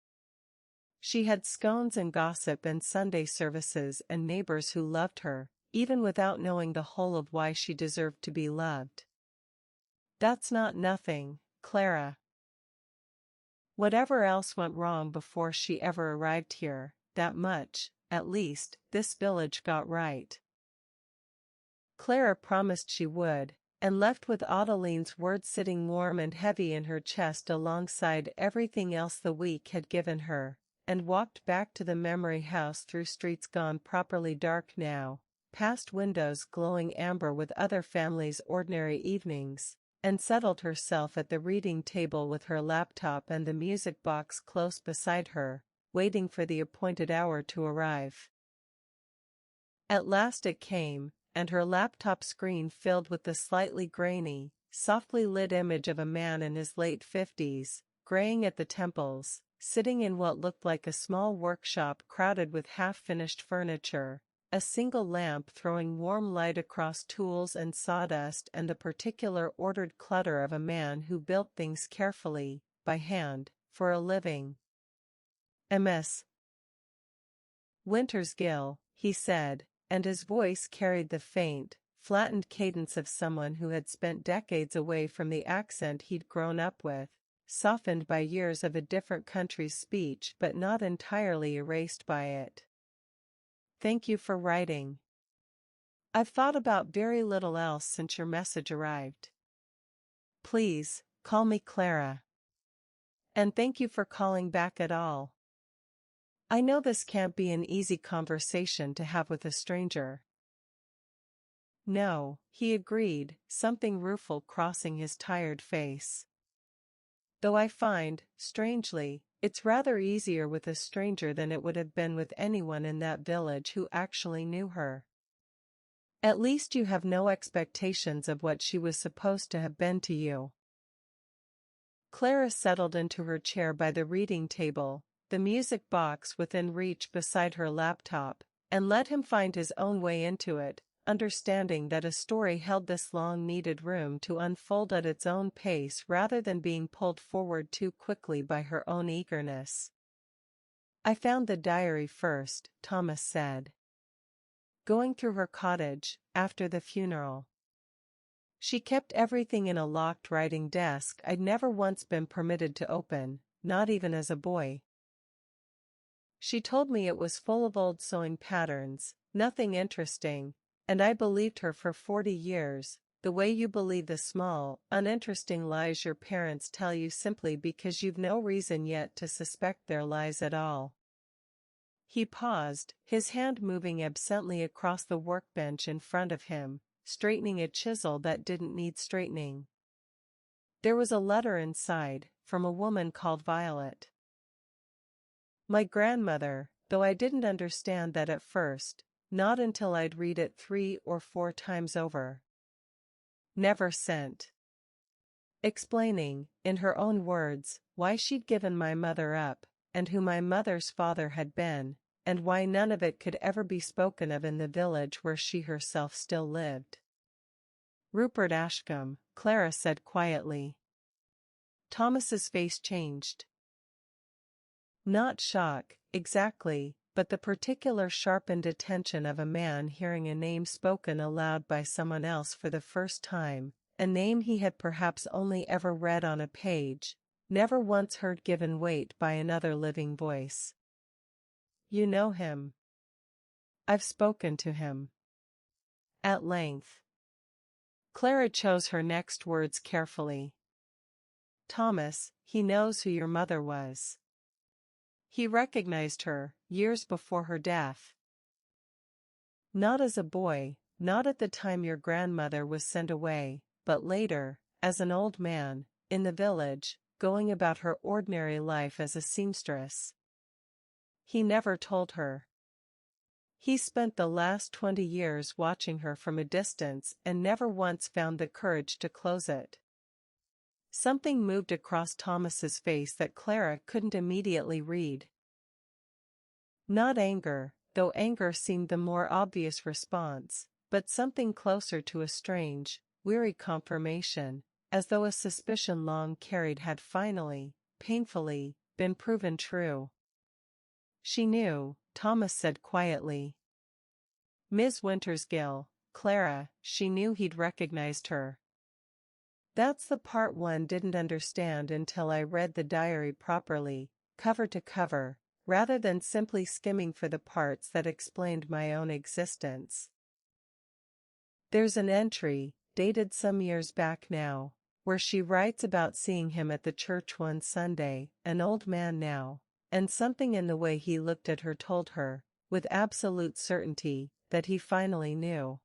She had scones and gossip and Sunday services and neighbors who loved her, even without knowing the whole of why she deserved to be loved. That's not nothing, Clara. Whatever else went wrong before she ever arrived here, that much, at least, this village got right." Clara promised she would, and left with Adeline's words sitting warm and heavy in her chest alongside everything else the week had given her, and walked back to the Memory House through streets gone properly dark now, past windows glowing amber with other families' ordinary evenings, and settled herself at the reading table with her laptop and the music box close beside her, waiting for the appointed hour to arrive. At last it came, and her laptop screen filled with the slightly grainy, softly lit image of a man in his late 50s, graying at the temples, sitting in what looked like a small workshop crowded with half-finished furniture, a single lamp throwing warm light across tools and sawdust and the particular ordered clutter of a man who built things carefully, by hand, for a living. "Ms. Wintersgill," he said, and his voice carried the faint, flattened cadence of someone who had spent decades away from the accent he'd grown up with, softened by years of a different country's speech but not entirely erased by it. "Thank you for writing. I've thought about very little else since your message arrived. Please, call me Clara. And thank you for calling back at all. I know this can't be an easy conversation to have with a stranger." "No," he agreed, something rueful crossing his tired face. "Though I find, strangely, it's rather easier with a stranger than it would have been with anyone in that village who actually knew her. At least you have no expectations of what she was supposed to have been to you." Clara settled into her chair by the reading table, the music box within reach beside her laptop, and let him find his own way into it, understanding that a story held this long-needed room to unfold at its own pace rather than being pulled forward too quickly by her own eagerness. "I found the diary first," Thomas said. "Going through her cottage, after the funeral. She kept everything in a locked writing desk I'd never once been permitted to open, not even as a boy. She told me it was full of old sewing patterns, nothing interesting, and I believed her for 40 years, the way you believe the small, uninteresting lies your parents tell you simply because you've no reason yet to suspect their lies at all." He paused, his hand moving absently across the workbench in front of him, straightening a chisel that didn't need straightening. There was a letter inside, from a woman called Violet. My grandmother, though I didn't understand that at first, not until I'd read it 3 or 4 times over. Never sent. Explaining, in her own words, why she'd given my mother up, and who my mother's father had been, and why none of it could ever be spoken of in the village where she herself still lived. Rupert Ashcombe, Clara said quietly. Thomas's face changed. Not shock, exactly, but the particular sharpened attention of a man hearing a name spoken aloud by someone else for the first time, a name he had perhaps only ever read on a page, never once heard given weight by another living voice. You know him. I've spoken to him. At length. Clara chose her next words carefully. Thomas, he knows who your mother was. He recognized her, years before her death. Not as a boy, not at the time your grandmother was sent away, but later, as an old man, in the village, going about her ordinary life as a seamstress. He never told her. He spent the last 20 years watching her from a distance and never once found the courage to close it. Something moved across Thomas's face that Clara couldn't immediately read. Not anger, though anger seemed the more obvious response, but something closer to a strange, weary confirmation, as though a suspicion long carried had finally, painfully, been proven true. She knew, Thomas said quietly. Miss Wintersgill, Clara, she knew he'd recognized her. That's the part one didn't understand until I read the diary properly, cover to cover, rather than simply skimming for the parts that explained my own existence. There's an entry, dated some years back now, where she writes about seeing him at the church one Sunday, an old man now, and something in the way he looked at her told her, with absolute certainty, that he finally knew.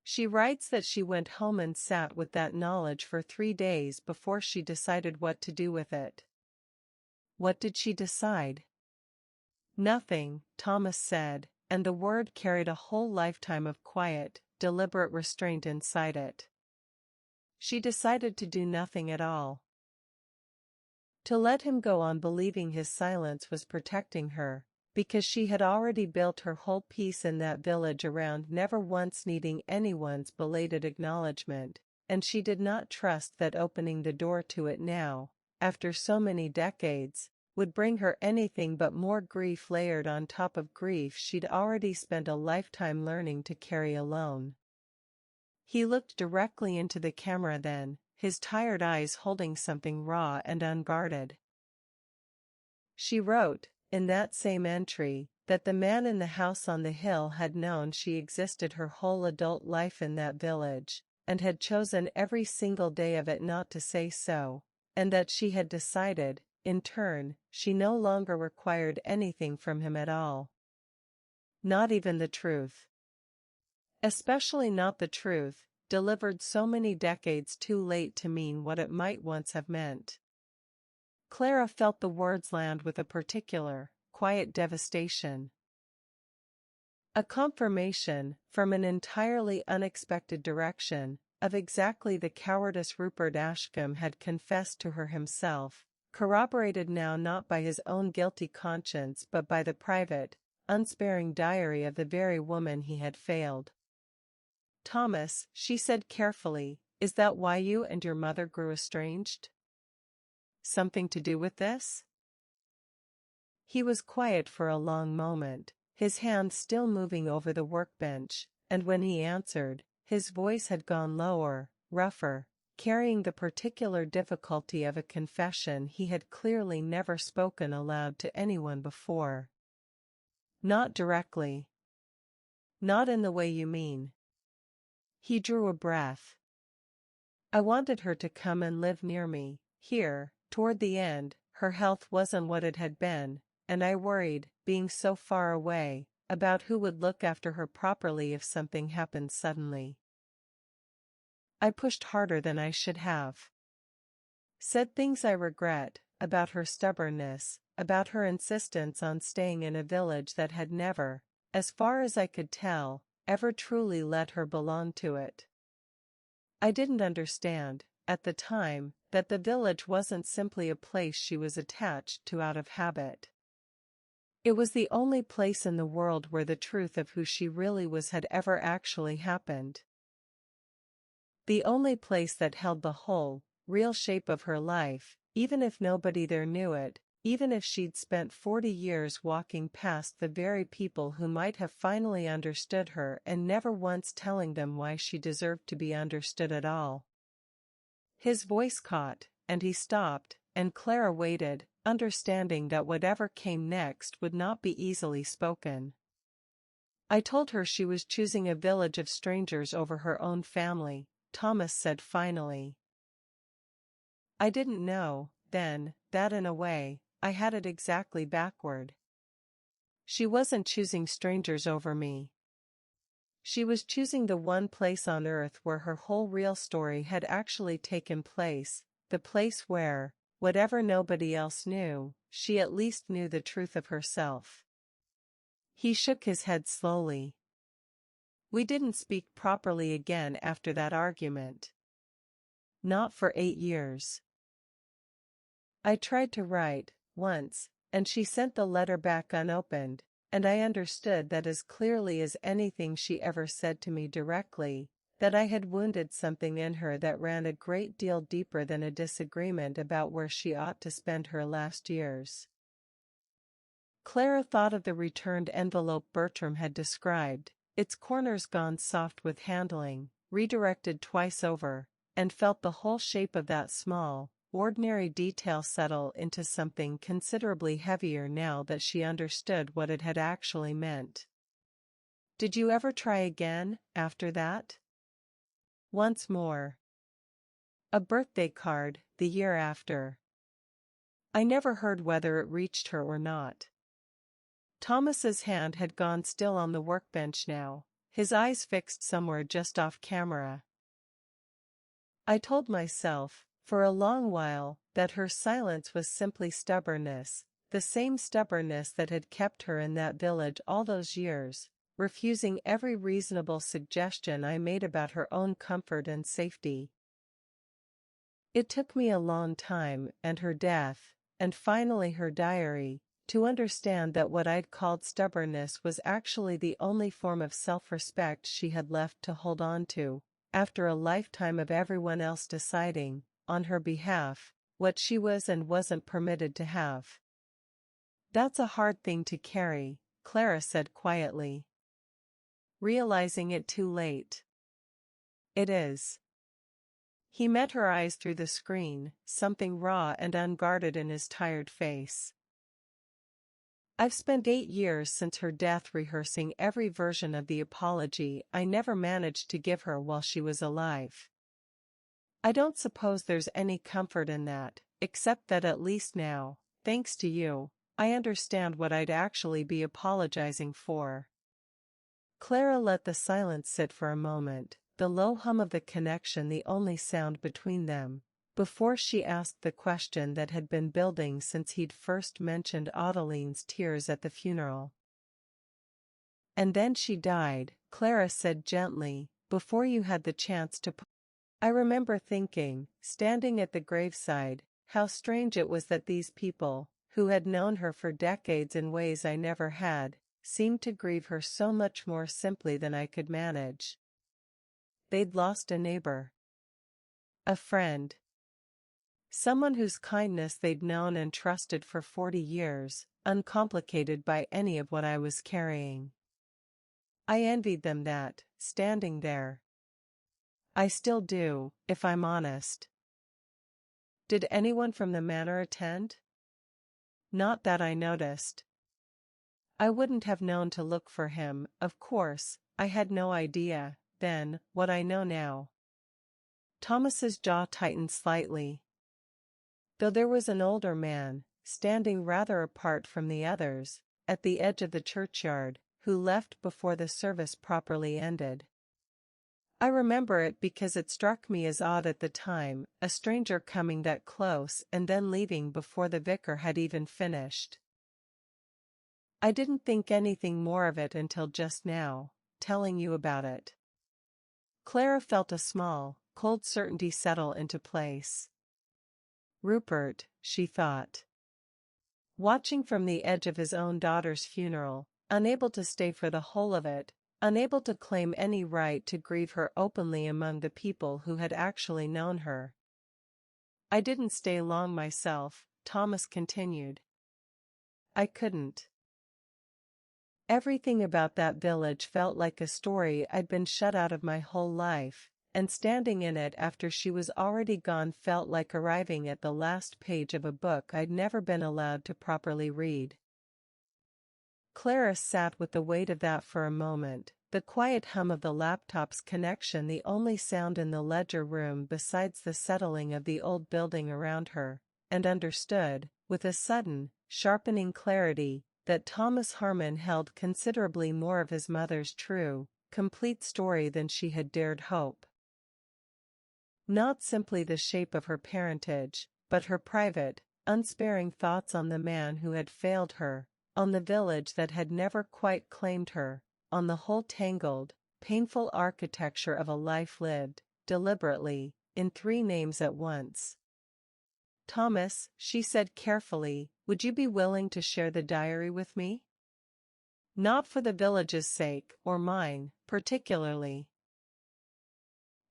She writes that she went home and sat with that knowledge for 3 days before she decided what to do with it. What did she decide? Nothing, Thomas said, and the word carried a whole lifetime of quiet, deliberate restraint inside it. She decided to do nothing at all. To let him go on believing his silence was protecting her, because she had already built her whole peace in that village around never once needing anyone's belated acknowledgement, and she did not trust that opening the door to it now, after so many decades, would bring her anything but more grief layered on top of grief she'd already spent a lifetime learning to carry alone. He looked directly into the camera then, his tired eyes holding something raw and unguarded. She wrote, in that same entry, that the man in the house on the hill had known she existed her whole adult life in that village, and had chosen every single day of it not to say so, and that she had decided, in turn, she no longer required anything from him at all. Not even the truth. Especially not the truth, delivered so many decades too late to mean what it might once have meant. Clara felt the words land with a particular, quiet devastation. A confirmation, from an entirely unexpected direction, of exactly the cowardice Rupert Ashcombe had confessed to her himself, corroborated now not by his own guilty conscience but by the private, unsparing diary of the very woman he had failed. Thomas, she said carefully, is that why you and your mother grew estranged? Something to do with this? He was quiet for a long moment, his hand still moving over the workbench, and when he answered, his voice had gone lower, rougher, carrying the particular difficulty of a confession he had clearly never spoken aloud to anyone before. Not directly. Not in the way you mean. He drew a breath. I wanted her to come and live near me, here. Toward the end, her health wasn't what it had been, and I worried, being so far away, about who would look after her properly if something happened suddenly. I pushed harder than I should have. Said things I regret, about her stubbornness, about her insistence on staying in a village that had never, as far as I could tell, ever truly let her belong to it. I didn't understand, at the time, that the village wasn't simply a place she was attached to out of habit. It was the only place in the world where the truth of who she really was had ever actually happened. The only place that held the whole, real shape of her life, even if nobody there knew it, even if she'd spent 40 years walking past the very people who might have finally understood her and never once telling them why she deserved to be understood at all. His voice caught, and he stopped, and Clara waited, understanding that whatever came next would not be easily spoken. I told her she was choosing a village of strangers over her own family, Thomas said finally. I didn't know, then, that in a way, I had it exactly backward. She wasn't choosing strangers over me. She was choosing the one place on earth where her whole real story had actually taken place, the place where, whatever nobody else knew, she at least knew the truth of herself. He shook his head slowly. We didn't speak properly again after that argument. Not for 8 years. I tried to write, once, and she sent the letter back unopened, and I understood that as clearly as anything she ever said to me directly, that I had wounded something in her that ran a great deal deeper than a disagreement about where she ought to spend her last years. Clara thought of the returned envelope Bertram had described, its corners gone soft with handling, redirected twice over, and felt the whole shape of that small, ordinary detail settle into something considerably heavier now that she understood what it had actually meant. Did you ever try again, after that? Once more. A birthday card, the year after. I never heard whether it reached her or not. Thomas's hand had gone still on the workbench now, his eyes fixed somewhere just off camera. I told myself, for a long while, that her silence was simply stubbornness, the same stubbornness that had kept her in that village all those years, refusing every reasonable suggestion I made about her own comfort and safety. It took me a long time, and her death, and finally her diary, to understand that what I'd called stubbornness was actually the only form of self-respect she had left to hold on to, after a lifetime of everyone else deciding, on her behalf, what she was and wasn't permitted to have. That's a hard thing to carry, Clara said quietly. Realizing it too late. It is. He met her eyes through the screen, something raw and unguarded in his tired face. I've spent 8 years since her death rehearsing every version of the apology I never managed to give her while she was alive. I don't suppose there's any comfort in that, except that at least now, thanks to you, I understand what I'd actually be apologizing for. Clara let the silence sit for a moment, the low hum of the connection the only sound between them, before she asked the question that had been building since he'd first mentioned Adeline's tears at the funeral. And then she died, Clara said gently, before you had the chance to. I remember thinking, standing at the graveside, how strange it was that these people, who had known her for decades in ways I never had, seemed to grieve her so much more simply than I could manage. They'd lost a neighbor. A friend. Someone whose kindness they'd known and trusted for 40 years, uncomplicated by any of what I was carrying. I envied them that, standing there. I still do, if I'm honest. Did anyone from the manor attend? Not that I noticed. I wouldn't have known to look for him, of course, I had no idea, then, what I know now. Thomas's jaw tightened slightly. Though there was an older man, standing rather apart from the others, at the edge of the churchyard, who left before the service properly ended. I remember it because it struck me as odd at the time, a stranger coming that close and then leaving before the vicar had even finished. I didn't think anything more of it until just now, telling you about it. Clara felt a small, cold certainty settle into place. Rupert, she thought. Watching from the edge of his own daughter's funeral, unable to stay for the whole of it, unable to claim any right to grieve her openly among the people who had actually known her. I didn't stay long myself, Thomas continued. I couldn't. Everything about that village felt like a story I'd been shut out of my whole life, and standing in it after she was already gone felt like arriving at the last page of a book I'd never been allowed to properly read. Clara sat with the weight of that for a moment, the quiet hum of the laptop's connection the only sound in the ledger room besides the settling of the old building around her, and understood, with a sudden, sharpening clarity, that Thomas Harmon held considerably more of his mother's true, complete story than she had dared hope. Not simply the shape of her parentage, but her private, unsparing thoughts on the man who had failed her, on the village that had never quite claimed her, on the whole tangled, painful architecture of a life lived, deliberately, in 3 names at once. Thomas, she said carefully, would you be willing to share the diary with me? Not for the village's sake, or mine, particularly,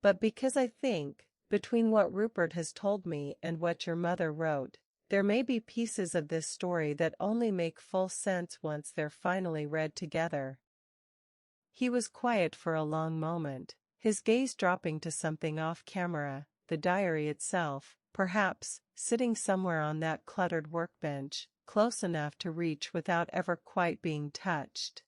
but because I think, between what Rupert has told me and what your mother wrote, there may be pieces of this story that only make full sense once they're finally read together. He was quiet for a long moment, his gaze dropping to something off camera, the diary itself, perhaps, sitting somewhere on that cluttered workbench, close enough to reach without ever quite being touched.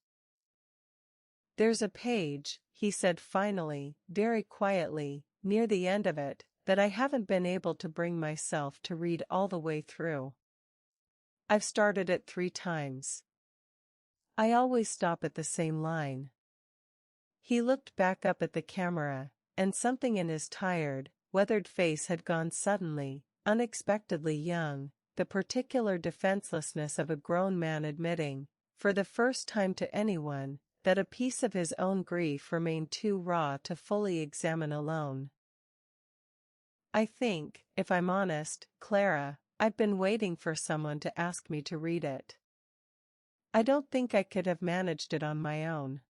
There's a page, he said finally, very quietly, near the end of it, that I haven't been able to bring myself to read all the way through. I've started it 3 times. I always stop at the same line. He looked back up at the camera, and something in his tired, weathered face had gone suddenly, unexpectedly young, the particular defenselessness of a grown man admitting, for the first time to anyone, that a piece of his own grief remained too raw to fully examine alone. I think, if I'm honest, Clara, I've been waiting for someone to ask me to read it. I don't think I could have managed it on my own.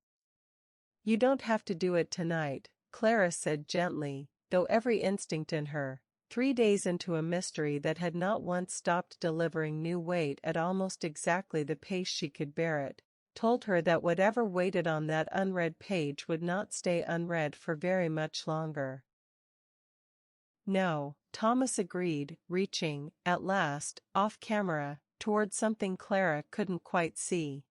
You don't have to do it tonight, Clara said gently, though every instinct in her, 3 days into a mystery that had not once stopped delivering new weight at almost exactly the pace she could bear it, told her that whatever waited on that unread page would not stay unread for very much longer. No, Thomas agreed, reaching, at last, off camera, toward something Clara couldn't quite see.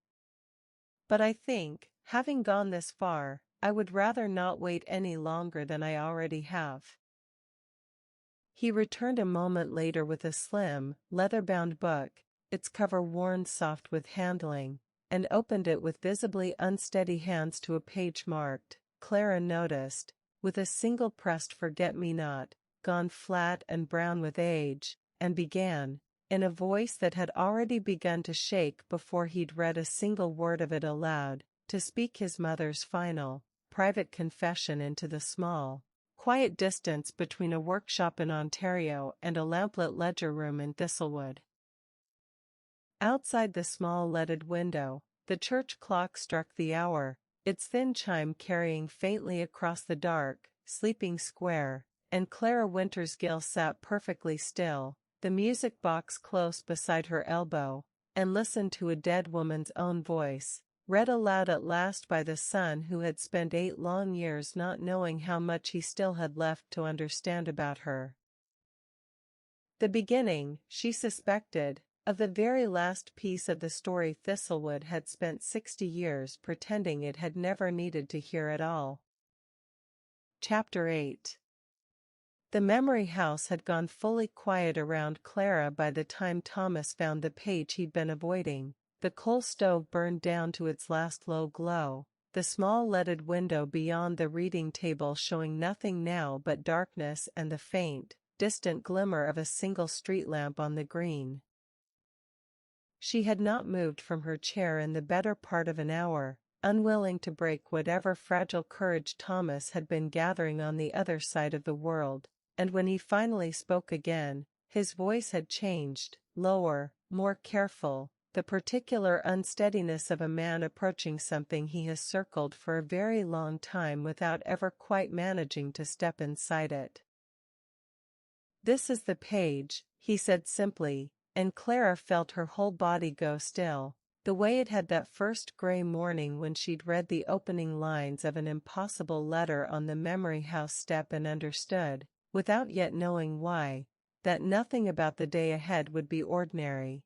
But I think, having gone this far, I would rather not wait any longer than I already have. He returned a moment later with a slim, leather-bound book, its cover worn soft with handling, and opened it with visibly unsteady hands to a page marked, Clara noticed, with a single pressed forget-me-not, gone flat and brown with age, and began, in a voice that had already begun to shake before he'd read a single word of it aloud, to speak his mother's final, private confession into the small, quiet distance between a workshop in Ontario and a lamplit ledger room in Thistlewood. Outside the small leaded window, the church clock struck the hour, its thin chime carrying faintly across the dark, sleeping square, and Clara Wintersgill sat perfectly still, the music box close beside her elbow, and listened to a dead woman's own voice, read aloud at last by the son who had spent 8 long years not knowing how much he still had left to understand about her. The beginning, she suspected, of the very last piece of the story Thistlewood had spent 60 years pretending it had never needed to hear at all. Chapter 8. The memory house had gone fully quiet around Clara by the time Thomas found the page he'd been avoiding. The coal stove burned down to its last low glow, the small leaded window beyond the reading table showing nothing now but darkness and the faint, distant glimmer of a single street lamp on the green. She had not moved from her chair in the better part of an hour, unwilling to break whatever fragile courage Thomas had been gathering on the other side of the world, and when he finally spoke again, his voice had changed, lower, more careful, the particular unsteadiness of a man approaching something he has circled for a very long time without ever quite managing to step inside it. "This is the page," he said simply, and Clara felt her whole body go still, the way it had that first gray morning when she'd read the opening lines of an impossible letter on the Memory House step and understood, without yet knowing why, that nothing about the day ahead would be ordinary.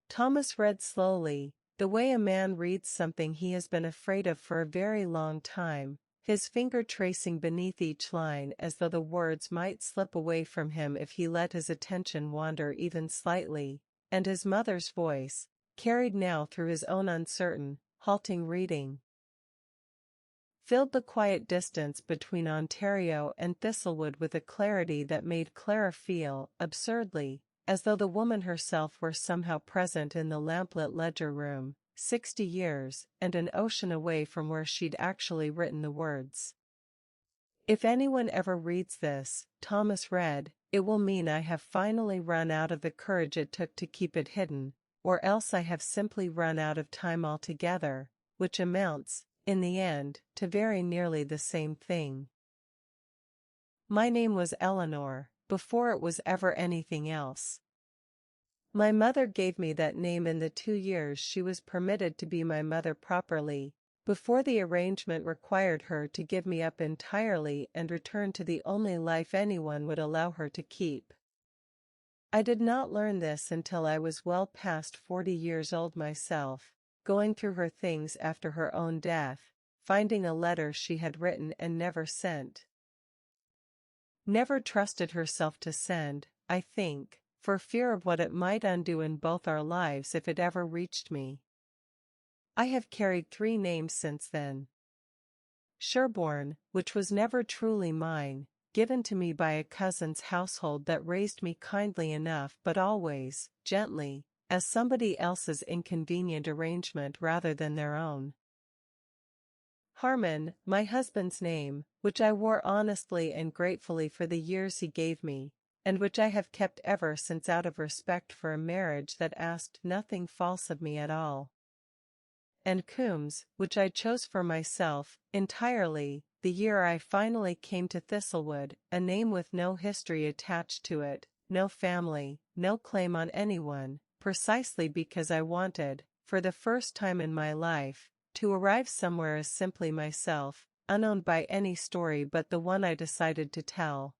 Thomas read slowly, the way a man reads something he has been afraid of for a very long time, his finger tracing beneath each line as though the words might slip away from him if he let his attention wander even slightly, and his mother's voice, carried now through his own uncertain, halting reading, filled the quiet distance between Ontario and Thistlewood with a clarity that made Clara feel, absurdly, as though the woman herself were somehow present in the lamplit ledger room, 60 years and an ocean away from where she'd actually written the words. "If anyone ever reads this," Thomas read, "it will mean I have finally run out of the courage it took to keep it hidden, or else I have simply run out of time altogether, which amounts, in the end, to very nearly the same thing. My name was Eleanor, before it was ever anything else. My mother gave me that name in the 2 years she was permitted to be my mother properly, before the arrangement required her to give me up entirely and return to the only life anyone would allow her to keep. I did not learn this until I was well past 40 years old myself, going through her things after her own death, finding a letter she had written and never sent. Never trusted herself to send, I think, for fear of what it might undo in both our lives if it ever reached me. I have carried 3 names since then. Sherborne, which was never truly mine, given to me by a cousin's household that raised me kindly enough but always, gently, as somebody else's inconvenient arrangement rather than their own. Harmon, my husband's name, which I wore honestly and gratefully for the years he gave me, and which I have kept ever since out of respect for a marriage that asked nothing false of me at all. And Coombs, which I chose for myself, entirely, the year I finally came to Thistlewood, a name with no history attached to it, no family, no claim on anyone, precisely because I wanted, for the first time in my life, to arrive somewhere as simply myself, unowned by any story but the one I decided to tell.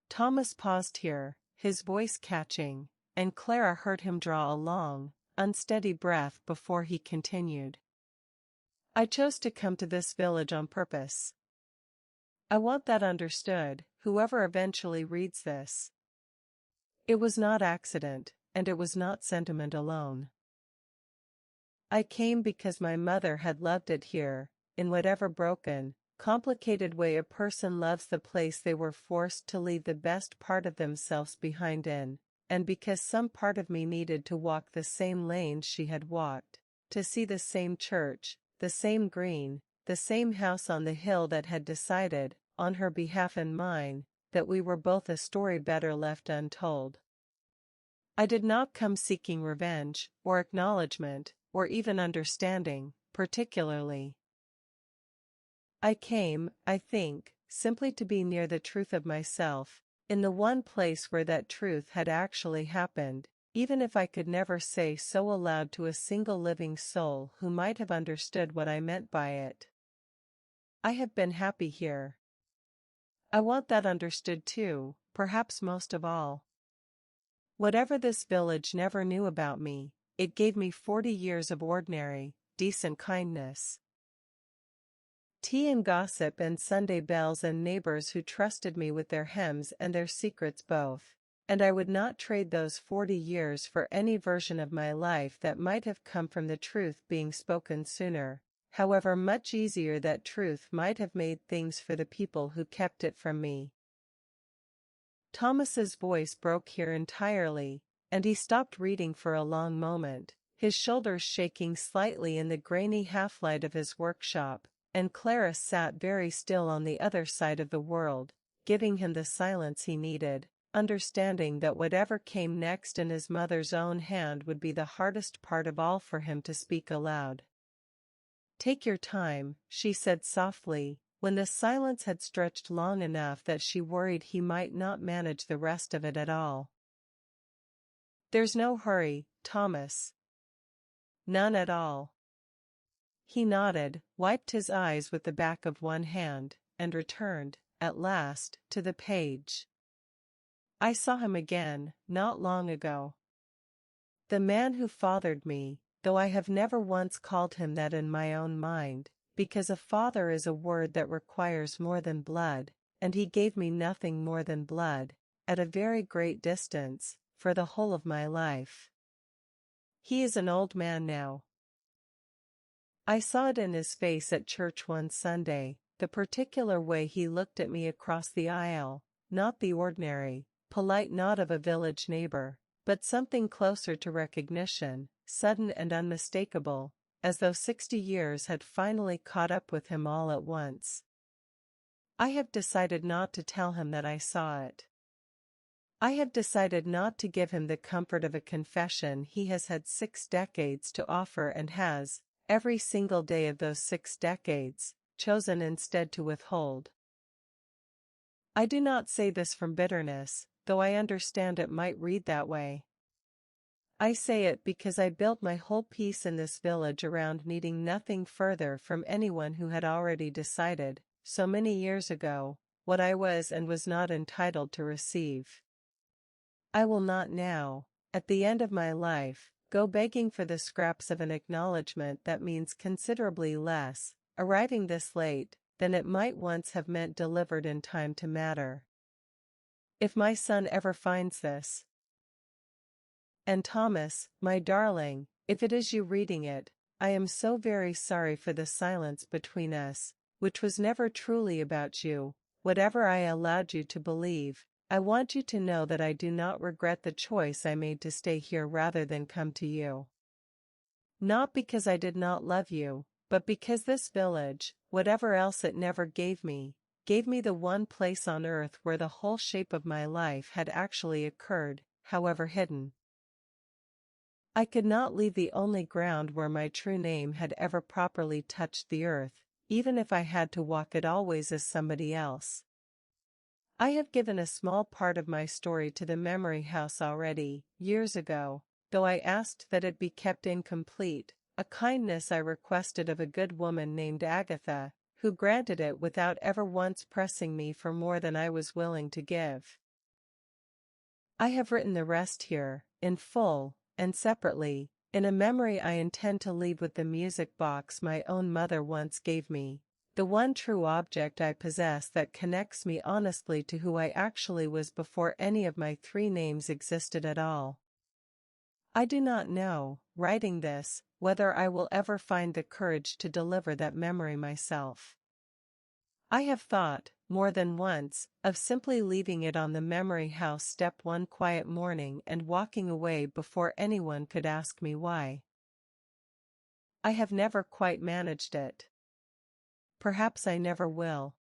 Thomas paused here, his voice catching, and Clara heard him draw a long, unsteady breath before he continued. I chose to come to this village on purpose. I want that understood, whoever eventually reads this. It was not accident, and it was not sentiment alone. I came because my mother had loved it here, in whatever broken, complicated way a person loves the place they were forced to leave the best part of themselves behind in, and because some part of me needed to walk the same lanes she had walked, to see the same church, the same green, the same house on the hill that had decided, on her behalf and mine, that we were both a story better left untold. I did not come seeking revenge, or acknowledgement, or even understanding, particularly. I came, I think, simply to be near the truth of myself, in the one place where that truth had actually happened, even if I could never say so aloud to a single living soul who might have understood what I meant by it. I have been happy here. I want that understood too, perhaps most of all. Whatever this village never knew about me, it gave me 40 years of ordinary, decent kindness. Tea and gossip and Sunday bells and neighbors who trusted me with their hems and their secrets both, and I would not trade those 40 years for any version of my life that might have come from the truth being spoken sooner, however much easier that truth might have made things for the people who kept it from me." Thomas's voice broke here entirely, and he stopped reading for a long moment, his shoulders shaking slightly in the grainy half-light of his workshop, and Clara sat very still on the other side of the world, giving him the silence he needed, understanding that whatever came next in his mother's own hand would be the hardest part of all for him to speak aloud. "Take your time," she said softly, when the silence had stretched long enough that she worried he might not manage the rest of it at all. "There's no hurry, Thomas." "None at all." He nodded, wiped his eyes with the back of one hand, and returned, at last, to the page. "I saw him again, not long ago. The man who fathered me, though I have never once called him that in my own mind, because a father is a word that requires more than blood, and he gave me nothing more than blood, at a very great distance, for the whole of my life. He is an old man now. I saw it in his face at church one Sunday, the particular way he looked at me across the aisle, not the ordinary, polite nod of a village neighbor, but something closer to recognition, sudden and unmistakable, as though 60 years had finally caught up with him all at once. I have decided not to tell him that I saw it. I have decided not to give him the comfort of a confession he has had 6 decades to offer and has, every single day of those 6 decades, chosen instead to withhold. I do not say this from bitterness, though I understand it might read that way. I say it because I built my whole peace in this village around needing nothing further from anyone who had already decided, so many years ago, what I was and was not entitled to receive. I will not now, at the end of my life, go begging for the scraps of an acknowledgement that means considerably less, arriving this late, than it might once have meant delivered in time to matter. If my son ever finds this, and Thomas, my darling, if it is you reading it, I am so very sorry for the silence between us, which was never truly about you, whatever I allowed you to believe. I want you to know that I do not regret the choice I made to stay here rather than come to you. Not because I did not love you, but because this village, whatever else it never gave me the one place on earth where the whole shape of my life had actually occurred, however hidden. I could not leave the only ground where my true name had ever properly touched the earth, even if I had to walk it always as somebody else. I have given a small part of my story to the Memory House already, years ago, though I asked that it be kept incomplete, a kindness I requested of a good woman named Agatha, who granted it without ever once pressing me for more than I was willing to give. I have written the rest here, in full, and separately, in a memory I intend to leave with the music box my own mother once gave me, the one true object I possess that connects me honestly to who I actually was before any of my 3 names existed at all. I do not know, writing this, whether I will ever find the courage to deliver that memory myself. I have thought, more than once, of simply leaving it on the Memory House step one quiet morning and walking away before anyone could ask me why. I have never quite managed it. Perhaps I never will.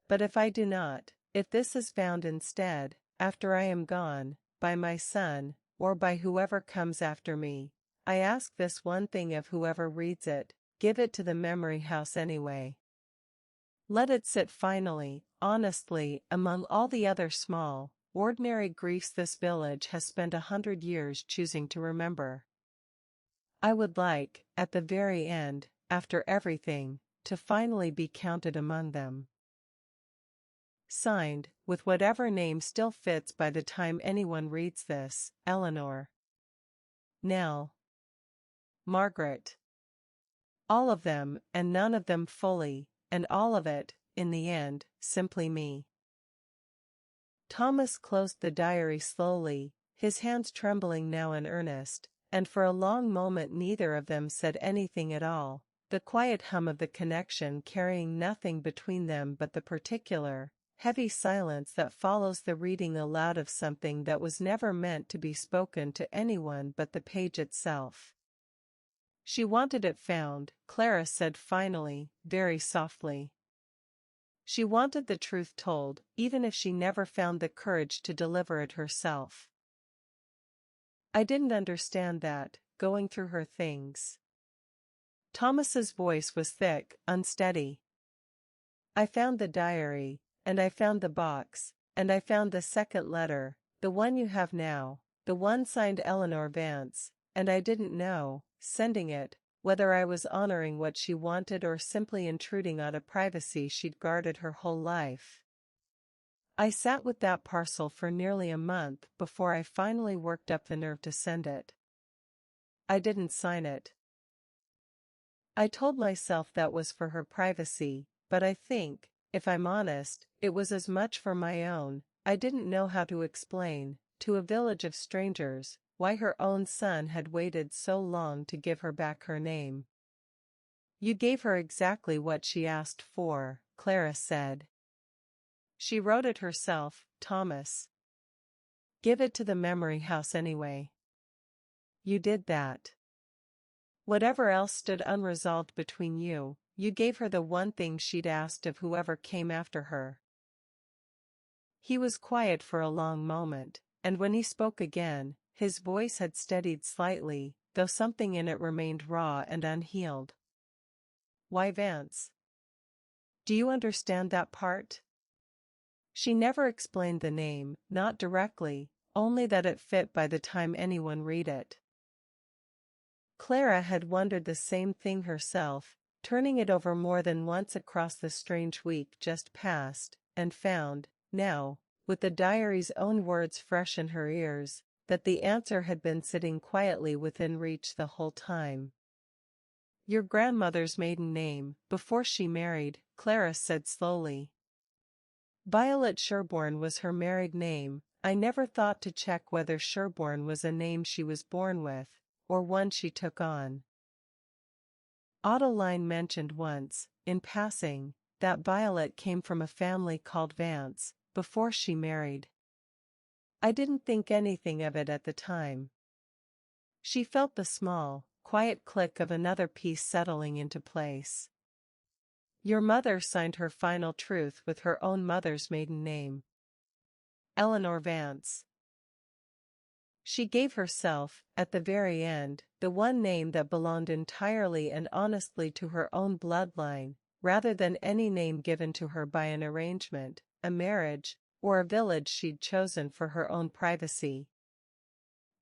But if I do not, if this is found instead, after I am gone, by my son, or by whoever comes after me, I ask this one thing of whoever reads it: give it to the Memory House anyway. Let it sit finally, honestly, among all the other small, ordinary griefs this village has spent 100 years choosing to remember. I would like, at the very end, after everything, to finally be counted among them. Signed, with whatever name still fits by the time anyone reads this, Eleanor, Nell, Margaret. All of them, and none of them fully, and all of it, in the end, simply me. Thomas closed the diary slowly, his hands trembling now in earnest, and for a long moment neither of them said anything at all, the quiet hum of the connection carrying nothing between them but the particular, heavy silence that follows the reading aloud of something that was never meant to be spoken to anyone but the page itself. "She wanted it found," Clara said finally, very softly. She wanted the truth told, even if she never found the courage to deliver it herself. "I didn't understand that, going through her things." Thomas's voice was thick, unsteady. "I found the diary, and I found the box, and I found the second letter, the one you have now, the one signed Eleanor Vance, and I didn't know, sending it, whether I was honoring what she wanted or simply intruding on a privacy she'd guarded her whole life. I sat with that parcel for nearly a month before I finally worked up the nerve to send it. I didn't sign it. I told myself that was for her privacy, but I think, if I'm honest, it was as much for my own. I didn't know how to explain, to a village of strangers, why her own son had waited so long to give her back her name." "You gave her exactly what she asked for," Clara said. "She wrote it herself, Thomas. Give it to the Memory House anyway." "You did that. Whatever else stood unresolved between you, you gave her the one thing she'd asked of whoever came after her." He was quiet for a long moment, and when he spoke again, his voice had steadied slightly, though something in it remained raw and unhealed. "Why Vance? Do you understand that part?" She never explained the name, not directly, only that it fit by the time anyone read it. Clara had wondered the same thing herself, turning it over more than once across the strange week just past, and found, now, with the diary's own words fresh in her ears, that the answer had been sitting quietly within reach the whole time. "Your grandmother's maiden name, before she married," Clara said slowly. "Violet Sherborne was her married name. I never thought to check whether Sherborne was a name she was born with, or one she took on. Adeline mentioned once, in passing, that Violet came from a family called Vance, before she married. I didn't think anything of it at the time." She felt the small, quiet click of another piece settling into place. "Your mother signed her final truth with her own mother's maiden name. Eleanor Vance. She gave herself, at the very end, the one name that belonged entirely and honestly to her own bloodline, rather than any name given to her by an arrangement, a marriage, or a village she'd chosen for her own privacy."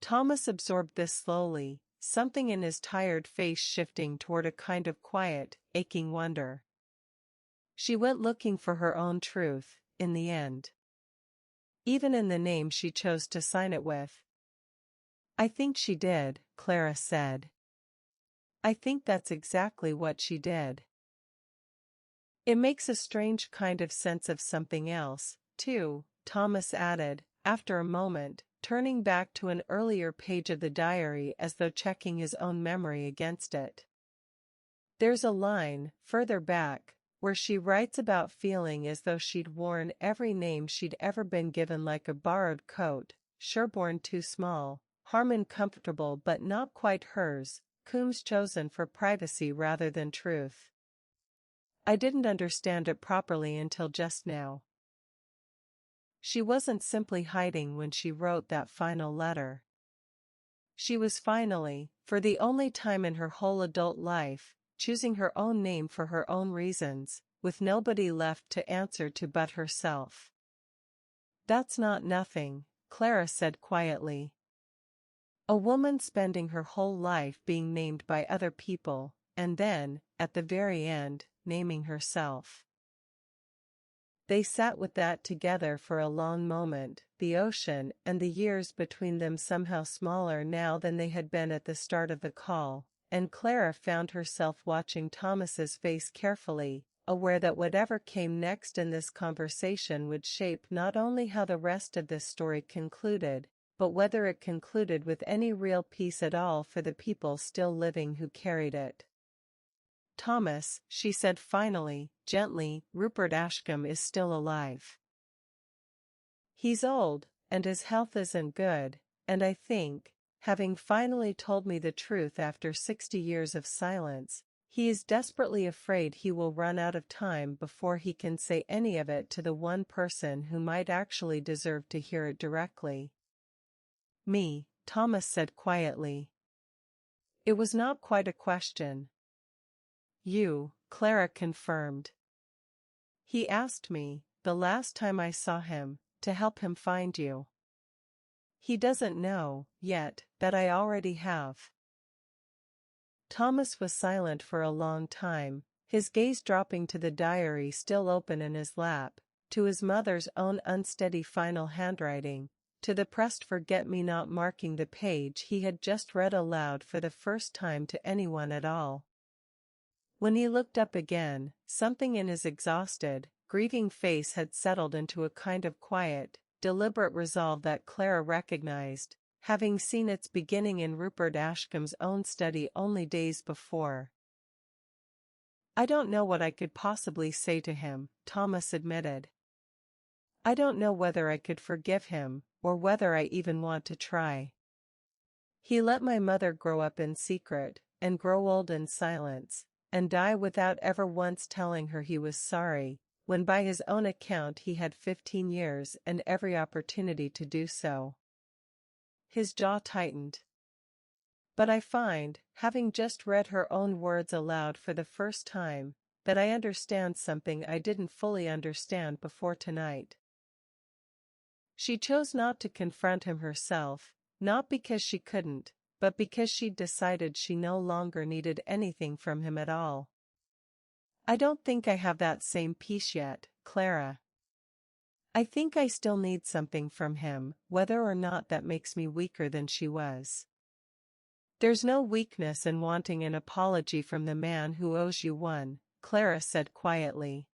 Thomas absorbed this slowly, something in his tired face shifting toward a kind of quiet, aching wonder. She went looking for her own truth, in the end. Even in the name she chose to sign it with. "I think she did," Clara said. "I think that's exactly what she did. It makes a strange kind of sense of something else, too," Thomas added, after a moment, turning back to an earlier page of the diary as though checking his own memory against it. "There's a line, further back, where she writes about feeling as though she'd worn every name she'd ever been given like a borrowed coat, Sherborne too small, Harmon comfortable but not quite hers, Coombs chosen for privacy rather than truth. I didn't understand it properly until just now." She wasn't simply hiding when she wrote that final letter. She was finally, for the only time in her whole adult life, choosing her own name for her own reasons, with nobody left to answer to but herself. "That's not nothing," Clara said quietly. "A woman spending her whole life being named by other people, and then, at the very end, naming herself." They sat with that together for a long moment, the ocean and the years between them somehow smaller now than they had been at the start of the call, and Clara found herself watching Thomas's face carefully, aware that whatever came next in this conversation would shape not only how the rest of this story concluded, but whether it concluded with any real peace at all for the people still living who carried it. "Thomas," she said finally, gently, "Rupert Ashcombe is still alive. He's old, and his health isn't good, and I think, having finally told me the truth after 60 years of silence, he is desperately afraid he will run out of time before he can say any of it to the one person who might actually deserve to hear it directly." "Me," Thomas said quietly. It was not quite a question. "You," Clara confirmed. "He asked me, the last time I saw him, to help him find you. He doesn't know, yet, that I already have." Thomas was silent for a long time, his gaze dropping to the diary still open in his lap, to his mother's own unsteady final handwriting, to the pressed forget-me-not marking the page he had just read aloud for the first time to anyone at all. When he looked up again, something in his exhausted, grieving face had settled into a kind of quiet, deliberate resolve that Clara recognized, having seen its beginning in Rupert Ashcombe's own study only days before. "I don't know what I could possibly say to him," Thomas admitted. "I don't know whether I could forgive him, or whether I even want to try. He let my mother grow up in secret, and grow old in silence, and die without ever once telling her he was sorry, when by his own account he had 15 years and every opportunity to do so." His jaw tightened. "But I find, having just read her own words aloud for the first time, that I understand something I didn't fully understand before tonight." She chose not to confront him herself, not because she couldn't, but because she'd decided she no longer needed anything from him at all. "I don't think I have that same peace yet, Clara. I think I still need something from him, whether or not that makes me weaker than she was." "There's no weakness in wanting an apology from the man who owes you one," Clara said quietly.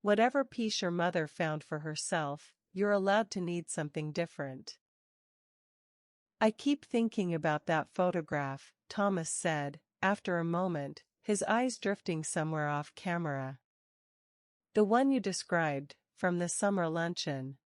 "Whatever peace your mother found for herself, you're allowed to need something different." "I keep thinking about that photograph," Thomas said, after a moment, his eyes drifting somewhere off camera. "The one you described, from the summer luncheon.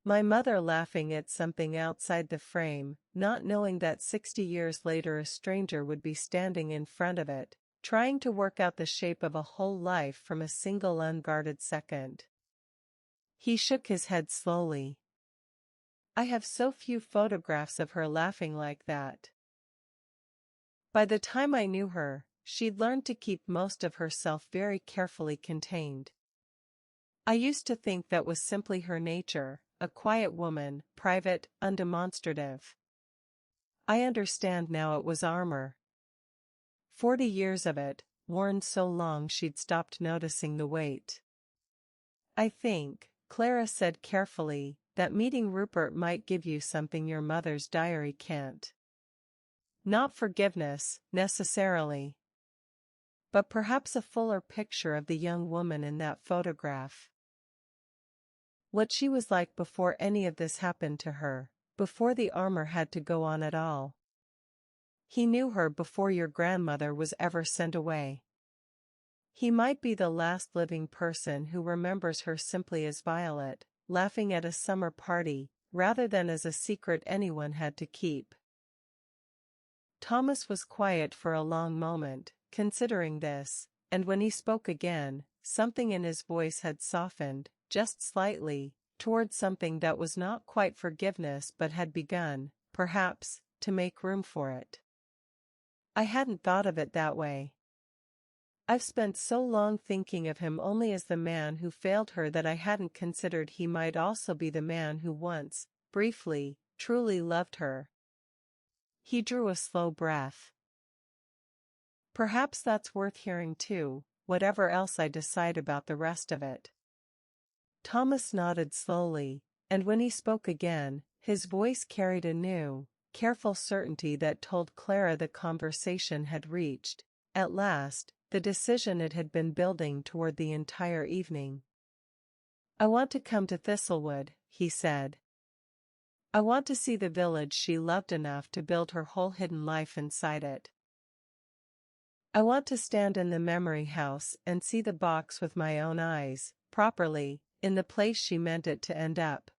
My mother laughing at something outside the frame, not knowing that 60 years later a stranger would be standing in front of it, trying to work out the shape of a whole life from a single unguarded second." He shook his head slowly. "I have so few photographs of her laughing like that. By the time I knew her, she'd learned to keep most of herself very carefully contained. I used to think that was simply her nature, a quiet woman, private, undemonstrative. I understand now it was armor. 40 years of it, worn so long she'd stopped noticing the weight. I think," Clara said carefully, "that meeting Rupert might give you something your mother's diary can't. Not forgiveness, necessarily. But perhaps a fuller picture of the young woman in that photograph. What she was like before any of this happened to her, before the armor had to go on at all. He knew her before your grandmother was ever sent away. He might be the last living person who remembers her simply as Violet, laughing at a summer party, rather than as a secret anyone had to keep." Thomas was quiet for a long moment, considering this, and when he spoke again, something in his voice had softened, just slightly, towards something that was not quite forgiveness but had begun, perhaps, to make room for it. "I hadn't thought of it that way. I've spent so long thinking of him only as the man who failed her that I hadn't considered he might also be the man who once, briefly, truly loved her." He drew a slow breath. "Perhaps that's worth hearing too, whatever else I decide about the rest of it." Thomas nodded slowly, and when he spoke again, his voice carried a new, careful certainty that told Clara the conversation had reached, at last, the decision it had been building toward the entire evening. "I want to come to Thistlewood," he said. "I want to see the village she loved enough to build her whole hidden life inside it. I want to stand in the memory house and see the box with my own eyes, properly, in the place she meant it to end up.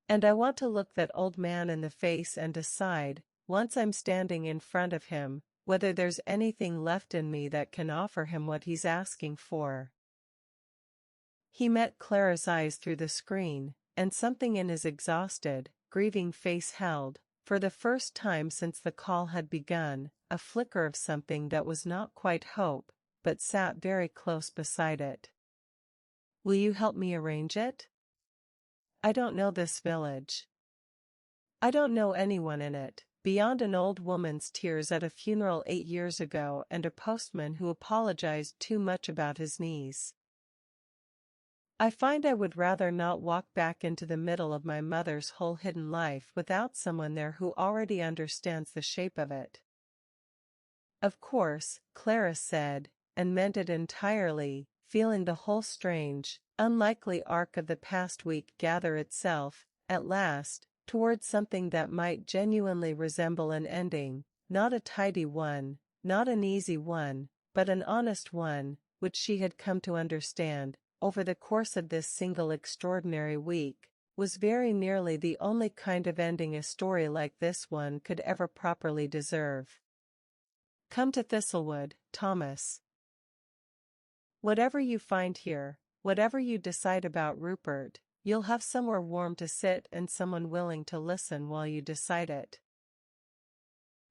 And I want to look that old man in the face and decide, once I'm standing in front of him, whether there's anything left in me that can offer him what he's asking for." He met Clara's eyes through the screen, and something in his exhausted, grieving face held, for the first time since the call had begun, a flicker of something that was not quite hope, but sat very close beside it. "Will you help me arrange it? I don't know this village. I don't know anyone in it, beyond an old woman's tears at a funeral 8 years ago and a postman who apologized too much about his knees. I find I would rather not walk back into the middle of my mother's whole hidden life without someone there who already understands the shape of it." "Of course," Clara said, and meant it entirely, feeling the whole strange, unlikely arc of the past week gather itself, at last, towards something that might genuinely resemble an ending, not a tidy one, not an easy one, but an honest one, which she had come to understand, over the course of this single extraordinary week, was very nearly the only kind of ending a story like this one could ever properly deserve. "Come to Thistlewood, Thomas. Whatever you find here, whatever you decide about Rupert, you'll have somewhere warm to sit and someone willing to listen while you decide it."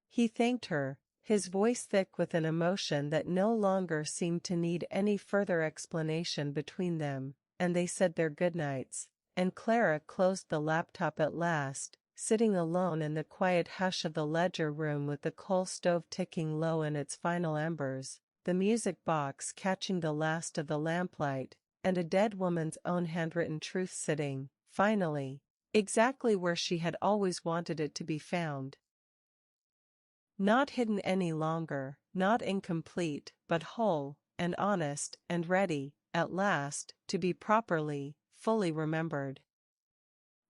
He thanked her, his voice thick with an emotion that no longer seemed to need any further explanation between them, and they said their goodnights, and Clara closed the laptop at last, sitting alone in the quiet hush of the ledger room with the coal stove ticking low in its final embers, the music box catching the last of the lamplight, and a dead woman's own handwritten truth sitting, finally, exactly where she had always wanted it to be found. Not hidden any longer, not incomplete, but whole, and honest, and ready, at last, to be properly, fully remembered.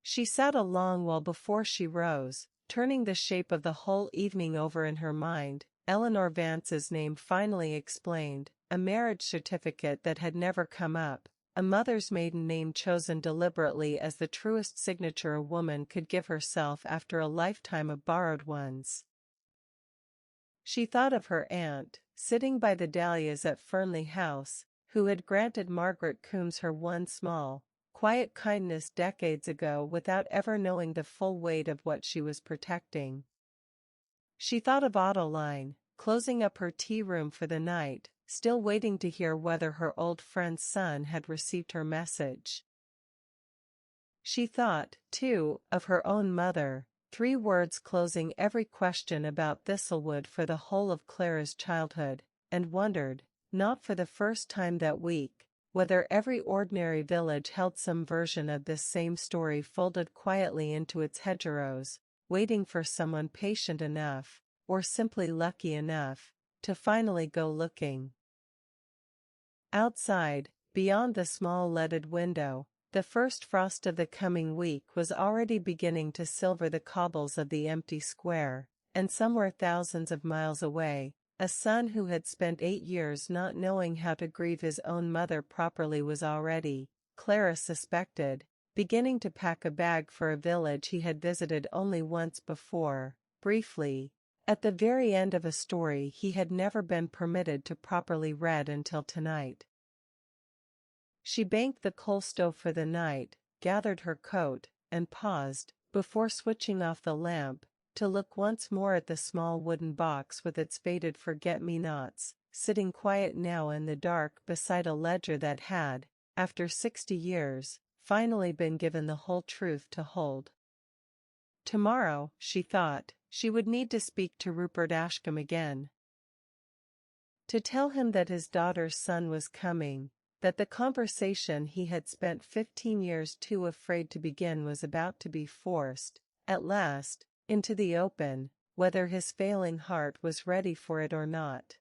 She sat a long while before she rose, turning the shape of the whole evening over in her mind. Eleanor Vance's name finally explained, a marriage certificate that had never come up, a mother's maiden name chosen deliberately as the truest signature a woman could give herself after a lifetime of borrowed ones. She thought of her aunt, sitting by the dahlias at Fernley House, who had granted Margaret Coombs her one small, quiet kindness decades ago without ever knowing the full weight of what she was protecting. She thought of Adeline, closing up her tea room for the night, still waiting to hear whether her old friend's son had received her message. She thought, too, of her own mother, 3 words closing every question about Thistlewood for the whole of Clara's childhood, and wondered, not for the first time that week, whether every ordinary village held some version of this same story folded quietly into its hedgerows, waiting for someone patient enough, or simply lucky enough, to finally go looking. Outside, beyond the small leaded window, the first frost of the coming week was already beginning to silver the cobbles of the empty square, and somewhere thousands of miles away, a son who had spent 8 years not knowing how to grieve his own mother properly was already, Clara suspected, beginning to pack a bag for a village he had visited only once before, briefly, at the very end of a story he had never been permitted to properly read until tonight. She banked the coal stove for the night, gathered her coat, and paused, before switching off the lamp, to look once more at the small wooden box with its faded forget-me-nots, sitting quiet now in the dark beside a ledger that had, after 60 years, finally been given the whole truth to hold. Tomorrow, she thought, she would need to speak to Rupert Ashcombe again. To tell him that his daughter's son was coming, that the conversation he had spent 15 years too afraid to begin was about to be forced, at last, into the open, whether his failing heart was ready for it or not.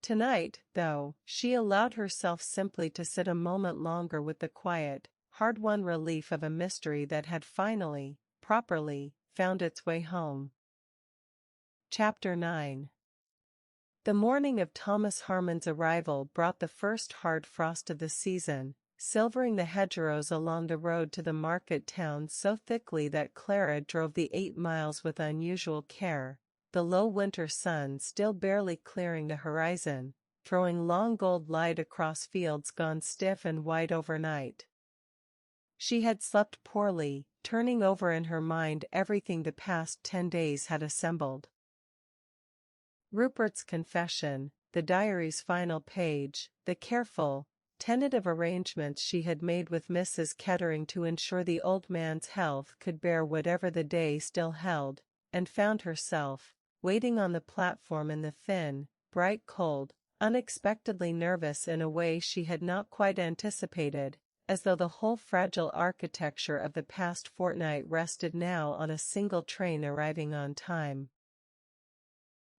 Tonight, though, she allowed herself simply to sit a moment longer with the quiet, hard-won relief of a mystery that had finally, properly, found its way home. Chapter 9. The morning of Thomas Harmon's arrival brought the first hard frost of the season, silvering the hedgerows along the road to the market town so thickly that Clara drove the 8 miles with unusual care, the low winter sun still barely clearing the horizon, throwing long gold light across fields gone stiff and white overnight. She had slept poorly, turning over in her mind everything the past 10 days had assembled. Rupert's confession, the diary's final page, the careful, tentative arrangements she had made with Mrs. Kettering to ensure the old man's health could bear whatever the day still held, and found herself, waiting on the platform in the thin, bright cold, unexpectedly nervous in a way she had not quite anticipated, as though the whole fragile architecture of the past fortnight rested now on a single train arriving on time.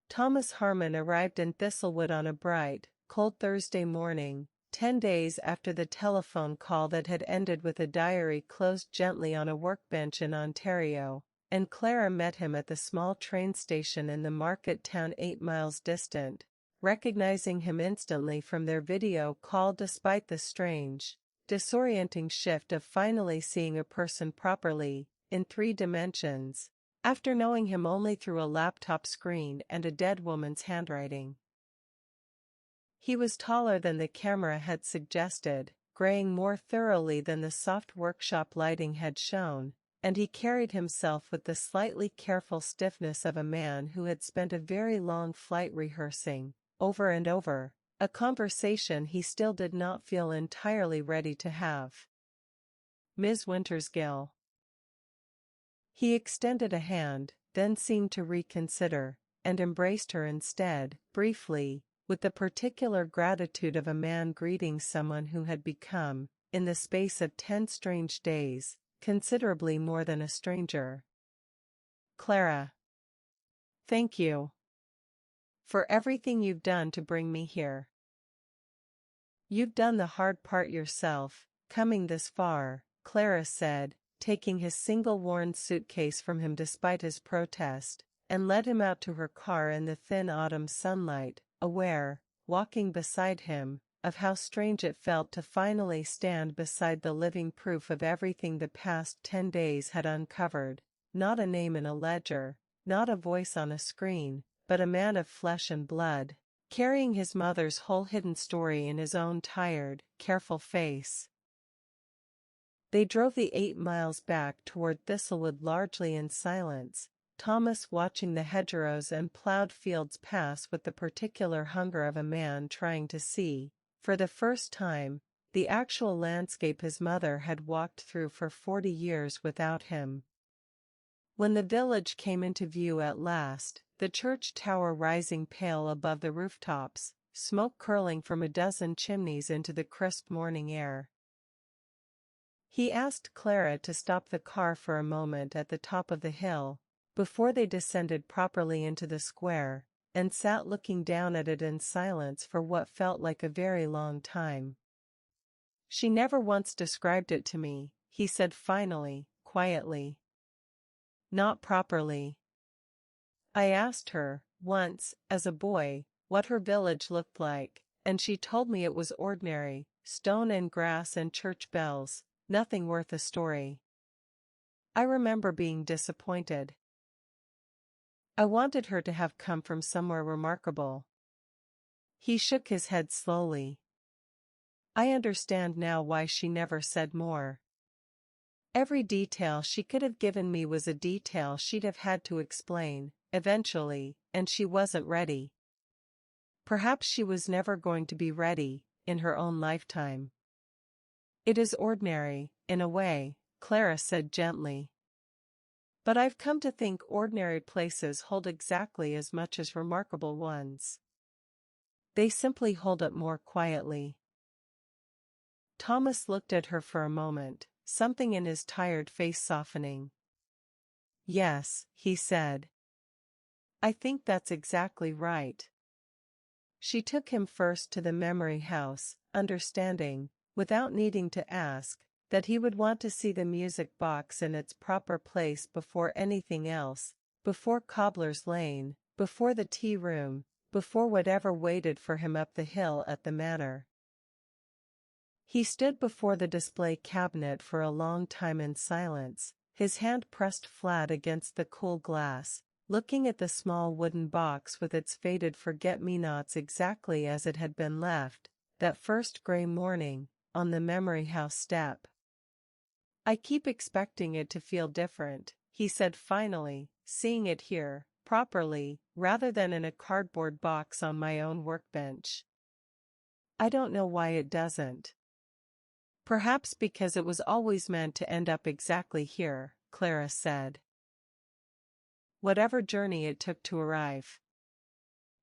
Thomas Harmon arrived in Thistlewood on a bright, cold Thursday morning, 10 days after the telephone call that had ended with a diary closed gently on a workbench in Ontario, and Clara met him at the small train station in the market town 8 miles distant, recognizing him instantly from their video call despite the strange, disorienting shift of finally seeing a person properly, in 3 dimensions, after knowing him only through a laptop screen and a dead woman's handwriting. He was taller than the camera had suggested, graying more thoroughly than the soft workshop lighting had shown, and he carried himself with the slightly careful stiffness of a man who had spent a very long flight rehearsing, over and over, a conversation he still did not feel entirely ready to have. Ms. Wintersgill. He extended a hand, then seemed to reconsider, and embraced her instead, briefly, with the particular gratitude of a man greeting someone who had become, in the space of 10 strange days, considerably more than a stranger. Clara. Thank you. For everything you've done to bring me here. You've done the hard part yourself, coming this far, Clara said, taking his single worn suitcase from him despite his protest, and led him out to her car in the thin autumn sunlight, aware, walking beside him, of how strange it felt to finally stand beside the living proof of everything the past 10 days had uncovered, not a name in a ledger, not a voice on a screen, but a man of flesh and blood, carrying his mother's whole hidden story in his own tired, careful face. They drove the 8 miles back toward Thistlewood largely in silence, Thomas watching the hedgerows and plowed fields pass with the particular hunger of a man trying to see, for the first time, the actual landscape his mother had walked through for 40 years without him. When the village came into view at last, the church tower rising pale above the rooftops, smoke curling from a dozen chimneys into the crisp morning air. He asked Clara to stop the car for a moment at the top of the hill, before they descended properly into the square, and sat looking down at it in silence for what felt like a very long time. She never once described it to me, he said finally, quietly. Not properly. I asked her, once, as a boy, what her village looked like, and she told me it was ordinary, stone and grass and church bells, nothing worth a story. I remember being disappointed. I wanted her to have come from somewhere remarkable. He shook his head slowly. I understand now why she never said more. Every detail she could have given me was a detail she'd have had to explain, eventually, and she wasn't ready. Perhaps she was never going to be ready, in her own lifetime. It is ordinary, in a way, Clara said gently. But I've come to think ordinary places hold exactly as much as remarkable ones. They simply hold up more quietly. Thomas looked at her for a moment, something in his tired face softening. Yes, he said. I think that's exactly right. She took him first to the memory house, understanding, without needing to ask, that he would want to see the music box in its proper place before anything else, before Cobbler's Lane, before the tea room, before whatever waited for him up the hill at the manor. He stood before the display cabinet for a long time in silence, his hand pressed flat against the cool glass, looking at the small wooden box with its faded forget-me-nots exactly as it had been left, that first gray morning, on the memory house step. "I keep expecting it to feel different," he said finally, "seeing it here, properly, rather than in a cardboard box on my own workbench. I don't know why it doesn't. Perhaps because it was always meant to end up exactly here," Clara said. "Whatever journey it took to arrive."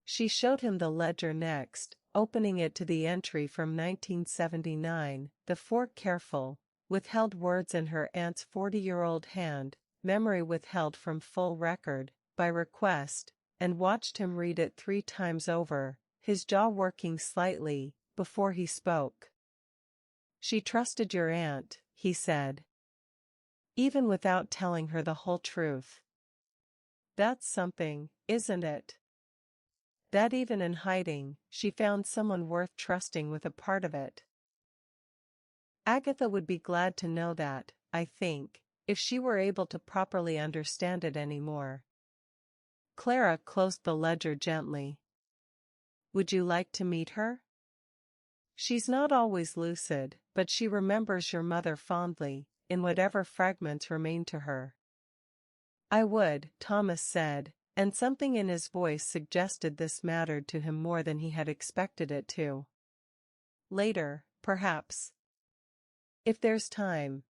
She showed him the ledger next, opening it to the entry from 1979, the 4 careful, withheld words in her aunt's 40-year-old hand, memory withheld from full record, by request, and watched him read it 3 times over, his jaw working slightly, before he spoke. "She trusted your aunt," he said. "Even without telling her the whole truth. That's something, isn't it? That even in hiding, she found someone worth trusting with a part of it. Agatha would be glad to know that, I think, if she were able to properly understand it anymore." Clara closed the ledger gently. "Would you like to meet her? She's not always lucid, but she remembers your mother fondly, in whatever fragments remain to her." "I would," Thomas said, and something in his voice suggested this mattered to him more than he had expected it to. "Later, perhaps. If there's time."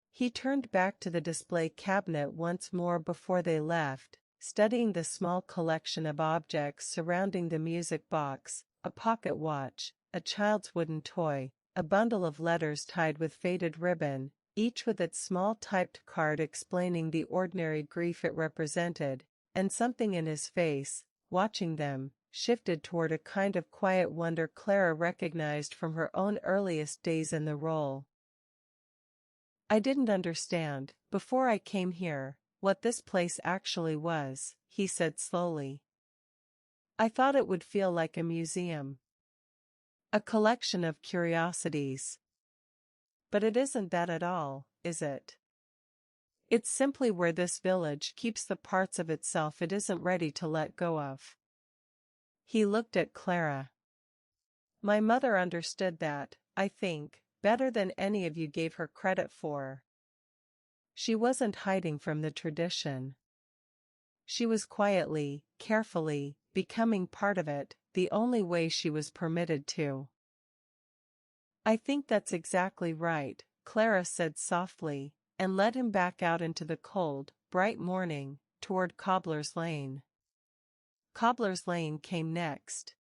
He turned back to the display cabinet once more before they left, studying the small collection of objects surrounding the music box, a pocket watch, a child's wooden toy, a bundle of letters tied with faded ribbon, each with its small typed card explaining the ordinary grief it represented, and something in his face, watching them, shifted toward a kind of quiet wonder Clara recognized from her own earliest days in the role. "I didn't understand, before I came here, what this place actually was," he said slowly. "I thought it would feel like a museum. A collection of curiosities. But it isn't that at all, is it? It's simply where this village keeps the parts of itself it isn't ready to let go of." He looked at Clara. "My mother understood that, I think, better than any of you gave her credit for. She wasn't hiding from the tradition. She was quietly, carefully, becoming part of it, the only way she was permitted to." "I think that's exactly right," Clara said softly, and led him back out into the cold, bright morning, toward Cobbler's Lane. Cobbler's Lane came next.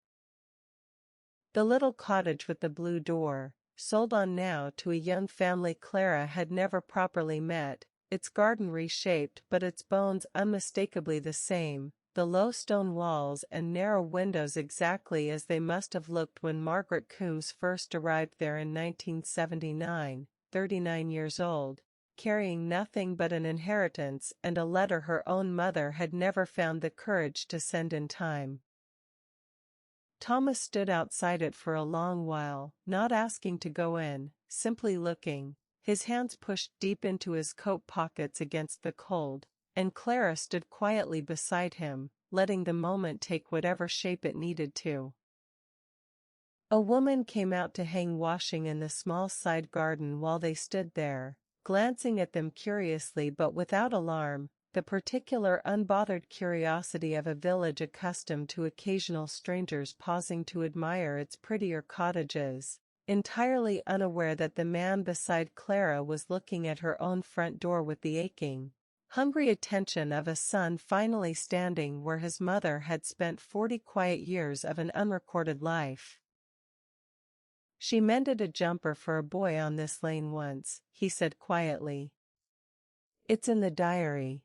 The little cottage with the blue door, sold on now to a young family Clara had never properly met, its garden reshaped but its bones unmistakably the same, the low stone walls and narrow windows exactly as they must have looked when Margaret Coombs first arrived there in 1979, 39 years old, carrying nothing but an inheritance and a letter her own mother had never found the courage to send in time. Thomas stood outside it for a long while, not asking to go in, simply looking, his hands pushed deep into his coat pockets against the cold, and Clara stood quietly beside him, letting the moment take whatever shape it needed to. A woman came out to hang washing in the small side garden while they stood there, glancing at them curiously but without alarm, the particular unbothered curiosity of a village accustomed to occasional strangers pausing to admire its prettier cottages, entirely unaware that the man beside Clara was looking at her own front door with the aching, hungry attention of a son finally standing where his mother had spent 40 quiet years of an unrecorded life. "She mended a jumper for a boy on this lane once," he said quietly. "It's in the diary.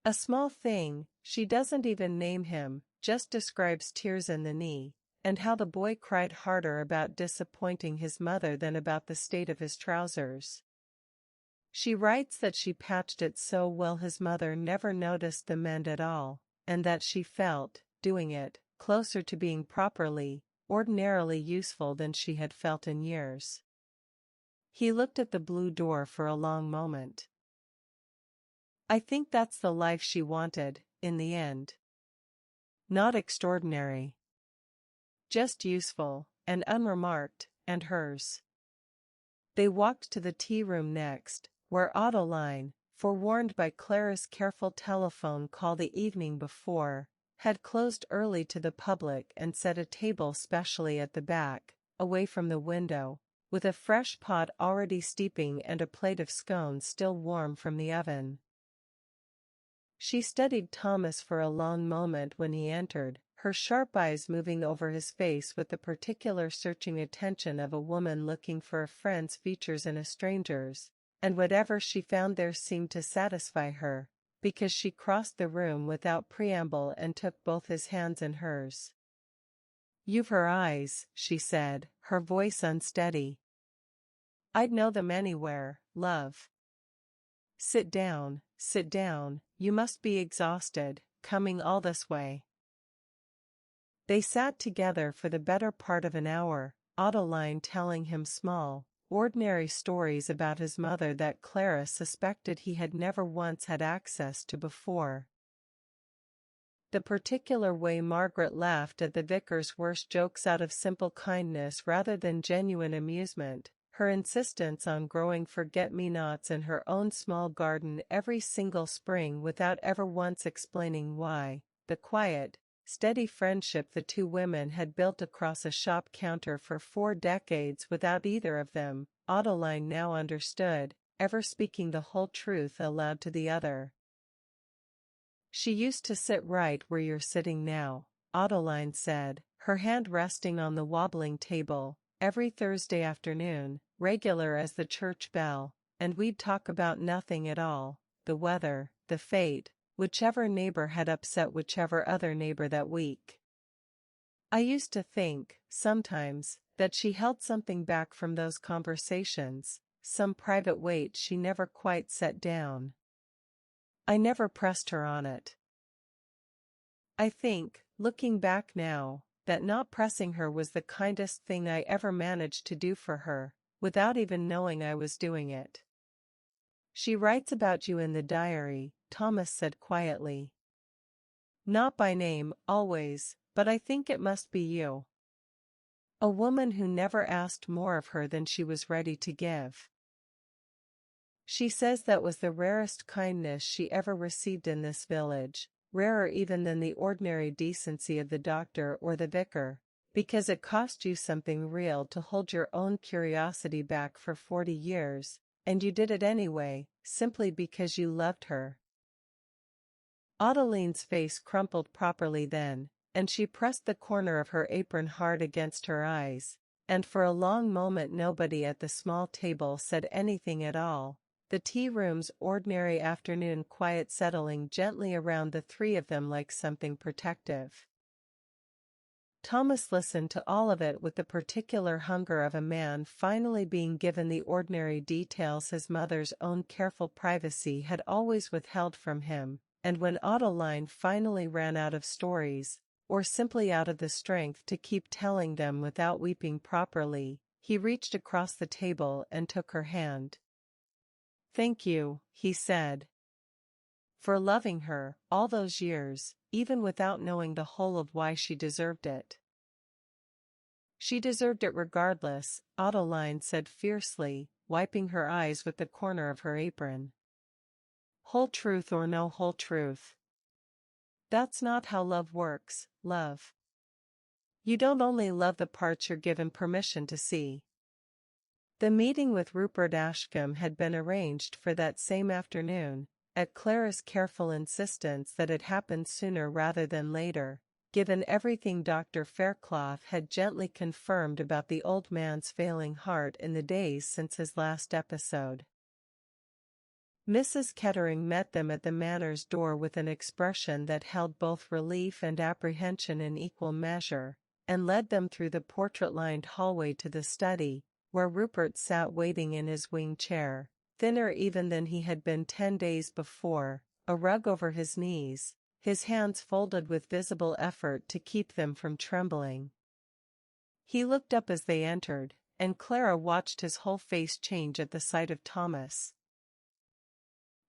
A small thing, she doesn't even name him, just describes tears in the knee, and how the boy cried harder about disappointing his mother than about the state of his trousers. She writes that she patched it so well his mother never noticed the mend at all, and that she felt, doing it, closer to being ordinarily useful than she had felt in years. He looked at the blue door for a long moment. I think that's the life she wanted, in the end. Not extraordinary. Just useful, and unremarked, and hers. They walked to the tea room next, where Adeline, forewarned by Clara's careful telephone call the evening before, had closed early to the public and set a table specially at the back, away from the window, with a fresh pot already steeping and a plate of scones still warm from the oven. She studied Thomas for a long moment when he entered, her sharp eyes moving over his face with the particular searching attention of a woman looking for a friend's features in a stranger's, and whatever she found there seemed to satisfy her, because she crossed the room without preamble and took both his hands in hers. "You've her eyes," she said, her voice unsteady. "I'd know them anywhere, love. Sit down, you must be exhausted, coming all this way." They sat together for the better part of an hour, Adeline telling him small, ordinary stories about his mother that Clara suspected he had never once had access to before. The particular way Margaret laughed at the vicar's worst jokes out of simple kindness rather than genuine amusement, her insistence on growing forget-me-nots in her own small garden every single spring without ever once explaining why, the quiet, steady friendship the two women had built across a shop counter for 4 decades without either of them, Adeline now understood, ever speaking the whole truth aloud to the other. "She used to sit right where you're sitting now," Adeline said, her hand resting on the wobbling table, "every Thursday afternoon, regular as the church bell, and we'd talk about nothing at all, the weather, the fate, whichever neighbor had upset whichever other neighbor that week. I used to think, sometimes, that she held something back from those conversations, some private weight she never quite set down. I never pressed her on it. I think, looking back now, that not pressing her was the kindest thing I ever managed to do for her, without even knowing I was doing it." "She writes about you in the diary," Thomas said quietly. "Not by name, always, but I think it must be you. A woman who never asked more of her than she was ready to give. She says that was the rarest kindness she ever received in this village, rarer even than the ordinary decency of the doctor or the vicar, because it cost you something real to hold your own curiosity back for 40 years, and you did it anyway, simply because you loved her." Adeline's face crumpled properly then, and she pressed the corner of her apron hard against her eyes, and for a long moment nobody at the small table said anything at all, the tea-room's ordinary afternoon quiet settling gently around the three of them like something protective. Thomas listened to all of it with the particular hunger of a man finally being given the ordinary details his mother's own careful privacy had always withheld from him, and when Adeline finally ran out of stories, or simply out of the strength to keep telling them without weeping properly, he reached across the table and took her hand. "Thank you," he said, "for loving her, all those years, even without knowing the whole of why she deserved it." "She deserved it regardless," Adeline said fiercely, wiping her eyes with the corner of her apron. "Whole truth or no whole truth. That's not how love works, love. You don't only love the parts you're given permission to see." The meeting with Rupert Ashcombe had been arranged for that same afternoon, at Clara's careful insistence that it happened sooner rather than later, given everything Dr. Fairclough had gently confirmed about the old man's failing heart in the days since his last episode. Mrs. Kettering met them at the Manor's door with an expression that held both relief and apprehension in equal measure, and led them through the portrait-lined hallway to the study, where Rupert sat waiting in his wing chair, thinner even than he had been 10 days before, a rug over his knees, his hands folded with visible effort to keep them from trembling. He looked up as they entered, and Clara watched his whole face change at the sight of Thomas.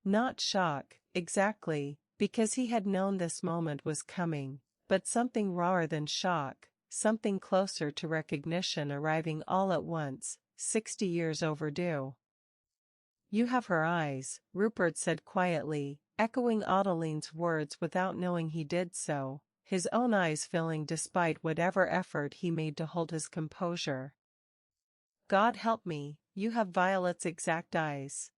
Not shock, exactly, because he had known this moment was coming, but something rawer than shock, something closer to recognition arriving all at once, 60 years overdue. "You have her eyes," Rupert said quietly, echoing Adeline's words without knowing he did so, his own eyes filling despite whatever effort he made to hold his composure. "God help me, you have Violet's exact eyes."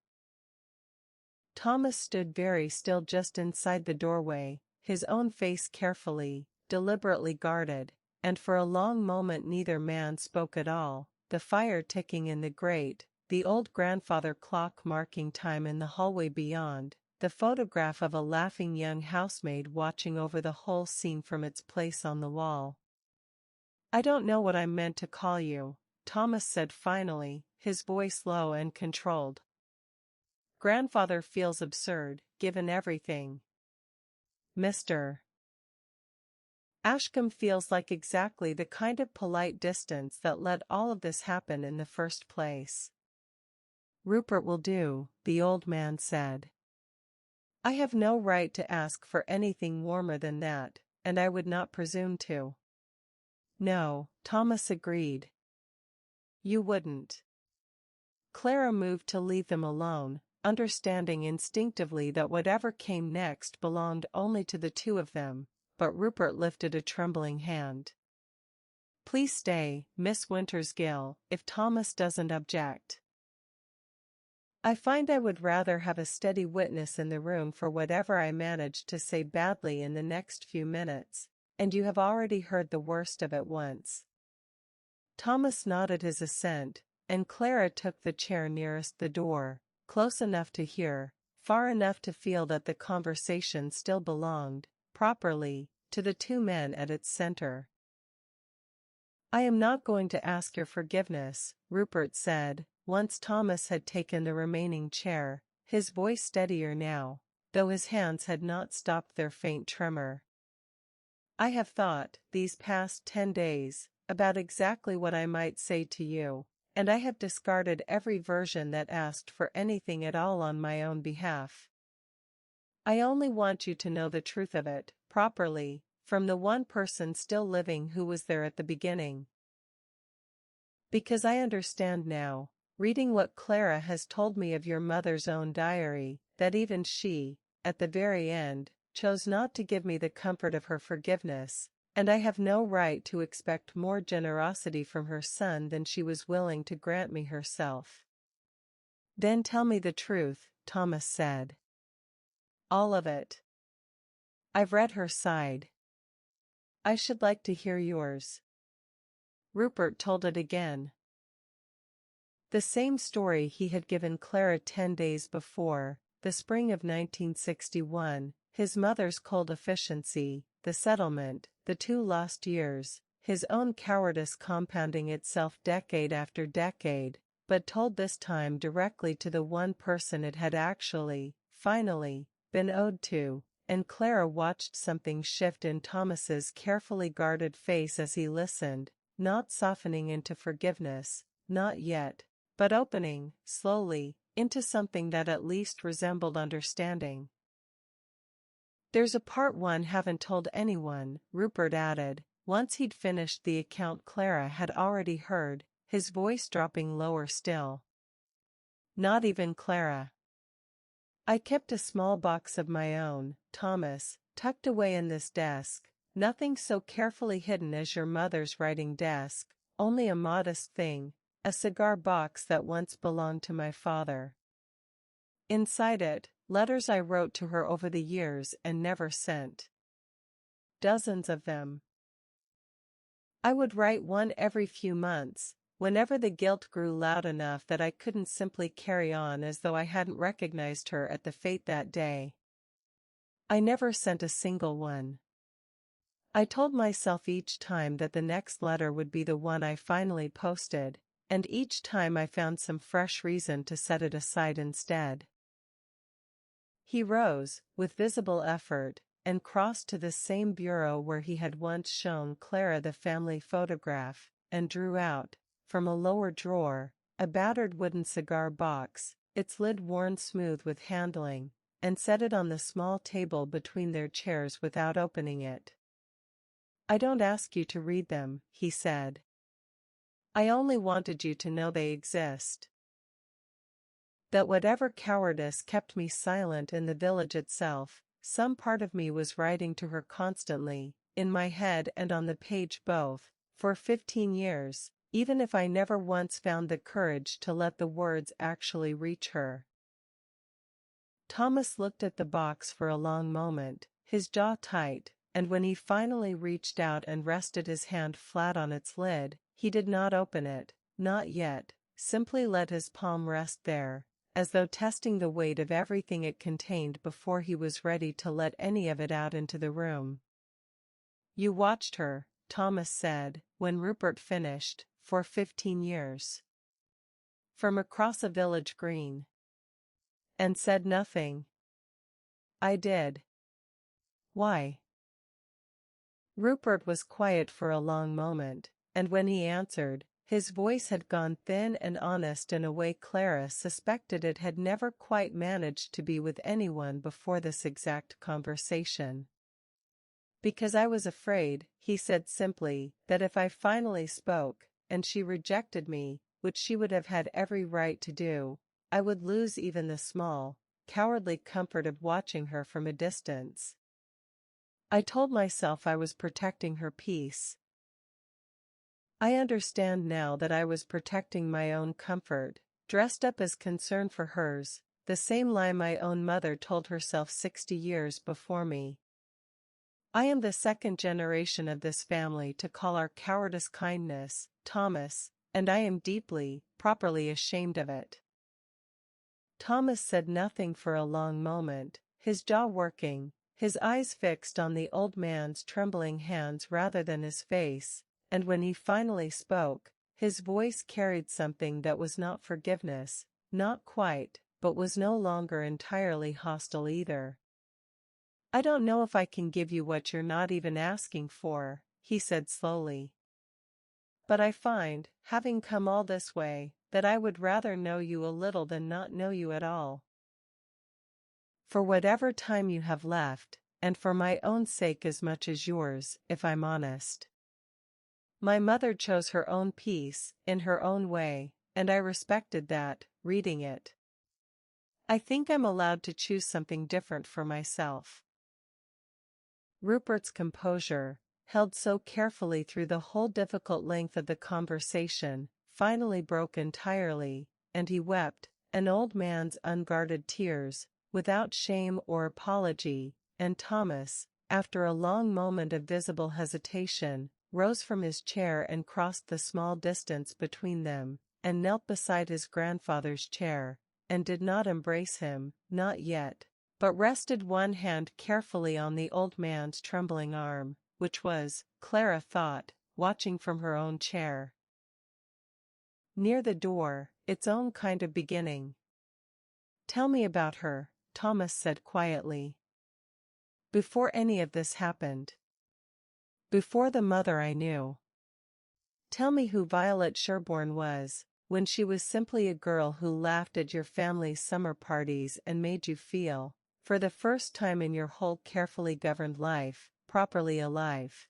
Thomas stood very still just inside the doorway, his own face carefully, deliberately guarded, and for a long moment neither man spoke at all, the fire ticking in the grate, the old grandfather clock marking time in the hallway beyond, the photograph of a laughing young housemaid watching over the whole scene from its place on the wall. "I don't know what I'm meant to call you," Thomas said finally, his voice low and controlled. "Grandfather feels absurd, given everything. Mr. Ashcombe feels like exactly the kind of polite distance that let all of this happen in the first place." "Rupert will do," the old man said. "I have no right to ask for anything warmer than that, and I would not presume to." "No," Thomas agreed. "You wouldn't." Clara moved to leave them alone, understanding instinctively that whatever came next belonged only to the two of them, but Rupert lifted a trembling hand. "Please stay, Miss Wintersgill, if Thomas doesn't object. I find I would rather have a steady witness in the room for whatever I manage to say badly in the next few minutes, and you have already heard the worst of it once." Thomas nodded his assent, and Clara took the chair nearest the door, close enough to hear, far enough to feel that the conversation still belonged, properly, to the two men at its center. "I am not going to ask your forgiveness," Rupert said, once Thomas had taken the remaining chair, his voice steadier now, though his hands had not stopped their faint tremor. "I have thought, these past 10 days, about exactly what I might say to you, and I have discarded every version that asked for anything at all on my own behalf. I only want you to know the truth of it, properly, from the one person still living who was there at the beginning. Because I understand now, reading what Clara has told me of your mother's own diary, that even she, at the very end, chose not to give me the comfort of her forgiveness, and I have no right to expect more generosity from her son than she was willing to grant me herself." "Then tell me the truth," Thomas said. "All of it." "I've read her side. I should like to hear yours." Rupert told it again. The same story he had given Clara 10 days before, the spring of 1961, his mother's cold efficiency, the settlement, the 2 lost years, his own cowardice compounding itself decade after decade, but told this time directly to the one person it had actually, finally, been owed to, and Clara watched something shift in Thomas's carefully guarded face as he listened, not softening into forgiveness, not yet, but opening, slowly, into something that at least resembled understanding. "There's a part one haven't told anyone," Rupert added, once he'd finished the account Clara had already heard, his voice dropping lower still. "Not even Clara. I kept a small box of my own, Thomas, tucked away in this desk, nothing so carefully hidden as your mother's writing desk, only a modest thing, a cigar box that once belonged to my father. Inside it, letters I wrote to her over the years and never sent. Dozens of them. I would write one every few months, whenever the guilt grew loud enough that I couldn't simply carry on as though I hadn't recognized her at the fete that day. I never sent a single one. I told myself each time that the next letter would be the one I finally posted, and each time I found some fresh reason to set it aside instead. He rose, with visible effort, and crossed to the same bureau where he had once shown Clara the family photograph, and drew out, from a lower drawer, a battered wooden cigar box, its lid worn smooth with handling, and set it on the small table between their chairs without opening it. "I don't ask you to read them," he said. "I only wanted you to know they exist. That whatever cowardice kept me silent in the village itself, some part of me was writing to her constantly, in my head and on the page both, for 15 years, even if I never once found the courage to let the words actually reach her." Thomas looked at the box for a long moment, his jaw tight, and when he finally reached out and rested his hand flat on its lid, he did not open it, not yet, simply let his palm rest there, as though testing the weight of everything it contained before he was ready to let any of it out into the room. "You watched her," Thomas said, when Rupert finished, "for 15 years. From across a village green. And said nothing." "I did." "Why?" Rupert was quiet for a long moment, and when he answered, his voice had gone thin and honest in a way Clara suspected it had never quite managed to be with anyone before this exact conversation. "Because I was afraid," he said simply, "that if I finally spoke, and she rejected me, which she would have had every right to do, I would lose even the small, cowardly comfort of watching her from a distance. I told myself I was protecting her peace. I understand now that I was protecting my own comfort, dressed up as concern for hers, the same lie my own mother told herself 60 years before me. I am the second generation of this family to call our cowardice kindness, Thomas, and I am deeply, properly ashamed of it." Thomas said nothing for a long moment, his jaw working, his eyes fixed on the old man's trembling hands rather than his face, and when he finally spoke, his voice carried something that was not forgiveness, not quite, but was no longer entirely hostile either. "I don't know if I can give you what you're not even asking for," he said slowly. "But I find, having come all this way, that I would rather know you a little than not know you at all. For whatever time you have left, and for my own sake as much as yours, if I'm honest. My mother chose her own peace, in her own way, and I respected that, reading it. I think I'm allowed to choose something different for myself." Rupert's composure, held so carefully through the whole difficult length of the conversation, finally broke entirely, and he wept, an old man's unguarded tears, without shame or apology, and Thomas, after a long moment of visible hesitation, rose from his chair and crossed the small distance between them, and knelt beside his grandfather's chair, and did not embrace him, not yet, but rested one hand carefully on the old man's trembling arm, which was, Clara thought, watching from her own chair. Near the door, its own kind of beginning. "Tell me about her," Thomas said quietly. "Before any of this happened. Before the mother I knew. Tell me who Violet Sherborne was, when she was simply a girl who laughed at your family's summer parties and made you feel, for the first time in your whole carefully governed life, properly alive."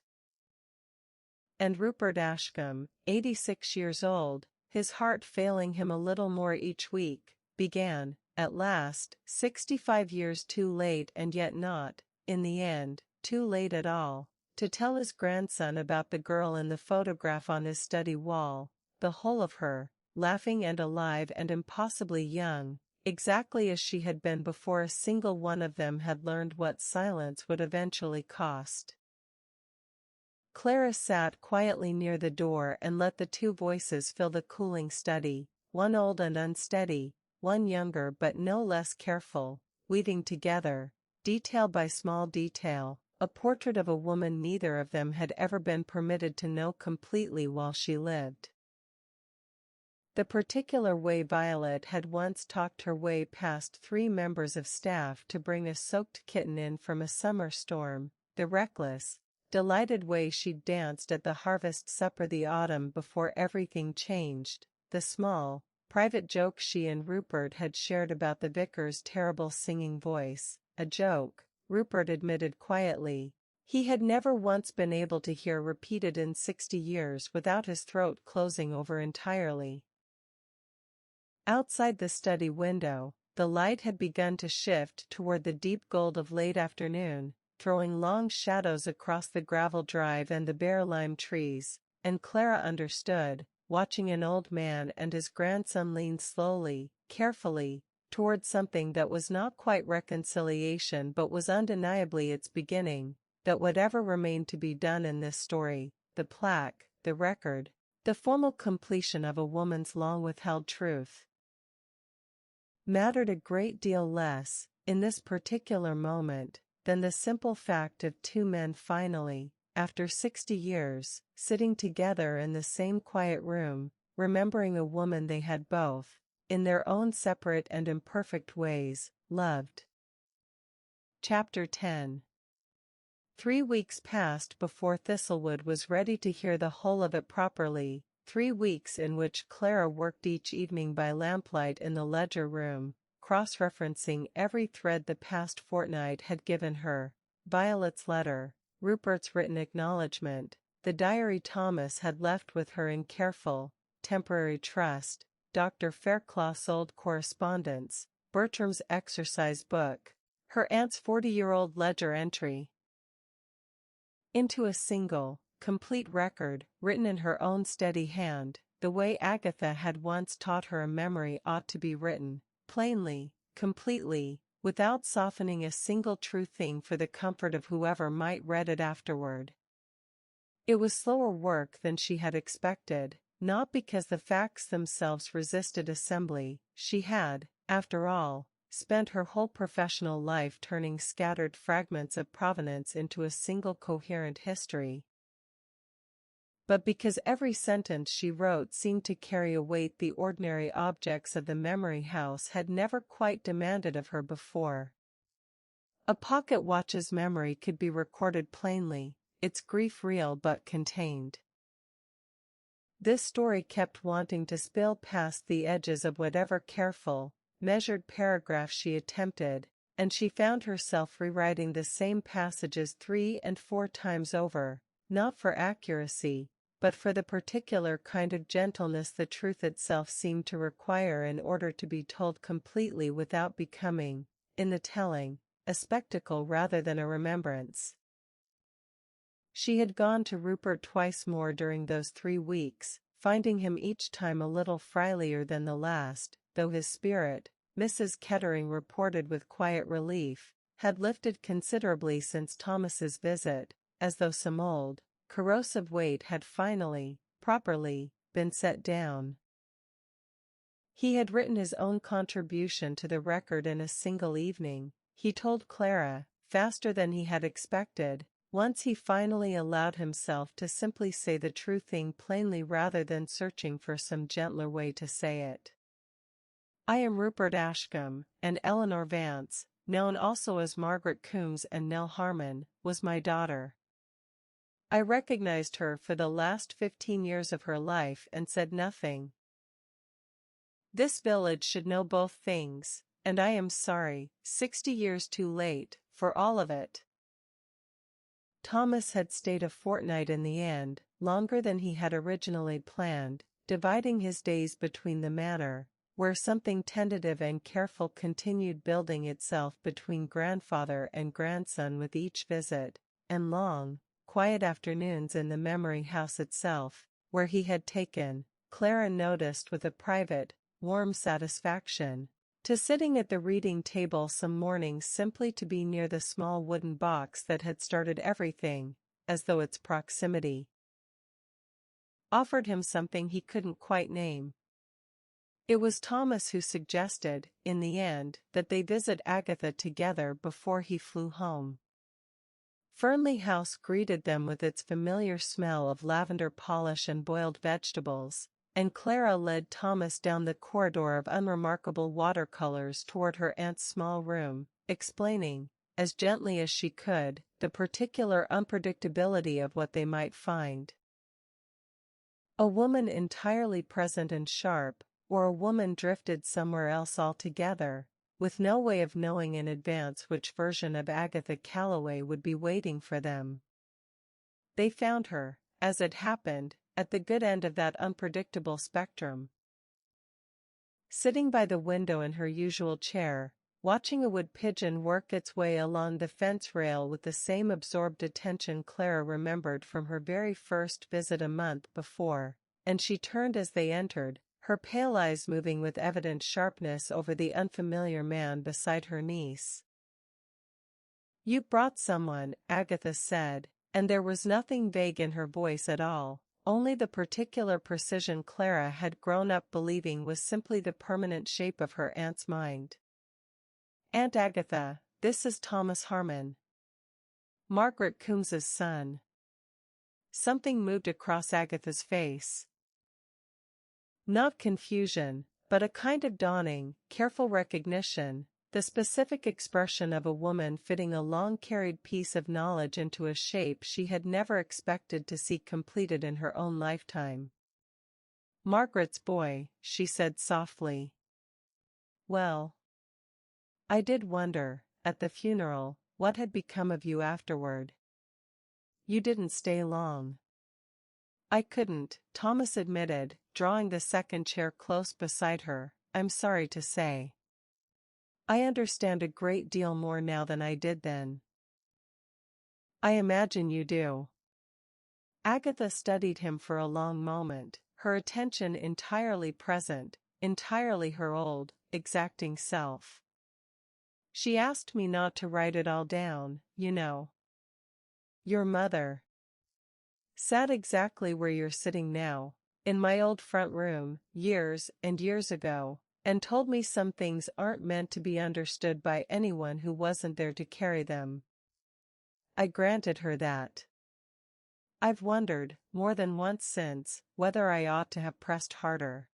And Rupert Ashcombe, 86 years old, his heart failing him a little more each week, began, at last, 65 years too late and yet not, in the end, too late at all, to tell his grandson about the girl in the photograph on his study wall, the whole of her, laughing and alive and impossibly young, exactly as she had been before a single one of them had learned what silence would eventually cost. Clara sat quietly near the door and let the two voices fill the cooling study, one old and unsteady, one younger but no less careful, weaving together, detail by small detail, a portrait of a woman neither of them had ever been permitted to know completely while she lived. The particular way Violet had once talked her way past 3 members of staff to bring a soaked kitten in from a summer storm, the reckless, delighted way she'd danced at the harvest supper the autumn before everything changed, the small, private joke she and Rupert had shared about the vicar's terrible singing voice, a joke, Rupert admitted quietly, he had never once been able to hear repeated in 60 years without his throat closing over entirely. Outside the study window, the light had begun to shift toward the deep gold of late afternoon, throwing long shadows across the gravel drive and the bare lime trees, and Clara understood, watching an old man and his grandson lean slowly, carefully, toward something that was not quite reconciliation but was undeniably its beginning, that whatever remained to be done in this story, the plaque, the record, the formal completion of a woman's long-withheld truth, mattered a great deal less, in this particular moment, than the simple fact of 2 men finally, after 60 years, sitting together in the same quiet room, remembering a woman they had both, in their own separate and imperfect ways, loved. Chapter 10. 3 weeks passed before Thistlewood was ready to hear the whole of it properly, 3 weeks in which Clara worked each evening by lamplight in the ledger room, cross-referencing every thread the past fortnight had given her, Violet's letter, Rupert's written acknowledgement, the diary Thomas had left with her in careful, temporary trust, Dr. Fairclough's old correspondence, Bertram's exercise book, her aunt's 40-year-old ledger entry, into a single, complete record, written in her own steady hand, the way Agatha had once taught her a memory ought to be written, plainly, completely, without softening a single true thing for the comfort of whoever might read it afterward. It was slower work than she had expected, not because the facts themselves resisted assembly. She had, after all, spent her whole professional life turning scattered fragments of provenance into a single coherent history, but because every sentence she wrote seemed to carry a weight the ordinary objects of the memory house had never quite demanded of her before. A pocket watch's memory could be recorded plainly, its grief real but contained. This story kept wanting to spill past the edges of whatever careful, measured paragraph she attempted, and she found herself rewriting the same passages 3 and 4 times over, not for accuracy, but for the particular kind of gentleness the truth itself seemed to require in order to be told completely without becoming, in the telling, a spectacle rather than a remembrance. She had gone to Rupert twice more during those 3 weeks, finding him each time a little frilier than the last, though his spirit, Mrs. Kettering reported with quiet relief, had lifted considerably since Thomas's visit, as though some old, corrosive weight had finally, properly, been set down. He had written his own contribution to the record in a single evening, he told Clara, faster than he had expected, once he finally allowed himself to simply say the true thing plainly rather than searching for some gentler way to say it. I am Rupert Ashcombe, and Eleanor Vance, known also as Margaret Coombs and Nell Harmon, was my daughter. I recognized her for the last 15 years of her life and said nothing. This village should know both things, and I am sorry, 60 years too late, for all of it. Thomas had stayed a fortnight in the end, longer than he had originally planned, dividing his days between the manor, where something tentative and careful continued building itself between grandfather and grandson with each visit, and long, quiet afternoons in the memory house itself, where he had taken, Clara noticed with a private, warm satisfaction, to sitting at the reading table some mornings simply to be near the small wooden box that had started everything, as though its proximity offered him something he couldn't quite name. It was Thomas who suggested, in the end, that they visit Agatha together before he flew home. Fernley House greeted them with its familiar smell of lavender polish and boiled vegetables, and Clara led Thomas down the corridor of unremarkable watercolors toward her aunt's small room, explaining, as gently as she could, the particular unpredictability of what they might find. A woman entirely present and sharp, or a woman drifted somewhere else altogether, with no way of knowing in advance which version of Agatha Calloway would be waiting for them. They found her, as it happened, at the good end of that unpredictable spectrum. Sitting by the window in her usual chair, watching a wood pigeon work its way along the fence rail with the same absorbed attention Clara remembered from her very first visit a month before, and she turned as they entered, her pale eyes moving with evident sharpness over the unfamiliar man beside her niece. "You brought someone," Agatha said, and there was nothing vague in her voice at all, only the particular precision Clara had grown up believing was simply the permanent shape of her aunt's mind. "Aunt Agatha, this is Thomas Harmon. Margaret Coombs's son." Something moved across Agatha's face. Not confusion, but a kind of dawning, careful recognition, the specific expression of a woman fitting a long-carried piece of knowledge into a shape she had never expected to see completed in her own lifetime. "Margaret's boy," she said softly. "Well, I did wonder, at the funeral, what had become of you afterward. You didn't stay long." "I couldn't," Thomas admitted, drawing the second chair close beside her. "I'm sorry to say. I understand a great deal more now than I did then." "I imagine you do." Agatha studied him for a long moment, her attention entirely present, entirely her old, exacting self. "She asked me not to write it all down, you know. Your mother sat exactly where you're sitting now, in my old front room, years and years ago, and told me some things aren't meant to be understood by anyone who wasn't there to carry them. I granted her that. I've wondered, more than once since, whether I ought to have pressed harder."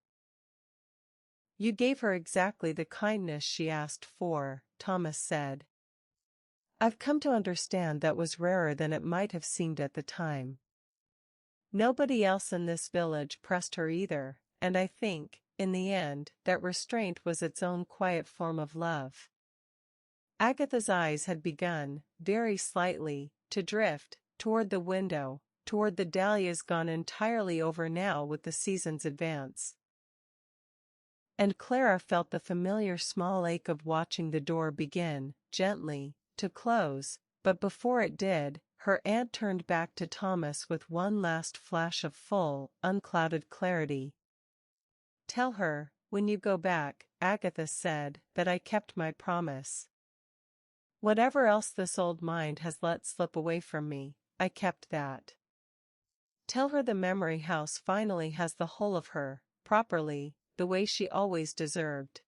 "You gave her exactly the kindness she asked for," Thomas said. "I've come to understand that was rarer than it might have seemed at the time. Nobody else in this village pressed her either, and I think, in the end, that restraint was its own quiet form of love." Agatha's eyes had begun, very slightly, to drift, toward the window, toward the dahlias gone entirely over now with the season's advance. And Clara felt the familiar small ache of watching the door begin, gently, to close, but before it did, her aunt turned back to Thomas with one last flash of full, unclouded clarity. "Tell her, when you go back," Agatha said, "that I kept my promise. Whatever else this old mind has let slip away from me, I kept that. Tell her the memory house finally has the whole of her, properly, the way she always deserved."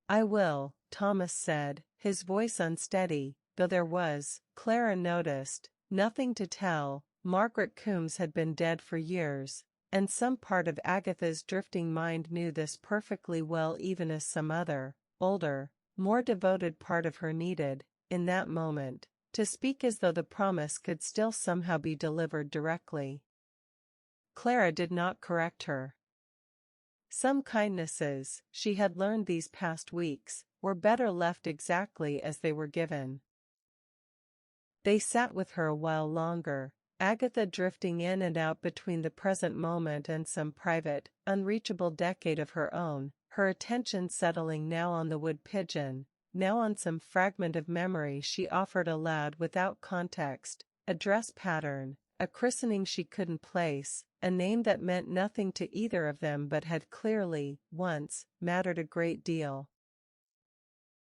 "I will," Thomas said, his voice unsteady, though there was, Clara noticed, nothing to tell. Margaret Coombs had been dead for years, and some part of Agatha's drifting mind knew this perfectly well, even as some other, older, more devoted part of her needed, in that moment, to speak as though the promise could still somehow be delivered directly. Clara did not correct her. Some kindnesses, she had learned these past weeks, were better left exactly as they were given. They sat with her a while longer, Agatha drifting in and out between the present moment and some private, unreachable decade of her own, her attention settling now on the wood pigeon, now on some fragment of memory she offered aloud without context, a dress pattern, a christening she couldn't place, a name that meant nothing to either of them but had clearly, once, mattered a great deal.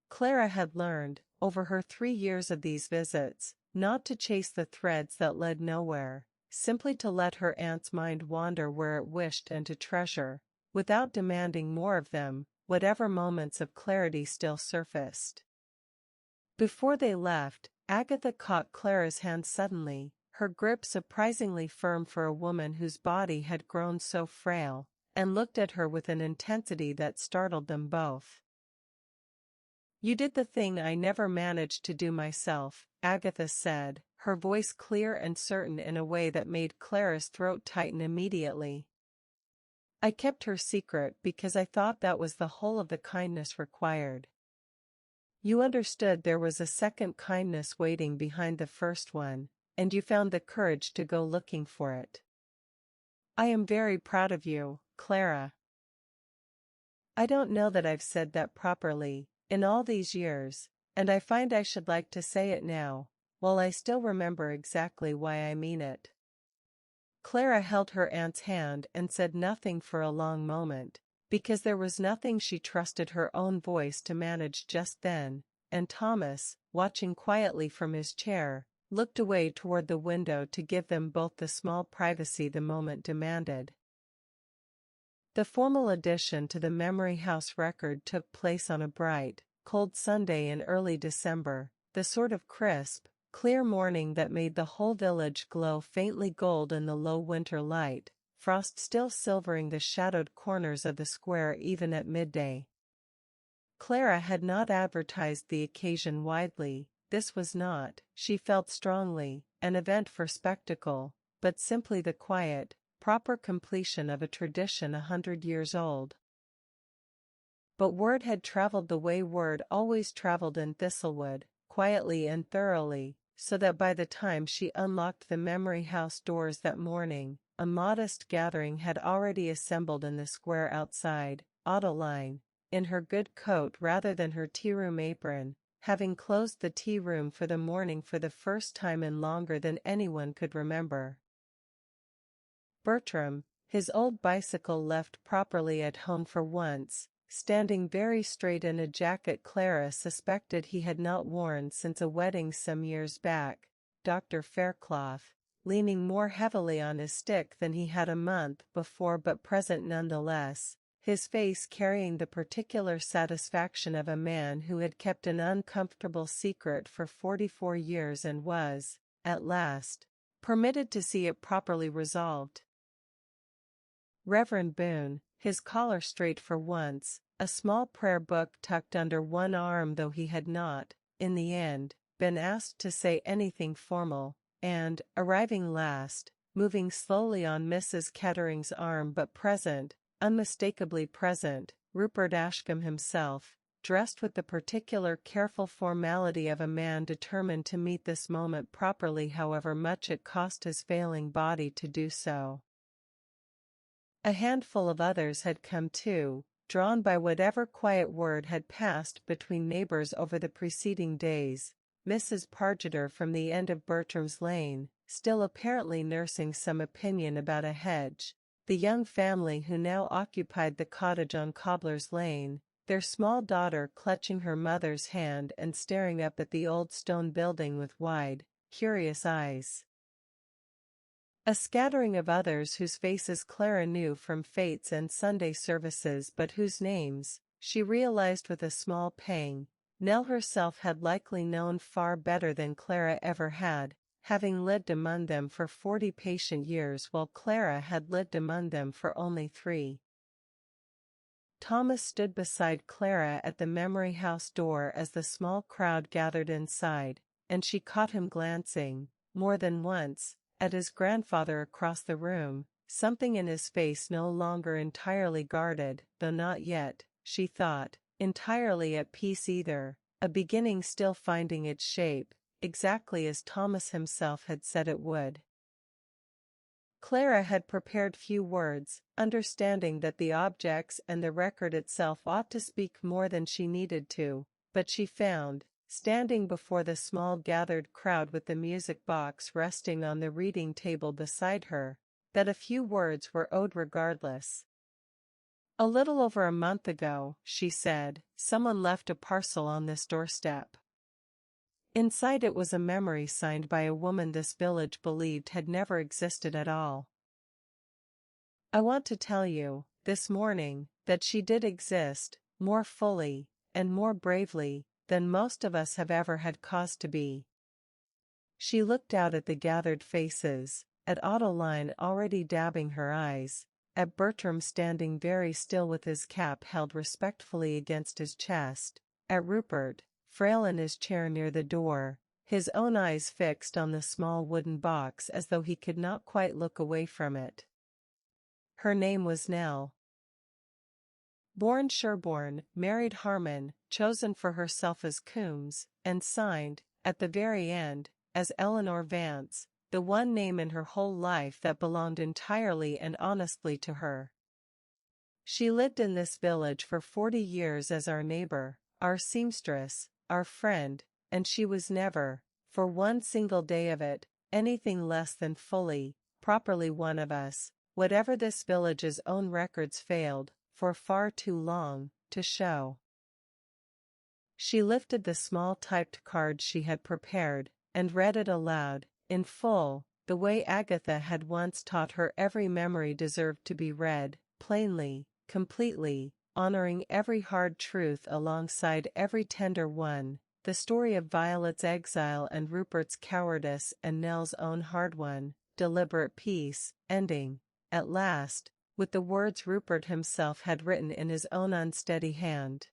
Clara had learned, over her 3 years of these visits, not to chase the threads that led nowhere, simply to let her aunt's mind wander where it wished and to treasure, without demanding more of them, whatever moments of clarity still surfaced. Before they left, Agatha caught Clara's hand suddenly, her grip surprisingly firm for a woman whose body had grown so frail, and looked at her with an intensity that startled them both. "You did the thing I never managed to do myself," Agatha said, her voice clear and certain in a way that made Clara's throat tighten immediately. "I kept her secret because I thought that was the whole of the kindness required. You understood there was a second kindness waiting behind the first one, and you found the courage to go looking for it. I am very proud of you, Clara." "I don't know that I've said that properly, in all these years, and I find I should like to say it now, while I still remember exactly why I mean it." Clara held her aunt's hand and said nothing for a long moment, because there was nothing she trusted her own voice to manage just then, and Thomas, watching quietly from his chair, looked away toward the window to give them both the small privacy the moment demanded. The formal addition to the Memory House record took place on a bright, cold Sunday in early December, the sort of crisp, clear morning that made the whole village glow faintly gold in the low winter light, frost still silvering the shadowed corners of the square even at midday. Clara had not advertised the occasion widely. This was not, she felt strongly, an event for spectacle, but simply the quiet, proper completion of a tradition 100 years old. But word had traveled the way word always traveled in Thistlewood, quietly and thoroughly, so that by the time she unlocked the Memory House doors that morning, a modest gathering had already assembled in the square outside, Adeline, in her good coat rather than her tea-room apron, having closed the tea-room for the morning for the first time in longer than anyone could remember. Bertram, his old bicycle left properly at home for once, standing very straight in a jacket Clara suspected he had not worn since a wedding some years back, Dr. Fairclough, leaning more heavily on his stick than he had a month before but present nonetheless, his face carrying the particular satisfaction of a man who had kept an uncomfortable secret for 44 years and was, at last, permitted to see it properly resolved. Reverend Boone, his collar straight for once, a small prayer book tucked under one arm though he had not, in the end, been asked to say anything formal, and, arriving last, moving slowly on Mrs. Kettering's arm but present, unmistakably present, Rupert Ashcombe himself, dressed with the particular careful formality of a man determined to meet this moment properly however much it cost his failing body to do so. A handful of others had come too, drawn by whatever quiet word had passed between neighbors over the preceding days. Mrs. Pargeter from the end of Bertram's Lane, still apparently nursing some opinion about a hedge, the young family who now occupied the cottage on Cobbler's Lane, their small daughter clutching her mother's hand and staring up at the old stone building with wide, curious eyes. A scattering of others whose faces Clara knew from fêtes and Sunday services but whose names, she realized with a small pang, Nell herself had likely known far better than Clara ever had, having lived among them for 40 patient years while Clara had lived among them for only 3. Thomas stood beside Clara at the Memory House door as the small crowd gathered inside, and she caught him glancing, more than once, at his grandfather across the room, something in his face no longer entirely guarded, though not yet, she thought, entirely at peace either, a beginning still finding its shape, exactly as Thomas himself had said it would. Clara had prepared few words, understanding that the objects and the record itself ought to speak more than she needed to, but she found, standing before the small gathered crowd with the music box resting on the reading table beside her, that a few words were owed regardless. "A little over a month ago," she said, "someone left a parcel on this doorstep. Inside it was a memory signed by a woman this village believed had never existed at all. I want to tell you, this morning, that she did exist, more fully, and more bravely, than most of us have ever had cause to be. She looked out at the gathered faces, at Adeline already dabbing her eyes, at Bertram standing very still with his cap held respectfully against his chest, at Rupert, frail in his chair near the door, his own eyes fixed on the small wooden box as though he could not quite look away from it. Her name was Nell. Born Sherborne, married Harmon, chosen for herself as Coombs, and signed, at the very end, as Eleanor Vance, the one name in her whole life that belonged entirely and honestly to her. She lived in this village for 40 years as our neighbor, our seamstress, our friend, and she was never, for one single day of it, anything less than fully, properly one of us, whatever this village's own records failed, for far too long, to show. She lifted the small typed card she had prepared, and read it aloud, in full, the way Agatha had once taught her every memory deserved to be read, plainly, completely, honoring every hard truth alongside every tender one, the story of Violet's exile and Rupert's cowardice and Nell's own hard one, deliberate peace, ending, at last, with the words Rupert himself had written in his own unsteady hand.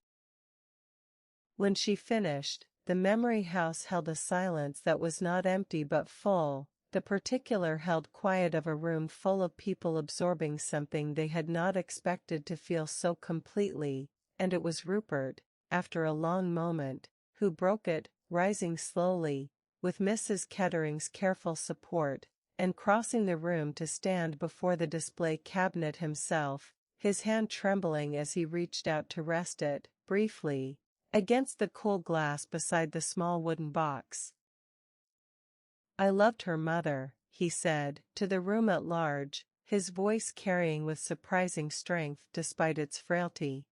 When she finished, the memory house held a silence that was not empty but full, the particular held quiet of a room full of people absorbing something they had not expected to feel so completely, and it was Rupert, after a long moment, who broke it, rising slowly, with Mrs. Kettering's careful support, and crossing the room to stand before the display cabinet himself, his hand trembling as he reached out to rest it, briefly, against the cool glass beside the small wooden box. "I loved her mother," he said, to the room at large, his voice carrying with surprising strength despite its frailty.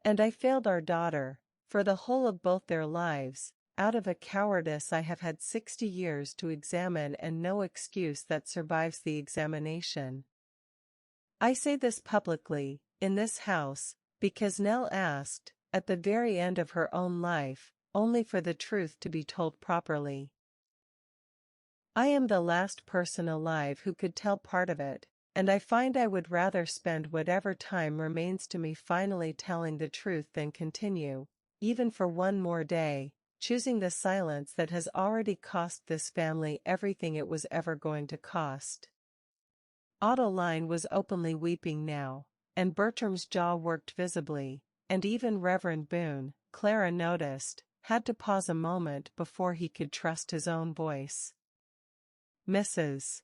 "And I failed our daughter, for the whole of both their lives, out of a cowardice I have had 60 years to examine and no excuse that survives the examination. I say this publicly, in this house, because Nell asked, at the very end of her own life, only for the truth to be told properly. I am the last person alive who could tell part of it, and I find I would rather spend whatever time remains to me finally telling the truth than continue, even for one more day, choosing the silence that has already cost this family everything it was ever going to cost." Adeline was openly weeping now, and Bertram's jaw worked visibly, and even Reverend Boone, Clara noticed, had to pause a moment before he could trust his own voice. Mrs.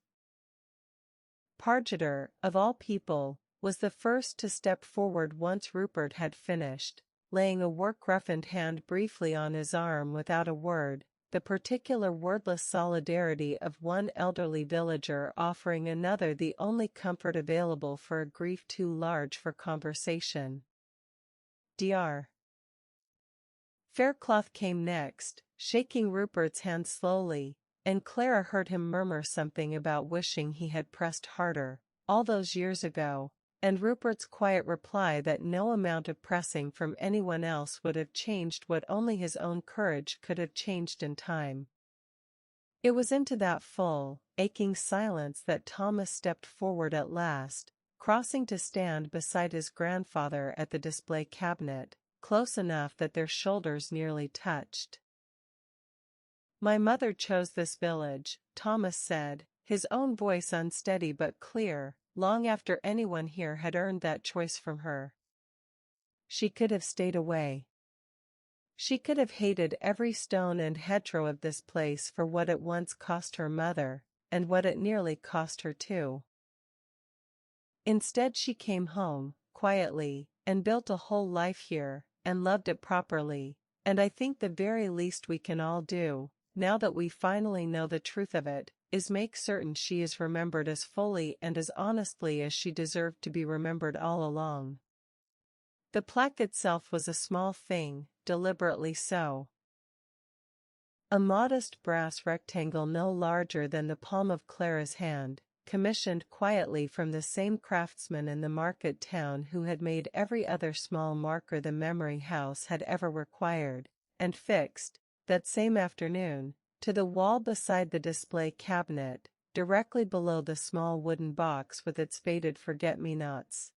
Pargeter, of all people, was the first to step forward once Rupert had finished, laying a work-roughened hand briefly on his arm without a word, the particular wordless solidarity of one elderly villager offering another the only comfort available for a grief too large for conversation. Dr. Faircloth came next, shaking Rupert's hand slowly, and Clara heard him murmur something about wishing he had pressed harder, all those years ago, and Rupert's quiet reply that no amount of pressing from anyone else would have changed what only his own courage could have changed in time. It was into that full, aching silence that Thomas stepped forward at last, crossing to stand beside his grandfather at the display cabinet, close enough that their shoulders nearly touched. "My mother chose this village," Thomas said, his own voice unsteady but clear, long after anyone here had earned that choice from her. "She could have stayed away. She could have hated every stone and hedgerow of this place for what it once cost her mother, and what it nearly cost her too. Instead she came home, quietly, and built a whole life here, and loved it properly, and I think the very least we can all do, now that we finally know the truth of it, is make certain she is remembered as fully and as honestly as she deserved to be remembered all along." The plaque itself was a small thing, deliberately so. A modest brass rectangle no larger than the palm of Clara's hand, commissioned quietly from the same craftsman in the market town who had made every other small marker the memory house had ever required, and fixed, that same afternoon, to the wall beside the display cabinet, directly below the small wooden box with its faded forget-me-nots.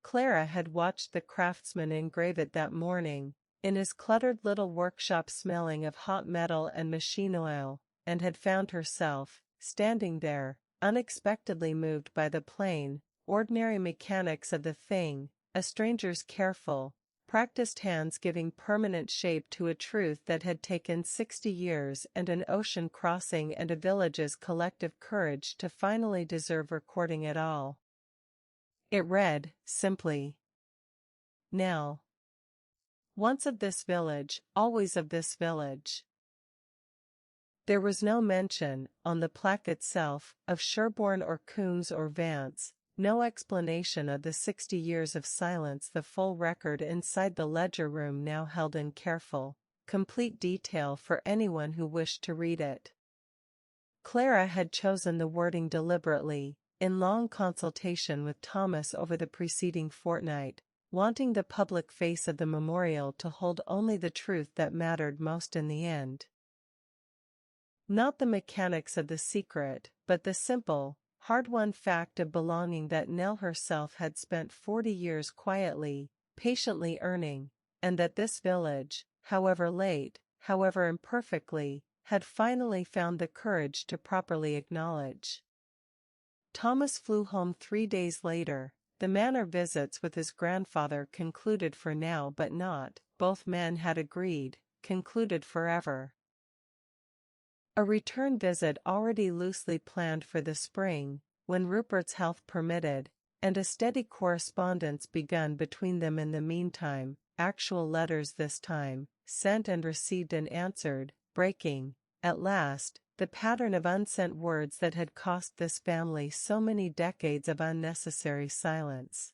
Clara had watched the craftsman engrave it that morning, in his cluttered little workshop smelling of hot metal and machine oil, and had found herself, standing there, unexpectedly moved by the plain, ordinary mechanics of the thing, a stranger's careful, practiced hands giving permanent shape to a truth that had taken 60 years and an ocean crossing and a village's collective courage to finally deserve recording at all. It read, simply, Nell. Once of this village, always of this village. There was no mention, on the plaque itself, of Sherborne or Coombs or Vance, no explanation of the 60 years of silence. The full record inside the ledger room now held in careful, complete detail for anyone who wished to read it. Clara had chosen the wording deliberately, in long consultation with Thomas over the preceding fortnight, wanting the public face of the memorial to hold only the truth that mattered most in the end. Not the mechanics of the secret, but the simple, hard-won fact of belonging that Nell herself had spent 40 years quietly, patiently earning, and that this village, however late, however imperfectly, had finally found the courage to properly acknowledge. Thomas flew home 3 days later. The manor visits with his grandfather concluded for now, but not, both men had agreed, concluded forever. A return visit already loosely planned for the spring, when Rupert's health permitted, and a steady correspondence begun between them in the meantime, actual letters this time, sent and received and answered, breaking, at last, the pattern of unsent words that had cost this family so many decades of unnecessary silence.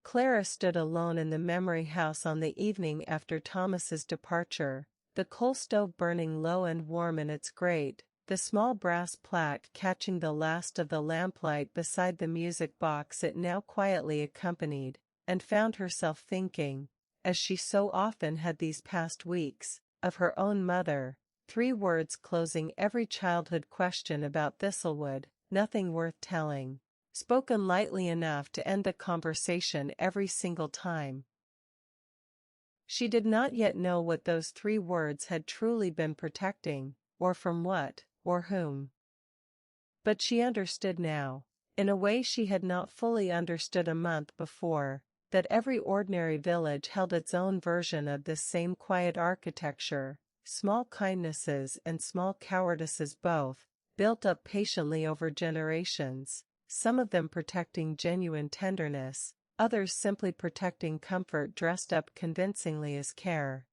Clara stood alone in the memory house on the evening after Thomas's departure, the coal stove burning low and warm in its grate, the small brass plaque catching the last of the lamplight beside the music box it now quietly accompanied, and found herself thinking, as she so often had these past weeks, of her own mother. 3 words closing every childhood question about Thistlewood, nothing worth telling, spoken lightly enough to end the conversation every single time. She did not yet know what those 3 words had truly been protecting, or from what, or whom. But she understood now, in a way she had not fully understood a month before, that every ordinary village held its own version of this same quiet architecture. Small kindnesses and small cowardices both, built up patiently over generations, some of them protecting genuine tenderness, others simply protecting comfort dressed up convincingly as care.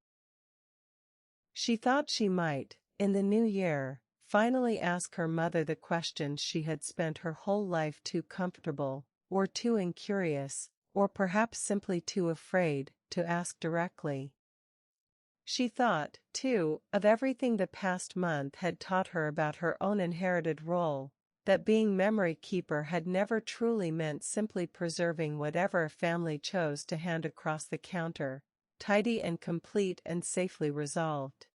She thought she might, in the new year, finally ask her mother the questions she had spent her whole life too comfortable, or too incurious, or perhaps simply too afraid, to ask directly. She thought, too, of everything the past month had taught her about her own inherited role, that being memory keeper had never truly meant simply preserving whatever a family chose to hand across the counter, tidy and complete and safely resolved.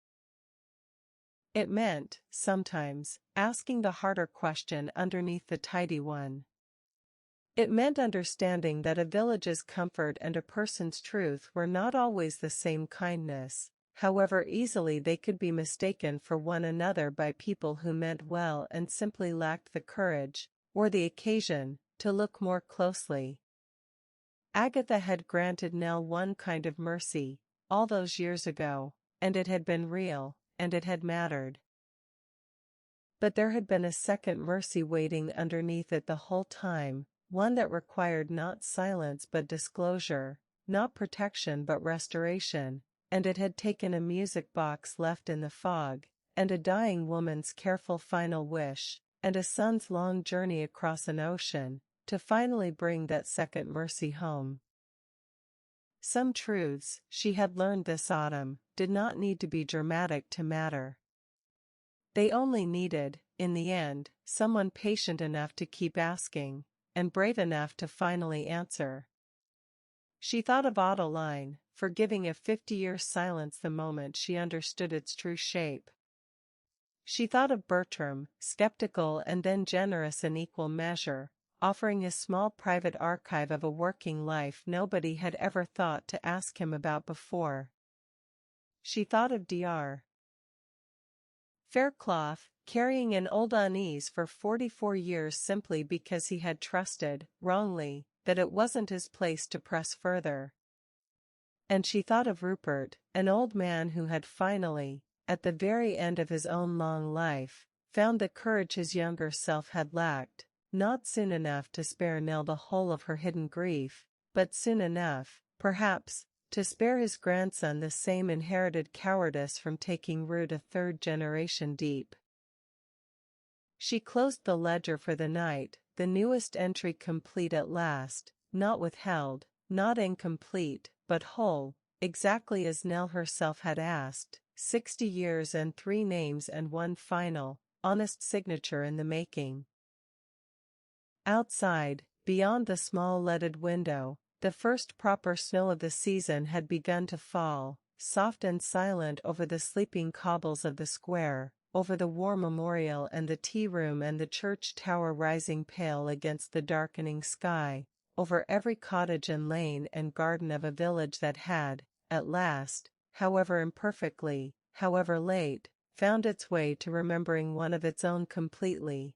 It meant, sometimes, asking the harder question underneath the tidy one. It meant understanding that a village's comfort and a person's truth were not always the same kindness, however easily they could be mistaken for one another by people who meant well and simply lacked the courage, or the occasion, to look more closely. Agatha had granted Nell one kind of mercy, all those years ago, and it had been real, and it had mattered. But there had been a second mercy waiting underneath it the whole time, one that required not silence but disclosure, not protection but restoration, and it had taken a music box left in the fog, and a dying woman's careful final wish, and a son's long journey across an ocean, to finally bring that second mercy home. Some truths, she had learned this autumn, did not need to be dramatic to matter. They only needed, in the end, someone patient enough to keep asking, and brave enough to finally answer. She thought of Adeline, forgiving a 50-year silence the moment she understood its true shape. She thought of Bertram, skeptical and then generous in equal measure, offering a small private archive of a working life nobody had ever thought to ask him about before. She thought of Dr. Fairclough, carrying an old unease for 44 years simply because he had trusted, wrongly, that it wasn't his place to press further. And she thought of Rupert, an old man who had finally, at the very end of his own long life, found the courage his younger self had lacked, not soon enough to spare Nell the whole of her hidden grief, but soon enough, perhaps, to spare his grandson the same inherited cowardice from taking root a third generation deep. She closed the ledger for the night, the newest entry complete at last, not withheld, not incomplete, but whole, exactly as Nell herself had asked, 60 years and 3 names and one final, honest signature in the making. Outside, beyond the small leaded window, the first proper snow of the season had begun to fall, soft and silent over the sleeping cobbles of the square, over the war memorial and the tea-room and the church tower rising pale against the darkening sky, over every cottage and lane and garden of a village that had, at last, however imperfectly, however late, found its way to remembering one of its own completely.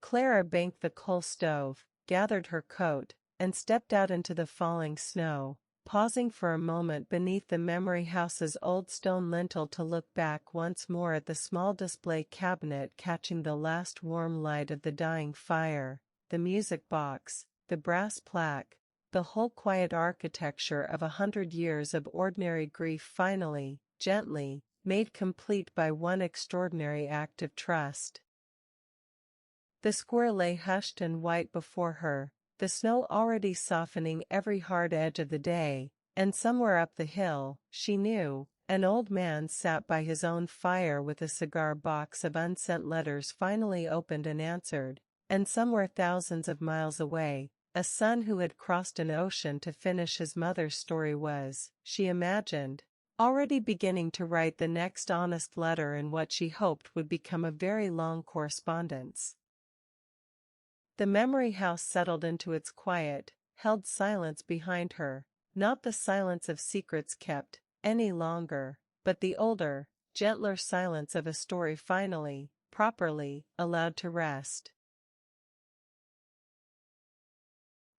Clara banked the coal stove, gathered her coat, and stepped out into the falling snow, pausing for a moment beneath the memory house's old stone lintel to look back once more at the small display cabinet catching the last warm light of the dying fire, the music box, the brass plaque, the whole quiet architecture of 100 years of ordinary grief finally, gently, made complete by one extraordinary act of trust. The square lay hushed and white before her, the snow already softening every hard edge of the day, and somewhere up the hill, she knew, an old man sat by his own fire with a cigar box of unsent letters finally opened and answered, and somewhere thousands of miles away, a son who had crossed an ocean to finish his mother's story was, she imagined, already beginning to write the next honest letter in what she hoped would become a very long correspondence. The memory house settled into its quiet, held silence behind her, not the silence of secrets kept, any longer, but the older, gentler silence of a story finally, properly, allowed to rest.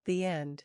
The end.